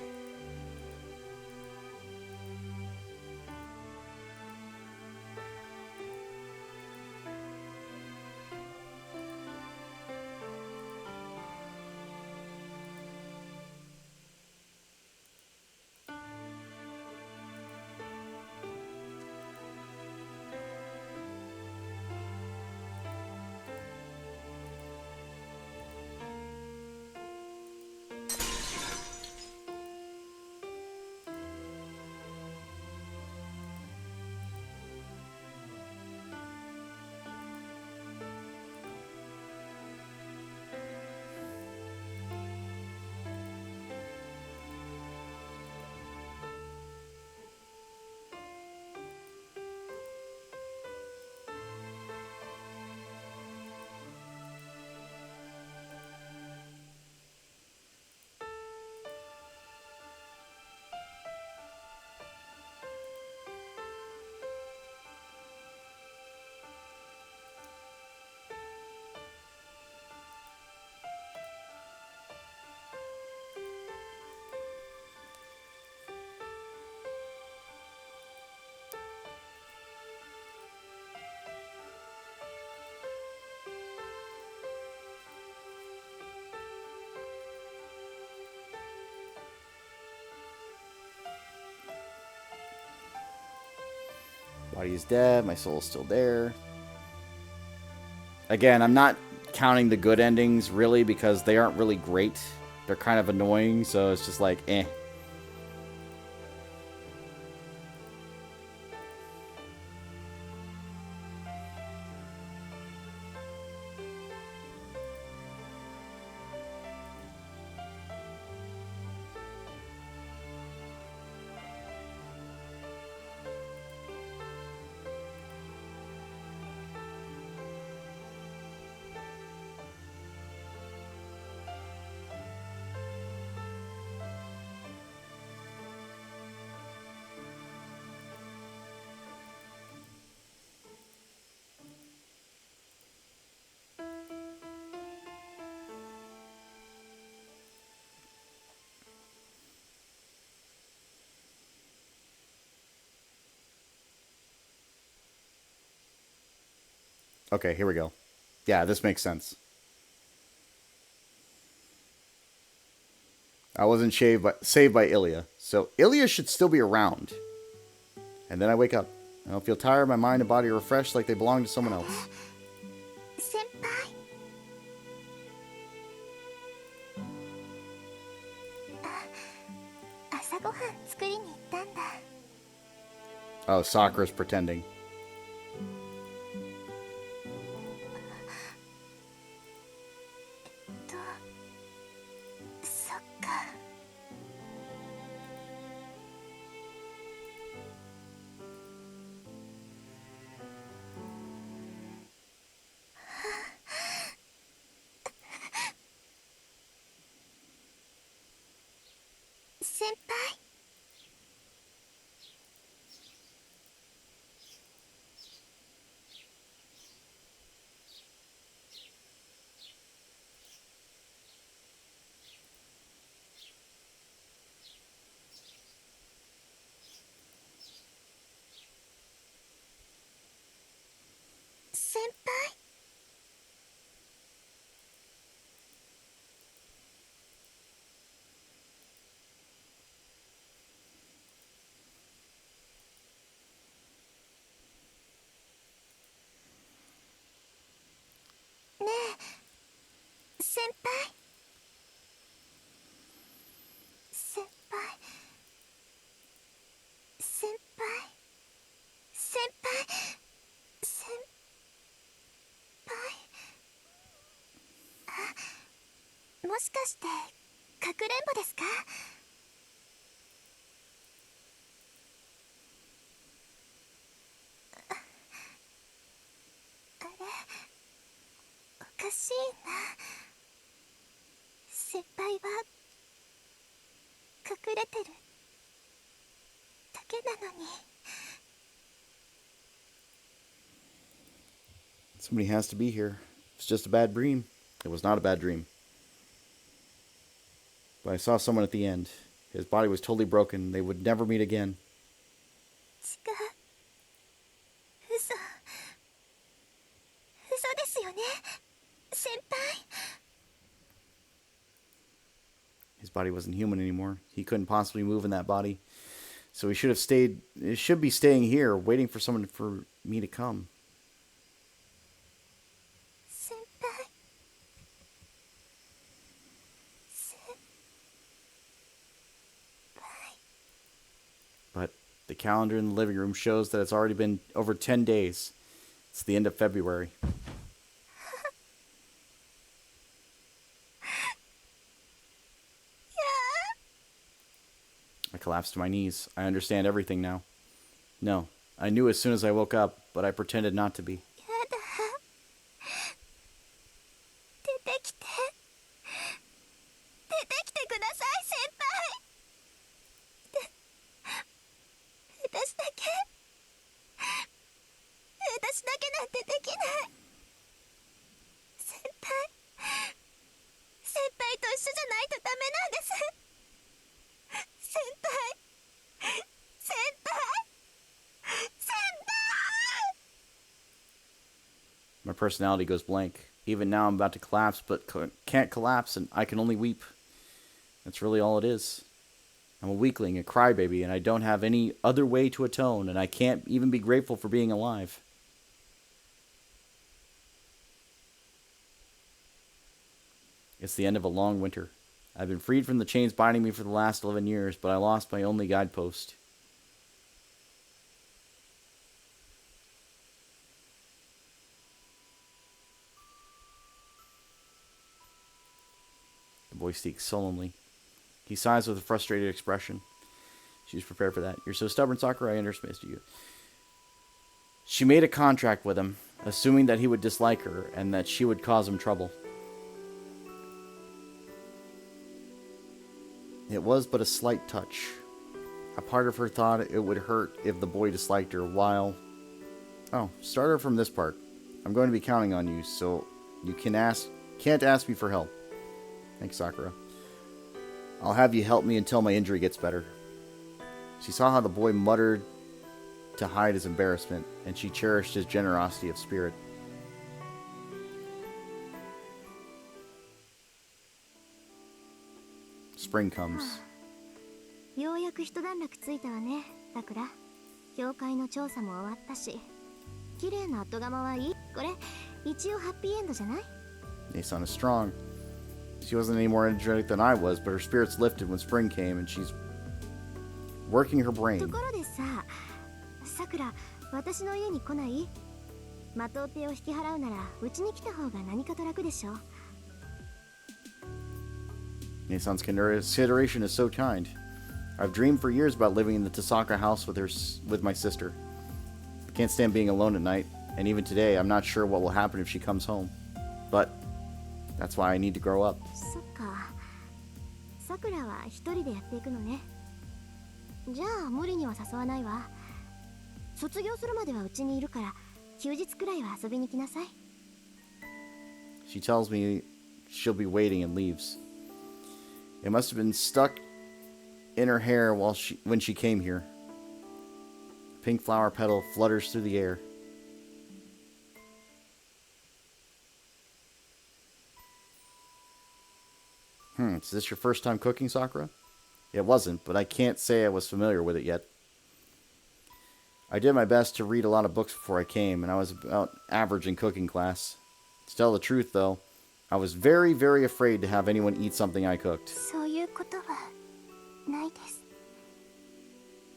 Body is dead. My soul is still there. Again, I'm not counting the good endings, really, because they aren't really great. They're kind of annoying, so it's just like, eh. Okay, here we go. Yeah, this makes sense. I wasn't saved by Ilya, so Ilya should still be around. And then I wake up. I don't feel tired. My mind and body are refreshed like they belong to someone else.
先輩。朝ごはん作りに行ったんだ。
Oh, Sakura's pretending.
そっか。先輩。先輩。ねえ、先輩。先輩。先輩。先輩。先輩。あ、もしかしてかくれんぼですか？あれ、おかしいな。先輩は隠れてるだけなのに。
Somebody has to be here. It's just a bad dream. It was not a bad dream. But I saw someone at the end. His body was totally broken. They would never meet again.
違う。嘘。嘘ですよね、先輩。
His body wasn't human anymore. He couldn't possibly move in that body. So he should have stayed. He should be staying here, waiting for someone for me to come.
先輩。先輩。
But the calendar in the living room shows that it's already been over 10 days. It's the end of February. I collapsed to my knees. I understand everything now. No, I knew as soon as I woke up, but I pretended not to be.
やだ。出てきて。出てきてください、先輩。私だけ。私だけなんてできない。先輩。先輩と一緒じゃないとダメなんです。先輩。先輩。先輩。
My personality goes blank. Even now I'm about to collapse, but can't collapse, and I can only weep. That's really all it is. I'm a weakling, a crybaby, and I don't have any other way to atone, and I can't even be grateful for being alive. It's the end of a long winter. I've been freed from the chains binding me for the last 11 years, but I lost my only guidepost. The boy speaks sullenly. He sighs with a frustrated expression. She's prepared for that. You're so stubborn, Sakura, I underestimated you. She made a contract with him, assuming that he would dislike her and that she would cause him trouble. It was but a slight touch. A part of her thought it would hurt if the boy disliked her, while... Oh, start her from this part. I'm going to be counting on you, so you can't ask me for help. Thanks, Sakura. I'll have you help me until my injury gets better. She saw how the boy muttered to hide his embarrassment, and she cherished his generosity of spirit. Spring comes.
ようやく一段落ついたわね、さくら。教会の調査も終わったし、綺麗な後釜はいい。これ一応ハッピーエンドじゃない？
Nason is strong. She wasn't any more energetic than I was, but her spirits lifted when spring came, and she's working her
と
brain.
ころでさ、さくら、私の家に来ない？まとう手を引き払うならうちに来た方が何かと楽でしょ。
Nason's consideration is so kind. I've dreamed for years about living in the Tasaka house with my sister. I can't stand being alone at night, and even today, I'm not sure what will happen if she comes home. But that's why I need to grow up.
そっか。さくらは一人でやっていくのね。じゃあ無理には誘わないわ。卒業するまではうちにいるから、休日くらいは遊びに来なさい。
She tells me she'll be waiting and leaves. It must have been stuck in her hair when she came here. A pink flower petal flutters through the air. Is this your first time cooking, Sakura? It wasn't, but I can't say I was familiar with it yet. I did my best to read a lot of books before I came, and I was about average in cooking class. To tell the truth, though, I was very, very afraid to have anyone eat something I cooked.
そういうことはないです。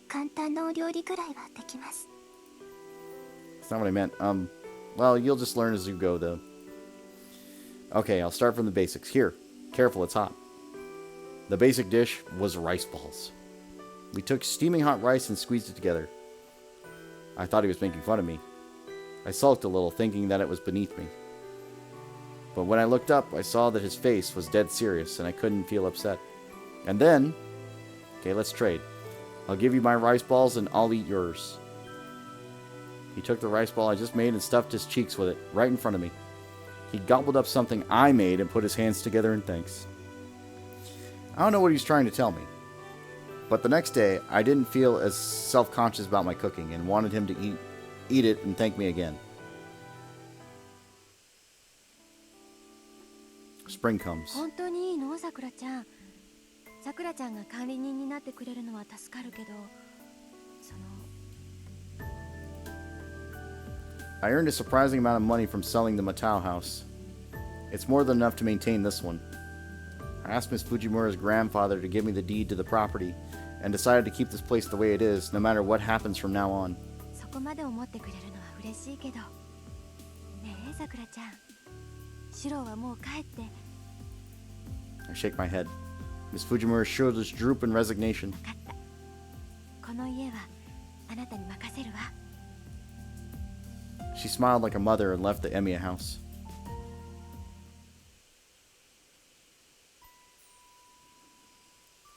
簡単なお料理ぐらいはできます。
That's not what I meant. Well, you'll just learn as you go, though. Okay, I'll start from the basics. Here, careful, it's hot. The basic dish was rice balls. We took steaming hot rice and squeezed it together. I thought he was making fun of me. I sulked a little, thinking that it was beneath me. But when I looked up, I saw that his face was dead serious, and I couldn't feel upset. And then... Okay, let's trade. I'll give you my rice balls, and I'll eat yours. He took the rice ball I just made and stuffed his cheeks with it, right in front of me. He gobbled up something I made and put his hands together in thanks. I don't know what he's trying to tell me. But the next day, I didn't feel as self-conscious about my cooking and wanted him to eat it and thank me again. Spring comes.
本当にいいの、さくらちゃん。さくらちゃんが管理人になってくれるのは助かるけど、その
I earned a surprising amount of money from selling the Matao house. It's more than enough to maintain this one. I asked Miss Fujimura's grandfather to give me the deed to the property and decided to keep this place the way it is, no matter what happens from now on.
そこまで思ってくれるのは嬉しいけど。ねえ、さくらちゃん。シロはもう帰って。
I shake my head. Miss Fujimura's shoulders droop in resignation.
分かった。この家はあなたに任せるわ。
She smiled like a mother and left the Emiya house.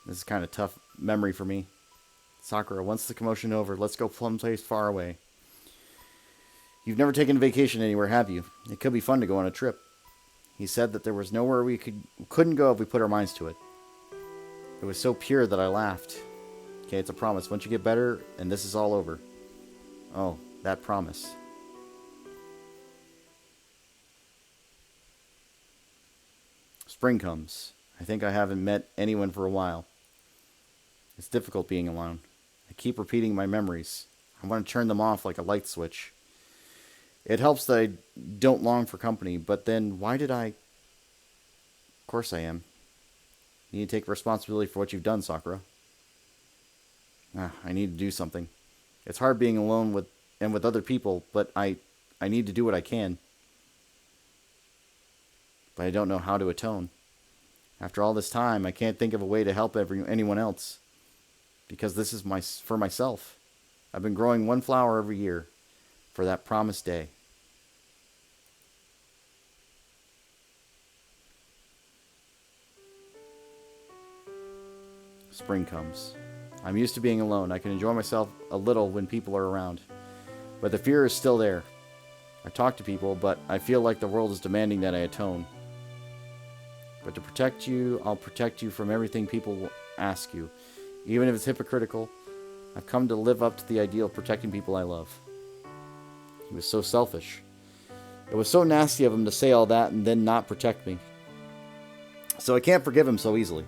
This is kind of tough memory for me. Sakura, once the commotion over, let's go someplace far away. You've never taken a vacation anywhere, have you? It could be fun to go on a trip. He said that there was nowhere we couldn't go if we put our minds to it. It was so pure that I laughed. Okay, it's a promise. Once you get better, and this is all over. Oh, that promise. Spring comes. I think I haven't met anyone for a while. It's difficult being alone. I keep repeating my memories. I want to turn them off like a light switch. It helps that I don't long for company, but then why did I... Of course I am. You need to take responsibility for what you've done, Sakura. I need to do something. It's hard being alone with other people, but I need to do what I can. But I don't know how to atone. After all this time, I can't think of a way to help anyone else. Because this is for myself. I've been growing one flower every year for that promised day. Spring comes. I'm used to being alone. I can enjoy myself a little when people are around. But the fear is still there. I talk to people, but I feel like the world is demanding that I atone. But to protect you, I'll protect you from everything people will ask you. Even if it's hypocritical, I've come to live up to the ideal of protecting people I love. He was so selfish. It was so nasty of him to say all that and then not protect me. So I can't forgive him so easily.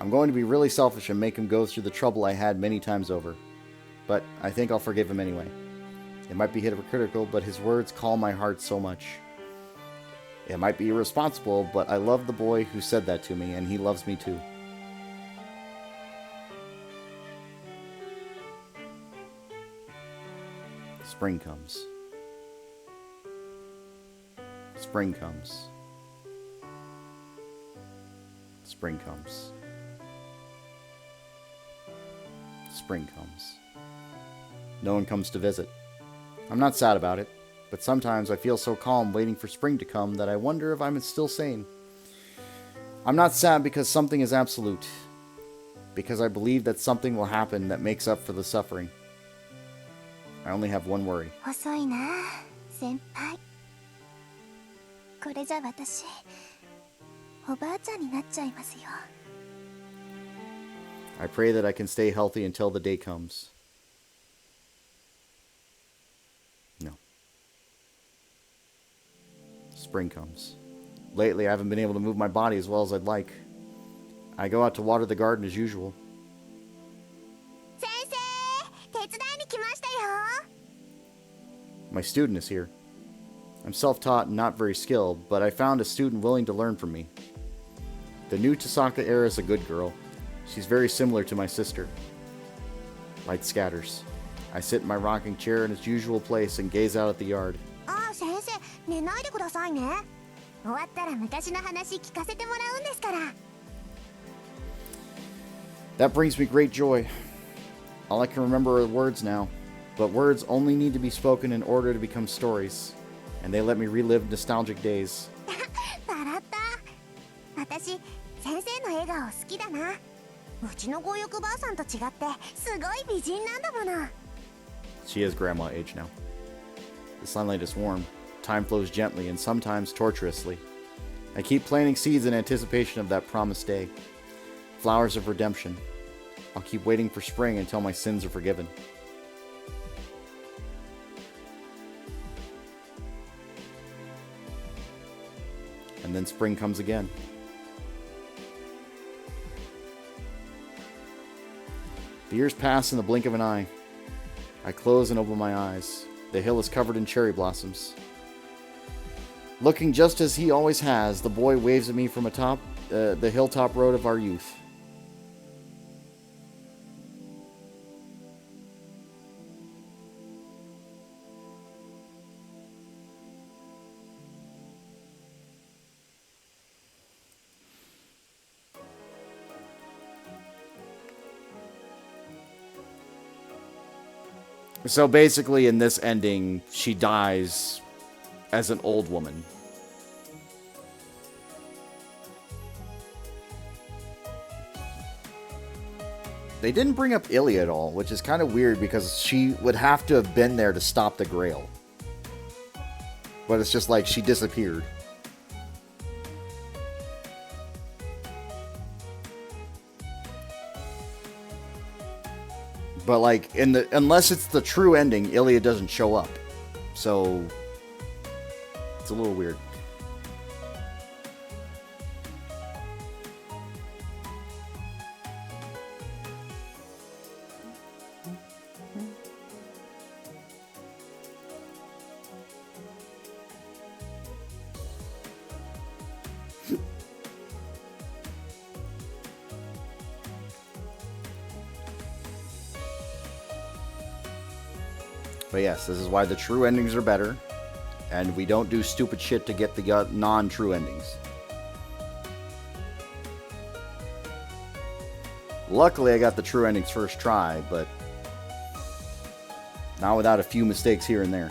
I'm going to be really selfish and make him go through the trouble I had many times over. But I think I'll forgive him anyway. It might be hypocritical, but his words calm my heart so much. It might be irresponsible, but I love the boy who said that to me, and he loves me too. Spring comes. Spring comes. Spring comes. Spring comes. No one comes to visit. I'm not sad about it, but sometimes I feel so calm waiting for spring to come that I wonder if I'm still sane. I'm not sad because something is absolute, because I believe that something will happen that makes up for the suffering. I only have one worry.
遅いな、先輩。これじゃ私、おばあちゃんになっちゃいますよ。
I pray that I can stay healthy until the day comes. No. Spring comes. Lately, I haven't been able to move my body as well as I'd like. I go out to water the garden as usual.
先生、手伝いに来ましたよ。
My student is here. I'm self-taught and not very skilled, but I found a student willing to learn from me. The new Tasaka Era is a good girl. She's very similar to my sister. Light scatters. I sit in my rocking chair in its usual place and gaze out at the yard.
ああ、先生、寝ないでくださいね。終わったら昔の話聞かせてもらうんですから。
That brings me great joy. All I can remember are words now, but words only need to be spoken in order to become stories, and they let me relive nostalgic days.
笑った。私、先生の笑顔好きだな。うちの強欲ばあさんと違ってすごい美人なんだもの。
She is grandma age now. The sunlight is warm. Time flows gently and sometimes tortuously. I keep planting seeds in anticipation of that promised day. Flowers of redemption. I'll keep waiting for spring until my sins are forgiven. And then spring comes again. The years pass in the blink of an eye. I close and open my eyes. The hill is covered in cherry blossoms. Looking just as he always has, the boy waves at me from atop the hilltop road of our youth. So basically, in this ending, she dies as an old woman. They didn't bring up Ilya at all, which is kind of weird because she would have to have been there to stop the Grail. But it's just like she disappeared. But like unless it's the true ending, Ilya doesn't show up. So it's a little weird. But yes, this is why the true endings are better, and we don't do stupid shit to get the non-true endings. Luckily, I got the true endings first try, but not without a few mistakes here and there.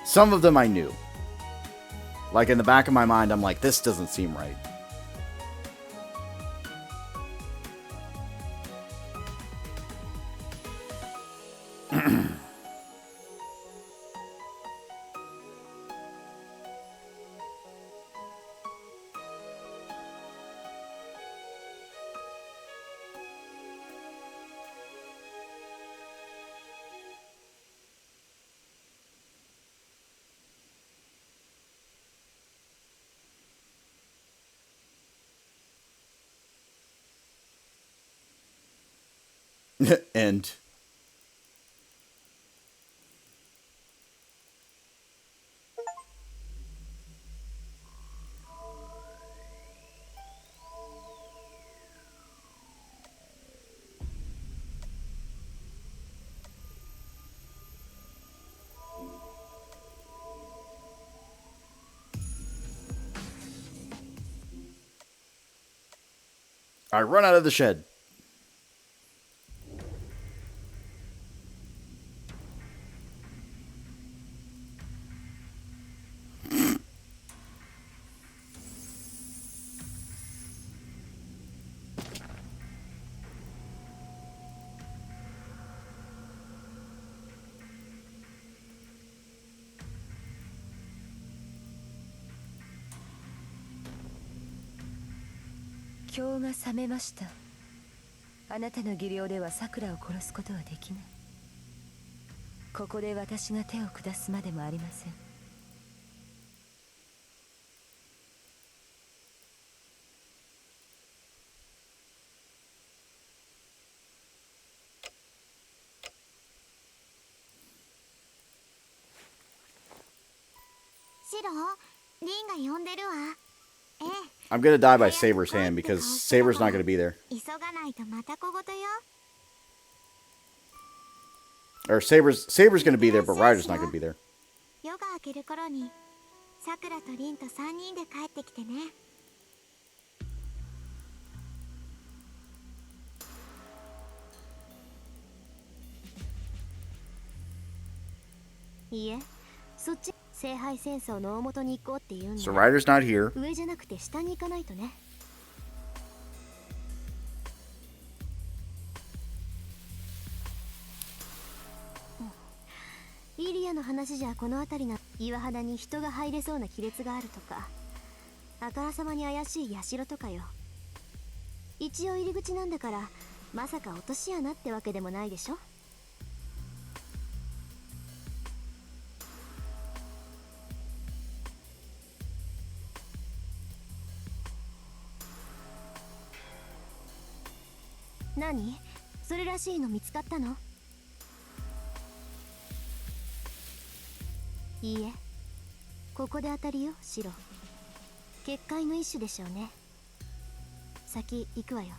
Some of them I knew. Like in the back of my mind, I'm like, this doesn't seem right. End. I run out of the shed.
今日が覚めました。あなたの技量では桜を殺すことはできない。ここで私が手を下すまでもありません。
シロ、リンが呼んでるわ。ええ。
I'm gonna die by Saber's hand because Saber's not gonna be there.
急がないとまた小言よ。
Or Saber's gonna be there, but Ryder's not gonna be there.
夜が明ける頃にさくらとリンと3人で帰ってきてね。
いいえ、そっち聖杯戦争の大元に行こうって言うんだ。
So Ryder's not here.
上じゃなくて下に行かないとね。イリアの話じゃこの辺りな岩肌に人が入れそうな亀裂があるとか、あからさまに怪しい社とかよ。一応入り口なんだからまさか落とし穴ってわけでもないでしょ。何？それらしいの見つかったの？いいえ、ここで当たりよ、シロ。結界の一種でしょうね。先行くわよ。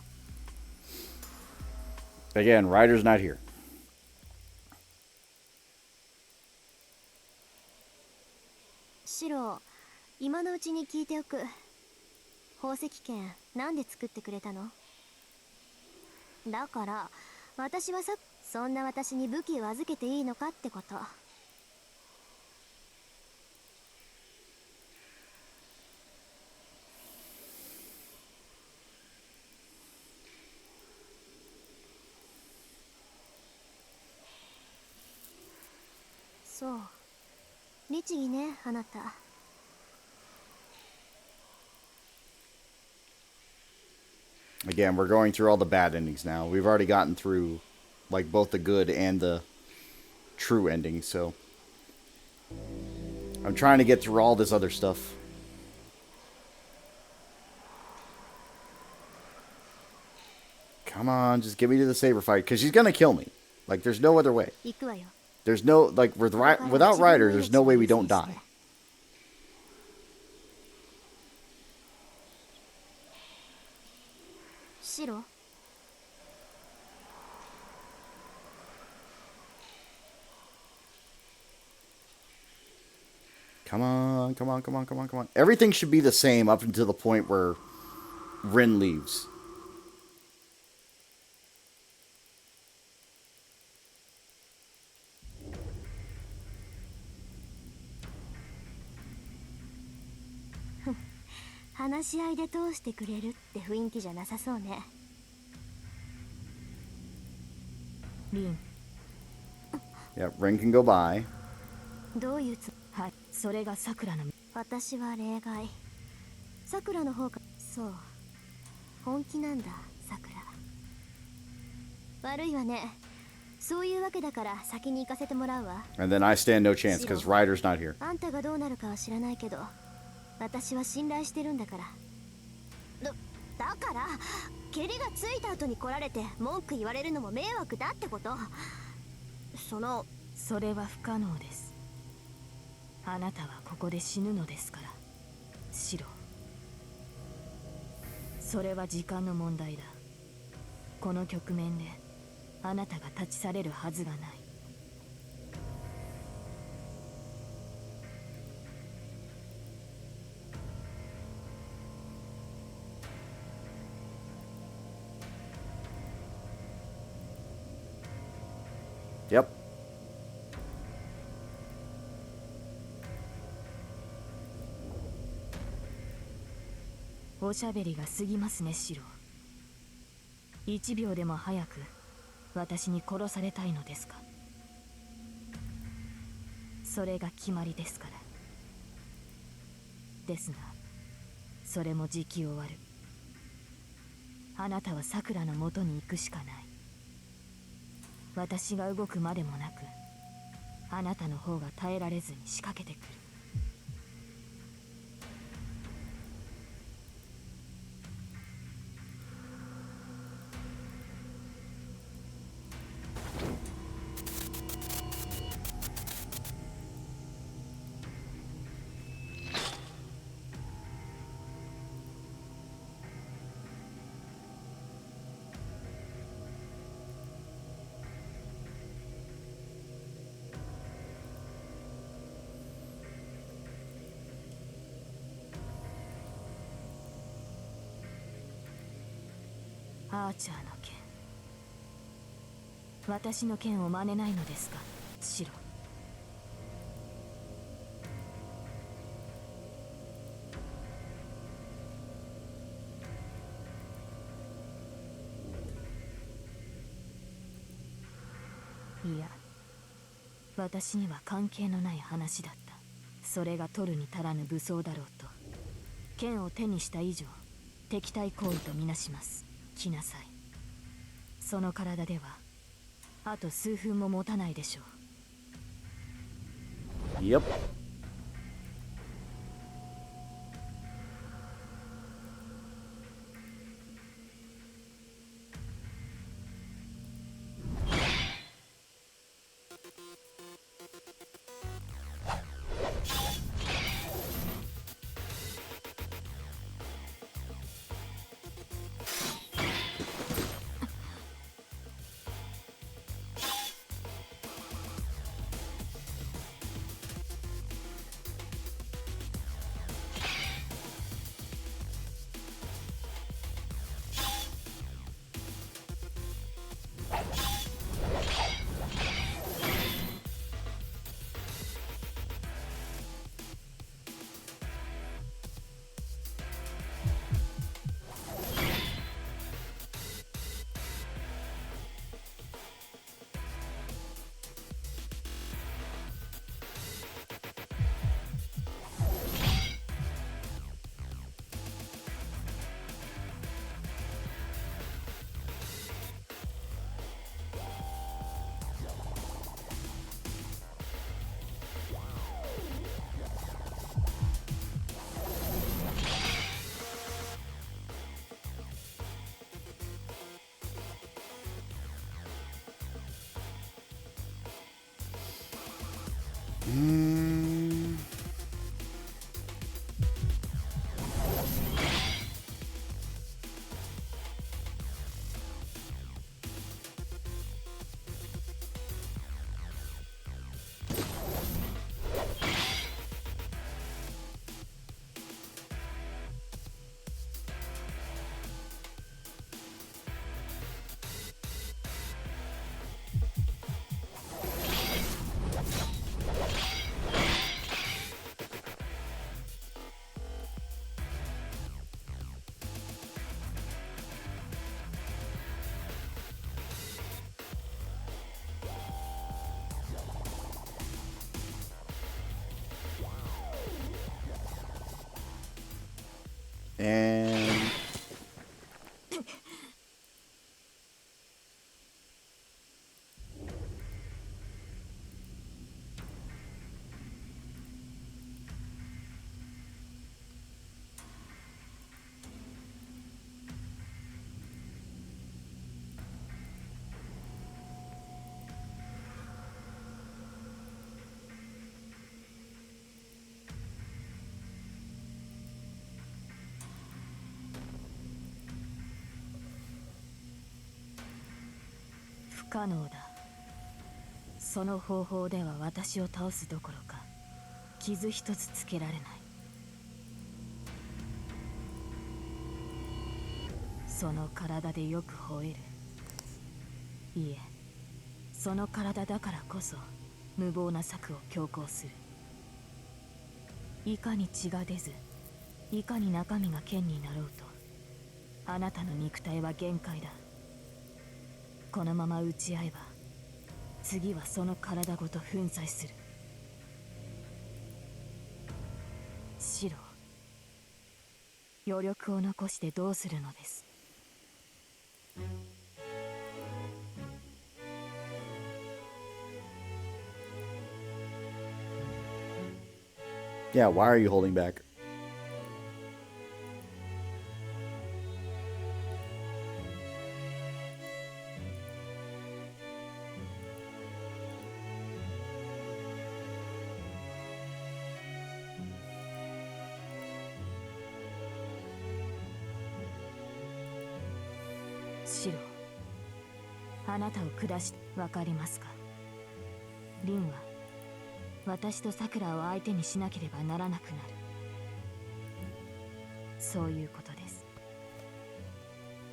Again, Ryder's not here.
シロ、今のうちに聞いておく。宝石剣なんで作ってくれたの？だから私はそんな私に武器を預けていいのかってこと。そう、律儀ね、あなた。
Again, we're going through all the bad endings now. We've already gotten through, like, both the good and the true endings, so... I'm trying to get through all this other stuff. Come on, just get me to the saber fight, because she's gonna kill me. Like, there's no other way.
行くわよ。
There's no, like, without Ryder, there's no way we don't die.
シロ、
Come on, come on, come on, come on, come on. Everything should be the same up until the point where Rin leaves.
Hm. 話し合いで通してくれるって雰囲気じゃなさそうね。
リン。
Yeah, Rin can go by.
どういう
はい、それがさくらの。
私は例外。さくらの方か。そう、本気なんだ、さくら。悪いわね。そういうわけだから先に行かせてもらうわ。
And then I stand no chance because Ryder's not here.
あんたがどうなるかは知らないけど、私は信頼してるんだから。だから
蹴りがついた後に来られて文句言われるのも迷惑だってこと？
それは不可能です。あなたはここで死ぬのですから、シロ。それは時間の問題だ。この局面であなたが立ち去れるはずがない。
Yep.
おしゃべりが過ぎますね、シロ。1秒でも早く私に殺されたいのですか？それが決まりですから。ですが、それも時期終わる。あなたはさくらの元に行くしかない。私が動くまでもなく、あなたの方が耐えられずに仕掛けてくる。アーチャーの剣。私の剣を真似ないのですか、シロ。いや、私には関係のない話だった。それが取るに足らぬ武装だろうと、剣を手にした以上敵対行為とみなします。来なさい。その体ではあと数分も持たないでしょう。
Yep. And
可能だ。その方法では私を倒すどころか傷一つつけられない。その体でよく吠える。いえ、その体だからこそ無謀な策を強行する。いかに血が出ず、いかに中身が剣になろうと、あなたの肉体は限界だ。このまま打ち合えば、次はその体ごと粉砕する。シロ、余力を残してどうするのです。
Yeah, why are you holding back?
シロ、あなたを下し、わかりますか？リンは私とサクラを相手にしなければならなくなる。そういうことです。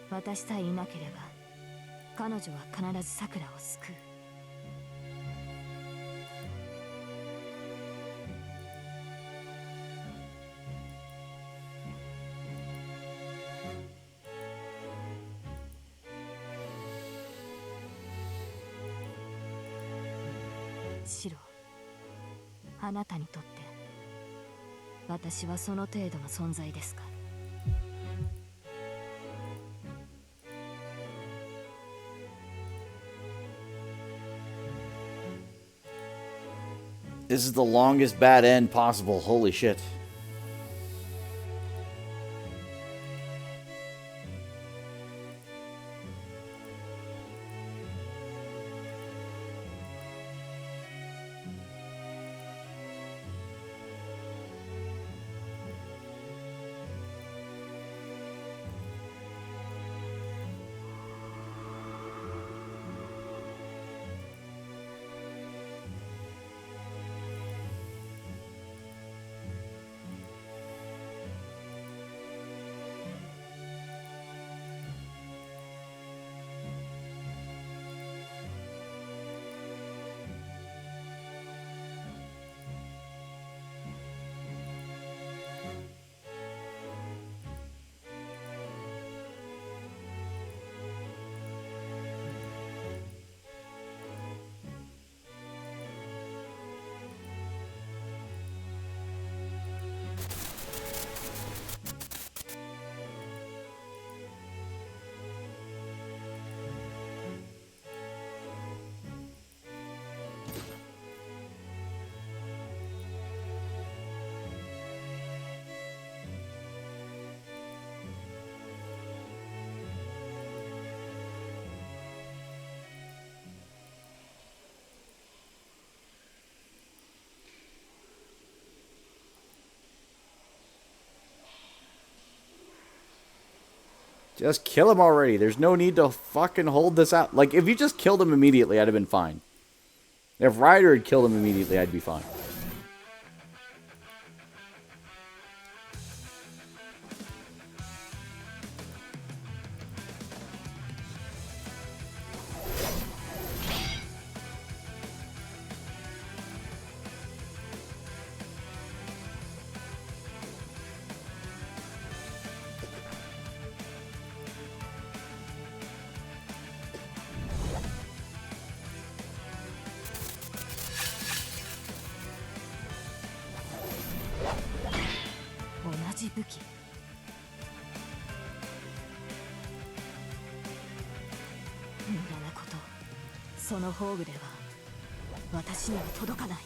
私さえいなければ彼女は必ずサクラを救う。シロ、あなたにとって私はその程度の存在ですか？This
is the longest bad end possible. Holy shit. Just kill him already. There's no need to fucking hold this out. Like, if you just killed him immediately, I'd have been fine. If Ryder had killed him immediately, I'd be fine.
その宝具では私には届かない。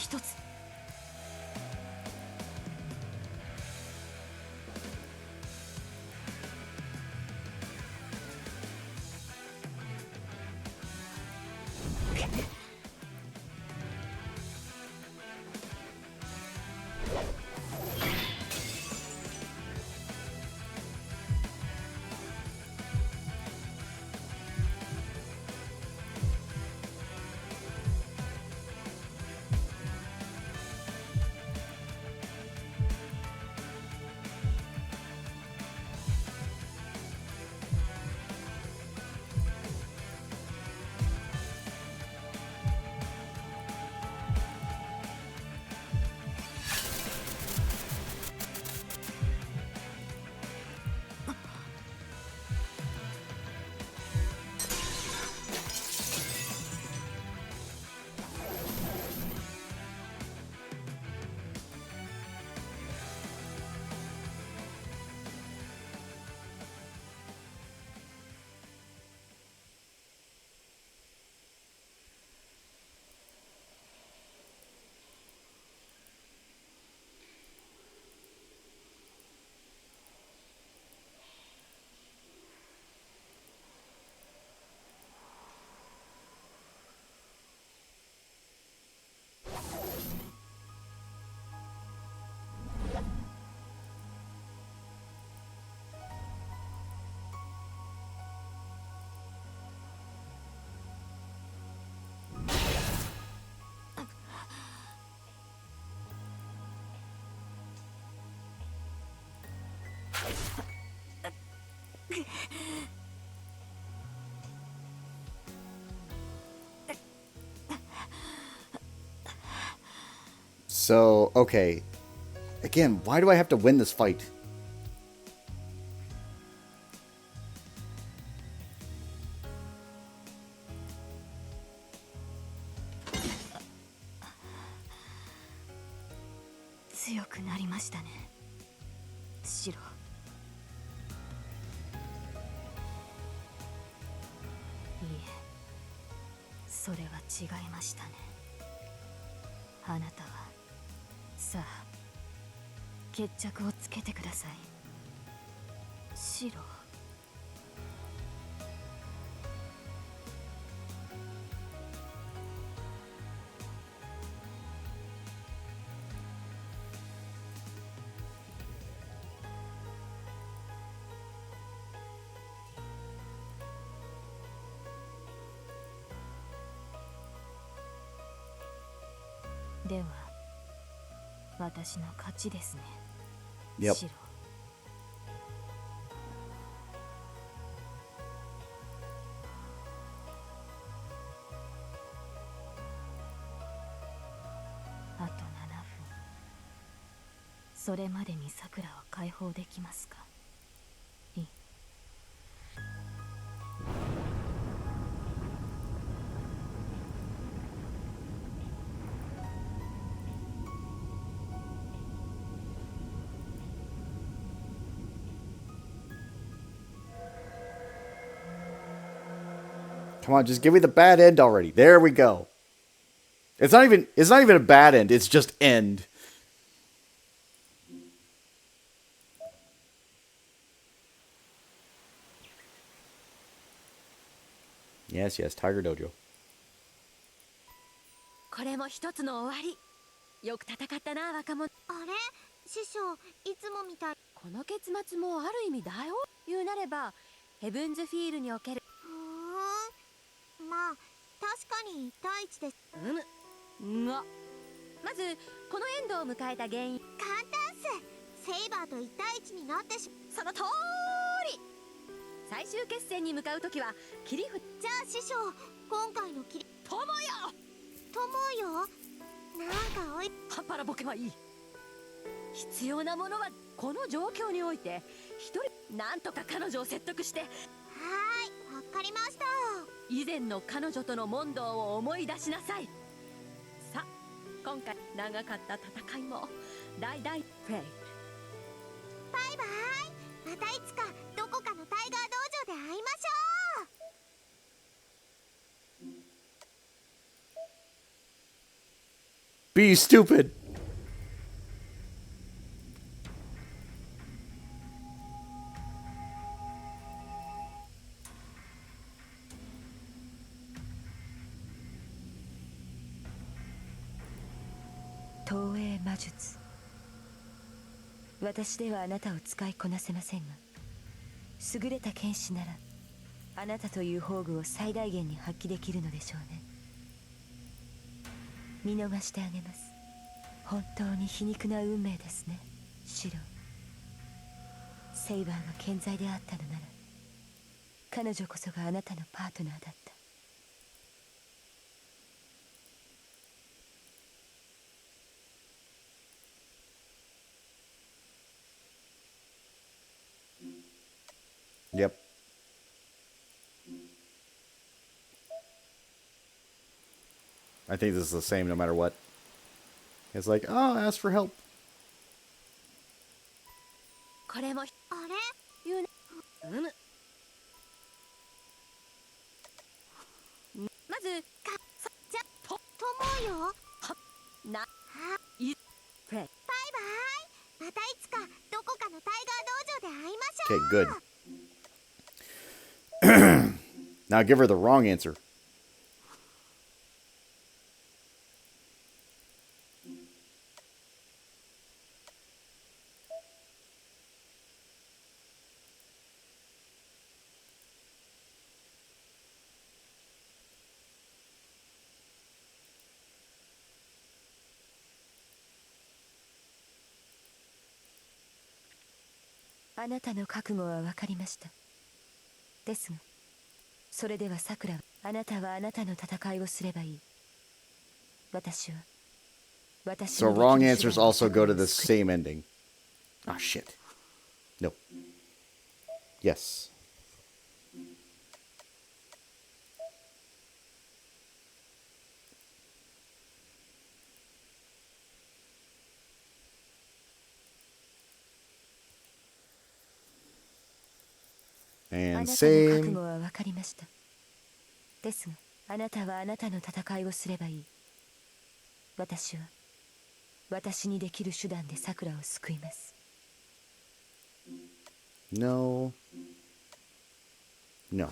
一つ。
So, okay. Again, why do I have to win this fight?
強くなりましたね、シロ。いいえ、それは違いましたね。あなたはさあ決着をつけてください、シロ。では私の勝ちですね、
Yep.
シロ。あと7分。それまでにさくらは解放できますか？いい。
Come on, just give me the bad end already. There we go. It's not even a bad end, it's just end. Yes, yes, Tiger Dojo.
これも一つの終わり。よく戦ったな、若者。
あれ師匠、いつもみたい。
この結末もある意味だよ。言うなればヘブンズフィールにおける。
まあ確かに1対1です。
がまずこのエンドを迎えた原因。
簡単っす。セイバーと1対1になって
その通り。最終決戦に向かうときは切り札。
じゃあ師匠、今回の切り
友よ
なんか
半端なボケはいい。必要なものはこの状況において一人なんとか彼女を説得して。
わかりました。
以前の彼女との問答を思い出しなさい。さあ今回長かった戦いも大々プレイ。
バイバイ。またいつかどこかのタイガー道場で会いましょう。
Be stupid.
投影魔術。私ではあなたを使いこなせませんが、優れた剣士ならあなたという宝具を最大限に発揮できるのでしょうね。見逃してあげます。本当に皮肉な運命ですね、シロ。セイバーが健在であったのなら、彼女こそがあなたのパートナーだった。
Yep. I think this is the same no matter what. It's like, oh, ask for help.
これも
あれ
言うね。まず
じゃと思うよ。
な
あ
プレイ。
バイバイ。またいつかどこかのタイガー道場で会いましょ
Okay,
う。
good. Now give her the wrong answer.
あなたの覚悟は分かりました。ですが、それではさくらは、あなたはあなたの戦いをすればいい。私は、私
So
の
wrong
できる
answers
手段で
also go to
彼
the
を救い
same ending. Ah, shit. No. Yes. And
あなたの覚
same.
悟は分かりました。ですが、あなたはあなたの戦いをすればいい。私は、私にできる手段でさくらを救います。
No. No.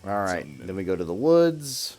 All right. Then we go to the woods.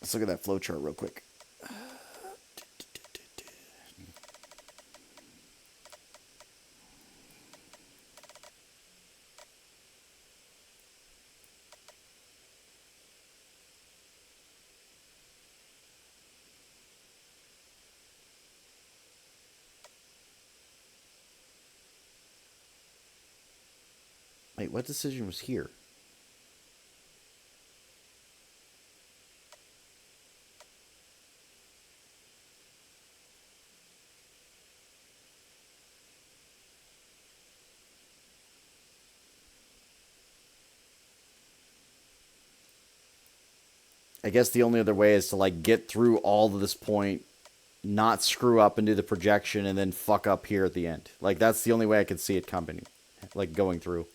Let's look at that flowchart real quick. Wait, what decision was here? I guess the only other way is to like get through all to this point, not screw up and do the projection, and then fuck up here at the end. Like that's the only way I could see it coming, like going through.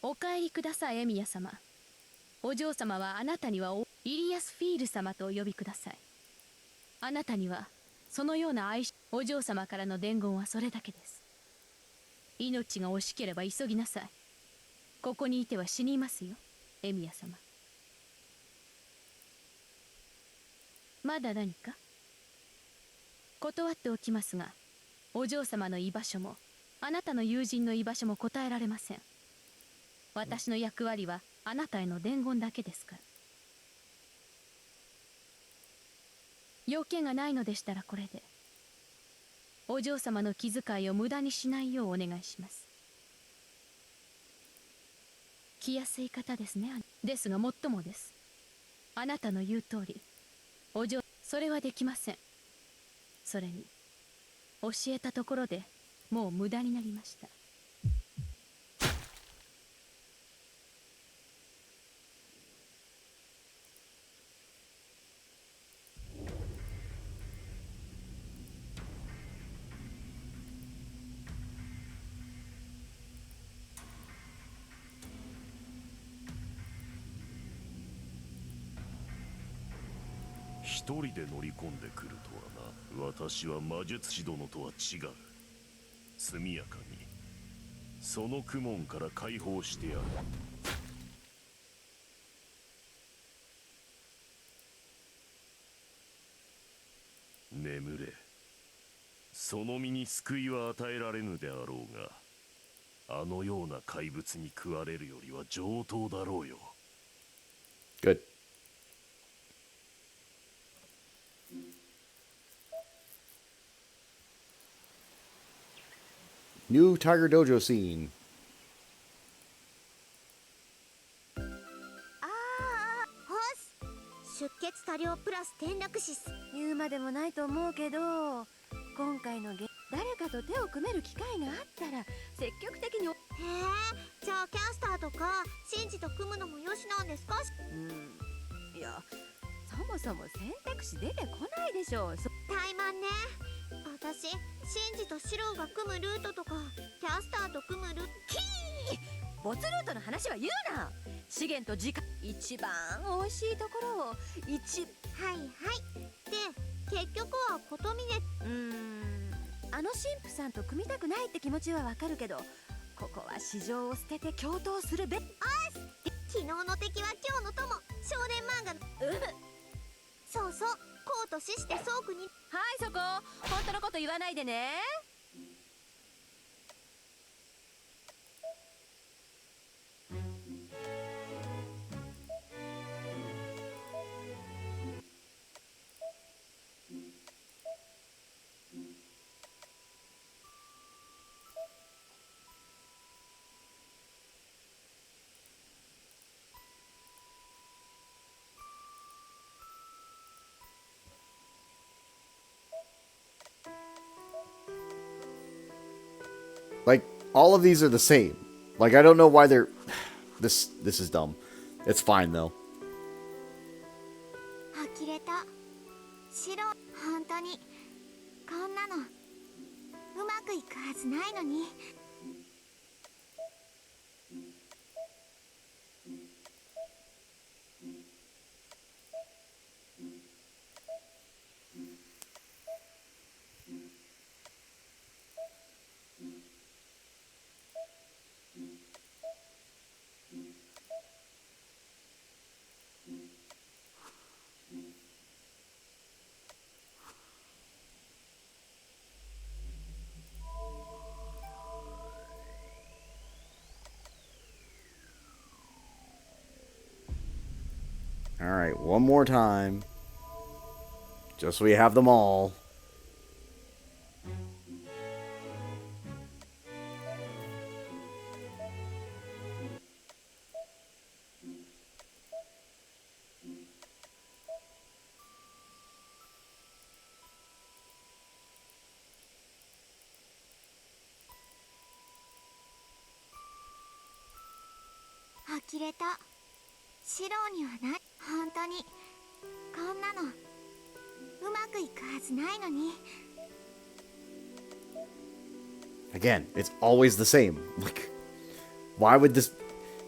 お帰りください、エミヤ様。お嬢様はあなたにはイリアスフィール様とお呼びください。あなたにはそのようなお嬢様からの伝言はそれだけです。命が惜しければ急ぎなさい。ここにいては死にますよ、エミヤ様。まだ何か？断っておきますが、お嬢様の居場所もあなたの友人の居場所も答えられません。私の役割はあなたへの伝言だけですから。要件がないのでしたらこれで。お嬢様の気遣いを無駄にしないようお願いします。気安い方ですね。ですがもっともです。あなたの言う通り、それはできません。それに教えたところでもう無駄になりました。
一人で乗り込んでくるとはな。私は魔術師殿とは違う。速やかにその苦悶から解放してやる。眠れ。その身に救いは与えられぬであろうが、あのような怪物に食われるよりは上等だろうよ。
Good. New Tiger Dojo scene.
ホス出血多量プラス転落死。
言うまでもないと思うけど、今回の誰かと手を組める機会があったら積極的に。
へえ、じゃあキャスターとかシンジと組むのもよしなんですか？
いや、そもそも選択肢出てこないでしょう。
怠慢ね。私、シンジとシロウが組むルートとかキャスターと組むルート。
没ルートの話は言うな。資源と時間、一番美味しいところを
はいはい。で、結局は琴峰。
あの神父さんと組みたくないって気持ちはわかるけど、ここは市場を捨てて共闘するべ。
昨日の敵は今日の友。少年漫画の。そうそう、コート死して倉庫に。
はい、そこ本当のこと言わないでね。
Like, all of these are the same. Like, I don't know why they're... This is dumb. It's fine, though.
呆れた。シロウ、本当にこんなのうまくいくはずないのに。
Alright, one more time. Just so we have them all.
呆れた。シロウにはない。本当にこんなのうまくいくはずないのに。
Again, it's always the same. Like, why would this...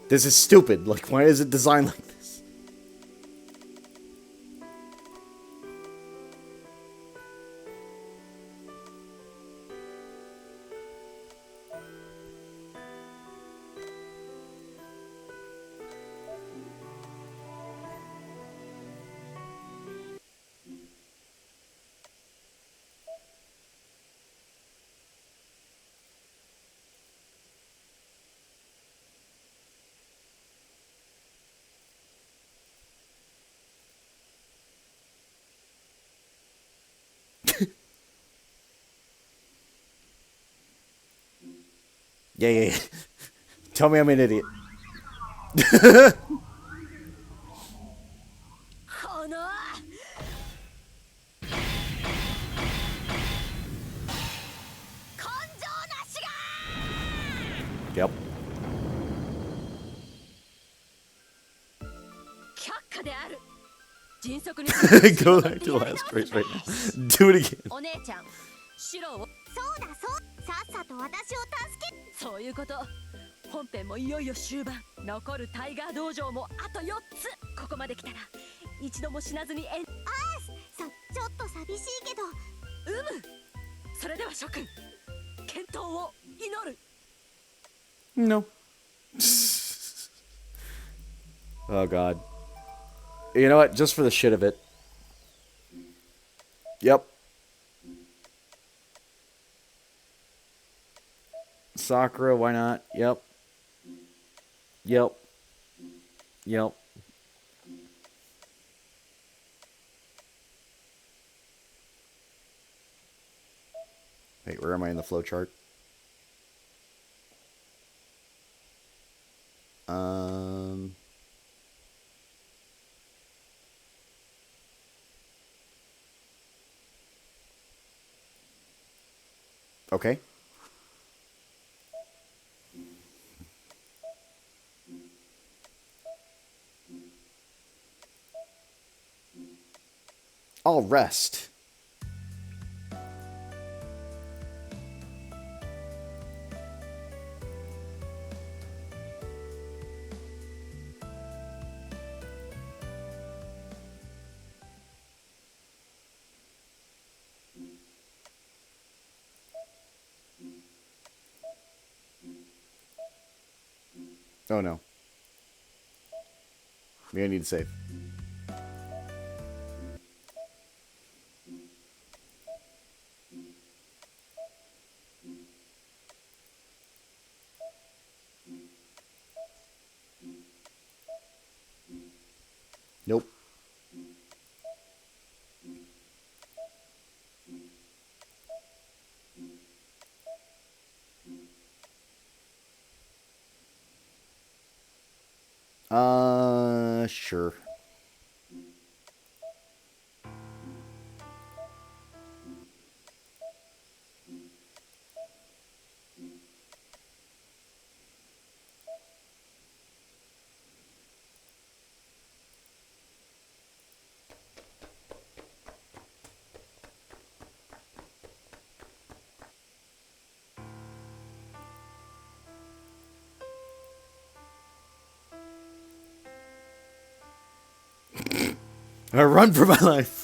This is stupid. Like, why is it designed like this? Yeah. Tell me I'm an idiot.
この
Yep.
却下である。迅速に
Go back to the last phrase right now. Do it again.
お姉ちゃん、シロを
そうだそう、さっさと私を助け。
そういうこと。本編もいよいよ終盤。残るタイガー道場もあと4つ。ここまで来たら一度も死なずにちょ
っと寂しいけど。
それでは諸君、健闘を祈る。
No. Oh god. You know what? Just for the shit of it. Yep. Sakura, why not? Yep. Yep. Yep. Wait, where am I in the flowchart? Okay. I'll rest. Oh no. Maybe I need to save. Nope. Sure. I run for my life.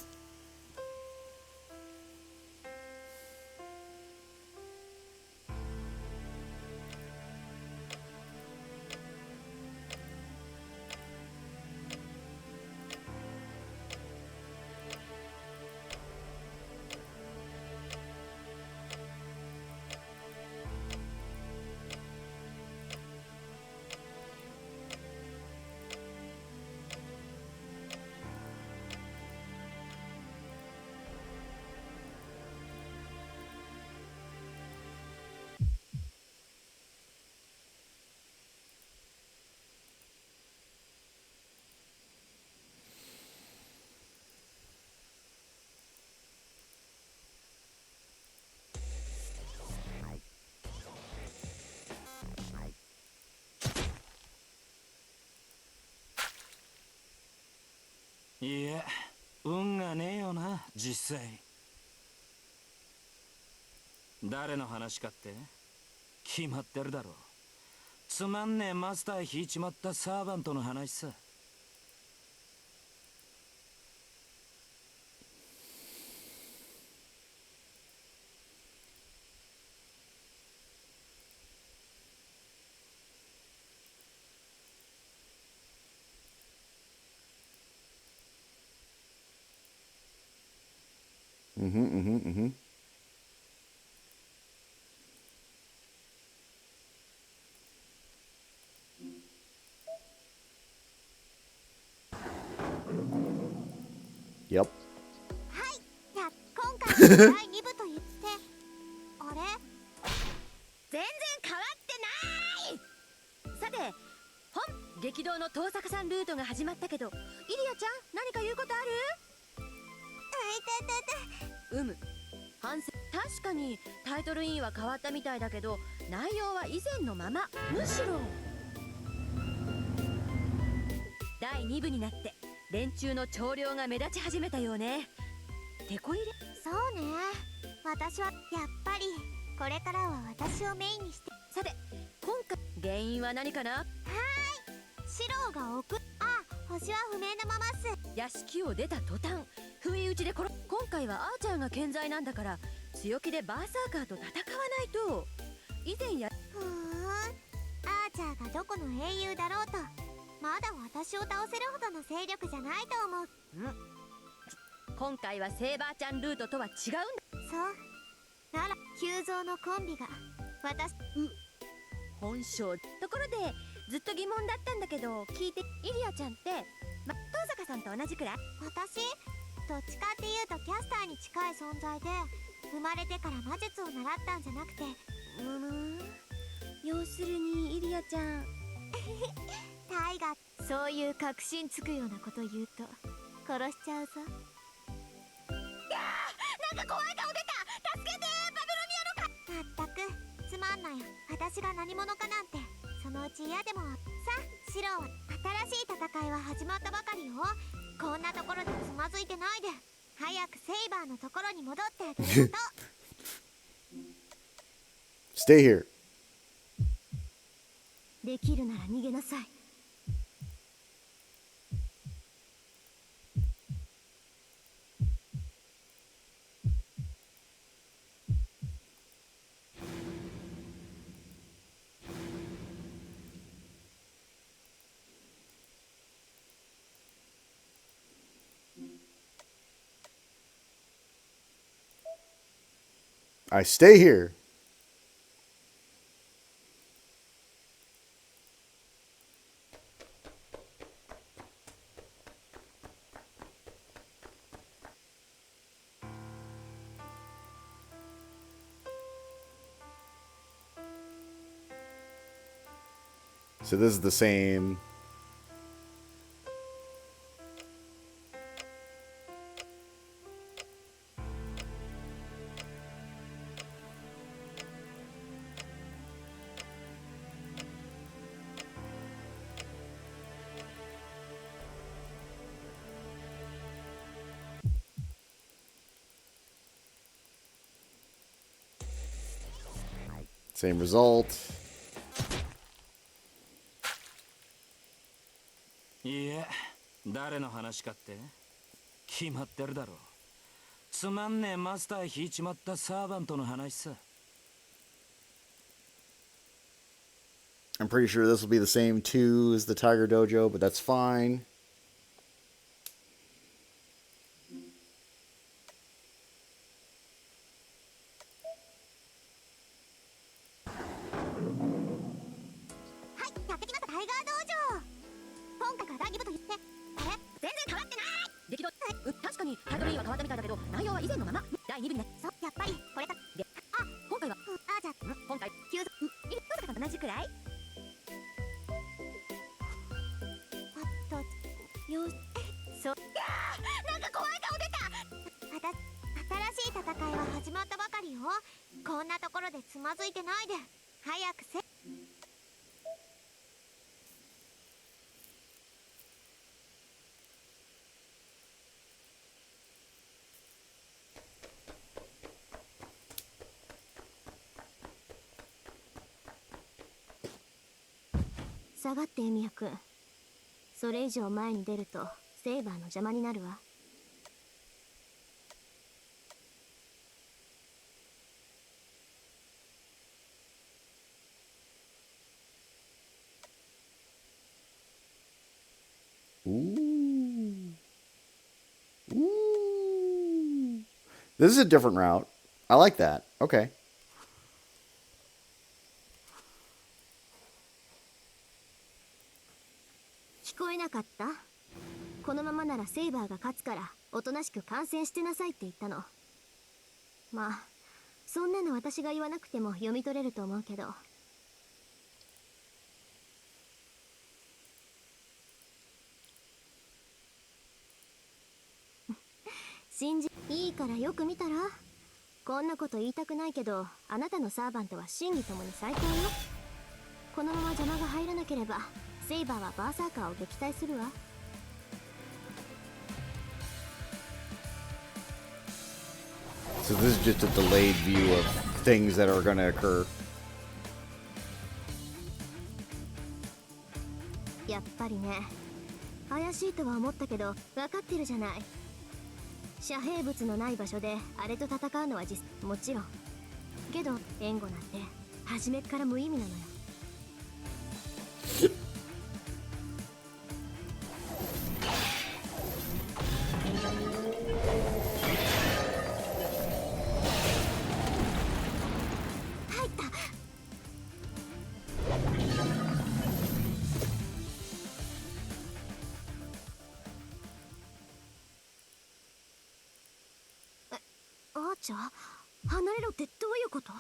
Iや、運がねえよな、実際。誰の話かって決まってるだろう。つまんねえマスター引いちまったサーバントの話さ。
Mm-hmm, mm-hmm, mm-hmm. Yep.
はい。じゃあ今回の第2部と言ってあれ
全然変わってない。さて、本激動の遠坂さんルートが始まったけど、イリアちゃん何か言うことある？うむ。反省。確かにタイトルインは変わったみたいだけど、内容は以前のまま。むしろ第2部になって連中の長領が目立ち始めたようね。てこ入れ。
そうね。私はやっぱりこれからは私をメインにして。
さて今回原因は何かな？
シロが星は不明なままっす。
屋敷を出た途端不意打ちで今回はアーチャーが健在なんだから、強気でバーサーカーと戦わないと。以前や
アーチャーがどこの英雄だろうとまだ私を倒せるほどの勢力じゃないと思う。
今回はセーバーちゃんルートとは違うんだ。
そうなら急増のコンビが私
本性。ところでずっと疑問だったんだけど聞いて。イリアちゃんって遠坂さんと同じくらい？
私どっちかっていうとキャスターに近い存在で、生まれてから魔術を習ったんじゃなくて。
要するにイリアちゃん
タイガ。そういう確信つくようなこと言うと殺しちゃうぞ。
なんか怖い顔出た。助けてバビロニアの
まったくつまんないよ。私が何者かなんてそのうち嫌でも。さあシロは新しい戦いは始まったばかりよ。こんなところでつまずいてないで早くセイバーのところに戻ってあげると。
Stay here.
できるなら逃げなさい。
I stay here. So this is the same. Same result.
いいえ、誰の話かって決まってるだろう。つまんねえマスター引いちまったサーバントの話さ。
I'm pretty sure this will be the same too as the Tiger Dojo, but that's fine.
下がってエミヤ君。それ以上前に出るとセイバーの邪魔になるわ。
Ooh. Ooh. This is a different route. I like that. Okay.
聞こえなかった？このままならセイバーが勝つからおとなしく観戦してなさいって言ったの。まあそんなの私が言わなくても読み取れると思うけど。信じいいからよく見たら。こんなこと言いたくないけど、あなたのサーバントは真偽ともに最高よ。このまま邪魔が入らなければセイバーはバーサーカーを撃退するわ。
So this is just a delayed view of things that are going to occur.
やっぱりね、怪しいとは思ったけど分かってるじゃない。遮蔽物のない場所であれと戦うのはもちろんけど援護なんて初めっから無意味なのよ。入った。アーチャー、離れろってどういうこと？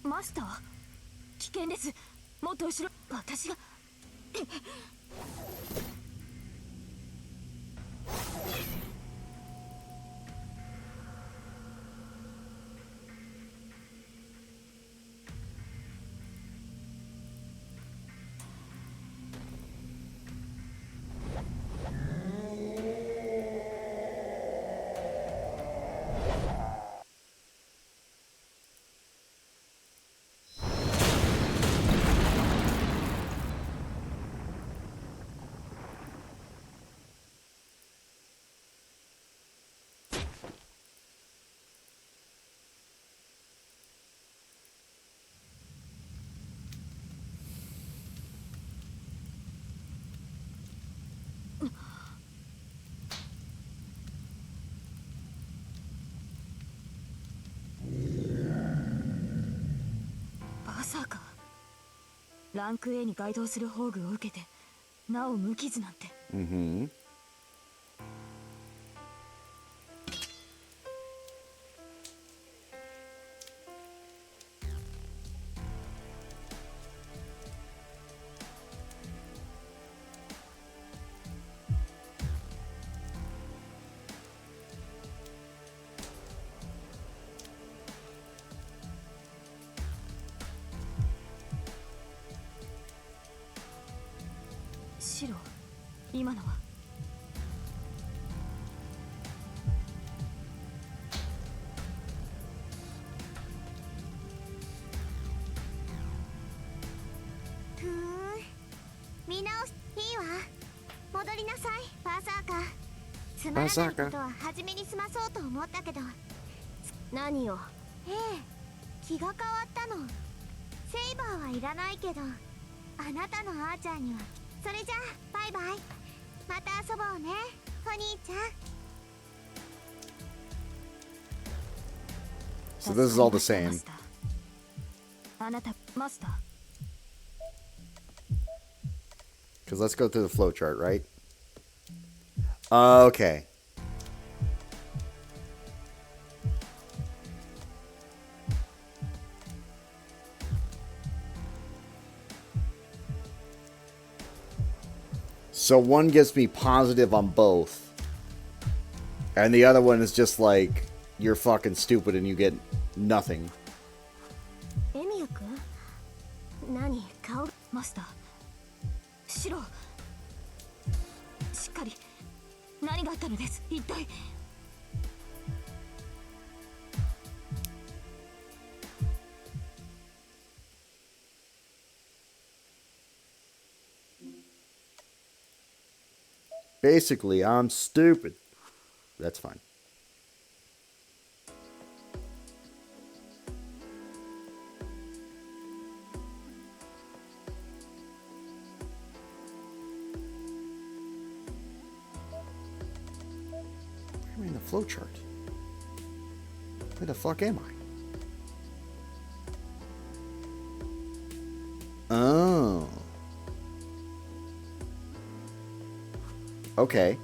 マスター、危険です。もっと後ろ。私がバーサーカー。ランク A に該当する宝具を受けてなお無傷なんて。
Mm-hmm.
白、今のは。
ふーん、見直す。いいわ、戻りなさいバーサーカー。つまらないことは初めに済まそうと思ったけど。何を？ええ、気が変わったの。セイバーはいらないけどあなたのアーチャーには。それじゃあバイバイ、また遊ぼうねお兄ちゃん。
So this is all the same.
あなたマスター。
Because let's go through the flowchart, right? Okay. So one gives me positive on both. And the other one is just like, you're fucking stupid and you get nothing.
エミヤ君何顔マスターシロしっかり何があったのです一体
Basically, I'm stupid. That's fine. I'm in the flowchart. Where the fuck am I? Oh. Okay.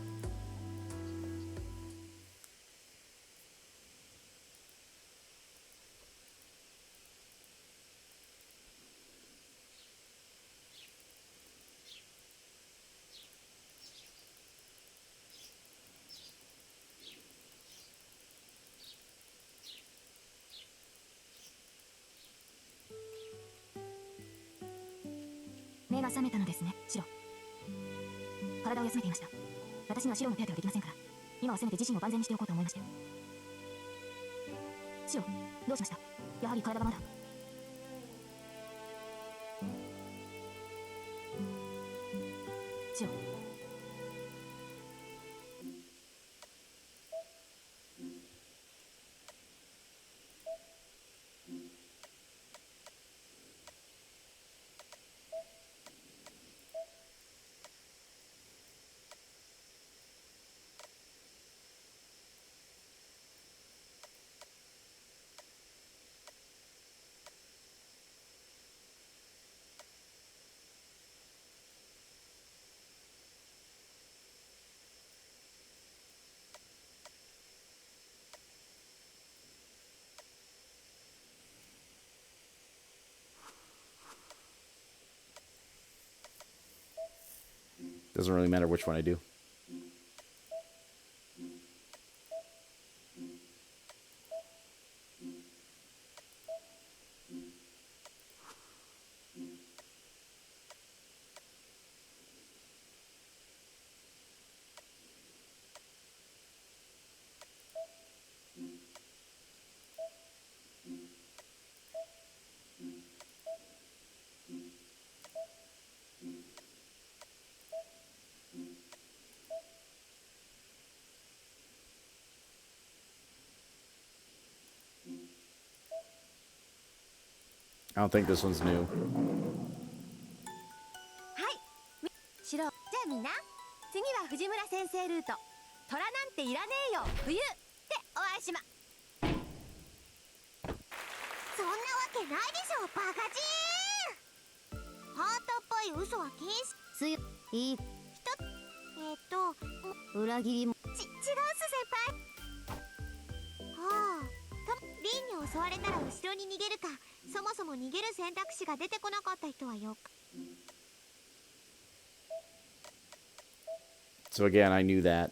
目が覚めたのですねシロ体を休めていました私にはシロの手当てはできませんから今はせめて自身を万全にしておこうと思いましてシロどうしましたやはり体がまだシロ
Doesn't really matter which one I do. I don't think this one's new.
はいシロじゃあみんな次は藤村先生ルート虎なんていらねえよ冬でお会いしま
そんなわけないでしょバカチンハートっぽい嘘は禁止
すいい裏切りも
違うっす先輩はあリンに襲われたら後ろに逃げるかそもそも逃げる選択肢が出てこなかった人はよく
So again, I knew that.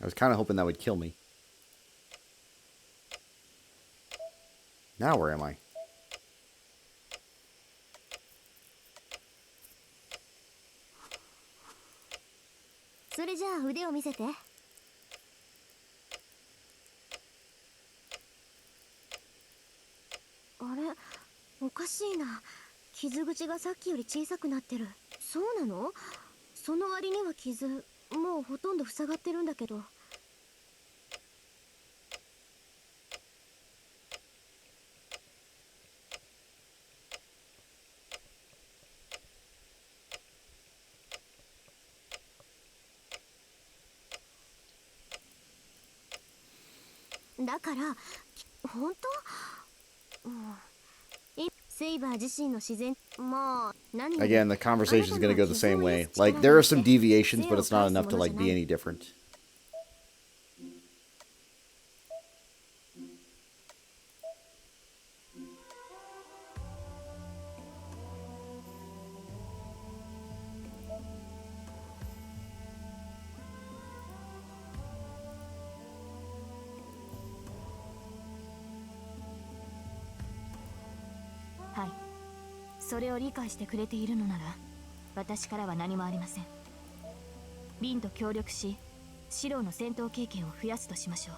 I was kind of hoping that would kill me. Now where am I?
それじゃあ腕を見せて。あれ、おかしいな。傷口がさっきより小さくなってる。そうなの？その割には傷、もうほとんど塞がってるんだけど。だから本当、セイバー自身の自然、もう何より
Again, the conversation is going to go the same way. Like, there are some deviations, but it's not enough to, like, be any different. .
はい、それを理解してくれているのなら私からは何もありません。リンと協力しシローの戦闘経験を増やすとしましょう。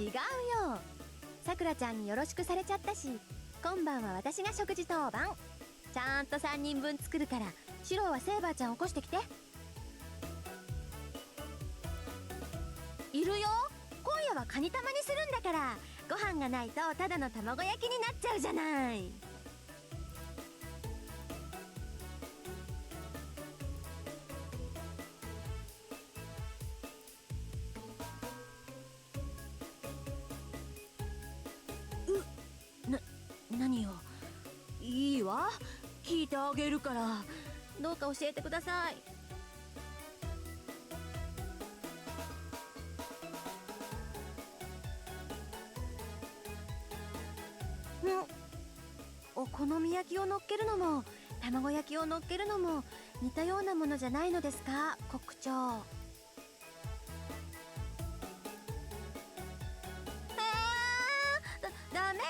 違うよ。さくらちゃんによろしくされちゃったし、今晩は私が食事当番。ちゃんと3人分作るから、シローはセイバーちゃん起こしてきて。いるよ。今夜はカニ玉にするんだから、ご飯がないとただの卵焼きになっちゃうじゃない。何よ。いいわ、聞いてあげるから。どうか教えてください。お好み焼きを乗っけるのも卵焼きを乗っけるのも似たようなものじゃないのですか、国長。ダメよ、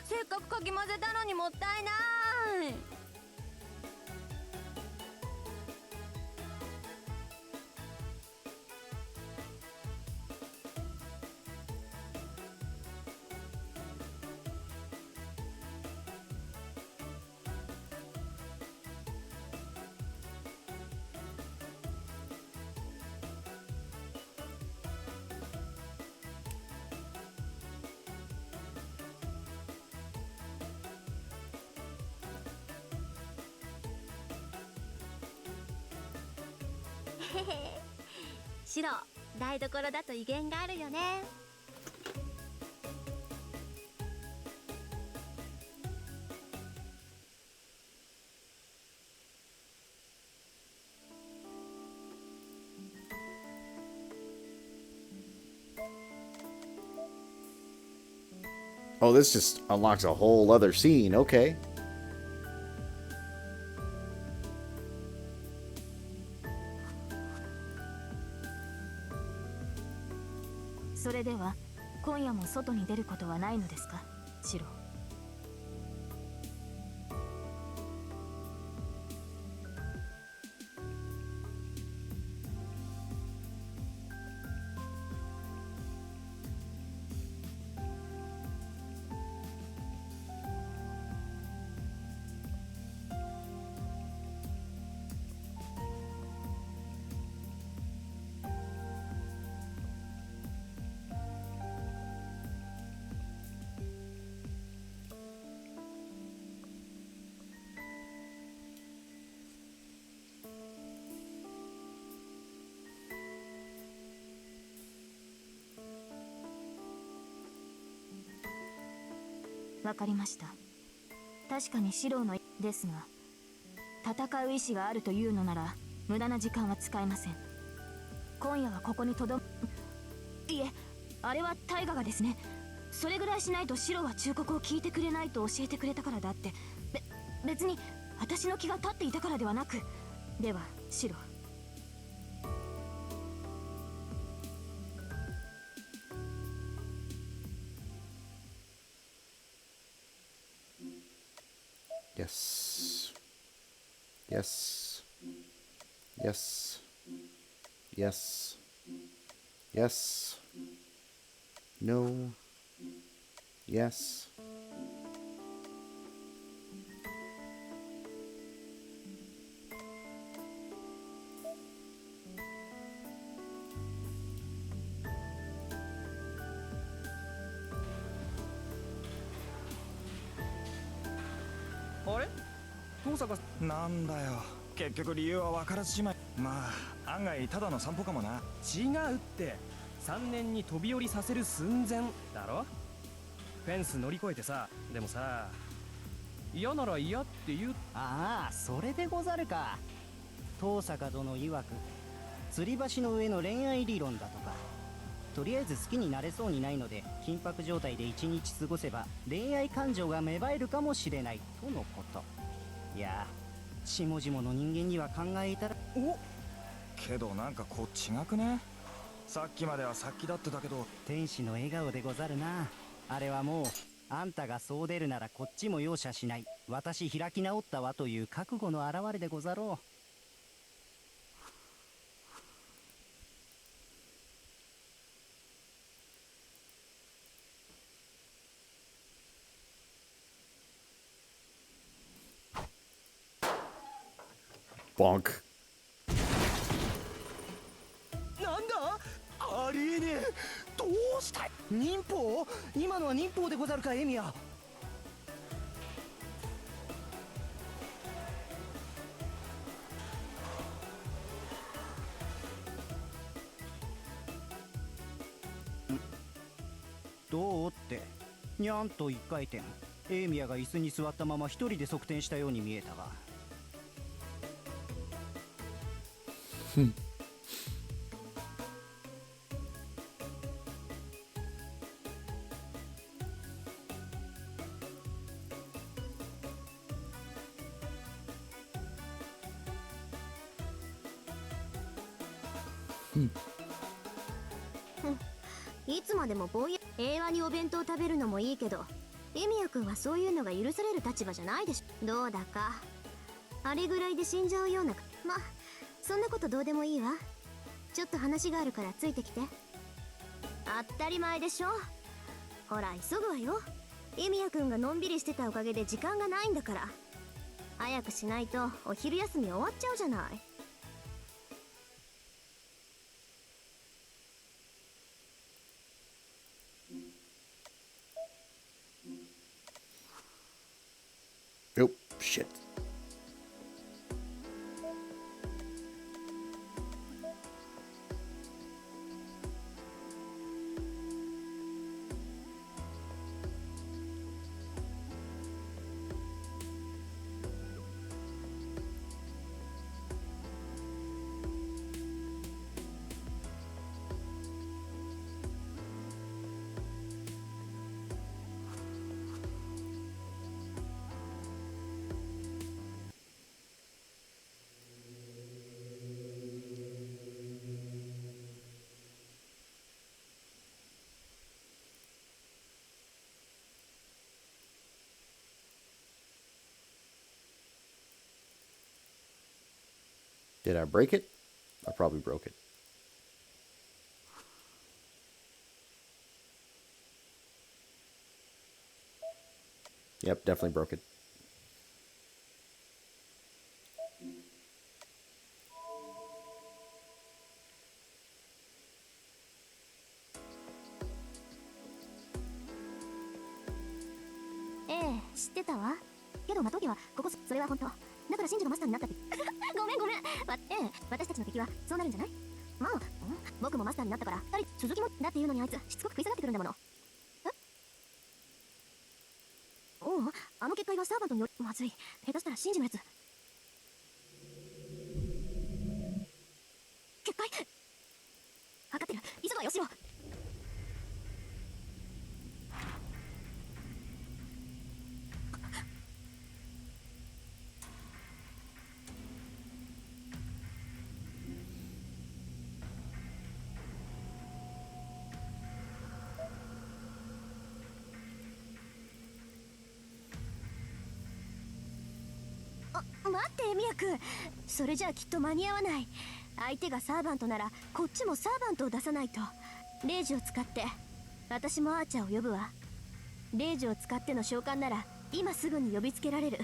せっかくかき混ぜたのにもったいない。シロ、台所だと威厳があるよね。
Oh, this just unlocks a whole other scene. Okay.
それでは今夜も外に出ることはないのですか、シロ。わかりました。確かに四郎のですが、戦う意志があるというのなら無駄な時間は使えません。今夜はここにいえ、あれは大河がですね。それぐらいしないと四郎は忠告を聞いてくれないと教えてくれたからだって。別に私の気が立っていたからではなく。では四郎。
Yes. Yes. Yes. Yes. Yes. No. Yes.
What? 登坂なんだよ。結局理由は分からずじまい。まあ案外ただの散歩かもな。違うって。3年に飛び降りさせる寸前だろ。フェンス乗り越えてさ。でもさ、嫌なら嫌って言う。
ああ、それでござるか。登坂殿曰く吊り橋の上の恋愛理論だとか。とりあえず好きになれそうにないので緊迫状態で1日過ごせば恋愛感情が芽生えるかもしれないとのこと。いや、下々の人間には考えたら。
おけどなんかこっちがくね。さっきまでは殺気だってたけど。
天使の笑顔でござるな。あれはもうあんたがそう出るならこっちも容赦しない、私開き直ったわという覚悟の表れでござろう。
Bonk.
なんだ、ありえねえ。どうしたい。忍法、今のは忍法でござるか、エミヤ。どうってにゃんと一回転。エイミヤが椅子に座ったまま一人で側転したように見えたが。
いつまでもぼんや平和にお弁当食べるのもいいけど、エミヤ君はそういうのが許される立場じゃないでしょ。どうだかあれぐらいで死んじゃうような。ま、そんなことどうでもいいわ。ちょっと話があるからついてきて。当たり前でしょ。ほら急ぐわよ。エミヤ君がのんびりしてたおかげで時間がないんだから。早くしないとお昼休み終わっちゃうじゃない。
Oh, shit. Did I break it? I probably broke it. Yep, definitely broke it.
Eh, 知ってたわ。けどまときはここ、それは本当。だから真珠のマスターになったって。ごめん。私たちの敵はそうなるんじゃない？まあ、僕もマスターになったから、続きもだっていうのにあいつしつこく食い下がってくるんだもの。
もあの結界はサーバントによる。まずい、下手したらシンジのやつ。結界分かってる、急がよしろ。待ってエミヤ君、それじゃあきっと間に合わない。相手がサーバントならこっちもサーバントを出さないと。レイジを使って。私もアーチャーを呼ぶわ。レイジを使っての召喚なら今すぐに呼びつけられる。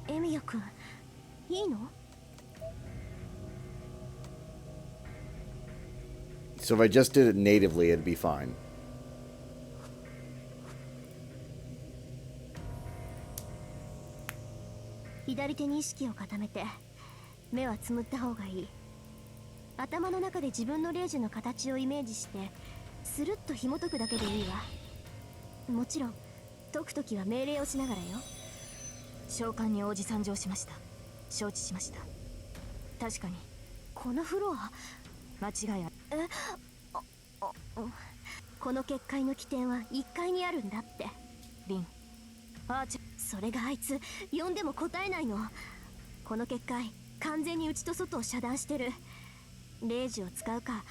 エミヤ君、いいの
So if I just did it natively, it'd be fine.
左手に意識を固めて目はつむった方がいい。頭の中で自分のレイジの形をイメージしてスルッと紐解くだけでいいわ。もちろん解くときは命令をしながらよ。召喚に応じ参上しました。承知しました。確かにこのフロア間違いある。この結界の起点は1階にあるんだって。リン、アーチャー、それがあいつ呼んでも答えないの。この結界完全に内と外を遮断してる。レイジを使うか。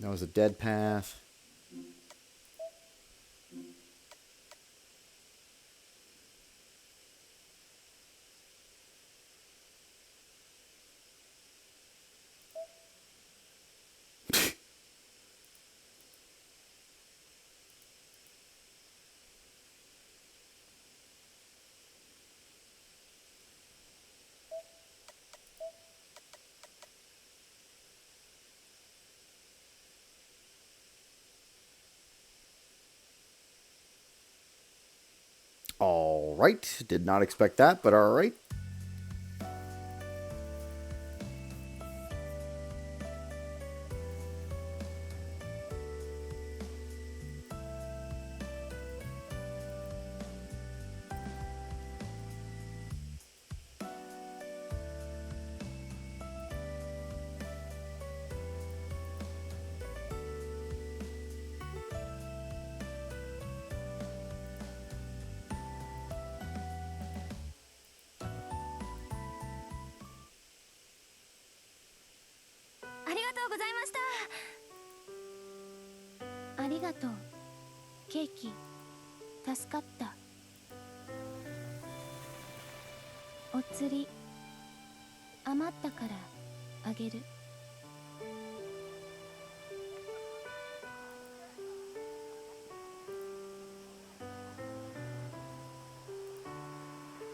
That was a dead path. All right. Did not expect that, but all right.
ありがとうケーキ、助かった。お釣り余ったからあげる。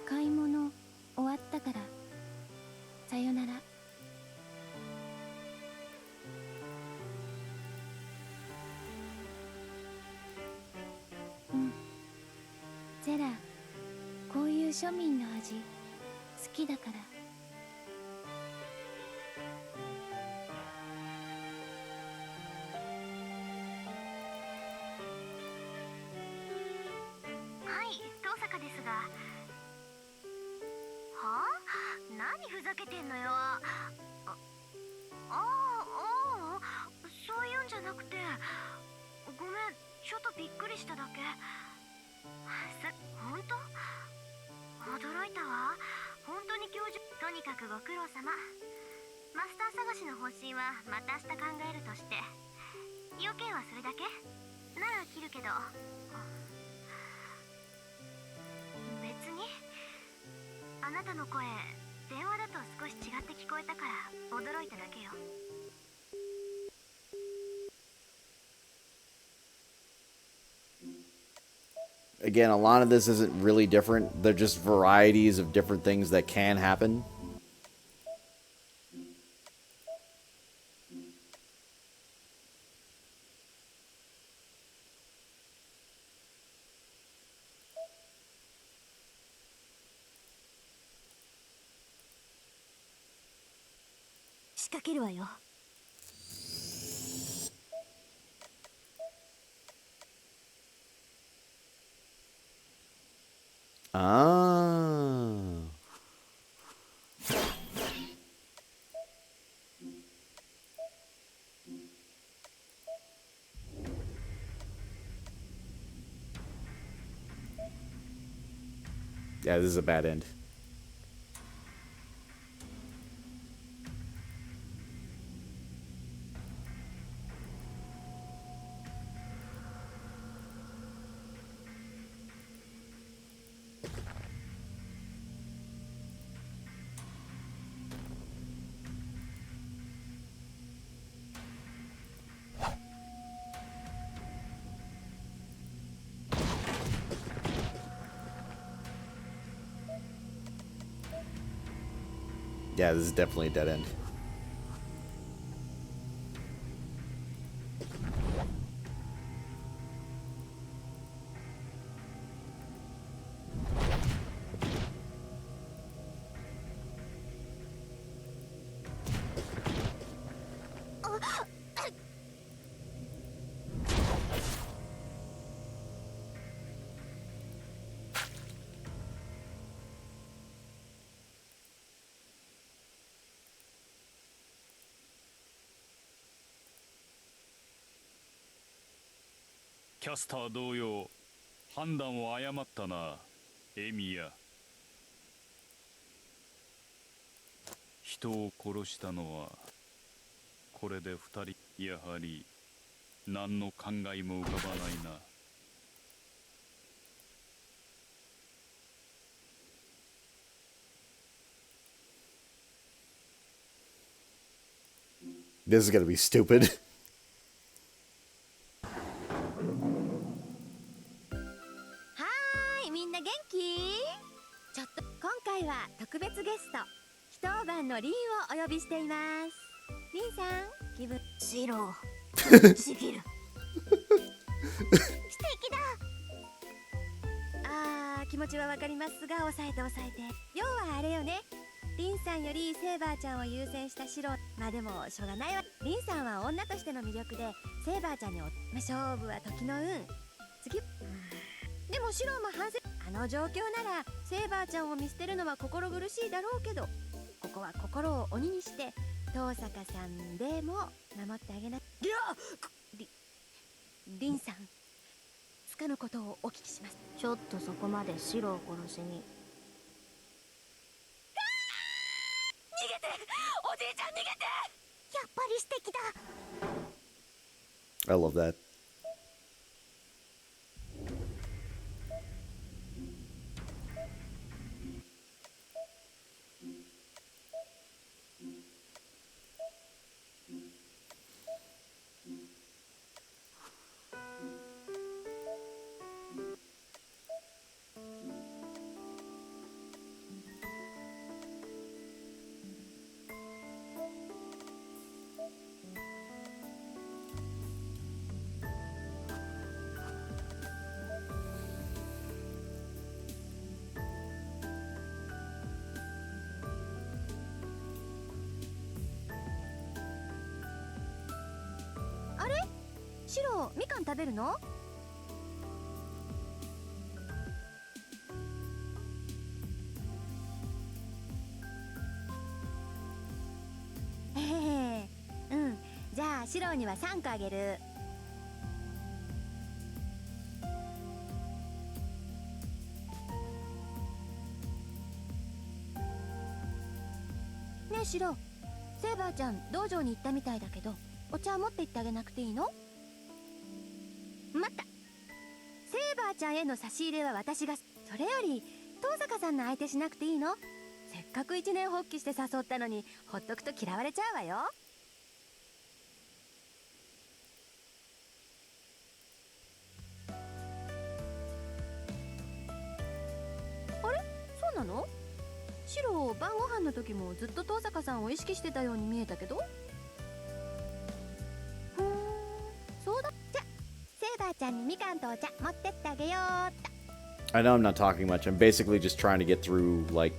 買い物終わったからさよなら。ゼラ、こういう庶民の味好きだから。はい、遠坂ですが。はあ？何ふざけてんのよ。そういうんじゃなくて、ごめん、ちょっとびっくりしただけ。本当？驚いたわ。本当に教授。とにかくご苦労様。マスター探しの方針はまた明日考えるとして。要件はそれだけ？なら切るけど。別に。あなたの声、電話だと少し違って聞こえたから驚いただけよ。
again, a lot of this isn't really different. They're just varieties of different things that can happen. Ah. Yeah, this is a bad end. Yeah, this is definitely a dead end.
キャスター同様、判断を誤ったな、エミヤ。人を殺したのはこれで二人。やはり何の考えも浮かばないな。
This is gonna be stupid.
みんな元気？ちょっと今回は特別ゲスト一晩のリンをお呼びしています。リンさん、気分
シロちぎる素敵だ。
気持ちはわかりますが、抑えて。要はあれよね、リンさんよりセイバーちゃんを優先したシロ。まあでもしょうがないわ。リンさんは女としての魅力でセイバーちゃんに勝負は時の運。次でもシロも反省。あの状況ならセイバーちゃんを見捨てるのは心苦しいだろうけど、ここは心を鬼にして遠坂さんでも守ってあげな。リンさん、つかぬことをお聞きします。
ちょっとそこまでシロを殺しに。
逃げて、おじいちゃん逃げて。
やっぱり素敵だ。
I love that.
あれ、シロ、みかん食べるの？うん、じゃあシロには3個あげる。ねえシロ、セイバーちゃん道場に行ったみたいだけど、お茶持って行ってあげなくていいの？待った、セイバーちゃんへの差し入れは私が。それより遠坂さんの相手しなくていいの？せっかく一年発起して誘ったのにほっとくと嫌われちゃうわよ。そうなの？シロ、晩ご飯の時もずっと遠坂さんを意識してたように見えたけど。そうだ。じゃ、セイバーちゃんにみかんとお茶持ってってあげようっと。
I know I'm not talking much. I'm basically just trying to get through, like,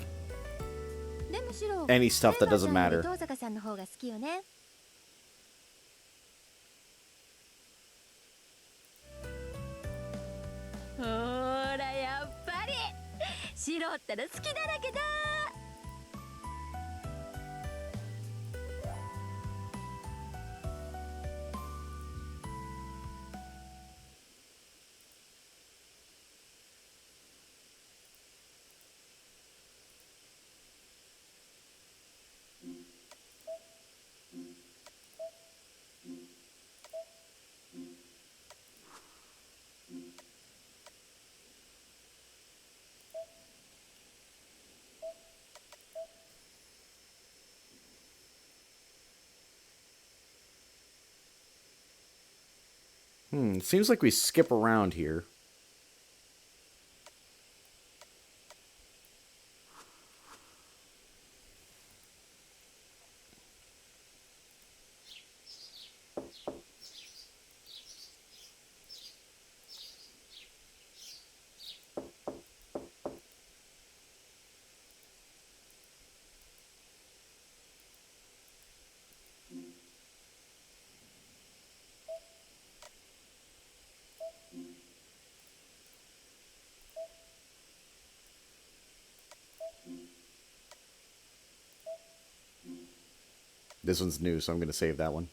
でもシロ、
any stuff that doesn't
セイバーちゃんよ
matter.
り遠坂さんの方が好きよね。ほーら、やっぱりシロったら好きだらけだ。
Seems like we skip around here. This one's new, so I'm going to save that one.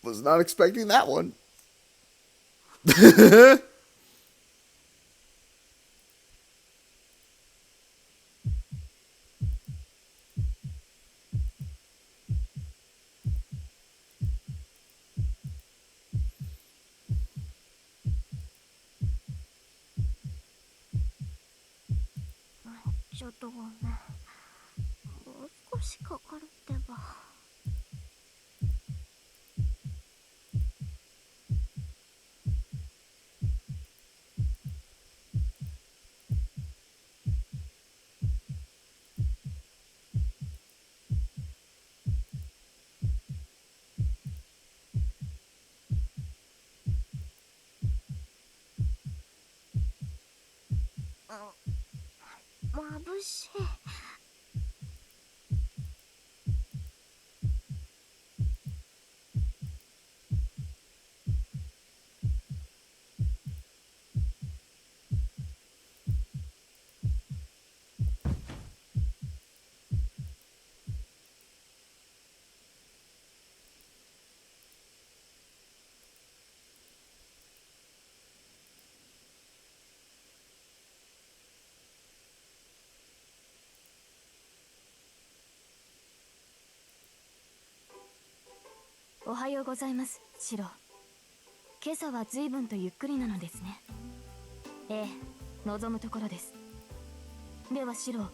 Was not expecting that one.
Mm, ちょっとごめん。もう少しかかるってば。眩しい。
おはようございます、シロ。今朝は随分とゆっくりなのですね。ええ、望むところです。ではシロ、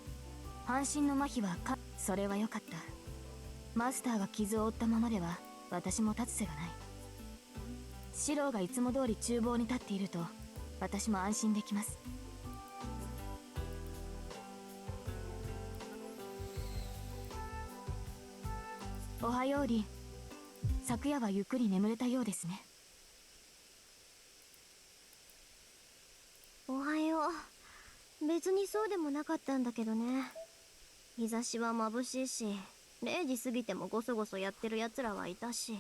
半身の麻痺はそれはよかった。マスターが傷を負ったままでは私も立つ瀬がない。シロがいつも通り厨房に立っていると私も安心できます。おはようリン。昨夜はゆっくり眠れたようですね。
おはよう。別にそうでもなかったんだけどね。日差しは眩しいし、0時過ぎてもゴソゴソやってる奴らはいたし。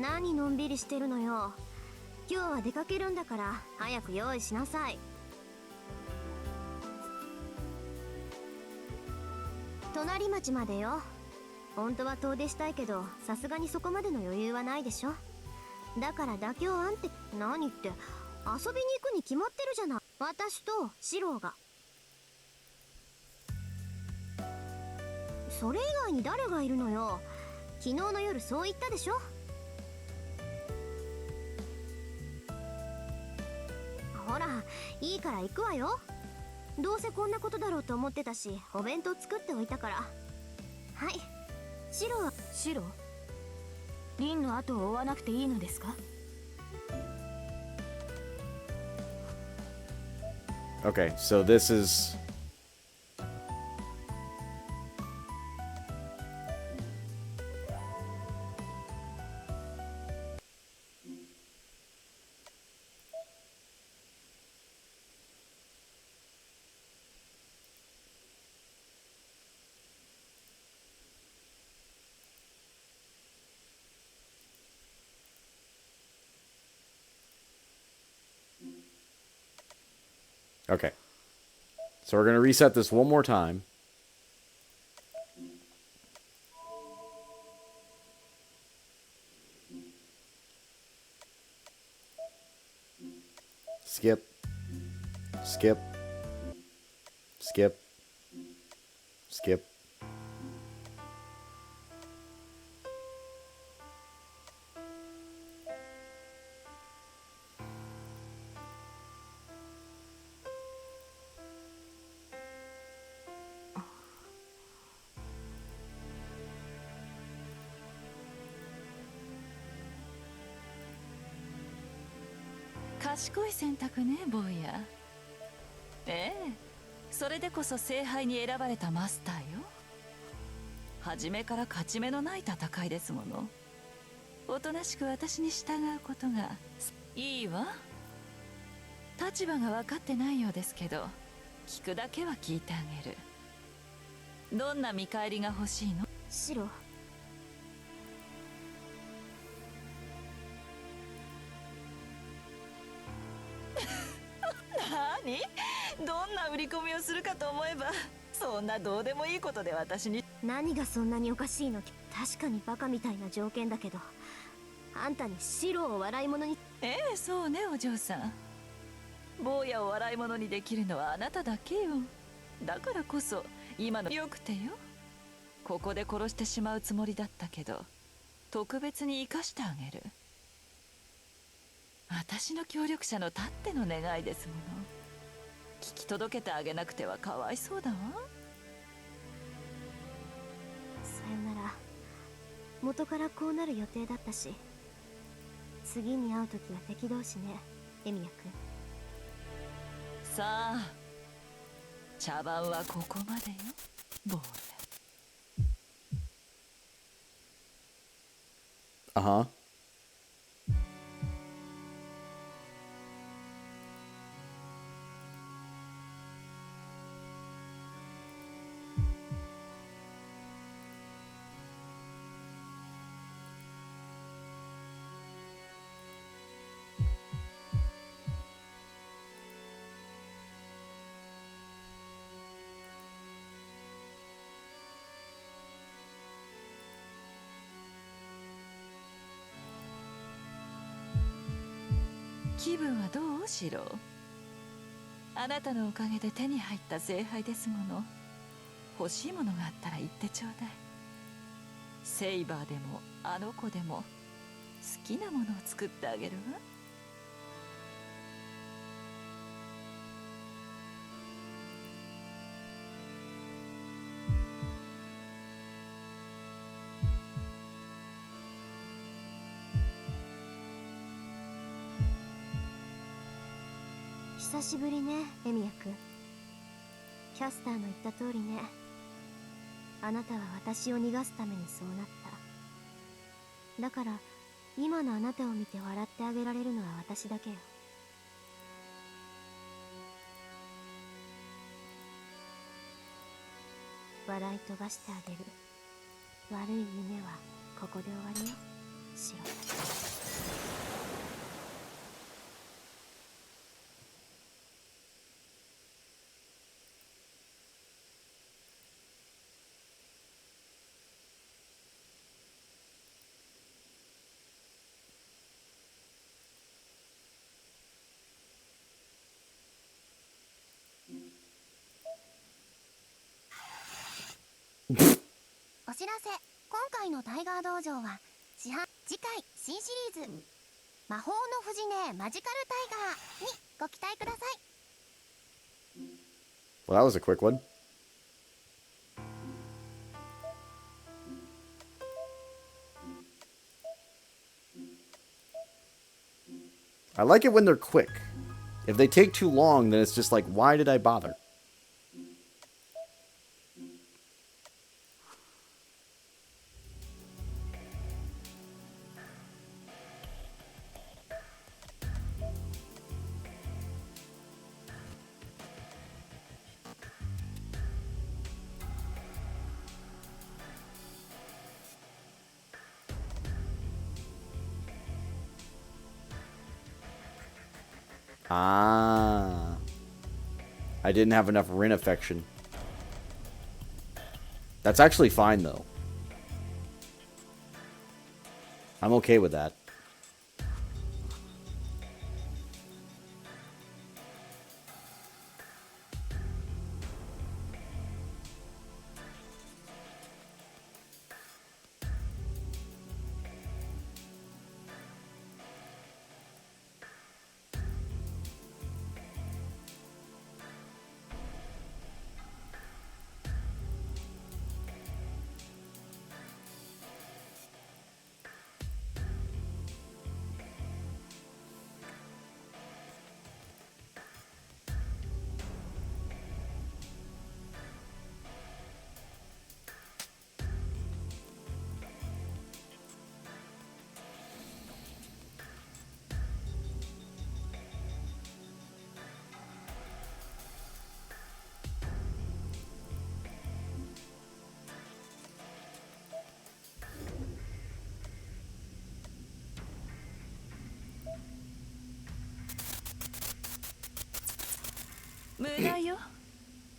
何のんびりしてるのよ。今日は出かけるんだから早く用意しなさい。隣町までよ。本当は遠出したいけどさすがにそこまでの余裕はないでしょ。だから妥協案って。何って遊びに行くに決まってるじゃない。私とシローが。それ以外に誰がいるのよ。昨日の夜そう言ったでしょ。ほらいいから行くわよ。どうせこんなことだろうと思ってたしお弁当作っておいたから。はい。シロは
シロリンの後を追わなくていいのですか？
Okay, so this is... Okay. So we're going to reset this one more time. Skip. Skip. Skip. Skip.
「賢い選択ね坊や。ええ、それでこそ聖杯に選ばれたマスターよ。初めから勝ち目のない戦いですもの。おとなしく私に従うことがいいわ。立場が分かってないようですけど聞くだけは聞いてあげる。どんな見返りが欲しいの？
シロ。
何？どんな売り込みをするかと思えばそんなどうでもいいことで私に。
何がそんなにおかしいの？確かにバカみたいな条件だけどあんたにシロを笑い物に。
ええ、そうねお嬢さん。坊やを笑い物にできるのはあなただけよ。だからこそ今のよくてよ。ここで殺してしまうつもりだったけど特別に生かしてあげる。私の協力者のたっての願いですもの。聞き届けてあげなくてはかわいそうだわ。
さよなら。元からこうなる予定だったし次に会う時は敵同士ねエミヤ君。
さあ茶番はここまでよ坊や。
Uh-huh.
「気分はどうシロ？あなたのおかげで手に入った聖杯ですもの。欲しいものがあったら言ってちょうだい。セイバーでもあの子でも好きなものを作ってあげるわ。」
久しぶりねエミヤ君。キャスターの言った通りね。あなたは私を逃がすためにそうなった。だから今のあなたを見て笑ってあげられるのは私だけよ。笑い飛ばしてあげる。悪い夢はここで終わりよ。
白。
お知らせ。今回のタイガー道場は次回新シリーズ魔法の藤音マジカルタイガーにご期待ください。
Well, that was a quick one. I like it when they're quick. If they take too long, then it's just like, why did I bother? Ah. I didn't have enough Rin affection. That's actually fine, though. I'm okay with that.
無駄よ。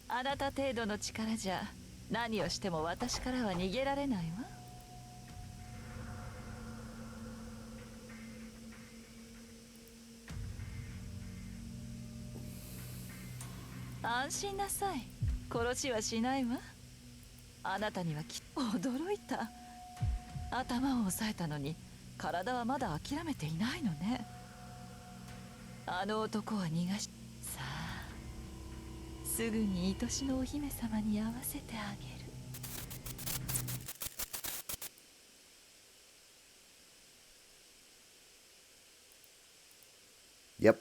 あなた程度の力じゃ何をしても私からは逃げられないわ。安心なさい。殺しはしないわ。あなたにはきっと驚いた。頭を押さえたのに体はまだ諦めていないのね。あの男は逃がし、さあすぐに愛しのお姫様に会わせてあげる。
Yep.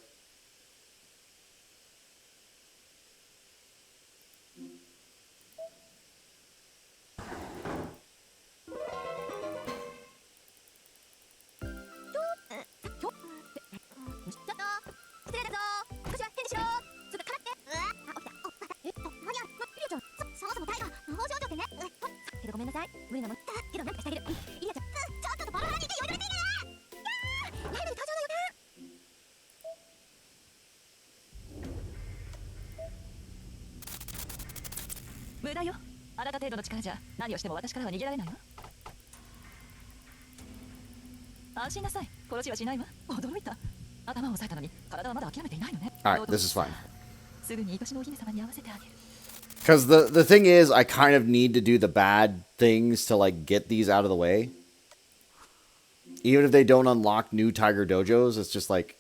無駄よ。あなた程度の力じゃ何をしても私からは逃げられないわ。安心なさい。殺しはしないわ。驚いた。頭を押さえたのに体はまだ諦めていないのね。
Alright, this is fine.
すぐに愛しのお姫様に会わせてあげる。
Because the thing is, I kind of need to do the bad things to, like, get these out of the way. Even if they don't unlock new Tiger Dojos, it's just like,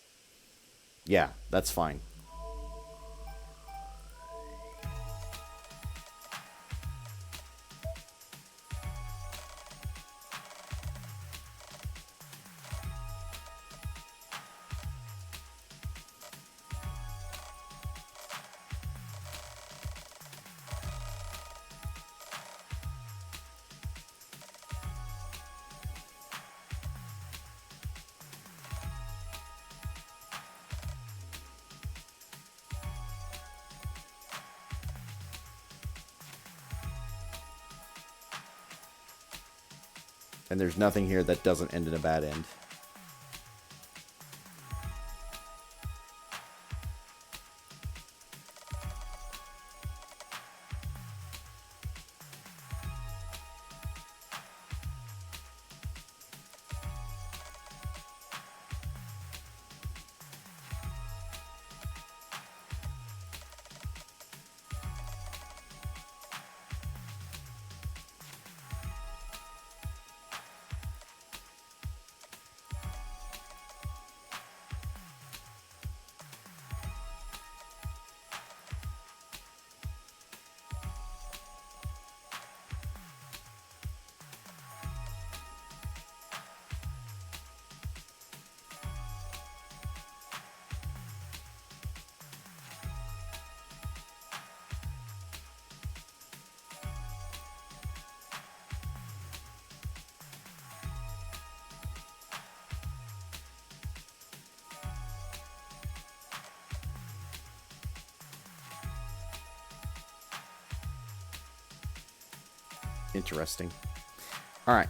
yeah, that's fine. And there's nothing here that doesn't end in a bad end. Interesting. All right.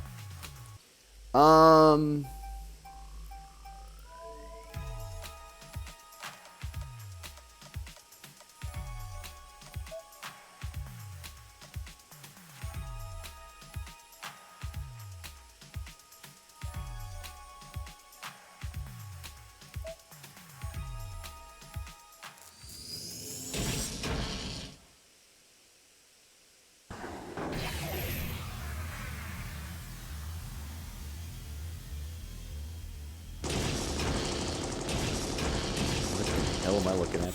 What the hell am I looking at?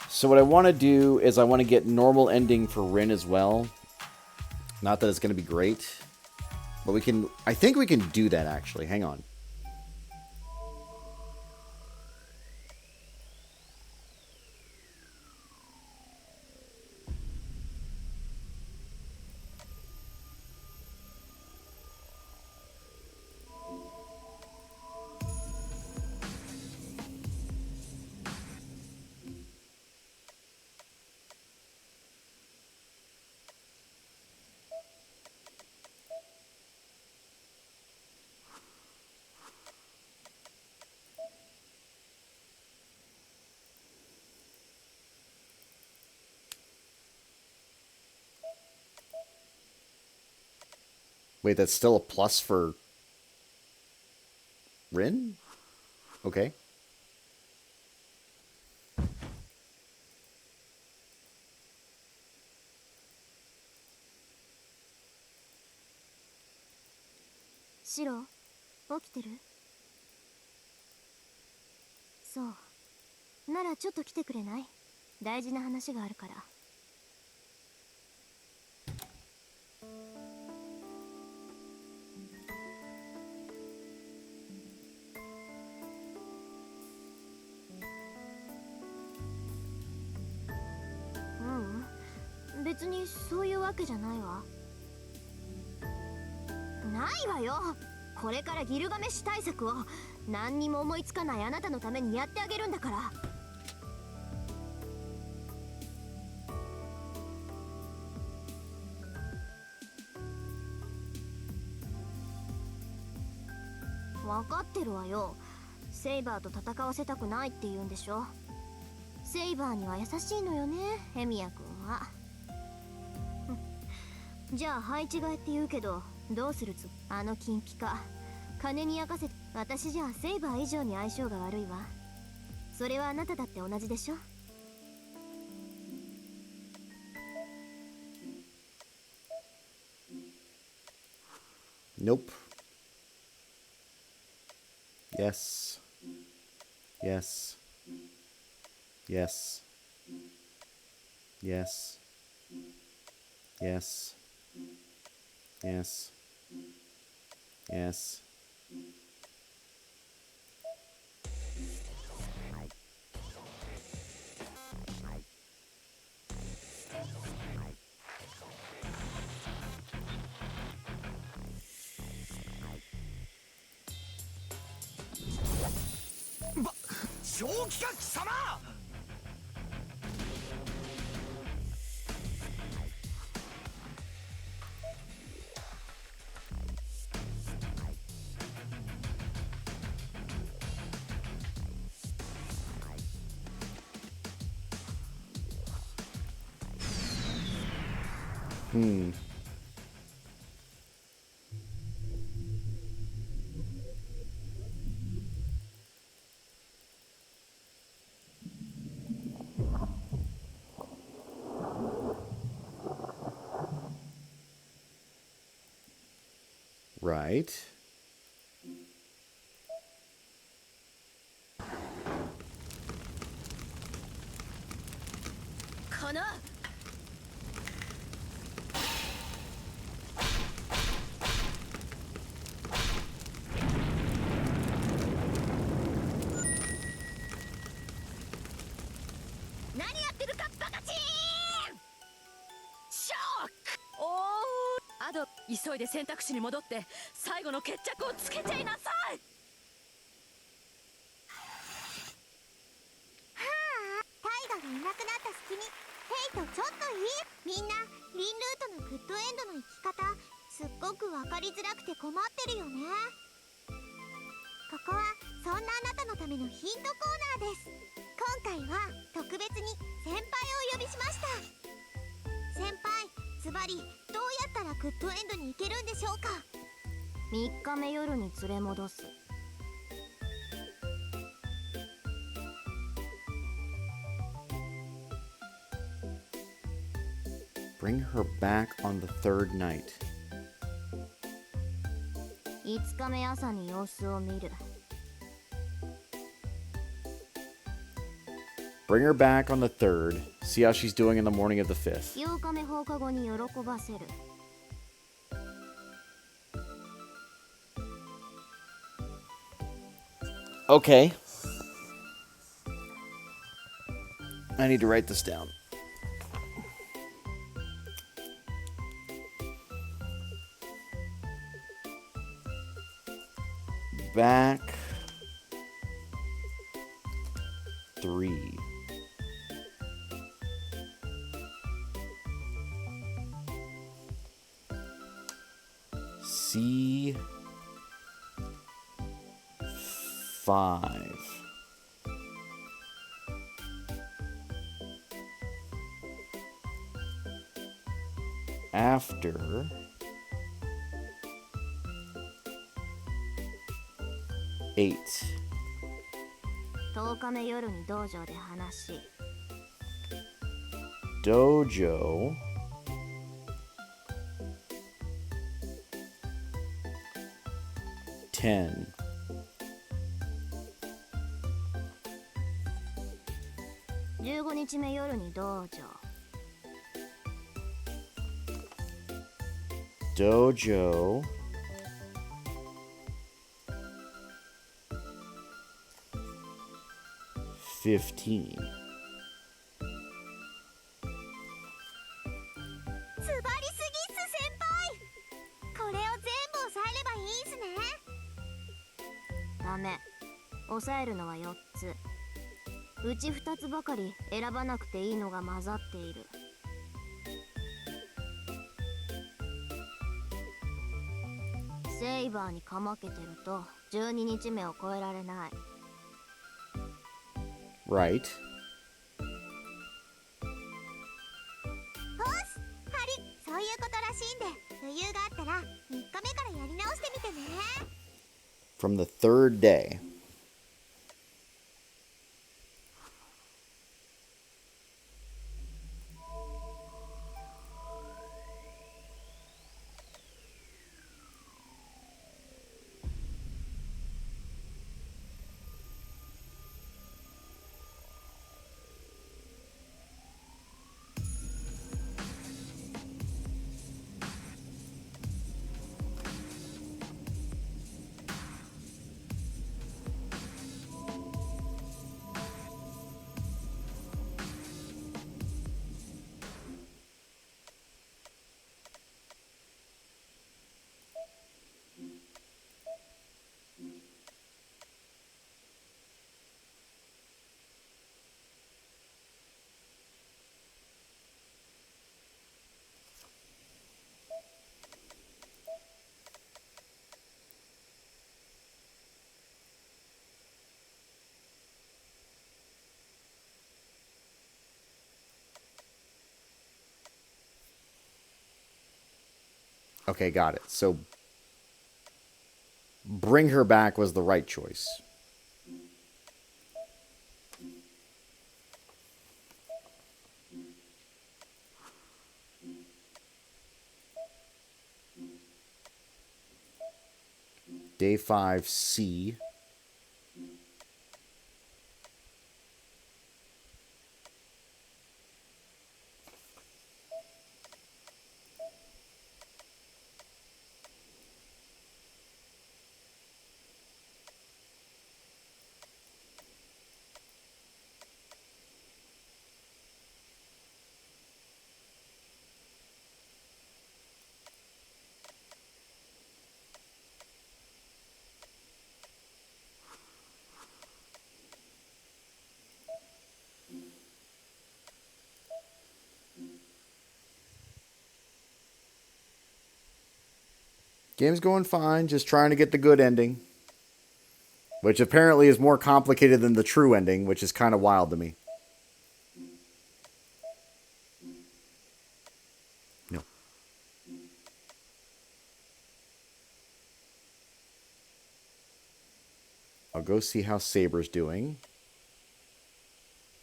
So what I want to do is I want to get normal ending for Rin as well. Not that it's going to be great, but we can. I think we can do that actually. Hang on. Wait, that's still a plus for Rin? Okay.
Shiro, 起きてる？そう。ならちょっと来てくれない？大事な話があるから。別にそういうわけじゃないわ。ないわよ。これからギルガメッシュ対策を何にも思いつかないあなたのためにやってあげるんだから。分かってるわよ。セイバーと戦わせたくないって言うんでしょ。セイバーには優しいのよね、ヘミヤ君は。じゃあ配置換えって言うけど、どうするつ？あの金ピカ金に焼かせて。私じゃあセイバー以上に相性が悪いわ。それはあなただって同じでしょ。
Nope. Yes. Yes. Yes. Yes. Yes. Yes. Yes.
正気か貴様。
Right.
アド、急いで選択肢に戻って最後の決着をつけちゃいなさい。
はあ、タイガがいなくなった隙にヘイトちょっといい？みんなリンルートのグッドエンドの生き方すっごく分かりづらくて困ってるよね。ここはそんなあなたのためのヒントコーナーです。今回は特別に先輩をお呼びしました。先輩、ズバリどうやったらグッドエンドに行けるんでしょうか
？3日目夜に連れ戻す。
Bring her back on the third night.
5日目朝に様子を見る。
Bring her back on the third. See how she's doing in the morning of the fifth.
8日目放課後に喜ばせる。
Okay. I need to write this down. Back 3. C 5. After 8.
10日目夜に道場で話し。
Dojo 10.
15日目夜に道場。
Dojo 15.
素晴りすぎっす先輩。これを全部抑えればいいっすね。
ダメ。抑えるのは4つ。うち2つばかり選ばなくていいのが混ざっている。セイバーにかまけてると12日目を超えられない。
Right.
ほっす、ハリ、そういうことらしいんで余裕があったら3日目からやり直してみてね。
From the third day. Okay, got it. So bring her back was the right choice. Day 5C. Game's going fine, just trying to get the good ending. Which apparently is more complicated than the true ending, which is kind of wild to me. No. I'll go see how Saber's doing.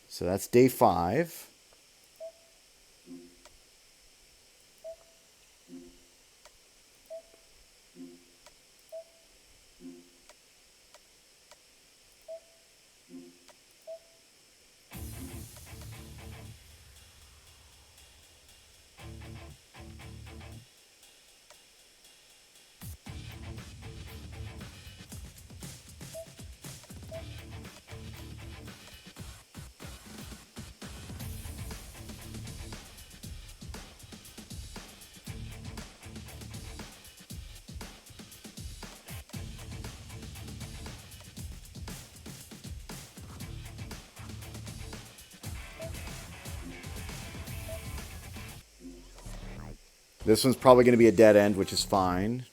So that's day 5. This one's probably going to be a dead end, which is fine.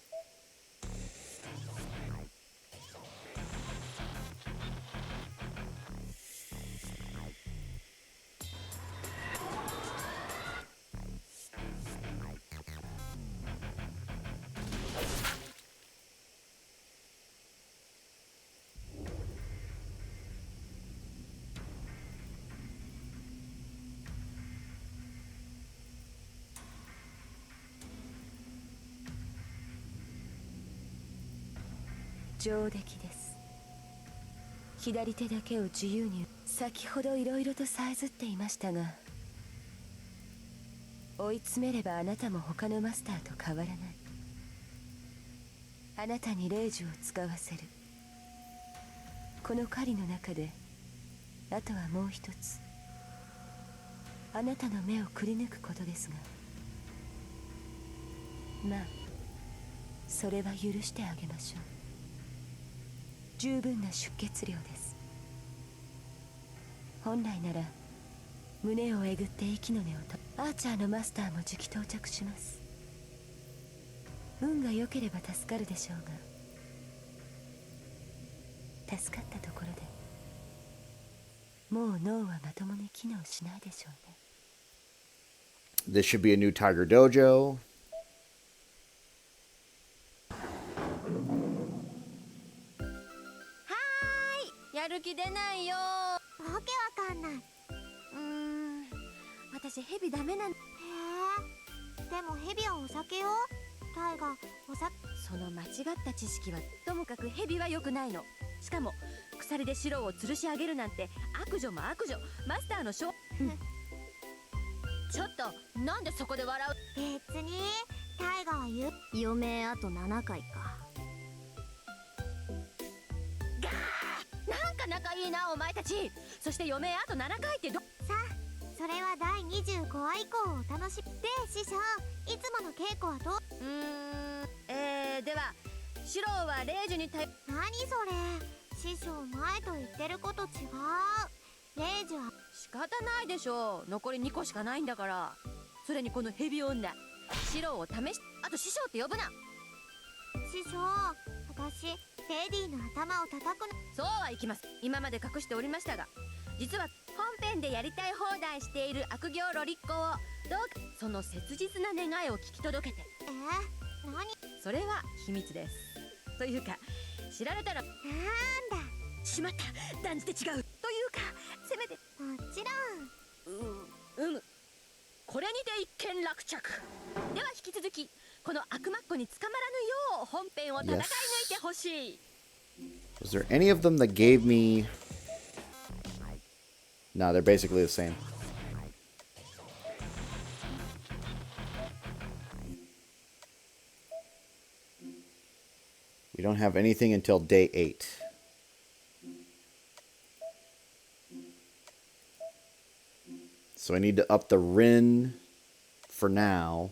上出来です。左手だけを自由に。先ほどいろいろとさえずっていましたが、追い詰めればあなたも他のマスターと変わらない。あなたに霊樹を使わせる。この狩りの中であとはもう一つ、あなたの目をくり抜くことですが、まあそれは許してあげましょう。十分な出血量です。本来なら胸をえぐって息の根をと。アーチャーのマスターもじき到着します。運が良ければ助かるでしょうが、助かったところでもう脳はまともに機能しないでしょうね。
This should be a new Tiger Dojo.
やる気出ないよ。
わけわかんない。
私ヘビダメなん。
へえ。でもヘビはお酒よ。タイガ、お酒。
その間違った知識はともかくヘビは良くないの。しかも鎖で白を吊るし上げるなんて悪女も悪女。マスターのちょっとなんでそこで笑う。
別にタイガは言う。
余命あと7回か。
なんか仲いいなお前たち。そして余命あと7回ってさ
あ、それは第25話以降をお楽しみで。師匠、いつもの稽古はどう。
ではシローは霊樹に対。
何それ、師匠前と言ってること違う。霊樹は
仕方ないでしょう。残り2個しかないんだから。それにこのヘビ女シローを試し、あと師匠って呼ぶな。
師匠、私レディーの頭を叩くの。
そうはいきます。今まで隠しておりましたが、実は本編でやりたい放題している悪行ロリッコをどうかその切実な願いを聞き届けて。それは秘密です。というか知られたら
なんだ。
しまった、断じて違うというか、せめて
もちろん。
これにて一件落着では、引き続きこの悪魔っ子に捕まらぬよう本編を戦い抜いてほしい。
Was there any of them that gave me... No, they're basically the same. We don't have anything until day 8. So I need to up the Rin for now.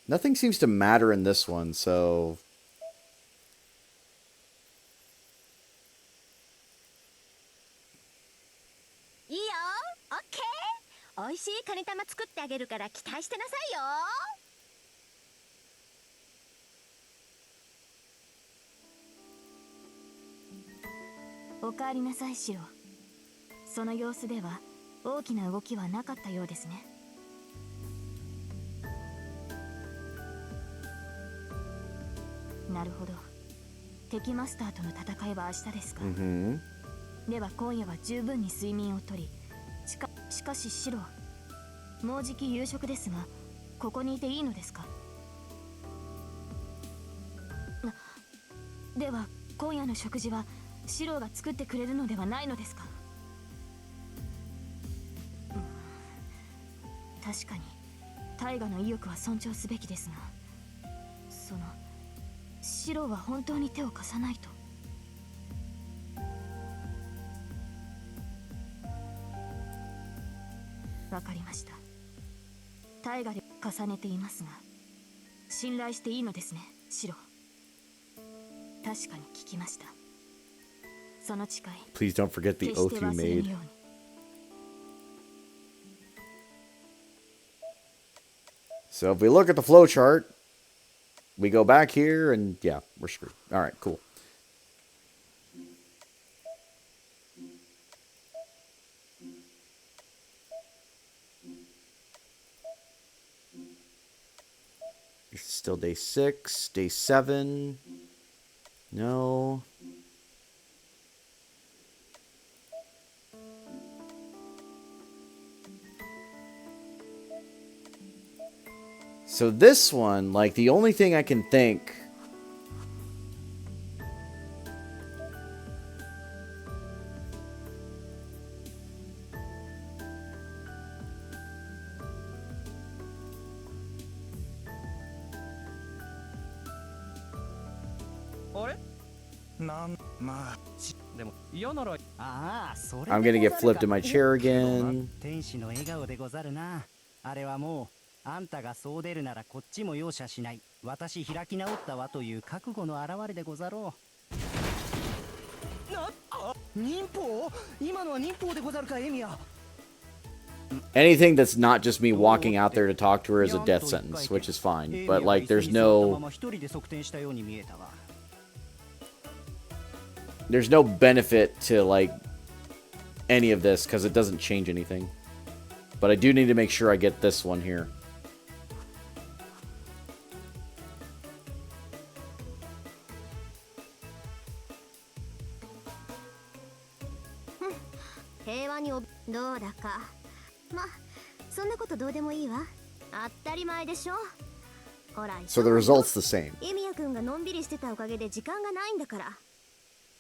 Nothing seems to matter in this one, so...
いいよ、オッケー。美味しいカニ玉作ってあげるから期待してなさいよ。
おかえりなさい、シロ。その様子では大きな動きはなかったようですね。なるほど。敵マスターとの戦いは明日ですか。では今夜は十分に睡眠をとり、しかしシロ、もうじき夕食ですが、ここにいていいのですか。では今夜の食事はシロが作ってくれるのではないのですか。確かに大河の意欲は尊重すべきですが、そのシロは本当に手を貸さないと。わかりました。大河で重ねていますが、信頼していいのですね、シロ。確かに聞きました。その誓い、
Please don't forget the
決して
oath you
忘れぬ
made.
ように。
So if we look at the flowchart, we go back here and yeah, we're screwed. All right, cool. It's still day 6, day 7. No. So this one, like, the only thing I can think... I'm gonna get flipped in my chair again.
天使の笑顔でござるな。あれはもうあんたがそう出るならこっちも容赦しない。私開き直ったわという覚悟の表れでござろう。忍法？今のは忍法でござるか、エミヤ。
Anything that's not just me walking out there to talk to her is a death sentence, which is fine. But like, there's no benefit to like any of this because it doesn't change anything. But I do need to make sure I get this one here. So the result's the same.
エミヤ君がのんびりしてたおかげで時間がないんだから。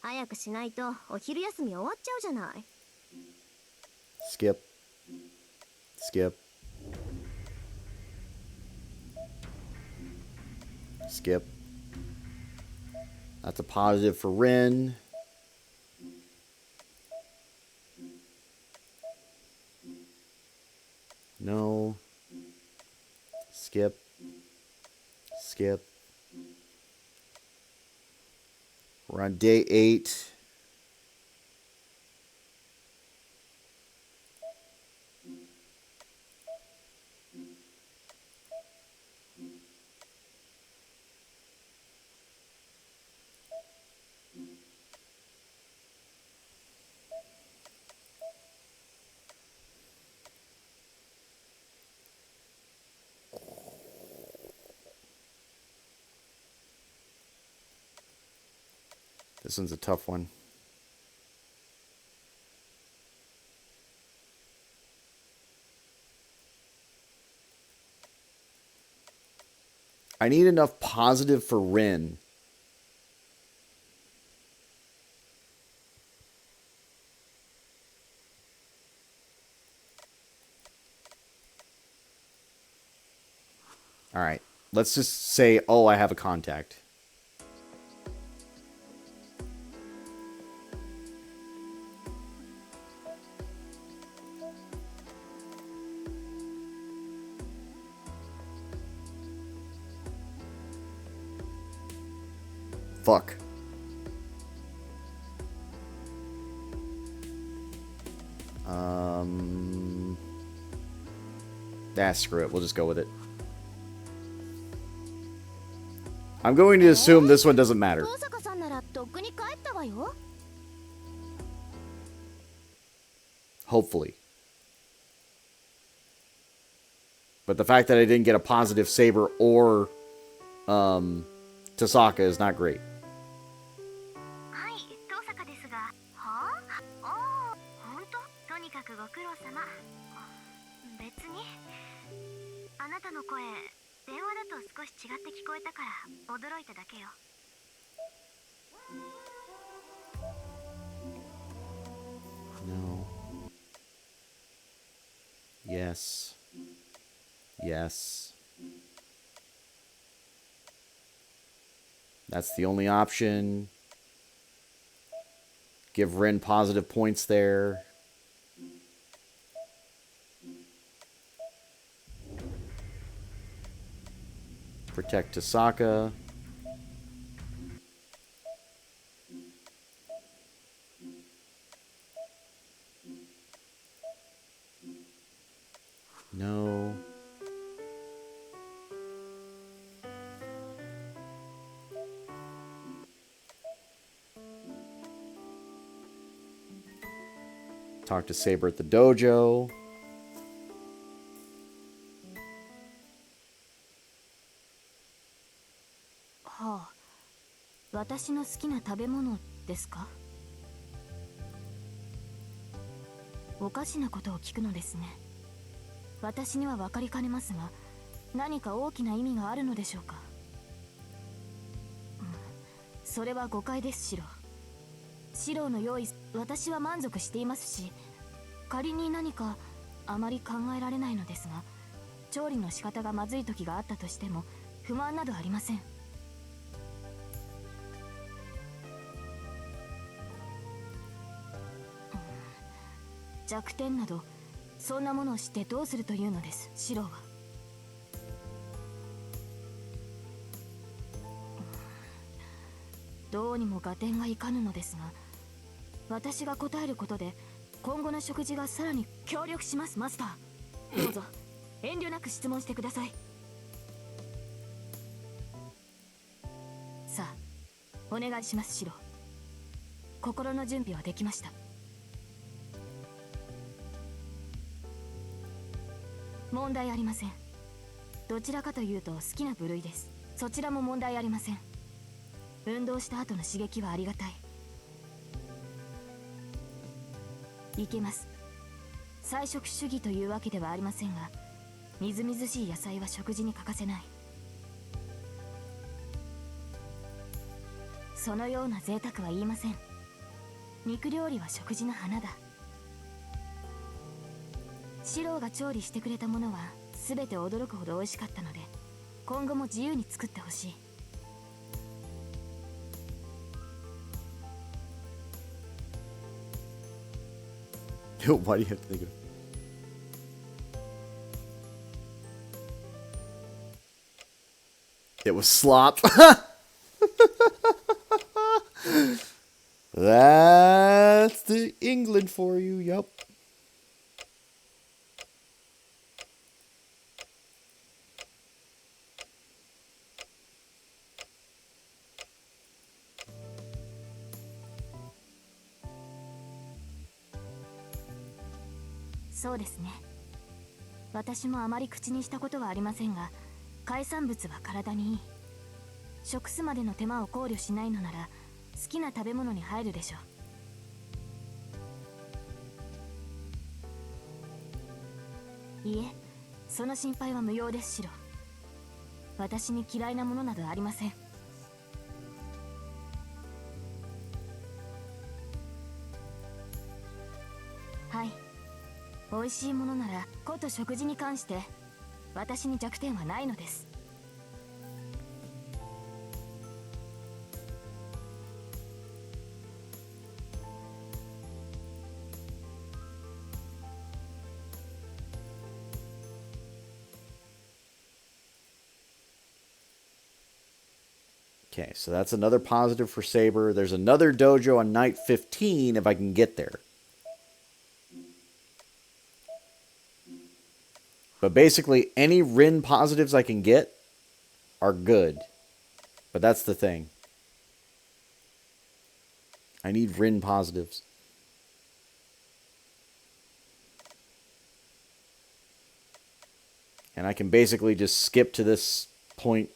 早くしないとお昼休み終わっちゃうじゃない。
Skip. Skip. Skip. That's a positive for Rin. Skip. We're on day 8. This one's a tough one. I need enough positive for Rin. All right. Let's just say, oh, I have a contact. Fuck. Screw it. We'll just go with it. I'm going to assume this one doesn't matter. Hopefully. But the fact that I didn't get a positive Saber or Tasaka is not great. No. Yes. Yes. That's the only option. Give Rin positive points there. Protect Tasaka. No. Talk to Saber at the dojo.
Haあ、私の好きな食べ物ですか？おかしなことを聞くのですね。私には分かりかねますが、何か大きな意味があるのでしょうか？それは誤解です、シロ。シロの用意、私は満足していますし、仮に何かあまり考えられないのですが、調理の仕方がまずい時があったとしても不満などありません。弱点などそんなものを知ってどうするというのです、シロは。どうにも合点がいかぬのですが、私が答えることで今後の食事がさらに協力します。マスター、どうぞ遠慮なく質問してください。さあ、お願いします、シロ。心の準備はできました。問題ありません。どちらかというと好きな部類です。そちらも問題ありません。運動した後の刺激はありがたい。いけます。菜食主義というわけではありませんが、みずみずしい野菜は食事に欠かせない。そのような贅沢は言いません。肉料理は食事の花だ。シローが調理してくれたものは全て驚くほど美味しかったので、今後も自由に作ってほしい。
Yo, why do you have to think of it? It was slop. That's the England for you, yup.
そうですね。私もあまり口にしたことはありませんが、海産物は体にいい。食すまでの手間を考慮しないのなら好きな食べ物に入るでしょう。いいえ、その心配は無用ですしろ。私に嫌いなものなどありません。はい、美味しいものならこと食事に関して私に弱点はないのです。
Okay, so that's another positive for Saber. There's another dojo on night 15 if I can get there. But basically, any Rin positives I can get are good. But that's the thing. I need Rin positives. And I can basically just skip to this point.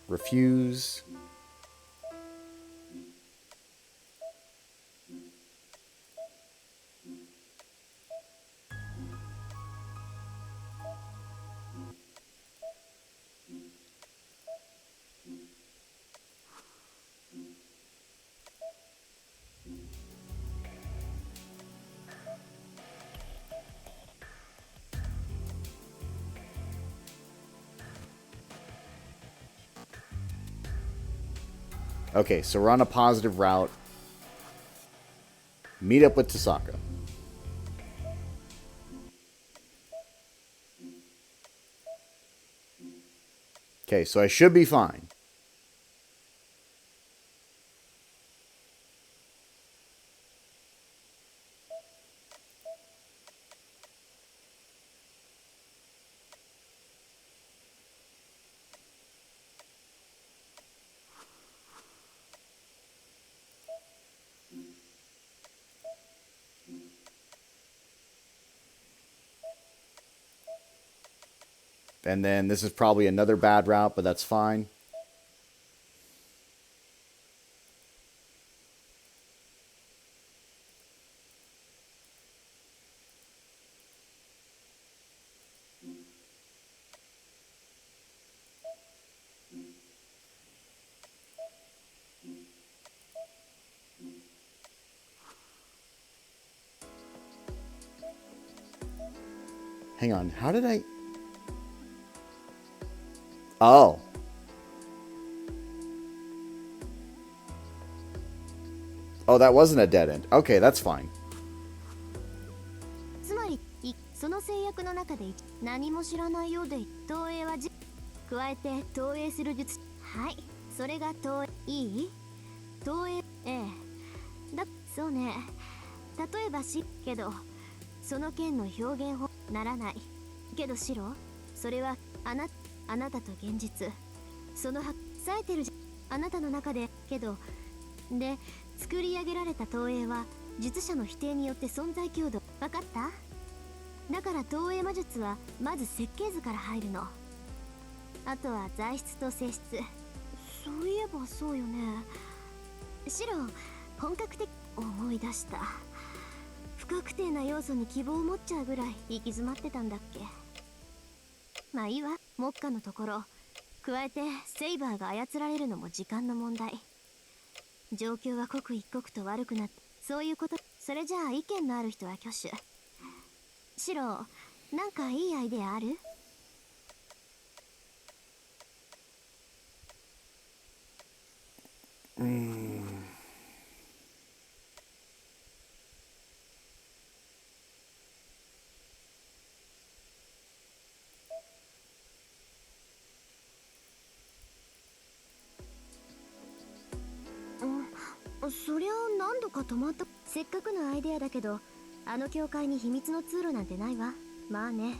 Refuse. Okay, so we're on a positive route. Meet up with Tasaka. Okay, so I should be fine. And then this is probably another bad route, but that's fine. Hang on, how did I... Oh. Oh, that wasn't a dead end. Okay, that's fine.
つまりその制約の中で何も知らないようで投影は加えて投影する術。はい、それが投影。いい？投影。そうね。例えばけどその剣の表現法ならないけど白、それはあなたと現実その冴えてるあなたの中でけどで作り上げられた投影は術者の否定によって存在強度。分かった？だから投影魔術はまず設計図から入るの。あとは材質と性質。そういえばそうよね。白、本格的。思い出した。不確定な要素に希望を持っちゃうぐらい行き詰まってたんだっけ。まあいいわ。目下のところ加えてセイバーが操られるのも時間の問題。状況は刻一刻と悪くなってそういうこと。それじゃあ意見のある人は挙手。白、なんかいいアイデアある？そりゃ何度か止まった。せっかくのアイデアだけど、あの教会に秘密の通路なんてないわ。まあね。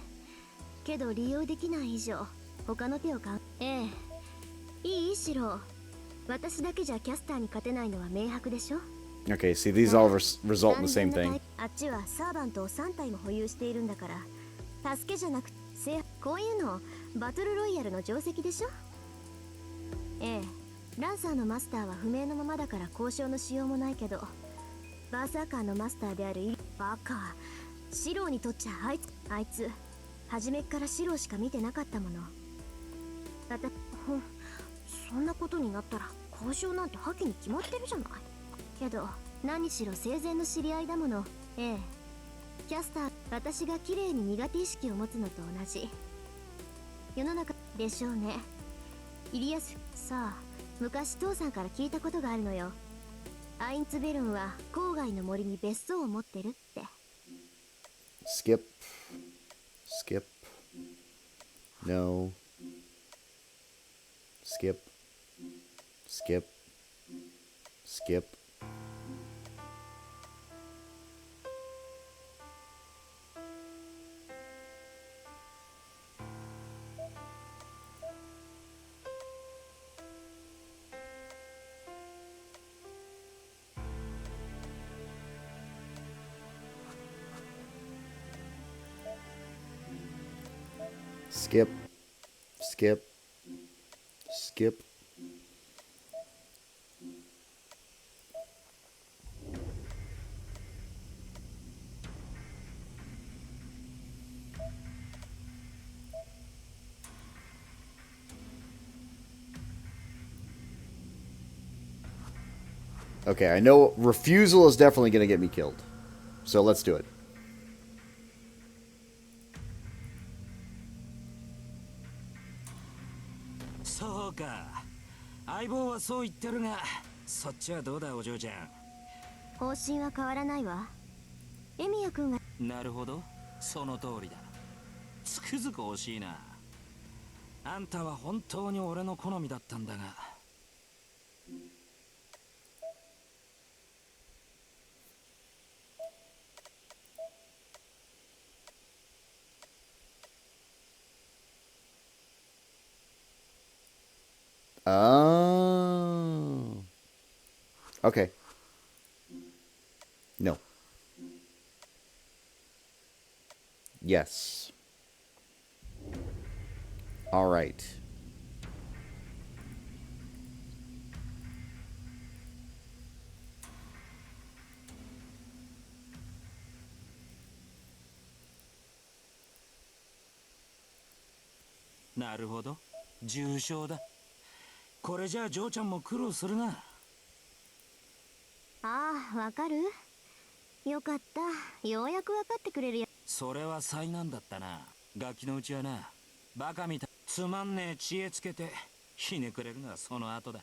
けど利用できない以上、他の手を考ええ。いいシロ。私だけじゃキャスターに勝てないのは明白でしょ。
Okay, see, these all result in the same thing.
あっちはサーバントを3体も保有しているんだから、助けじゃなくてこういうのバトルロイヤルの定石でしょ。ええ、ランサーのマスターは不明のままだから交渉のしようもないけど、バーサーカーのマスターであるバカシローにとっちゃあいつ初めっからシローしか見てなかったもの。そんなことになったら交渉なんて破棄に決まってるじゃない。けど何しろ生前の知り合いだもの。ええ、キャスター、私が綺麗に苦手意識を持つのと同じ世の中でしょうね。イリアスさあ、昔父さんから聞いたことがあるのよ。アインツベルンは郊外の森に別荘を持ってるって。
Skip. Skip. No. Skip. Skip. Skip. Skip. Skip. Skip. Okay, I know refusal is definitely going to get me killed. So let's do it.
Soか。相棒はそう言ってるが、そっちはどうだお嬢ちゃん。
方針は変わらないわ。エミヤ君が。
なるほど、その通りだ。つくづく惜しいな。あんたは本当に俺の好みだったんだが。
Oh. Okay. No. Yes. All right. .
なるほど、重傷だ。これじゃあ嬢ちゃんも苦労するな。
ああ、わかる？よかった。ようやくわかってくれるよ。
それは災難だったな。ガキのうちはな、バカみたいつまんねえ知恵つけてひねくれるのはその後だ。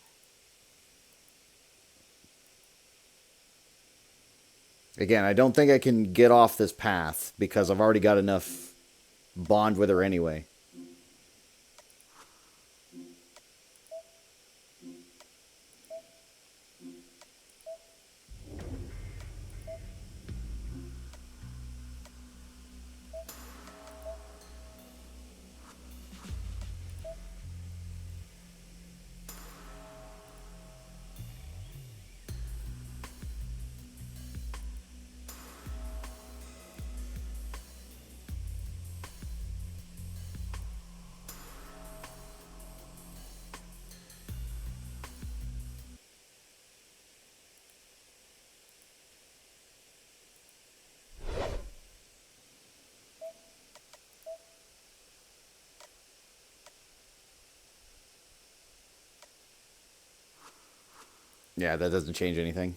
Again, I don't think I can get off this path because I've already got enough bond with her anyway. Yeah, that doesn't change anything.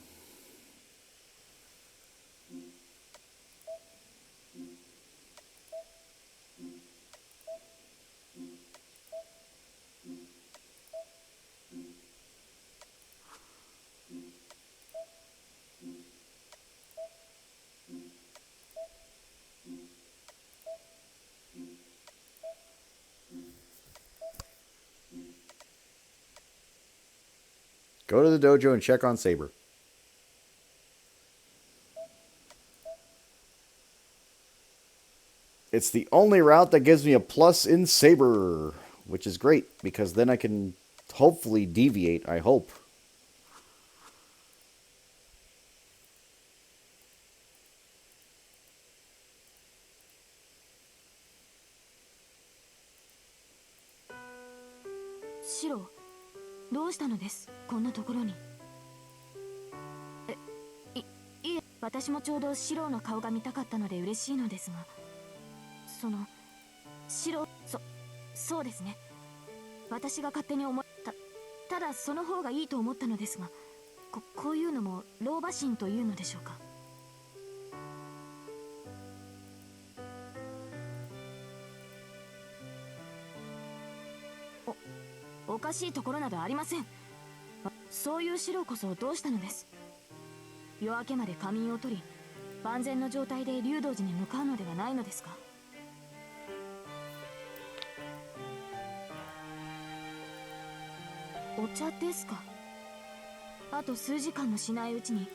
Go to the dojo and check on Saber. It's the only route that gives me a plus in Saber, which is great, because then I can hopefully deviate, I hope.
シロ、どうしたのです、こんなところに。いえ、私もちょうどシロの顔が見たかったので嬉しいのですが、シロ、そうですね。私が勝手にただその方がいいと思ったのですが、こういうのも老婆心というのでしょうか。おかしいところなどありません。そういうシロこそどうしたのです。夜明けまで仮眠を取り、万全の状態で竜道寺に向かうのではないのですか。お茶ですか。あと数時間もしないうちに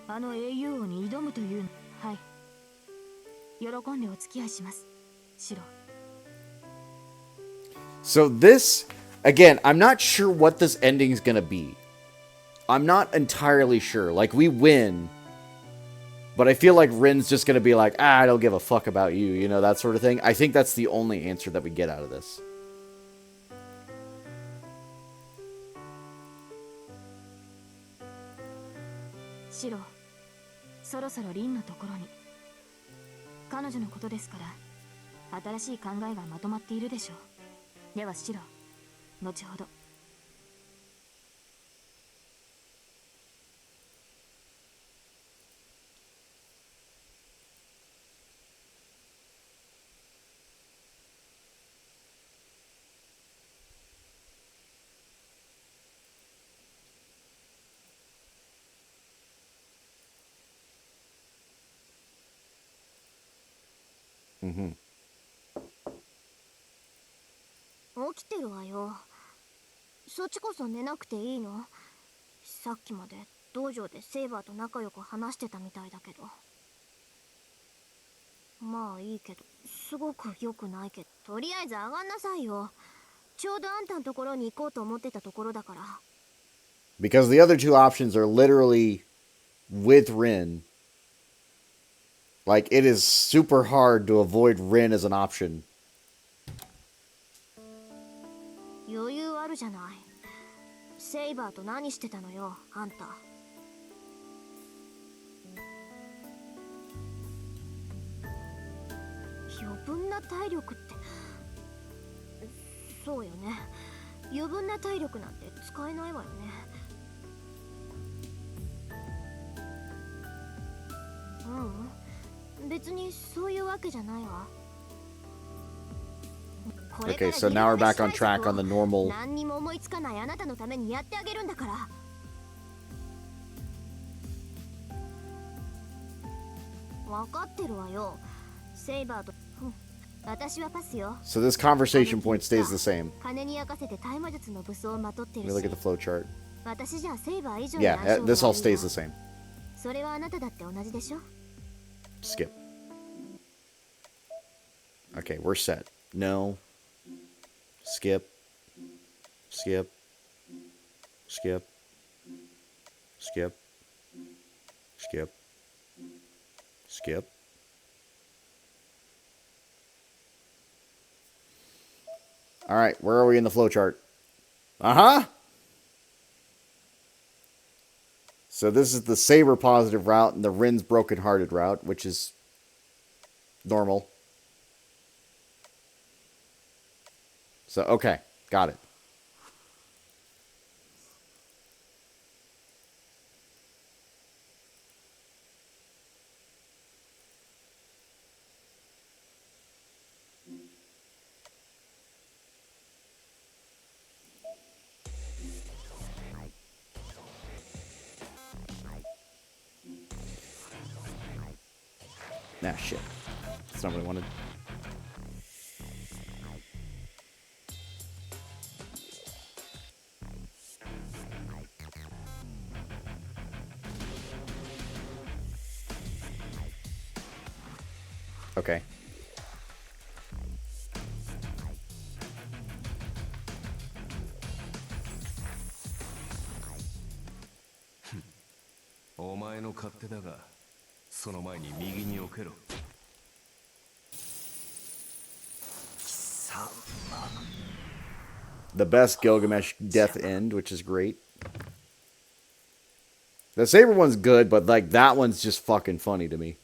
あの英雄王に挑むという。はい、喜んでお付き合いします、シロ。
So this, again, I'm not sure what this ending is gonna be. I'm not entirely sure. Like, we win, but I feel like Rin's just gonna be like, I don't give a fuck about you, you know, that sort of thing. I think that's the only answer that we get out of this.
シロ、そろそろリンのところに。彼女のことですから、新しい考えがまとまっているでしょう。ではシロ、後ほど。
起きてるわよ。そっちこそ寝なくていいの？さっきまで道場でセイバーと仲良く話してたみたいだけど。まあいいけど、すごく良くないけど、とりあえず上がんなさいよ。ちょうどあんたのところに行こうと思ってたところだから。
Because the other two options are literally with Rin. Like, it is super hard to avoid Rin as an option.
余裕あるじゃない。セイバーと何してたのよ、あんた。余分な体力って、そうよね。余分な体力なんて使えないわよね。別にそういうわけじゃないわ。
Okay, so now we're back on track on the normal.
何にも思いつかないあなたのためにやってあげるんだから。分かってるわよ。セイバーと、私はパスよ。
So this conversation point stays the same.
金に焼かせて大魔術の武装をまとってる
Let me look at the flow chart.
私じゃセイバー以上に
Yeah,
相性が悪いわ。
this all stays the same.
それはあなただって同じでしょ。
Skip. Okay, we're set. No. Skip. Skip. Skip. Skip. Skip. Skip. All right, where are we in the flowchart? Uh-huh. So this is the Saber positive route and the Rin's broken-hearted route, which is normal. So, okay, got it. Nah, shit. That's not what I wanted. Okay.
お前の勝手だが、その前に右に置けろ。
The best Gilgamesh death end, which is great. The Saber one's good, but like that one's just fucking funny to me.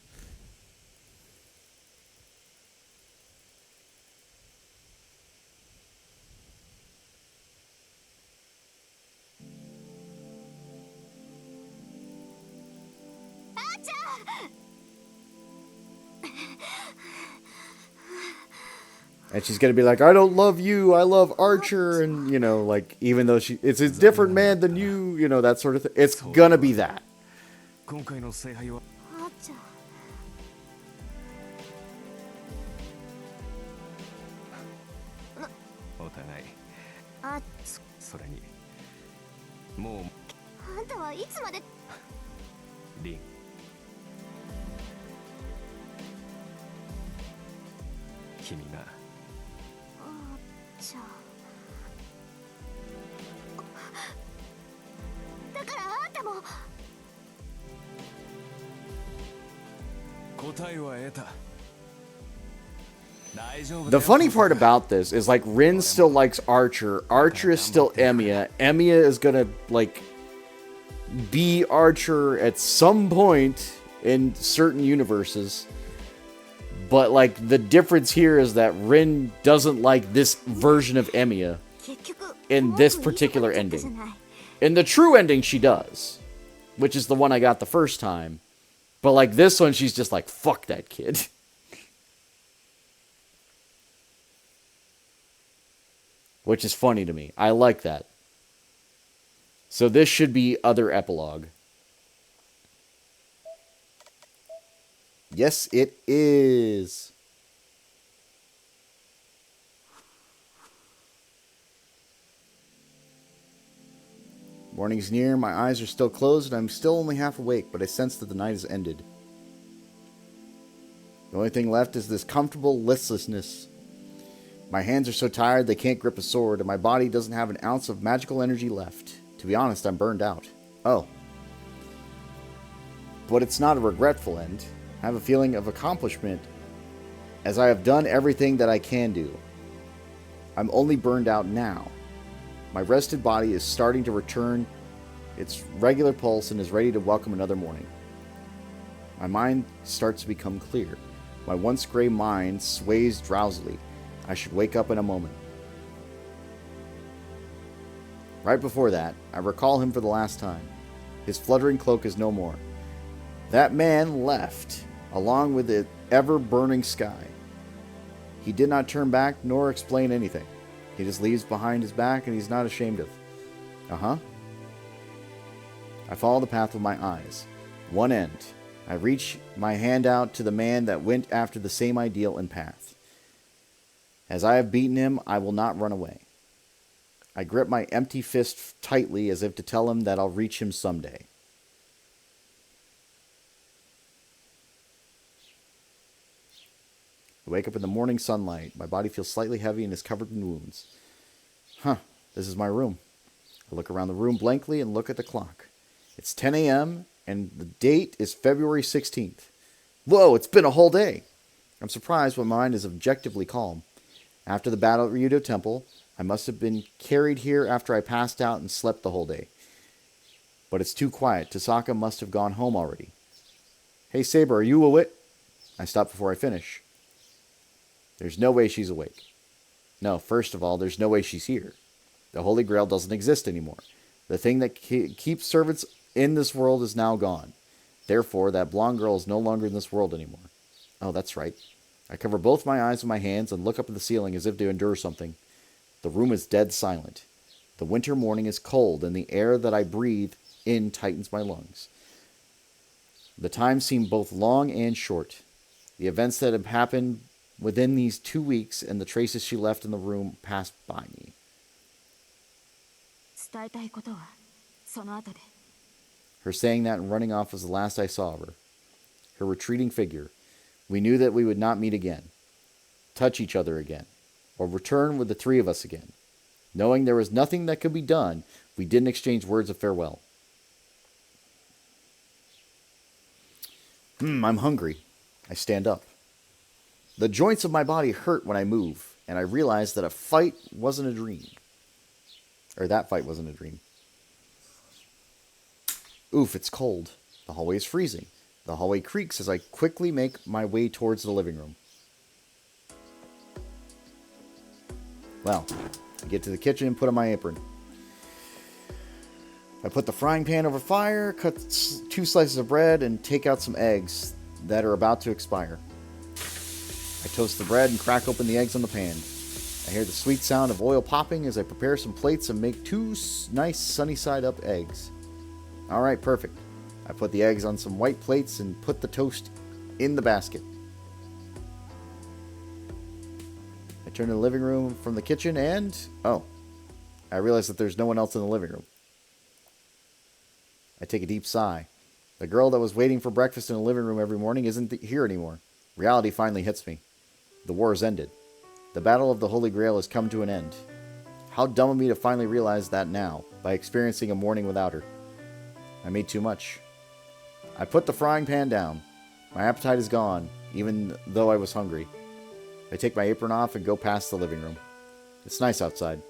And she's gonna be like, I don't love you, I love Archer, and you know, like, even though it's a different man than you know, that sort of thing. It's gonna be that.
今回の聖杯は
あーちゃん。
お互い。
あ、
それにも
あんたはいつまで。
うリン。君が
あーちゃん。だからあんたも。
答えは得た。
The funny part about this is like Rin still likes Archer. Archer is still Emiya. Emiya is gonna like be Archer at some point in certain universes. But like the difference here is that Rin doesn't like this version of Emiya in this particular ending. In the true ending, she does, which is the one I got the first time. But like this one, she's just like, fuck that kid. Which is funny to me. I like that. So this should be other epilogue. Yes, it is. Morning's near, my eyes are still closed, and I'm still only half awake, but I sense that the night has ended. The only thing left is this comfortable listlessness. My hands are so tired they can't grip a sword, and my body doesn't have an ounce of magical energy left. To be honest, I'm burned out. Oh. But it's not a regretful end. I have a feeling of accomplishment, as I have done everything that I can do. I'm only burned out now. My rested body is starting to return its regular pulse and is ready to welcome another morning. My mind starts to become clear. My once gray mind sways drowsily. I should wake up in a moment. Right before that, I recall him for the last time. His fluttering cloak is no more. That man left, along with the ever-burning sky. He did not turn back nor explain anything. He just leaves behind his back and he's not ashamed of. Uh-huh. I follow the path with my eyes. One end. I reach my hand out to the man that went after the same ideal and path. As I have beaten him, I will not run away. I grip my empty fist tightly as if to tell him that I'll reach him someday. I wake up in the morning sunlight. My body feels slightly heavy and is covered in wounds. Huh, this is my room. I look around the room blankly and look at the clock. It's 10 a.m. and the date is February 16th. Whoa, it's been a whole day. I'm surprised, but my mind is objectively calm. After the battle at Ryudo Temple, I must have been carried here after I passed out and slept the whole day. But it's too quiet. Tasaka must have gone home already. Hey, Saber, are you awake? I stop before I finish. There's no way she's awake. No, first of all, there's no way she's here. The Holy Grail doesn't exist anymore. The thing that keeps servants in this world is now gone. Therefore, that blonde girl is no longer in this world anymore. Oh, that's right. I cover both my eyes with my hands and look up at the ceiling as if to endure something. The room is dead silent. The winter morning is cold, and the air that I breathe in tightens my lungs. The time seemed both long and short. The events that have happened within these 2 weeks and the traces she left in the room passed by me.
伝えたいことはその後で。
Her saying that and running off was the last I saw of her. Her retreating figure. We knew that we would not meet again, touch each other again, or return with the three of us again. Knowing there was nothing that could be done, we didn't exchange words of farewell. I'm hungry. I stand up. The joints of my body hurt when I move, and I realize that a fight wasn't a dream. Or that fight wasn't a dream. Oof, it's cold. The hallway is freezing. The hallway creaks as I quickly make my way towards the living room. Well, I get to the kitchen and put on my apron. I put the frying pan over fire, cut 2 slices of bread, and take out some eggs that are about to expire. I toast the bread and crack open the eggs on the pan. I hear the sweet sound of oil popping as I prepare some plates and make 2 nice sunny side up eggs. Alright, perfect. I put the eggs on some white plates and put the toast in the basket. I turn to the living room from the kitchen and... I realize that there's no one else in the living room. I take a deep sigh. The girl that was waiting for breakfast in the living room every morning isn't here anymore. Reality finally hits me. The war has ended. The battle of the Holy Grail has come to an end. How dumb of me to finally realize that now, by experiencing a morning without her. I made too much. I put the frying pan down. My appetite is gone, even though I was hungry. I take my apron off and go past the living room. It's nice outside.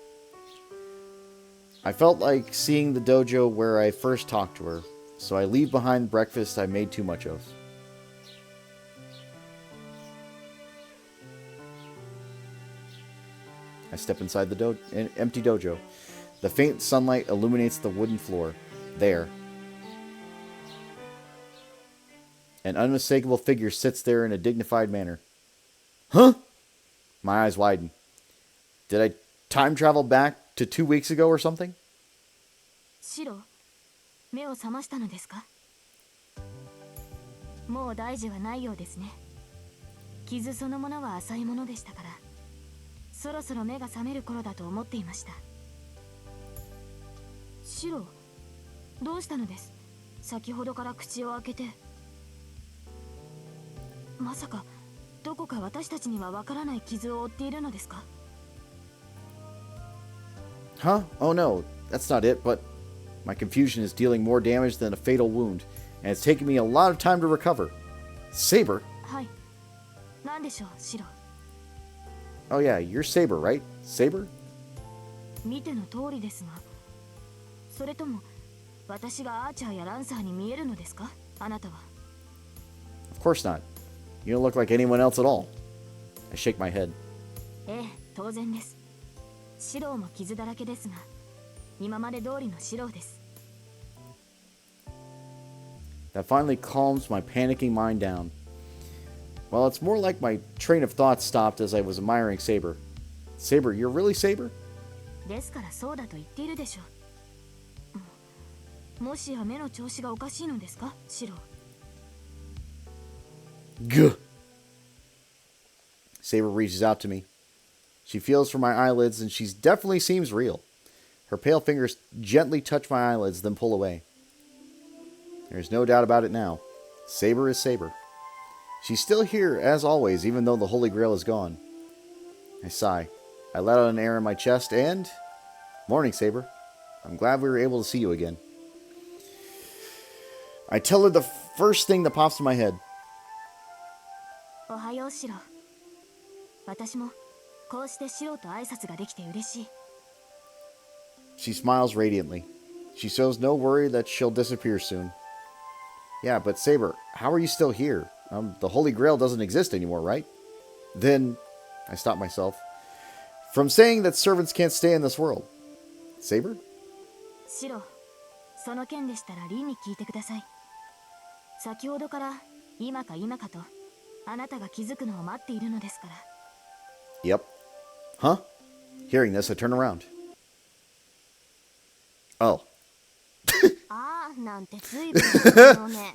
I felt like seeing the dojo where I first talked to her, so I leave behind breakfast I made too much of. I step inside the empty dojo. The faint sunlight illuminates the wooden floor. There. An unmistakable figure sits there in a dignified manner. Huh? My eyes widen. Did I time travel back to 2 weeks ago or something?
シロ、目を覚ましたのですか？もう大事はないようですね。傷そのものは浅いものでしたから、そろそろ目が覚める頃だと思っていました。シロ、どうしたのです？先ほどから口を開けて。まさかどこか私たちにはわからない傷を負っているのですか？
Huh? Oh no, that's not it, but my confusion is dealing more damage than a fatal wound, and it's taken me a lot of time to recover. Saber?
はい。何でしょう、シロ。
Oh yeah, you're Saber, right? Saber?
見ての通りですが、それとも私がアーチャーやランサーに見えるのですか？あなたは。
Of course not. You don't look like anyone else at all. I shake my head.
ええ、当然です。シロも傷だらけですが、今まで通りのシロです。
That finally calms my panicking mind down. Well, it's more like my train of thought stopped as I was admiring Saber. Saber, you're really Saber?
ですからそうだと言っているでしょう。もしや目の調子がおかしいのですか、シロ。
Gah! Saber reaches out to me. She feels for my eyelids and she definitely seems real. Her pale fingers gently touch my eyelids, then pull away. There's no doubt about it now. Saber is Saber. She's still here, as always, even though the Holy Grail is gone. I sigh. I let out an air in my chest and... Morning, Saber. I'm glad we were able to see you again. I tell her the first thing that pops in my head.
おはよう、シロ。私もこうしてシロと挨拶ができて嬉しい。
She smiles radiantly. She shows no worry that she'll disappear soon. Yeah, but Saber, how are you still here? The Holy Grail doesn't exist anymore, right? Then, I stop myself from saying that servants can't stay in this world. Saber?
シロ、その件でしたらリンに聞いてください。先ほどから今か今かとあなたが気づくのを待っているのですから。
Yep. Huh? Hearing this, I turn around. Oh.
ああ、なんて随分のね。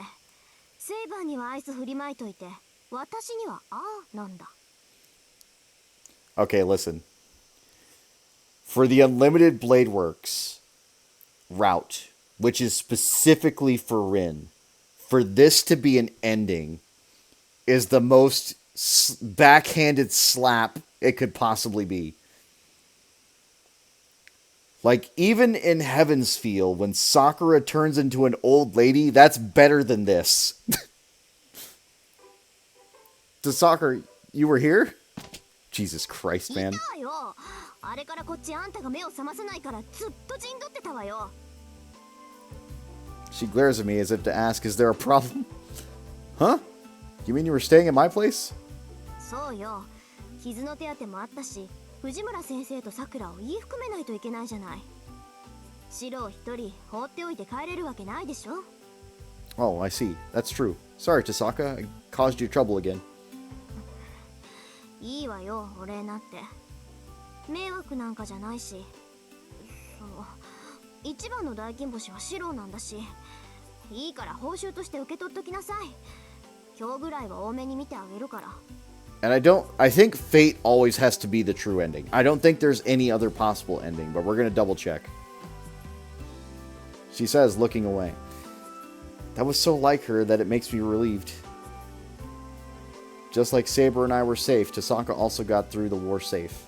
セイバーにはアイス振りまいといて、私にはああなんだ。
Okay, listen. For the Unlimited Blade Works route, which is specifically for Rin, for this to be an ending is the most backhanded slap it could possibly be. Like, even in Heaven's Feel, when Sakura turns into an old lady, that's better than this. To Sakura, you were here? Jesus Christ, man. She glares at me as if to ask, is there a problem? Huh? You mean you were staying at my place?
そうよ。傷の手当てもあったし、藤村先生と桜を言い含めないといけないじゃない。シロを一人放っておいて帰れるわけないでしょ。
Oh, I see. That's true. Sorry, Tasaka. I caused you trouble again.
いいわよ、お礼なんて。迷惑なんかじゃないし。そう。一番の大金星はシロなんだし。いいから報酬として受け取っときなさい。今日ぐらいは多めに見てあげるから。
And I think fate always has to be the true ending. I don't think there's any other possible ending, but we're going to double check. She says, looking away. That was so like her that it makes me relieved. Just like Saber and I were safe, Tasaka also got through the war safe.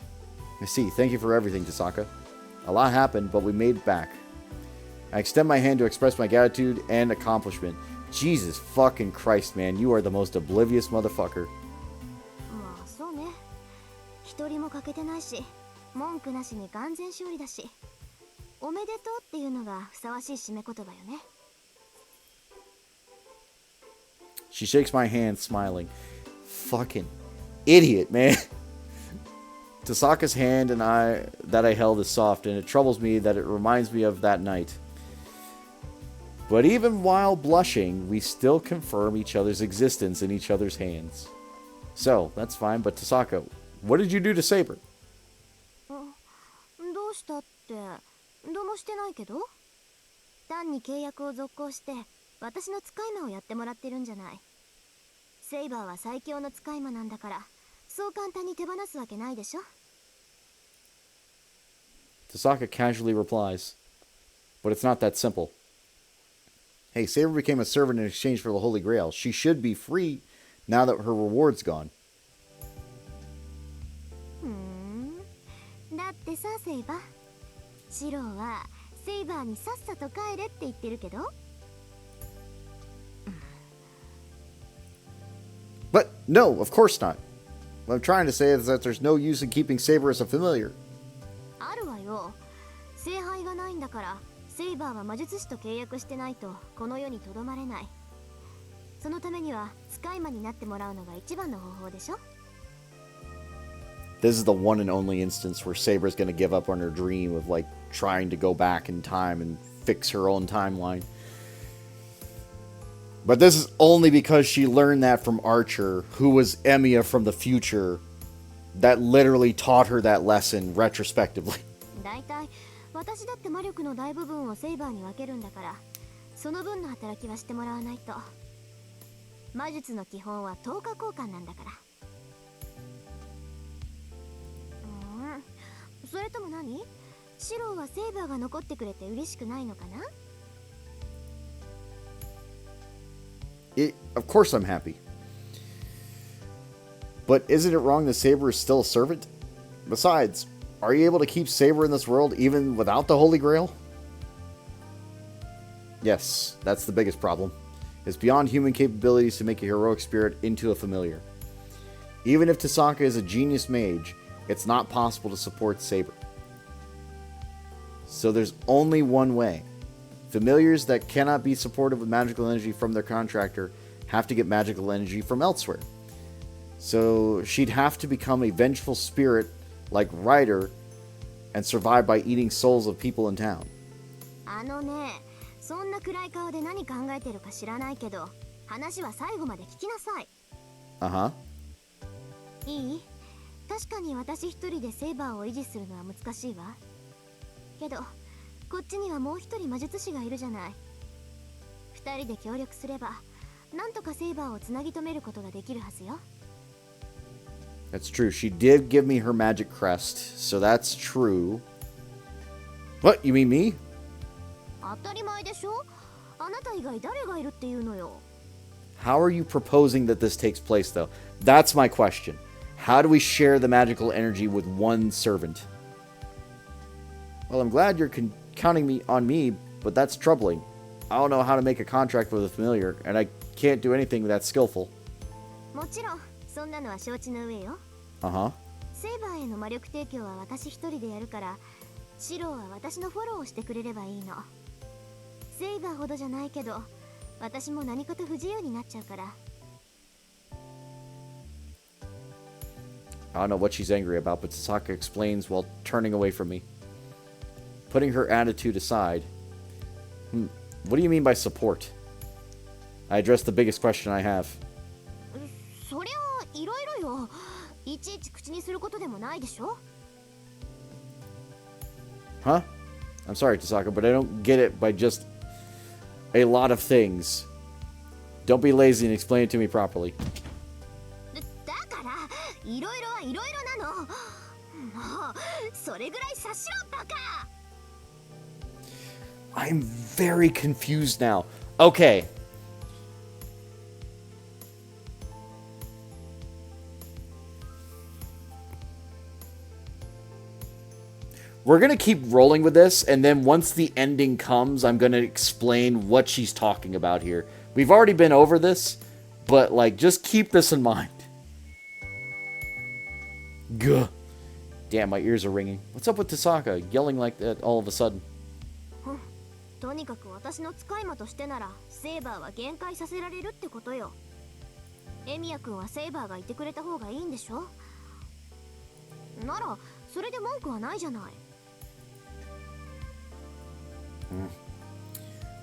I see. Thank you for everything, Tasaka. A lot happened, but we made it back. I extend my hand to express my gratitude and accomplishment. Jesus fucking Christ, man. You are the most oblivious motherfucker.
まあそうね。一人も欠けてないし、文句なしに完全勝利だし、おめでとうっていうのがふさわしい締め言葉よね。
She shakes my hand, smiling. Fucking idiot, man. Tasaka's hand that I held is soft, and it troubles me that it reminds me of that night. But even while blushing, we still confirm each other's existence in each other's hands. So, that's fine, but Tasaka, what did you do to Saber?
どうしたって、どうもしてないけど。単に契約を続行して、私の使い魔をやってもらってるんじゃない。セイバーは最強の使い魔なんだから、そう簡単に手放すわけないでしょ。
Tasaka casually replies, but it's not that simple. Hey, Saber became a servant in exchange for the Holy Grail. She should be free now that her reward's gone.
だってさ、セイバー。シローはセイバーにさっさと帰れって言ってるけど。
But no, of course not. What I'm trying to say is that there's no use in keeping Saber as a familiar.
あるわよ。聖杯がないんだから、セイバーは魔術師と契約してないとこの世にとどまれない。そのためには使い魔になってもらうのが一番の方法でしょ。
This is the one and only instance where Saber's gonna give up on her dream of, like, trying to go back in time and fix her own timeline. But this is only because she learned that from Archer, who was Emiya from the future, that literally taught her that lesson retrospectively.
だいたい私だって魔力の大部分をセイバーに分けるんだから、その分の働きはしてもらわないと。魔術の基本は10日交換なんだから。それとも何？シローはセイバーが残ってくれて嬉しくないのかな？
Of course I'm happy. But isn't it wrong that Saber is still a servant? Besides, are you able to keep Saber in this world even without the Holy Grail? Yes, that's the biggest problem. It's beyond human capabilities to make a heroic spirit into a familiar. Even if Tasaka is a genius mage, it's not possible to support Saber. So there's only one way. Familiars that cannot be supported with magical energy from their contractor have to get magical energy from elsewhere. So she'd have to become a vengeful spirit like Ryder and survive by eating souls of people in town.
あのね、そんな暗い顔で何考えてるか知らないけど、話は最後まで聞きなさい。
Uh-huh.
いい？確かに私一人でセイバーを維持するのは難しいわ。けど、こっちにはもう一人魔術師がいるじゃない。二人で協力すれば、なんとかセイバーをつなぎ止めることができるはずよ。
That's true. She did give me her magic crest, so that's true. What? You mean me?
当たり前でしょ？あなた以外誰がいるっていうのよ。
How are you proposing that this takes place, though? That's my question. How do we share the magical energy with one servant? Well, I'm glad you're counting on me, but that's troubling. I don't know how to make a contract with a familiar, and I can't do anything that's skillful.
もちろんそんなのは承知の上よ。
Uh-huh.
セイバーへの魔力提供は私一人でやるから、シロは私のフォローをしてくれればいいの。セイバーほどじゃないけど、私も何かと不自由になっちゃうから。
I don't know what she's angry about, but Tasaka explains while turning away from me. Putting her attitude aside. What do you mean by support? I address the biggest question I have.
そりゃいろいろよ。いちいち口にすることでもないでしょ。
Huh? I'm sorry, Tasaka, but I don't get it by just a lot of things. Don't be lazy and explain it to me properly.
だからいろいろはいろいろなの。もうそれぐらい察しろバカ。
I'm very confused now. Okay. We're going to keep rolling with this, and then once the ending comes, I'm going to explain what she's talking about here. We've already been over this, but, like, just keep this in mind. Gah. Damn, my ears are ringing. What's up with Tasaka yelling like that all of a sudden?
とにかく私の使い魔としてなら、セイバーは限界させられるってことよ。エミヤ君はセイバーがいてくれた方がいいんでしょ。なら、それで文句はないじゃない。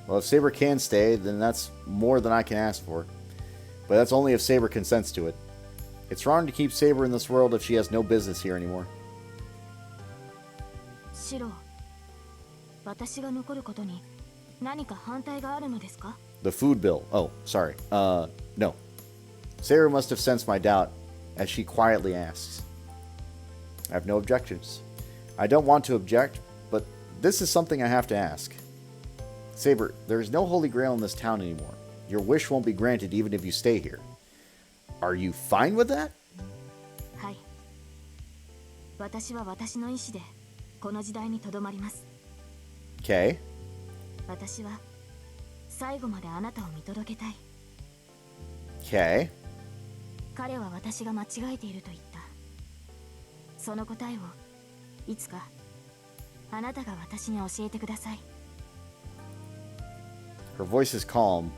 Well, if Saber can stay, then that's more than I can ask for. But that's only if Saber consents to it. It's wrong to keep Saber in this world if she has no business here anymore.
シロ、私が残ることに何か反対があるのですか?
The food bill. Oh, sorry. No. Saber must have sensed my doubt, as she quietly asks. I have no objections. I don't want to object, but this is something I have to ask. Saber, there is no Holy Grail in this town anymore. Your wish won't be granted even if you stay here. Are you fine with that?
はい。私は私の意志でこの時代にとどまります。
Okay.
私は最後まであなたを見届けたい。
Okay.
彼は私が間違えていると言った。その答えをいつかあなたが私に教えてください。
Her voice is calm,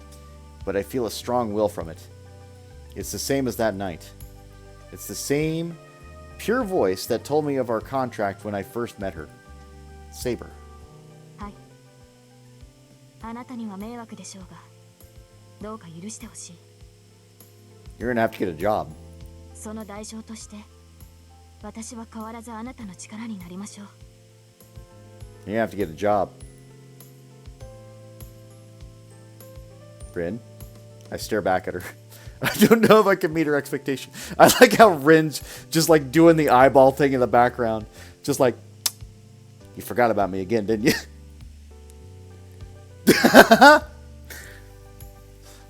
but I feel a strong will from it. It's the same as that night. It's the same pure voice that told me of our contract when I first met her. Saber.
はい。あなたには迷惑でしょうが、どうか許してほしい。
You're gonna have to get a job.
その代償として、私は変わらずあなたの力になりましょう。
You're gonna have to get a job. Rin? I stare back at her. I don't know if I can meet her expectation. I like how Rin's just like doing the eyeball thing in the background. Just like, you forgot about me again, didn't you?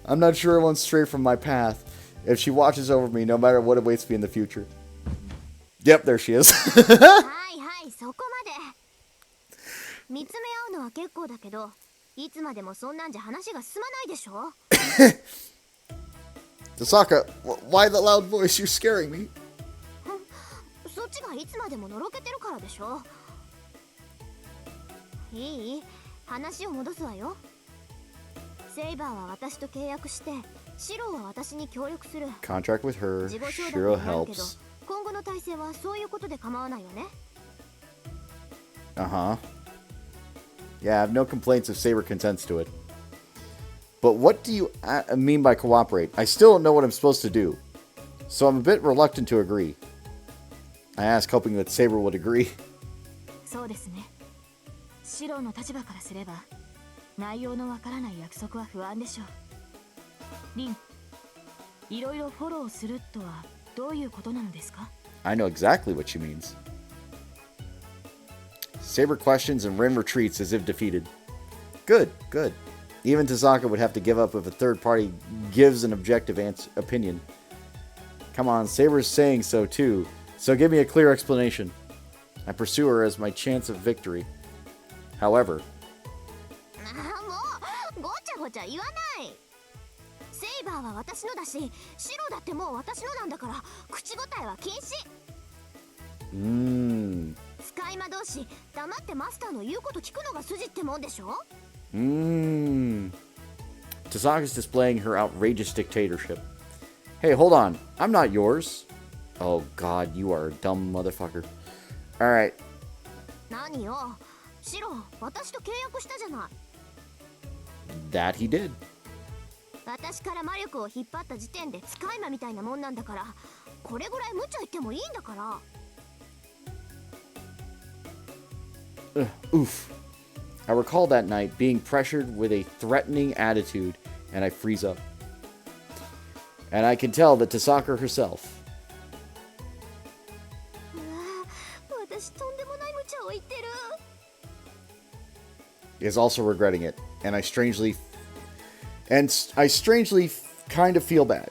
I'm not sure I went straight from my path. If she watches over me, no matter what awaits me in the future. Yep, there she is.
はいはい、そこまで。見つめ合うのは結構だけど、いつまでもそんなんじゃ話が進まないでしょ。
Tasaka, why the loud voice? You're scaring me.
そっちがいつまでものろけてるからでしょ。いい？話を戻すわよ。セイバーは私と契約して、シロは私に協力する。
Contract with her.
自己承諾
Shiro
になるけど、
helps.
今後の体制はそういうことで構わないわね。
Uh-huh. Yeah, I have no complaints if Saber consents to it. But what do you mean by cooperate? I still don't know what I'm supposed to do. So I'm a bit reluctant to agree. I ask, hoping that Saber would agree.
そうですね。シロの立場からすれば、内容のわからない約束は不安でしょう。リン、いろいろフォローするとはどういうことなのですか?
I know exactly what she means. Saber questions and Rin retreats as if defeated. Good, good. Even Tasaka would have to give up if a third party gives an objective opinion. Come on, Saber's saying so too, so give me a clear explanation. I pursue her as my chance of victory. However,
もうごちゃごちゃ言わない。セイバーは私のだし、シロだってもう私のなんだから、口答えは禁止。使い魔同士、黙ってマスターの言うこと聞くのが筋ってもんでしょ。
Tasaka's displaying her outrageous dictatorship. Hey, hold on. I'm not yours. Oh god, you are a dumb motherfucker. Alright.
何よ、シロ、私と契約したじゃない。
That he did.
私から魔力を引っ張った時点で使い魔みたいなもんなんだから、これぐらい無茶言ってもいいんだから。
Oof. I recall that night being pressured with a threatening attitude, and I freeze up. And I can tell that Tasaka herself
私とんでもない無茶を言ってる。
is also regretting it, and I strangely kind of feel bad.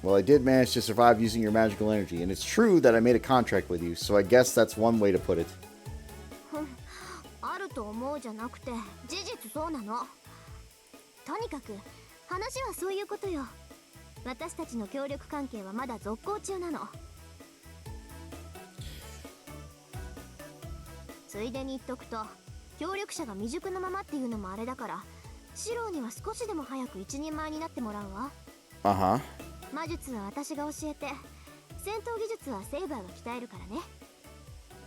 Well, I did manage to survive using your magical energy, and it's true that I made a contract with you, so I guess that's one way to put it.
あると思うじゃなくて、事実そうなの。とにかく話はそういうことよ。私たちの協力関係はまだ続行中なの。ついでに言っとくと、協力者が未熟のままっていうのもあれだから、シローには少しでも早く一人前になってもらうわ。魔術は私が教えて、戦闘技術はセイバーが鍛えるからね。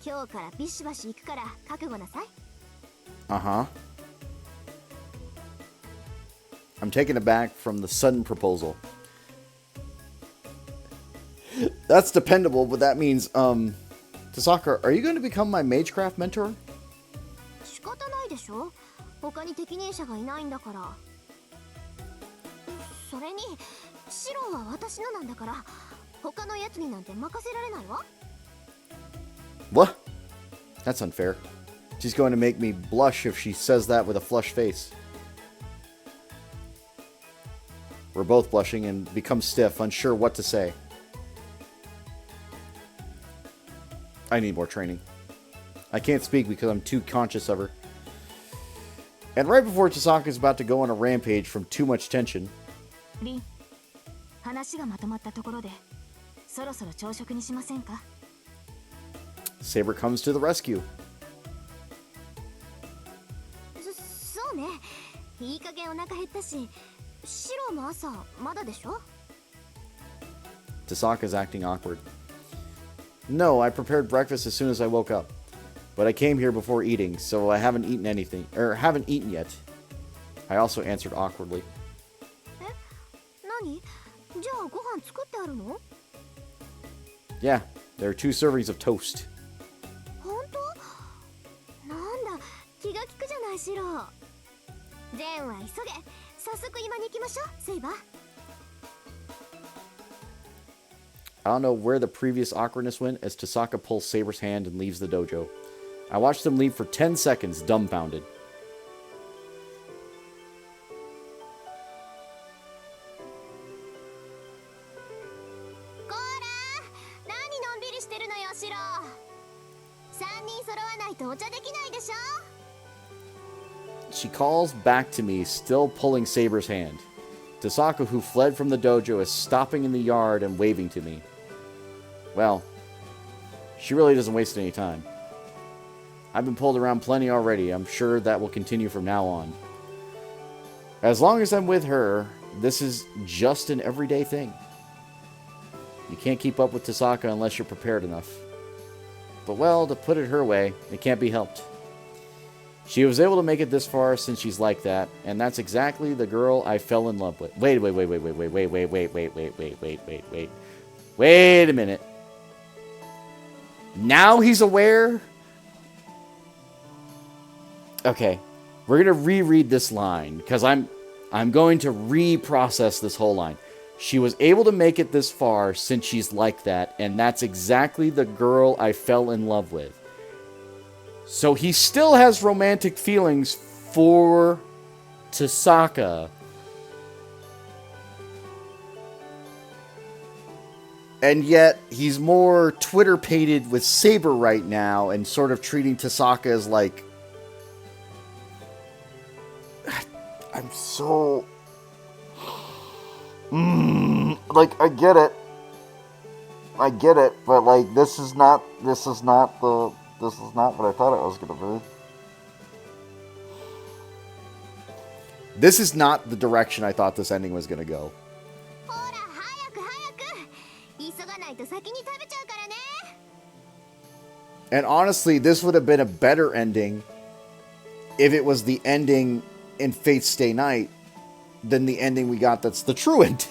今日からビシバシ行くから覚悟なさい。
I'm taken aback from the sudden proposal. That's dependable, but that means, Tasaka, are you going to become my magecraft mentor?
仕方ないでしょ。他に適任者がいないんだから。それに、シローは私のなんだから、他のやつになんて任せられないわ。
What? That's unfair. She's going to make me blush if she says that with a flushed face. We're both blushing and become stiff, unsure what to say. I need more training. I can't speak because I'm too conscious of her. And right before Tasaka is about to go on a rampage from too much tension,
リン、話がまとまったところで、そろそろ朝食にしませんか?
Saber comes to the rescue.
そうね。いい加減お腹減ったし、シローも朝まだでしょ?
Tasaka's acting awkward. No, I prepared breakfast as soon as I woke up. But I came here before eating, so I haven't eaten anything, or haven't eaten yet. I also answered awkwardly.
何? じゃあご飯作ってあるの?
Yeah, there are 2 servings of toast.
本当? なんだ、気が利くじゃないシロー。善は急げ。早速今に行きましょう、セイバー。
I don't know where the previous awkwardness went as Tasaka pulls Saber's hand and leaves the dojo. I watched them leave for 10 seconds, dumbfounded. She calls back to me, still pulling Saber's hand. Tasaka, who fled from the dojo, is stopping in the yard and waving to me. Well, she really doesn't waste any time. I've been pulled around plenty already. I'm sure that will continue from now on. As long as I'm with her, this is just an everyday thing. You can't keep up with Tasaka unless you're prepared enough. But well, to put it her way, it can't be helped. She was able to make it this far since she's like that, and that's exactly the girl I fell in love with. Wait a minute. Now he's aware? Okay, we're gonna reread this line, because I'm going to reprocess this whole line. She was able to make it this far since she's like that, and that's exactly the girl I fell in love with. So he still has romantic feelings for Tasaka. And yet, he's more Twitter-pated with Saber right now and sort of treating Tasaka as like... I'm so... like, I get it. But like, this is not what I thought it was gonna be. This is not the direction I thought this ending was gonna go. And honestly, this would have been a better ending if it was the ending in Fate's Stay Night than the ending we got that's the true ending.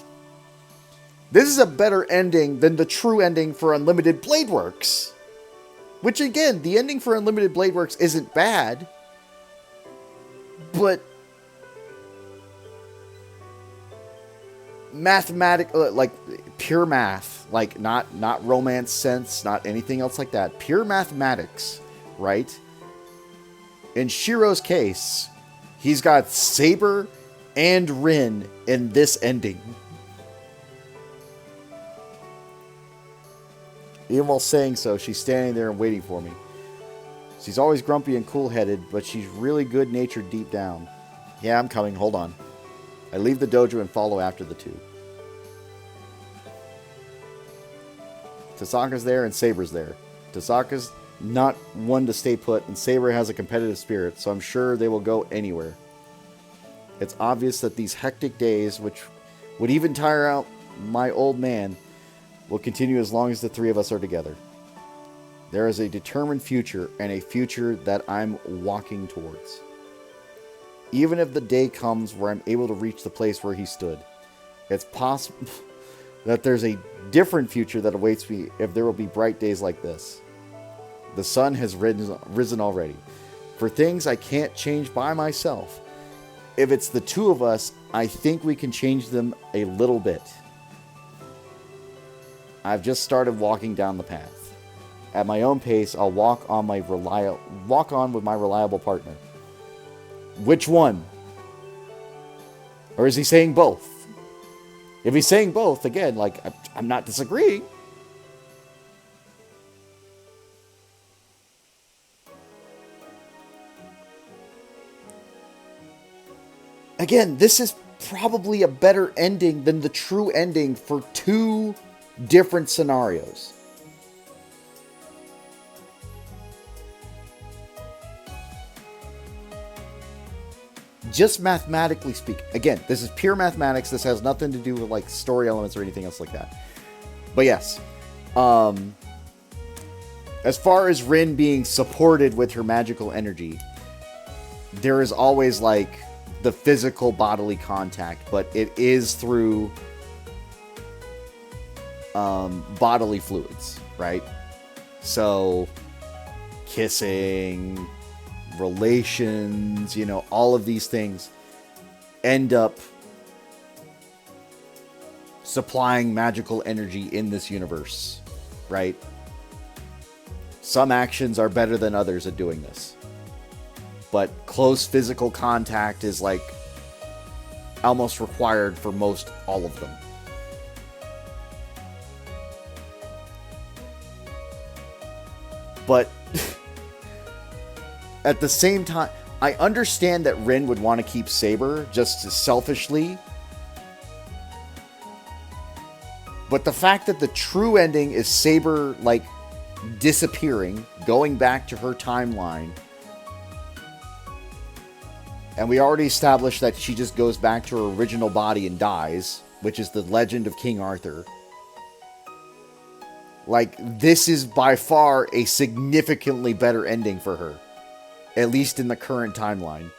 This is a better ending than the true ending for Unlimited Blade Works. Which again, the ending for Unlimited Blade Works isn't bad. But like pure math, like not romance sense, not anything else like that. Pure mathematics, right? In Shiro's case, he's got Saber and Rin in this ending. Even while saying so, she's standing there and waiting for me. She's always grumpy and cool-headed, but she's really good-natured deep down. Yeah, I'm coming. Hold on. I leave the dojo and follow after the two. Tasaka's there and Saber's there. Tasaka's not one to stay put, and Saber has a competitive spirit, so I'm sure they will go anywhere. It's obvious that these hectic days, which would even tire out my old man, will continue as long as the three of us are together. There is a determined future, and a future that I'm walking towards. Even if the day comes where I'm able to reach the place where he stood, it's possible that there's a different future that awaits me if there will be bright days like this. The sun has risen already. For things I can't change by myself, if it's the two of us, I think we can change them a little bit. I've just started walking down the path. At my own pace, I'll walk on with my reliable partner. Which one? Or is he saying both? If he's saying both, again, like, I'm not disagreeing. Again, this is probably a better ending than the true ending for two different scenarios. Just mathematically speaking. Again, this is pure mathematics. This has nothing to do with like story elements or anything else like that. But yes. As far as Rin being supported with her magical energy, there is always like the physical bodily contact, but it is through bodily fluids, right? So kissing, relations, all of these things end up supplying magical energy in this universe, right? Some actions are better than others at doing this. But close physical contact is like almost required for most all of them. But at the same time, I understand that Rin would want to keep Saber just selfishly. But the fact that the true ending is Saber, like, disappearing, going back to her timeline, and we already established that she just goes back to her original body and dies, which is the legend of King Arthur. Like, this is by far a significantly better ending for her. At least in the current timeline.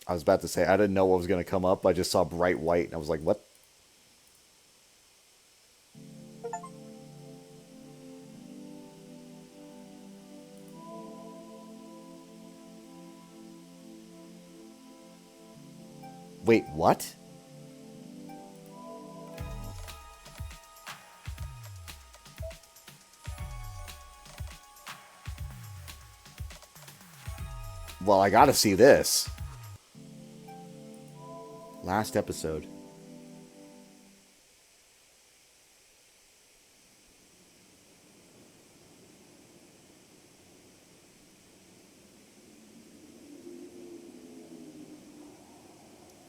I was about to say, I didn't know what was going to come up. I just saw bright white, and I was like, what? Wait, what? Well, I gotta see this. Last episode.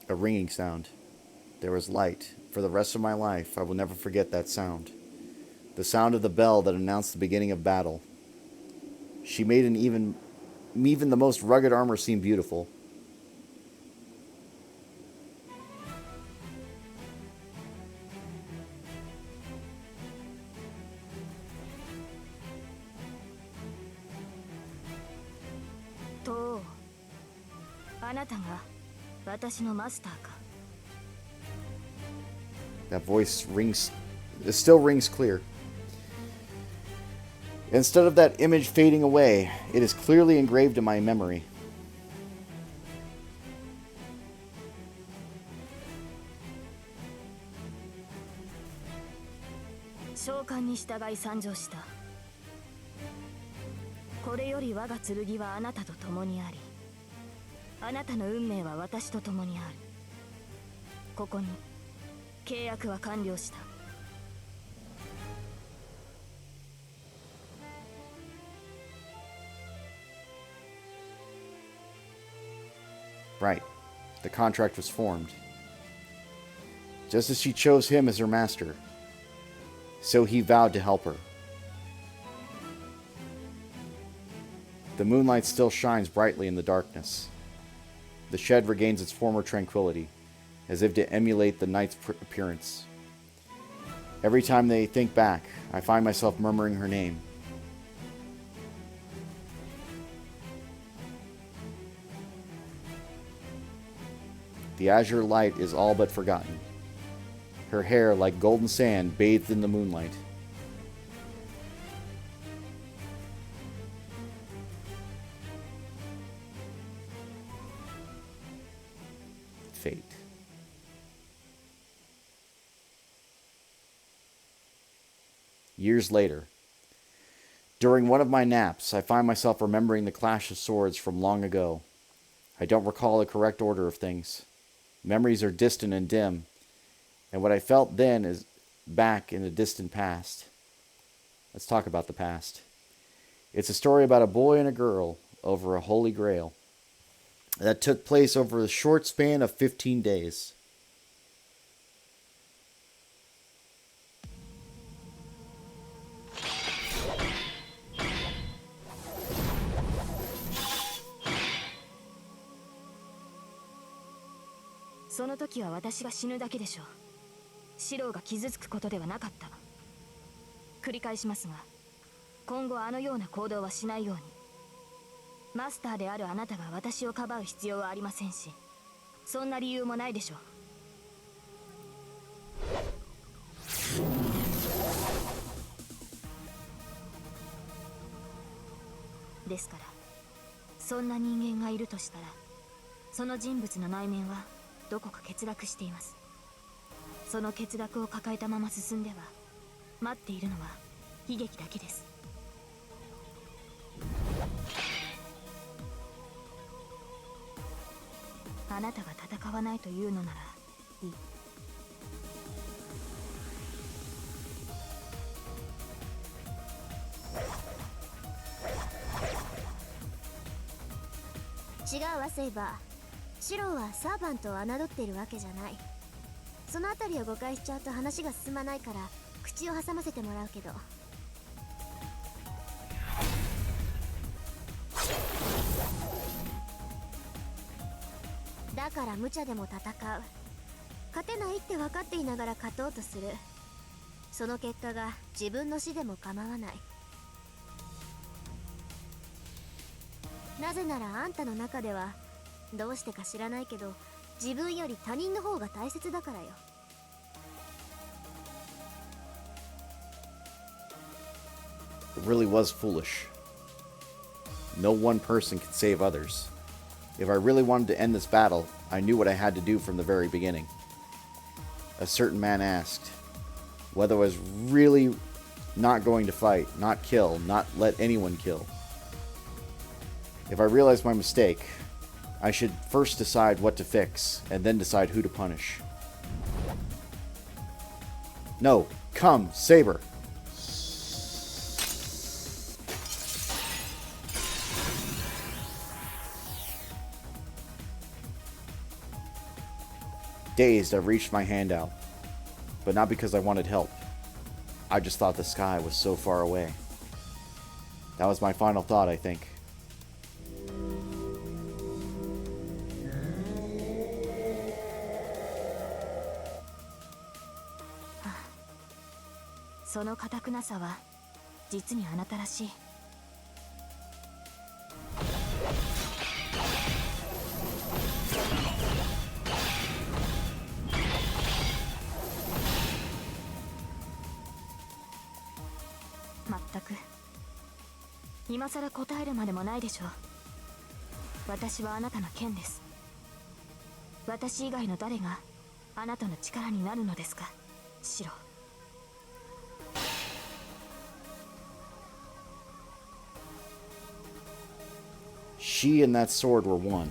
A ringing sound. There was light. For the rest of my life, I will never forget that sound. The sound of the bell that announced the beginning of battle. She made even the most rugged armor seem beautiful.
To, あなたが私のマスターか。
That voice rings, it still rings clear. Instead of that image fading away, it is clearly engraved in my memory.
召喚に従い参上した。これより我が剣はあなたと共にあり、あなたの運命は私と共にある。ここに契約は完了した。
Right. The contract was formed. Just as she chose him as her master, so he vowed to help her. The moonlight still shines brightly in the darkness. The shed regains its former tranquility, as if to emulate the night's appearance. Every time they think back, I find myself murmuring her name. The azure light is all but forgotten. Her hair, like golden sand, bathed in the moonlight. Fate. Years later, during one of my naps, I find myself remembering the clash of swords from long ago. I don't recall the correct order of things. Memories are distant and dim, and what I felt then is back in the distant past. Let's talk about the past. It's a story about a boy and a girl over a holy grail that took place over a short span of 15 days.
"その時は私が死ぬだけでしょう。シローが傷つくことではなかった。繰り返しますが、今後あのような行動はしないように。マスターであるあなたが私をかばう必要はありませんし、そんな理由もないでしょう。ですから、そんな人間がいるとしたら、その人物の内面はどこか欠落しています。その欠落を抱えたまま進んでは、待っているのは悲劇だけです。あなたが戦わないというのならいい。
違うわセイバー。シローはサーバントを侮っているわけじゃない。そのあたりを誤解しちゃうと話が進まないから口を挟ませてもらうけど、だから無茶でも戦う。勝てないって分かっていながら勝とうとする。その結果が自分の死でも構わない。なぜならあんたの中ではどうしてか知らないけど自分より他人の方が大切だからよ。
It really was foolish. No one person can save others. If I really wanted to end this battle, I knew what I had to do from the very beginning. A certain man asked whether I was really not going to fight, not kill, not let anyone kill. If I realized my mistake, I should first decide what to fix, and then decide who to punish. No, come, Saber! Dazed, I reached my hand out, but not because I wanted help. I just thought the sky was so far away. That was my final thought, I think.
Ah. その堅くなさは実にあなたらしい。全く今さら答えるまでもないでしょう。私はあなたの剣です。私以外の誰があなたの力になるのですか、シロ。
She and that sword were one.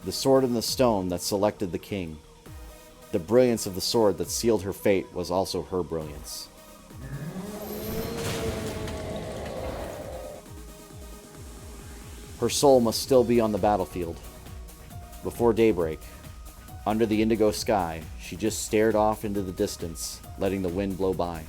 The sword and the stone that selected the king. The brilliance of the sword that sealed her fate was also her brilliance. Her soul must still be on the battlefield. Before daybreak, under the indigo sky, she just stared off into the distance, letting the wind blow by.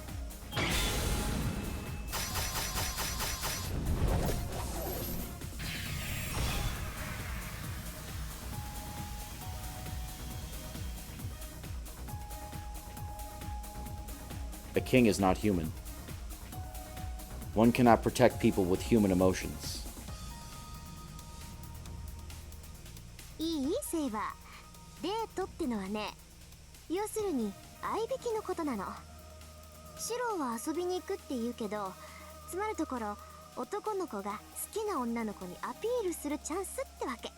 A king is not human. One cannot protect people with human emotions.
いいセイバー。デートってのはね、要するに相引きのことなの。シロは遊びに行くって言うけど、つまるところ男の子が好きな女の子にアピールするチャンスってわけ。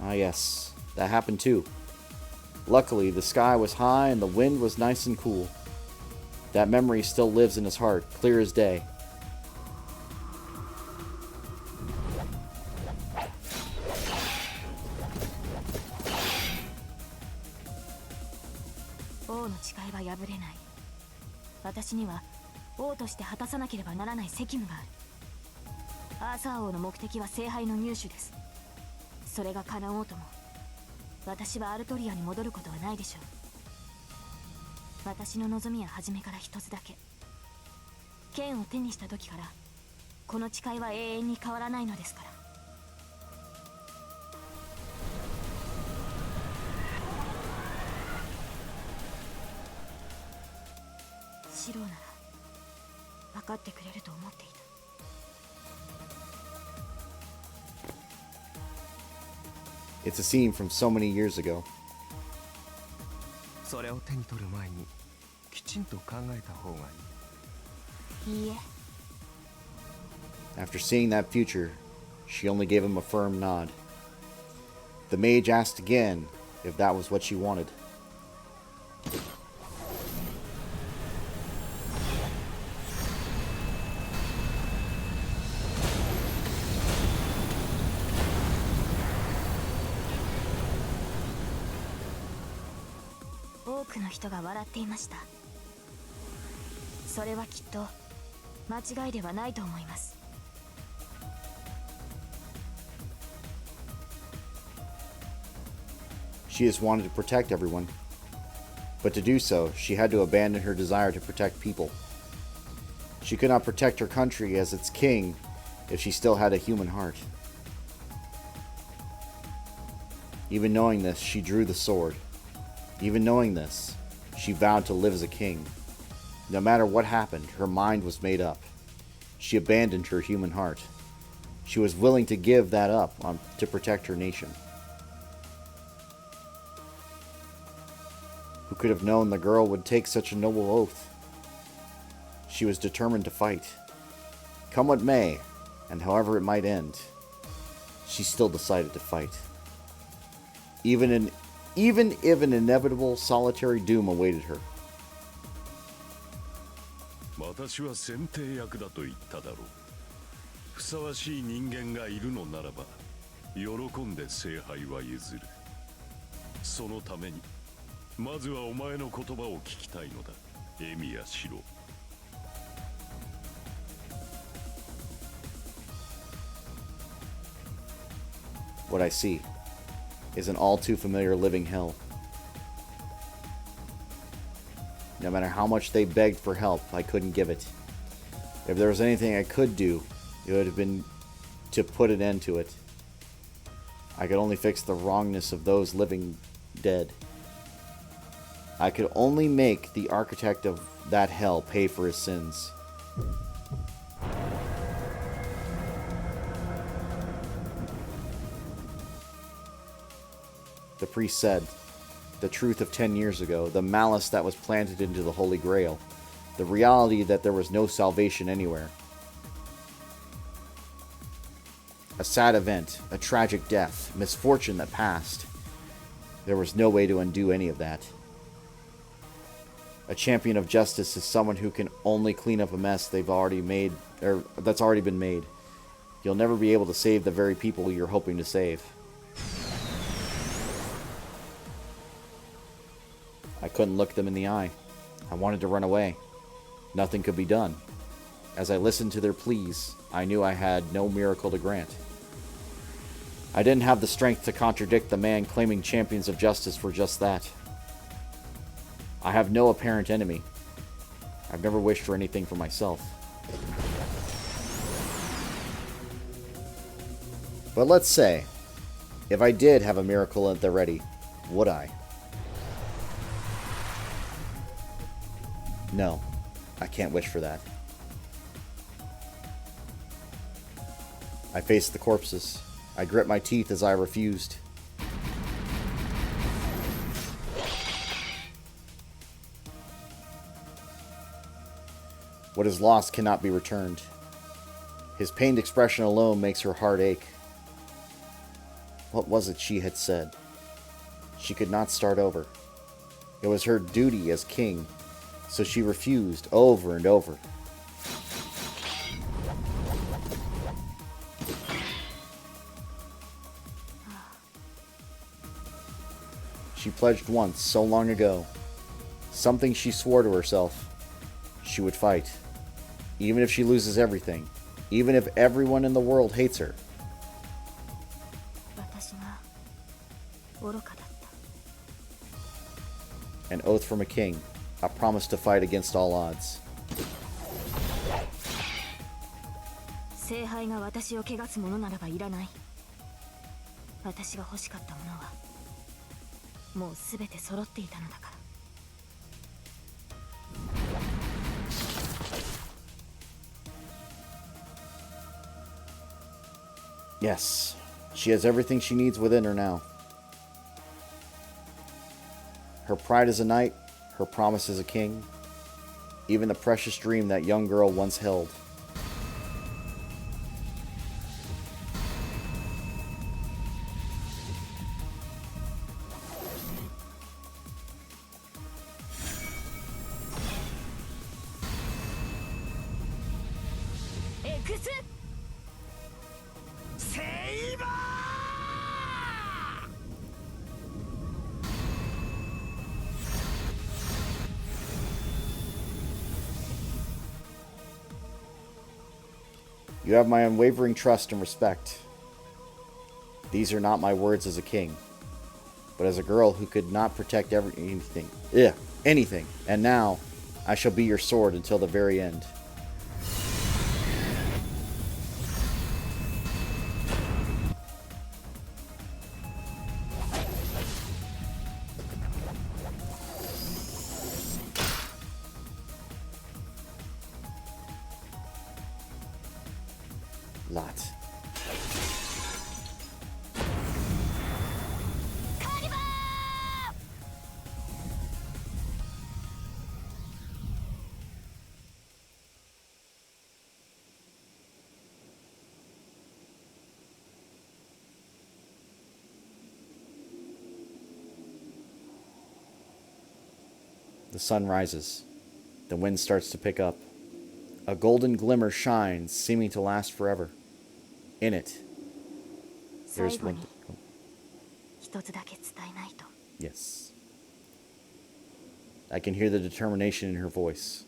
Ah yes, that happened too. Luckily, the sky was high and the wind was nice and cool. That memory still lives in his heart, clear as day.
王の誓いは破れない。私には王として果たさなければならない責務がある。アーサー王の目的は聖杯の入手です。それが叶おうとも、私はアルトリアに戻ることはないでしょう。私の望みは初めから一つだけ。剣を手にした時からこの誓いは永遠に変わらないのですから。シローなら分かってくれると思っていた。
It's a scene from so many years ago.
それを手に取る前にきちんと考えた方がいい。
いいえ。
After seeing that future, she only gave him a firm nod. The mage asked again if that was what she wanted.
多くの人が笑っていました。それはきっと間違いではないと思います。
She has wanted to protect everyone. But to do so, she had to abandon her desire to protect people. She could not protect her country as its king if she still had a human heart. Even knowing this, she drew the sword. Even knowing this, she vowed to live as a king. No matter what happened, her mind was made up. She abandoned her human heart. She was willing to give that up to protect her nation. Who could have known the girl would take such a noble oath? She was determined to fight. Come what may, and however it might end, she still decided to fight. Even if an inevitable solitary doom awaited her.
私は選定役だと言っただろう。ふさわしい人間がいるのならば、喜んで聖杯は譲る。そのために、まずはお前の言葉を聞きたいのだ、エミヤシロ。
What I see is an all too familiar living hell. No matter how much they begged for help, I couldn't give it. If there was anything I could do, it would have been to put an end to it. I could only fix the wrongness of those living dead. I could only make the architect of that hell pay for his sins. The priest said, the truth of 10 years ago, the malice that was planted into the Holy Grail, the reality that there was no salvation anywhere. A sad event, a tragic death, misfortune that passed. There was no way to undo any of that. A champion of justice is someone who can only clean up a mess they've already made, or that's already been made. You'll never be able to save the very people you're hoping to save. I couldn't look them in the eye. I wanted to run away. Nothing could be done. As I listened to their pleas, I knew I had no miracle to grant. I didn't have the strength to contradict the man claiming champions of justice for just that. I have no apparent enemy. I've never wished for anything for myself. But let's say, if I did have a miracle at the ready, would I? No, I can't wish for that. I faced the corpses. I grit my teeth as I refused. What is lost cannot be returned. His pained expression alone makes her heart ache. What was it she had said? She could not start over. It was her duty as king, so she refused over and over. She pledged once, so long ago, something she swore to herself. She would fight, even if she loses everything, even if everyone in the world hates her. An oath from a king, a promise to fight against all odds.
聖杯が私を汚すものならばいらない。私が欲しかったものはもうすべて揃っていたのだから。
Yes, she has everything she needs within her now. Her pride as a knight, her promise as a king, even the precious dream that young girl once held. You have my unwavering trust and respect. These are not my words as a king, but as a girl who could not protect anything. And now, I shall be your sword until the very end. Lot. The sun rises. The wind starts to pick up. A golden glimmer shines, seeming to last forever. In it, there's
最後
one
に
thing.
一つだけ伝えないと。
Yes. I can hear the determination in her voice.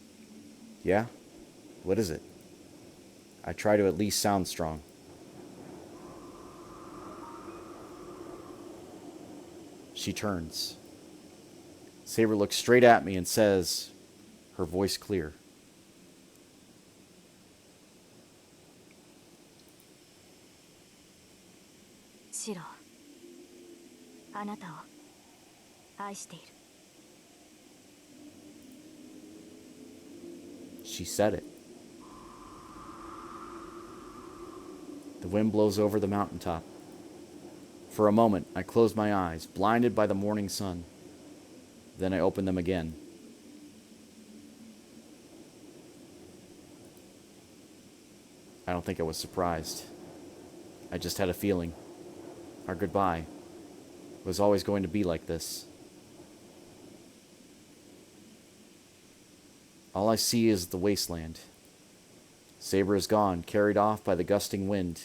Yeah? What is it? I try to at least sound strong. She turns. Saber looks straight at me and says, her voice clear.
Shiro, あなたを愛している。
She said it. The wind blows over the mountaintop. For a moment, I close my eyes, blinded by the morning sun. Then I open them again. I don't think I was surprised. I just had a feeling. Our goodbye was always going to be like this. All I see is the wasteland. Saber is gone, carried off by the gusting wind.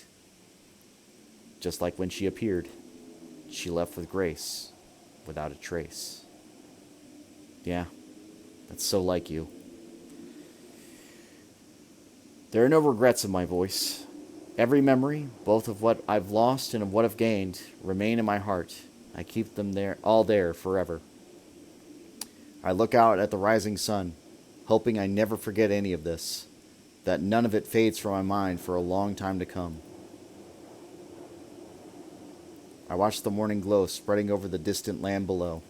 Just like when she appeared, she left with grace, without a trace. Yeah, that's so like you. There are no regrets in my voice. Every memory, both of what I've lost and of what I've gained, remain in my heart. I keep them there, all there forever. I look out at the rising sun, hoping I never forget any of this, that none of it fades from my mind for a long time to come. I watch the morning glow spreading over the distant land below.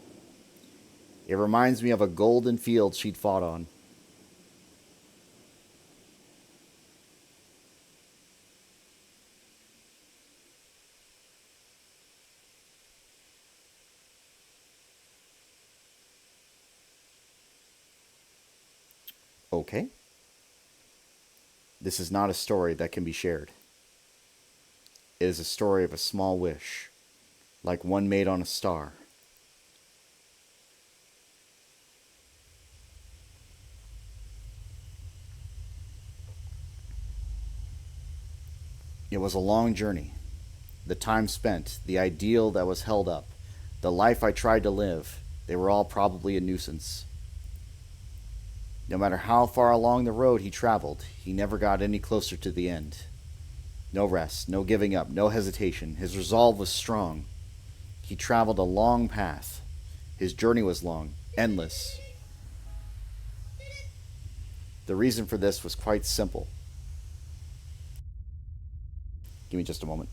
It reminds me of a golden field she'd fought on. Okay. This is not a story that can be shared. It is a story of a small wish, like one made on a star. It was a long journey. The time spent, the ideal that was held up, the life I tried to live, they were all probably a nuisance. No matter how far along the road he traveled, he never got any closer to the end. No rest, no giving up, no hesitation. His resolve was strong. He traveled a long path. His journey was long, endless. The reason for this was quite simple. Give me just a moment.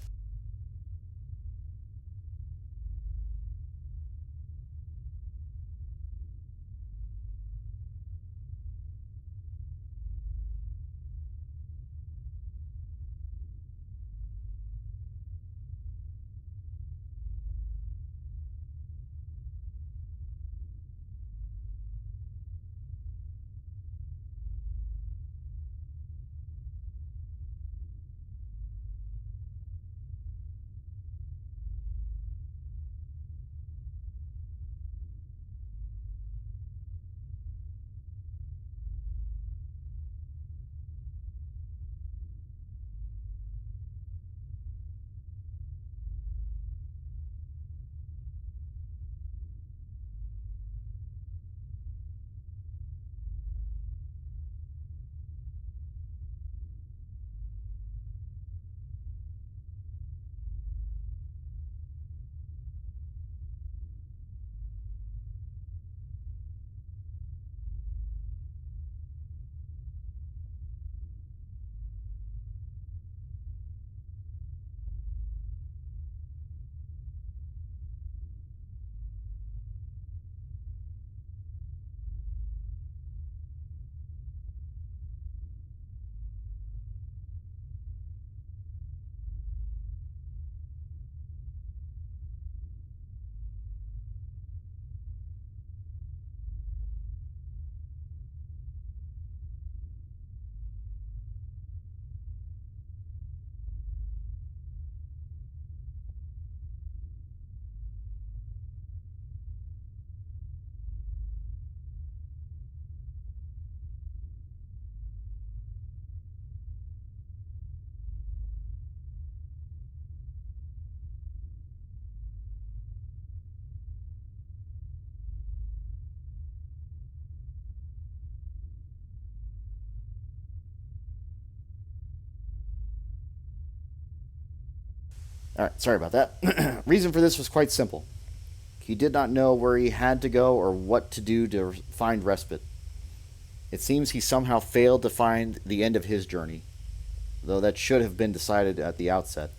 Alright, sorry about that. Reason for this was quite simple. He did not know where he had to go or what to do to find respite. It seems he somehow failed to find the end of his journey, though that should have been decided at the outset.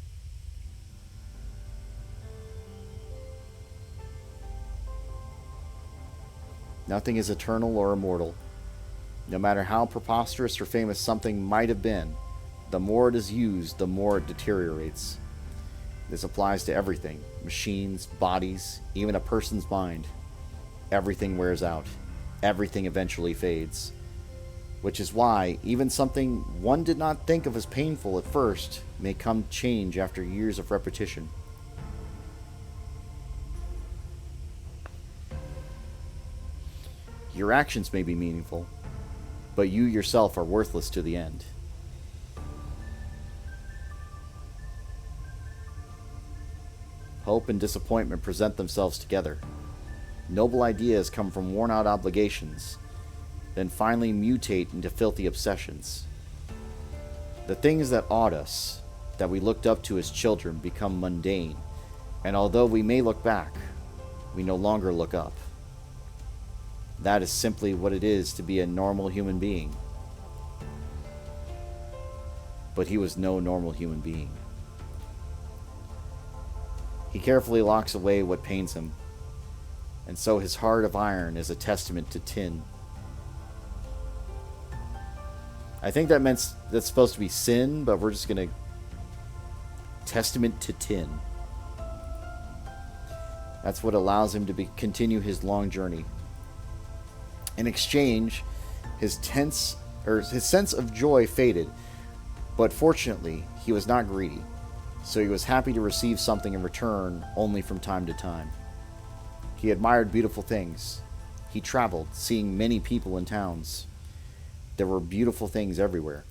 Nothing is eternal or immortal. No matter how preposterous or famous something might have been, the more it is used, the more it deteriorates. This applies to everything: machines, bodies, even a person's mind. Everything wears out. Everything eventually fades. Which is why even something one did not think of as painful at first may come to change after years of repetition. Your actions may be meaningful, but you yourself are worthless to the end. Hope and disappointment present themselves together. Noble ideas come from worn-out obligations, then finally mutate into filthy obsessions. The things that awed us, that we looked up to as children, become mundane, and although we may look back, we no longer look up. That is simply what it is to be a normal human being. But he was no normal human being. He carefully locks away what pains him, and so his heart of iron is a testament to tin. I think that's supposed to be sin, but we're just gonna testament to tin. That's what allows him to continue his long journey. In exchange, his sense of joy faded, but fortunately, he was not greedy, so he was happy to receive something in return only from time to time. He admired beautiful things. He traveled, seeing many people in towns. There were beautiful things everywhere,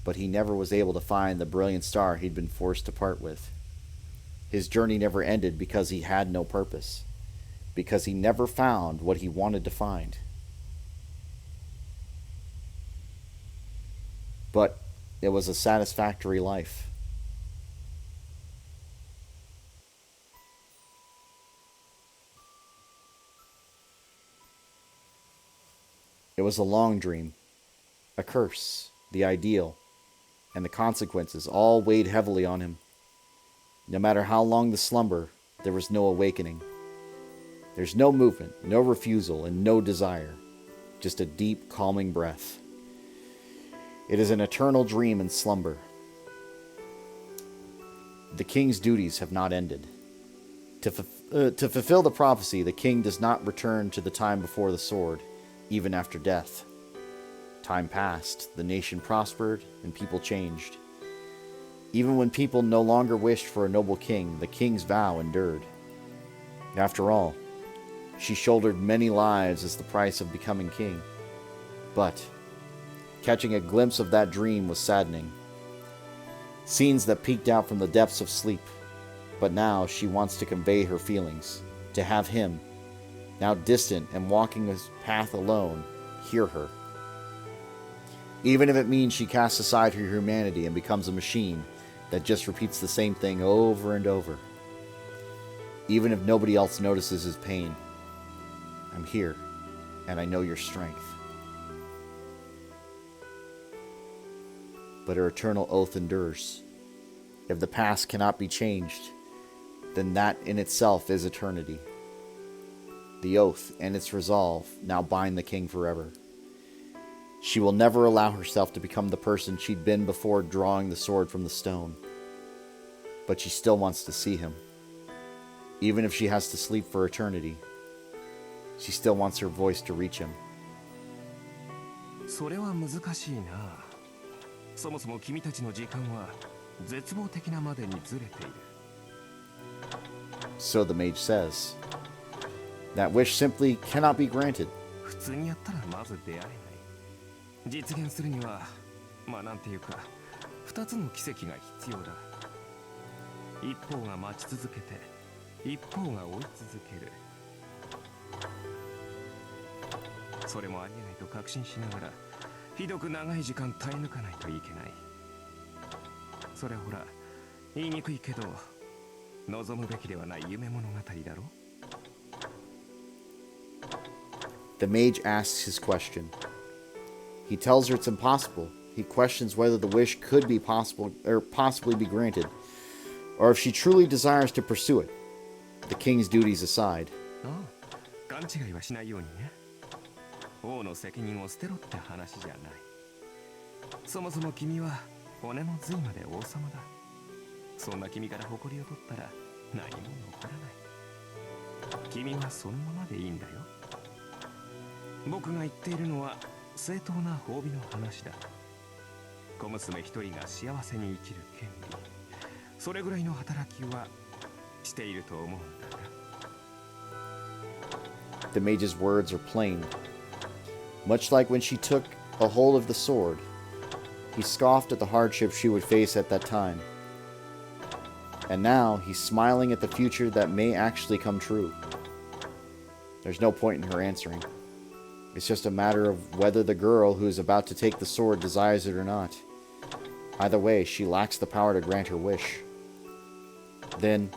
but he never was able to find the brilliant star he'd been forced to part with. His journey never ended because he had no purpose, because he never found what he wanted to find. But it was a satisfactory life. It was a long dream, a curse, the ideal, and the consequences all weighed heavily on him. No matter how long the slumber, there was no awakening. There's no movement, no refusal, and no desire, just a deep, calming breath. It is an eternal dream in slumber. The king's duties have not ended. To fulfill the prophecy, the king does not return to the time before the sword, even after death. Time passed, the nation prospered, and people changed. Even when people no longer wished for a noble king, the king's vow endured. After all, she shouldered many lives as the price of becoming king. But catching a glimpse of that dream was saddening. Scenes that peeked out from the depths of sleep. But now she wants to convey her feelings, to have him, now distant and walking his path alone, hear her. Even if it means she casts aside her humanity and becomes a machine that just repeats the same thing over and over. Even if nobody else notices his pain, I'm here, and I know your strength. But her eternal oath endures. If the past cannot be changed, then that in itself is eternity. The oath and its resolve now bind the king forever. She will never allow herself to become the person she'd been before drawing the sword from the stone. But she still wants to see him. Even if she has to sleep for eternity, she still wants her voice to reach him.
それは難しいな。そもそも君たちの時間は絶望的なまでにずれている。
So the mage says. That wish simply cannot be granted.
普通にやったらまず出会えない。実現するには、まあなんていうか、二つの奇跡が必要だ。一方が待ち続けて、一方が追い続ける。それもありえないと確信しながら、ひどく長い時間耐え抜かないといけない。それはほら、言いにくいけど望むべきではない夢物語だろ。
The mage asks his question. He tells her it's impossible. He questions whether the wish could be possible or possibly be granted, or if she truly desires to pursue it, the king's duties aside.
ああ、勘違いはしないようにね。王の責任を捨てろって話じゃない。そもそも君は骨の髄まで王様だ。そんな君から誇りを取ったら何も残らない。君はそのままでいいんだよ。僕が言っているのは正当な褒美の話だ。小娘一人が幸せに生きる権利、それぐらいの働きはしていると思うんだが。
The mage's words are plain. Much like when she took a hold of the sword, he scoffed at the hardship she would face at that time. And now he's smiling at the future that may actually come true. There's no point in her answering. It's just a matter of whether the girl who is about to take the sword desires it or not. Either way, she lacks the power to grant her wish. Then,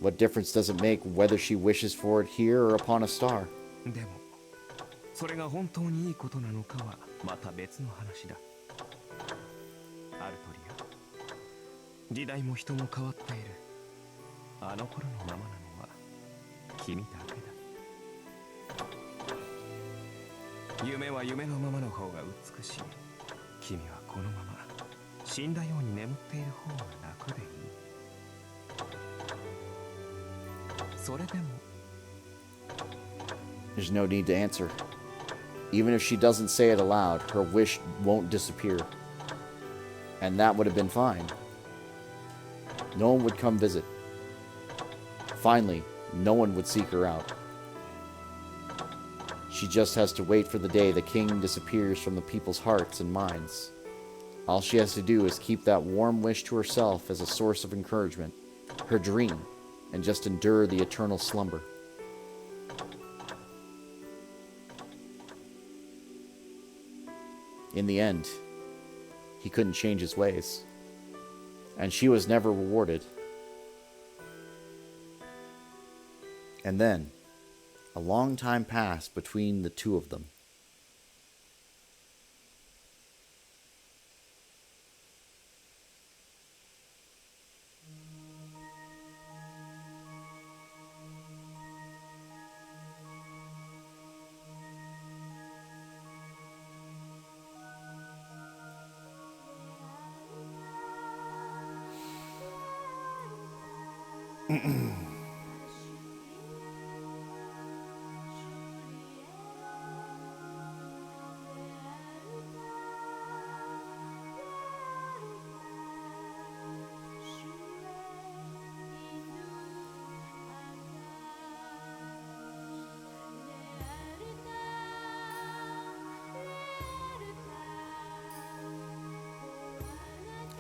what difference does it make whether she wishes for it here or upon a star?
でも、それが本当にいいことなのかはまた別の話だ。アルトリア、時代も人も変わっている。あの頃のままなのは君だけだ。夢は夢のままの方が美しい。君はこのまま死んだように眠っている方が楽でいい。それでも
There's no need to answer. Even if she doesn't say it aloud, her wish won't disappear. And that would have been fine. No one would come visit. Finally, no one would seek her out. She just has to wait for the day the king disappears from the people's hearts and minds. All she has to do is keep that warm wish to herself as a source of encouragement, her dream, and just endure the eternal slumber. In the end, he couldn't change his ways, and she was never rewarded. And then, a long time passed between the two of them.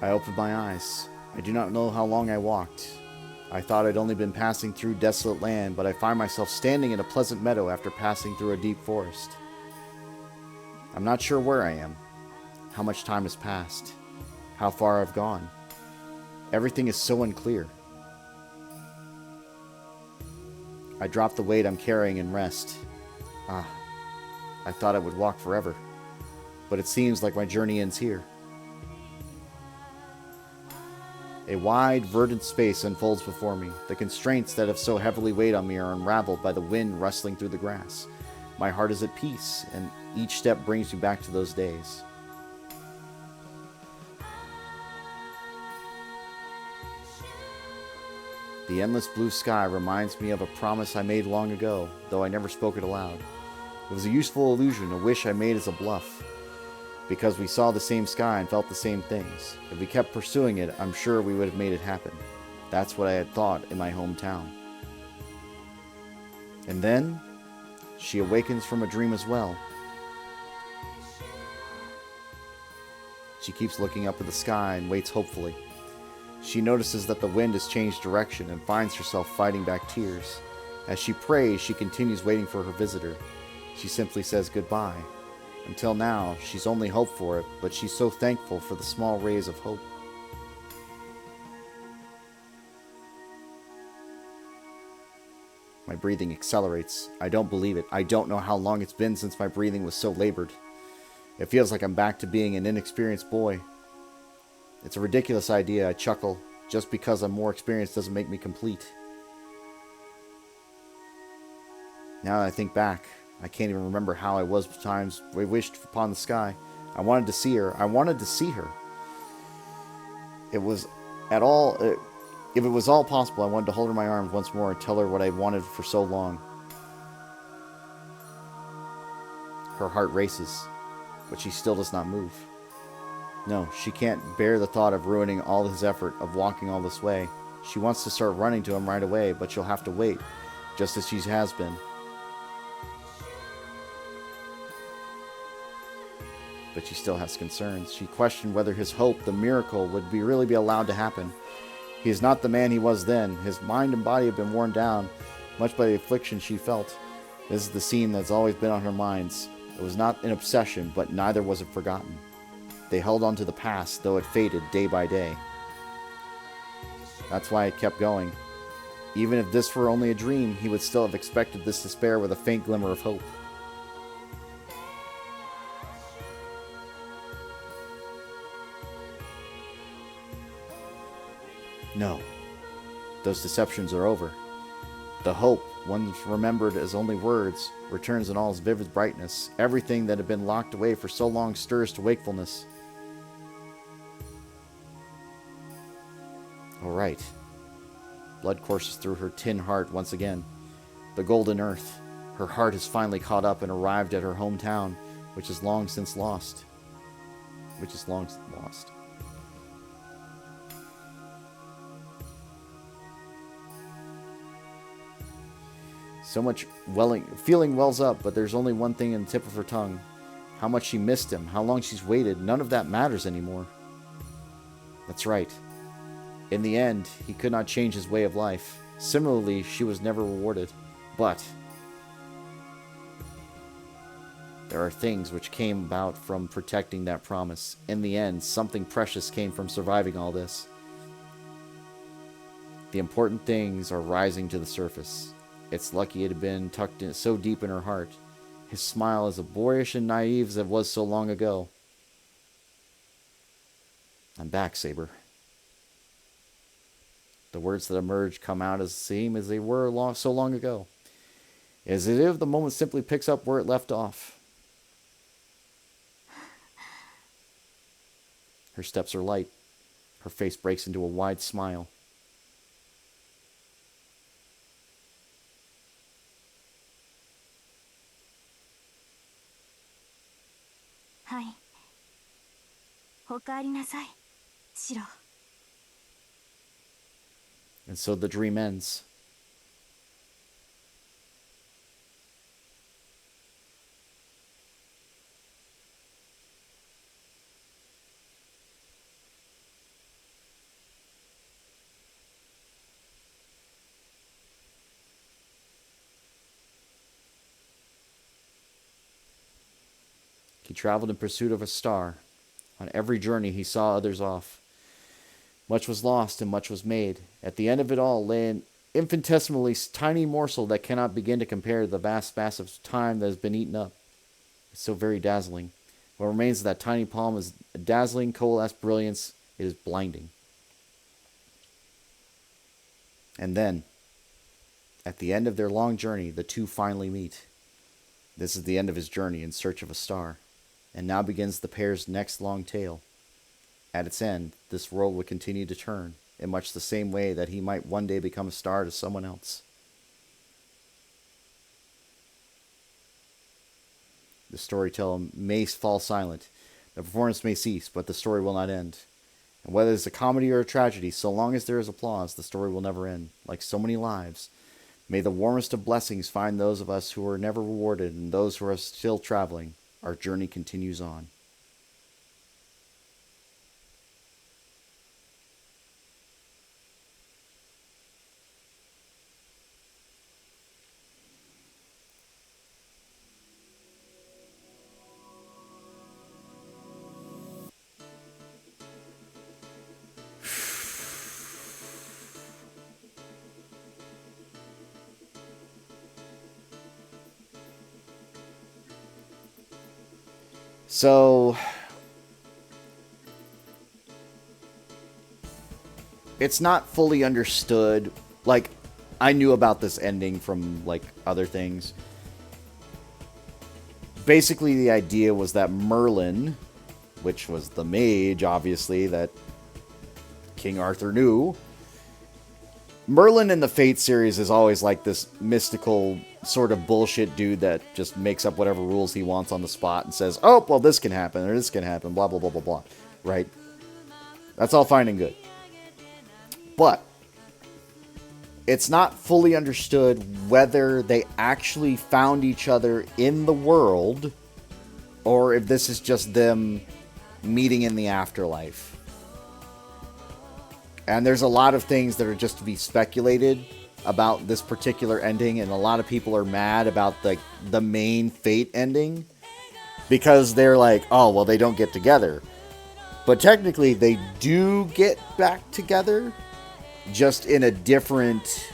I opened my eyes. I do not know how long I walked. I thought I'd only been passing through desolate land, but I find myself standing in a pleasant meadow after passing through a deep forest. I'm not sure where I am, how much time has passed, how far I've gone. Everything is so unclear. I drop the weight I'm carrying and rest. I thought I would walk forever, but it seems like my journey ends here. A wide, verdant space unfolds before me. The constraints that have so heavily weighed on me are unraveled by the wind rustling through the grass. My heart is at peace, and each step brings me back to those days. The endless blue sky reminds me of a promise I made long ago, though I never spoke it aloud. It was a useful illusion, a wish I made as a bluff, because we saw the same sky and felt the same things. If we kept pursuing it, I'm sure we would have made it happen. That's what I had thought in my hometown. And then, she awakens from a dream as well. She keeps looking up at the sky and waits hopefully. She notices that the wind has changed direction and finds herself fighting back tears. As she prays, she continues waiting for her visitor. She simply says goodbye. Until now, she's only hoped for it, but she's so thankful for the small rays of hope. My breathing accelerates. I don't believe it. I don't know how long it's been since my breathing was so labored. It feels like I'm back to being an inexperienced boy. It's a ridiculous idea, I chuckle. Just because I'm more experienced doesn't make me complete. Now that I think back, I can't even remember how I was times I wished upon the sky. I wanted to see her. I wanted to see her. If it was all possible, I wanted to hold her in my arms once more and tell her what I wanted for so long. Her heart races, but she still does not move. No, she can't bear the thought of ruining all his effort of walking all this way. She wants to start running to him right away, but she'll have to wait, just as she has been. But she still has concerns. She questioned whether his hope, the miracle, would really be allowed to happen. He is not the man he was then. His mind and body have been worn down, much by the affliction she felt. This is the scene that's always been on her minds. It was not an obsession, but neither was it forgotten. They held on to the past, though it faded day by day. That's why it kept going. Even if this were only a dream, he would still have expected this despair with a faint glimmer of hope. No. Those deceptions are over. The hope, once remembered as only words, returns in all its vivid brightness. Everything that had been locked away for so long stirs to wakefulness. All right. Blood courses through her tin heart once again. The golden earth. Her heart has finally caught up and arrived at her hometown, which is long since lost. So much feeling wells up, but there's only one thing in the tip of her tongue. How much she missed him, how long she's waited, none of that matters anymore. That's right. In the end, he could not change his way of life. Similarly, she was never rewarded. But there are things which came about from protecting that promise. In the end, something precious came from surviving all this. The important things are rising to the surface. It's lucky it had been tucked in so deep in her heart. His smile is as boyish and naive as it was so long ago. I'm back, Saber. The words that emerge come out as the same as they were so long ago. As if the moment simply picks up where it left off. Her steps are light. Her face breaks into a wide smile.
Hi. おかえりなさい、シロ。
And so the dream ends. He traveled in pursuit of a star. On every journey he saw others off. Much was lost and much was made. At the end of it all lay an infinitesimally tiny morsel that cannot begin to compare to the vast mass of time that has been eaten up. It's so very dazzling. What remains of that tiny palm is a dazzling, coalesced brilliance. It is blinding. And then, at the end of their long journey, the two finally meet. This is the end of his journey in search of a star. And now begins the pair's next long tale. At its end, this world would continue to turn, in much the same way that he might one day become a star to someone else. The storyteller may fall silent, the performance may cease, but the story will not end. And whether it's a comedy or a tragedy, so long as there is applause, the story will never end. Like so many lives, may the warmest of blessings find those of us who are never rewarded and those who are still traveling. Our journey continues on. So it's not fully understood. Like, I knew about this ending from like other things. Basically, the idea was that Merlin, which was the mage, obviously, that King Arthur knew. Merlin in the Fate series is always like this mystical sort of bullshit dude that just makes up whatever rules he wants on the spot and says, oh, well, this can happen, or this can happen, blah, blah, blah, blah, blah. Right? That's all fine and good. But it's not fully understood whether they actually found each other in the world or if this is just them meeting in the afterlife. And there's a lot of things that are just to be speculated about this particular ending, and a lot of people are mad about the main Fate ending because they're like, oh, well, they don't get together. But technically, they do get back together, just in a different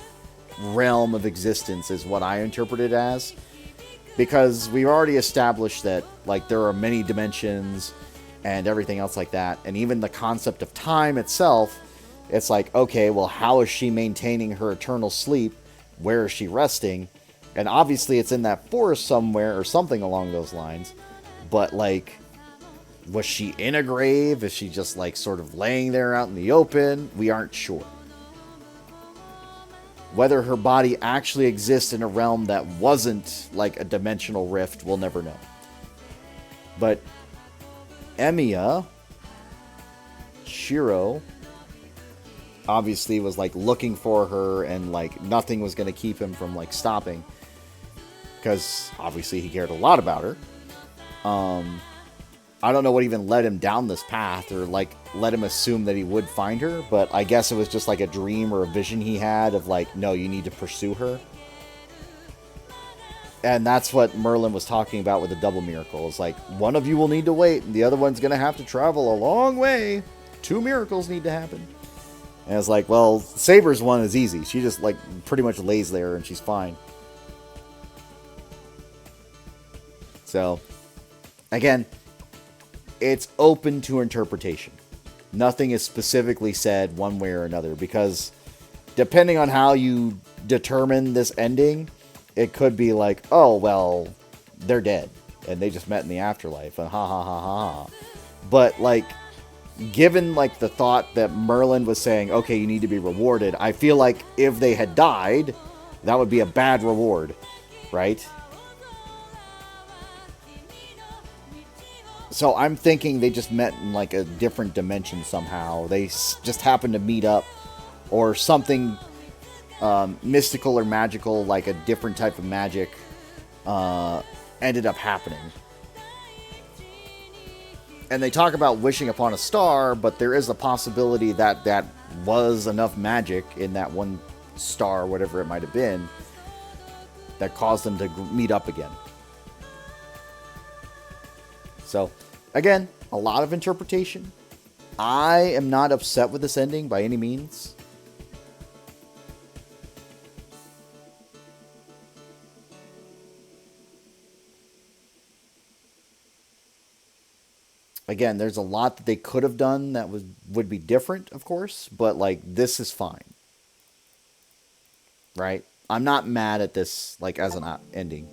realm of existence is what I interpret it as. Because we've already established that like there are many dimensions and everything else like that. And even the concept of time itself, it's like, okay, well, how is she maintaining her eternal sleep? Where is she resting? And obviously it's in that forest somewhere or something along those lines. But like, was she in a grave? Is she just like sort of laying there out in the open? We aren't sure. Whether her body actually exists in a realm that wasn't like a dimensional rift, we'll never know. But Emiya, Shiro, obviously was like looking for her, and like nothing was going to keep him from like stopping, because obviously he cared a lot about her. I don't know what even led him down this path, or like let him assume that he would find her, but I guess it was just like a dream or a vision he had of like, no, you need to pursue her. And that's what Merlin was talking about with the double miracle. It's like, one of you will need to wait, and the other one's going to have to travel a long way. 2 miracles need to happen. And it's like, well, Saber's one is easy. She just like pretty much lays there and she's fine. So, again, it's open to interpretation. Nothing is specifically said one way or another, because depending on how you determine this ending, it could be like, oh, well, they're dead and they just met in the afterlife and ha ha ha ha ha. But like, given like the thought that Merlin was saying, okay, you need to be rewarded, I feel like if they had died, that would be a bad reward, right? So I'm thinking they just met in like a different dimension somehow. They just happened to meet up, or something mystical or magical, like a different type of magic, ended up happening. And they talk about wishing upon a star, but there is a possibility that that was enough magic in that one star, whatever it might have been, that caused them to meet up again. So, again, a lot of interpretation. I am not upset with this ending by any means. Again, there's a lot that they could have done that would be different, of course, but like, this is fine. Right? I'm not mad at this like as an ending.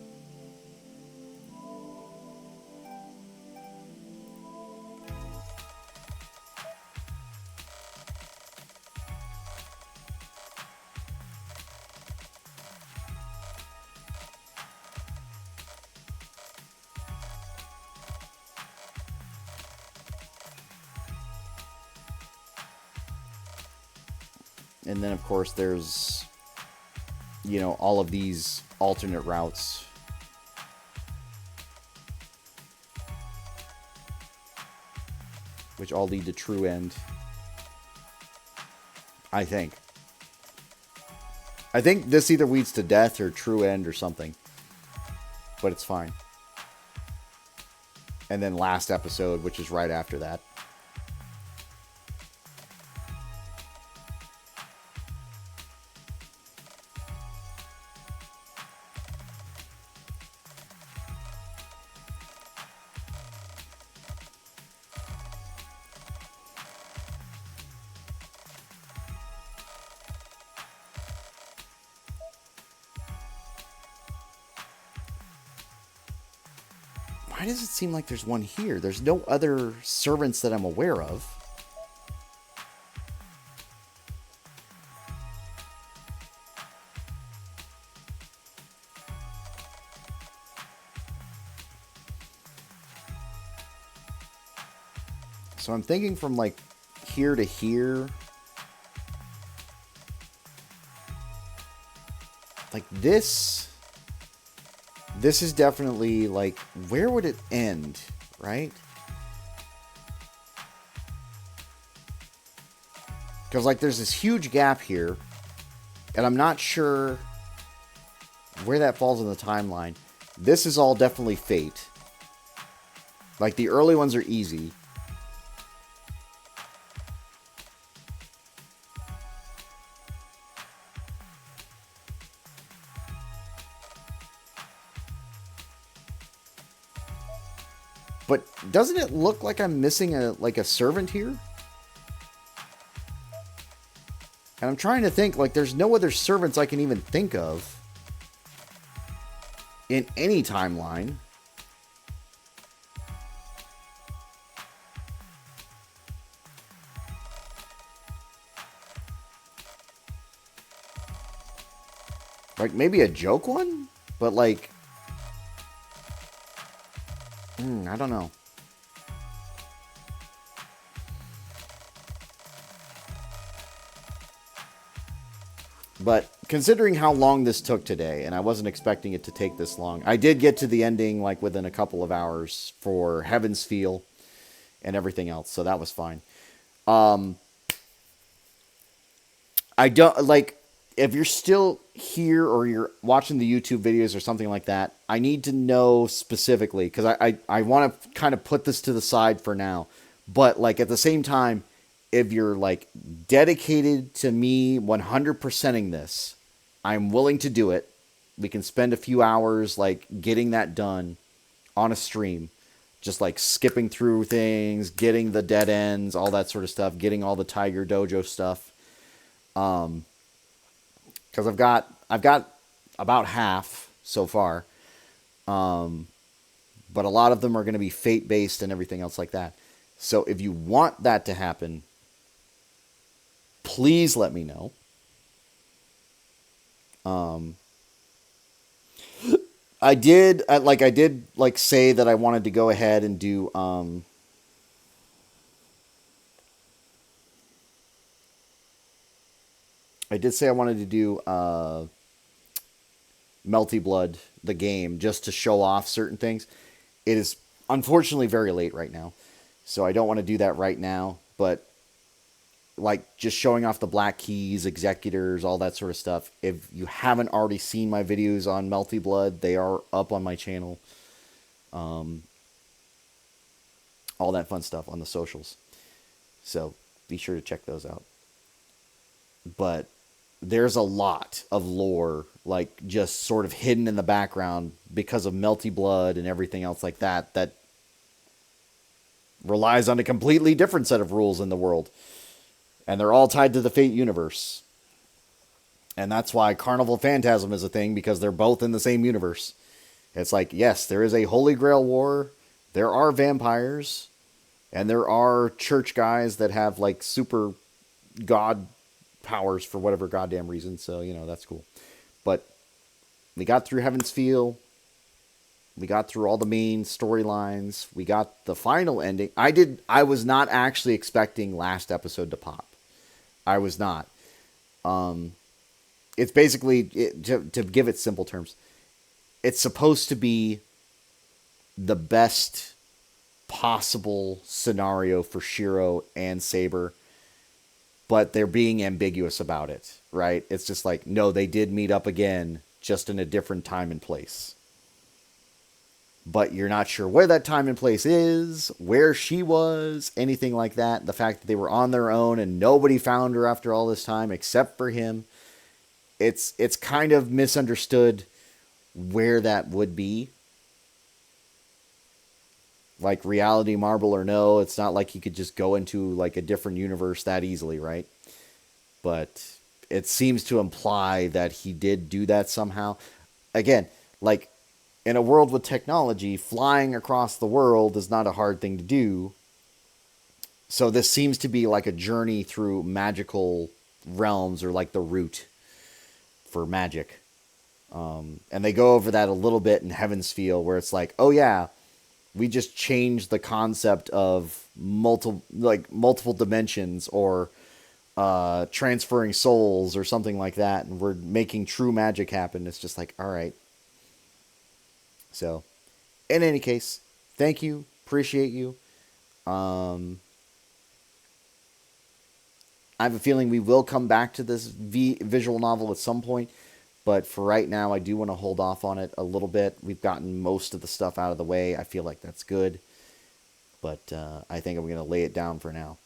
And then, of course, there's, you know, all of these alternate routes. Which all lead to true end. I think. I think this either leads to death or true end or something. But it's fine. And then last episode, which is right after that. Why does it seem like there's one here? There's no other servants that I'm aware of. So I'm thinking from like here to here. Like this is definitely like, where would it end, right? Because like there's this huge gap here, and I'm not sure where that falls in the timeline. This is all definitely Fate. Like the early ones are easy. But doesn't it look like I'm missing a servant here? And I'm trying to think, like, there's no other servants I can even think of in any timeline. Like, maybe a joke one? But, like... I don't know. But considering how long this took today, and I wasn't expecting it to take this long, I did get to the ending like within a couple of hours for Heaven's Feel and everything else, so that was fine. I don't like, if you're still here or you're watching the YouTube videos or something like that, I need to know specifically, because I want to kind of put this to the side for now. But like at the same time, if you're like dedicated to me 100%ing this, I'm willing to do it. We can spend a few hours like getting that done on a stream. Just like skipping through things, getting the dead ends, all that sort of stuff, getting all the Tiger Dojo stuff. Because I've got about half so far, but a lot of them are going to be Fate based and everything else like that. So if you want that to happen, please let me know. I did say that I wanted to go ahead and do I did say I wanted to do Melty Blood, the game, just to show off certain things. It is unfortunately very late right now, so I don't want to do that right now, but like just showing off the Black Keys, Executors, all that sort of stuff. If you haven't already seen my videos on Melty Blood, they are up on my channel. All that fun stuff on the socials. So be sure to check those out. But there's a lot of lore, like just sort of hidden in the background because of Melty Blood and everything else like that, that relies on a completely different set of rules in the world. And they're all tied to the Fate universe. And that's why Carnival Phantasm is a thing, because they're both in the same universe. It's like, yes, there is a Holy Grail war, there are vampires, and there are church guys that have like super god powers for whatever goddamn reason, so, you know, that's cool. But we got through Heaven's Feel. We got through all the main storylines. We got the final ending. I was not actually expecting last episode to pop. I was not. It's basically, to give it simple terms, it's supposed to be the best possible scenario for Shiro and Saber, but they're being ambiguous about it, right? It's just like, no, they did meet up again, just in a different time and place. But you're not sure where that time and place is, where she was, anything like that. The fact that they were on their own and nobody found her after all this time except for him. It's kind of misunderstood where that would be. Like reality marble or no, it's not like you could just go into like a different universe that easily, right? But it seems to imply that he did do that somehow. Again, like, in a world with technology, flying across the world is not a hard thing to do. So this seems to be like a journey through magical realms, or like the route for magic. And they go over that a little bit in Heaven's Feel, where it's like, oh yeah, we just changed the concept of multiple dimensions, or transferring souls or something like that, and we're making true magic happen. It's just like, all right. So, in any case, thank you, appreciate you. I have a feeling we will come back to this visual novel at some point, but for right now, I do want to hold off on it a little bit. We've gotten most of the stuff out of the way. I feel like that's good, but I think I'm going to lay it down for now.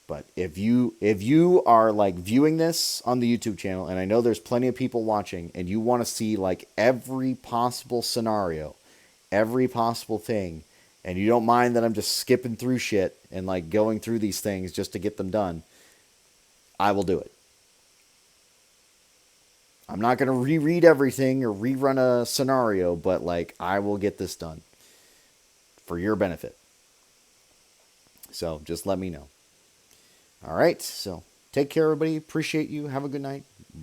But if you are like viewing this on the YouTube channel, and I know there's plenty of people watching, and you want to see like every possible scenario, every possible thing, and you don't mind that I'm just skipping through shit and like going through these things just to get them done, I will do it. I'm not going to reread everything or rerun a scenario, but like I will get this done for your benefit. So just let me know. All right, so take care, everybody. Appreciate you. Have a good night.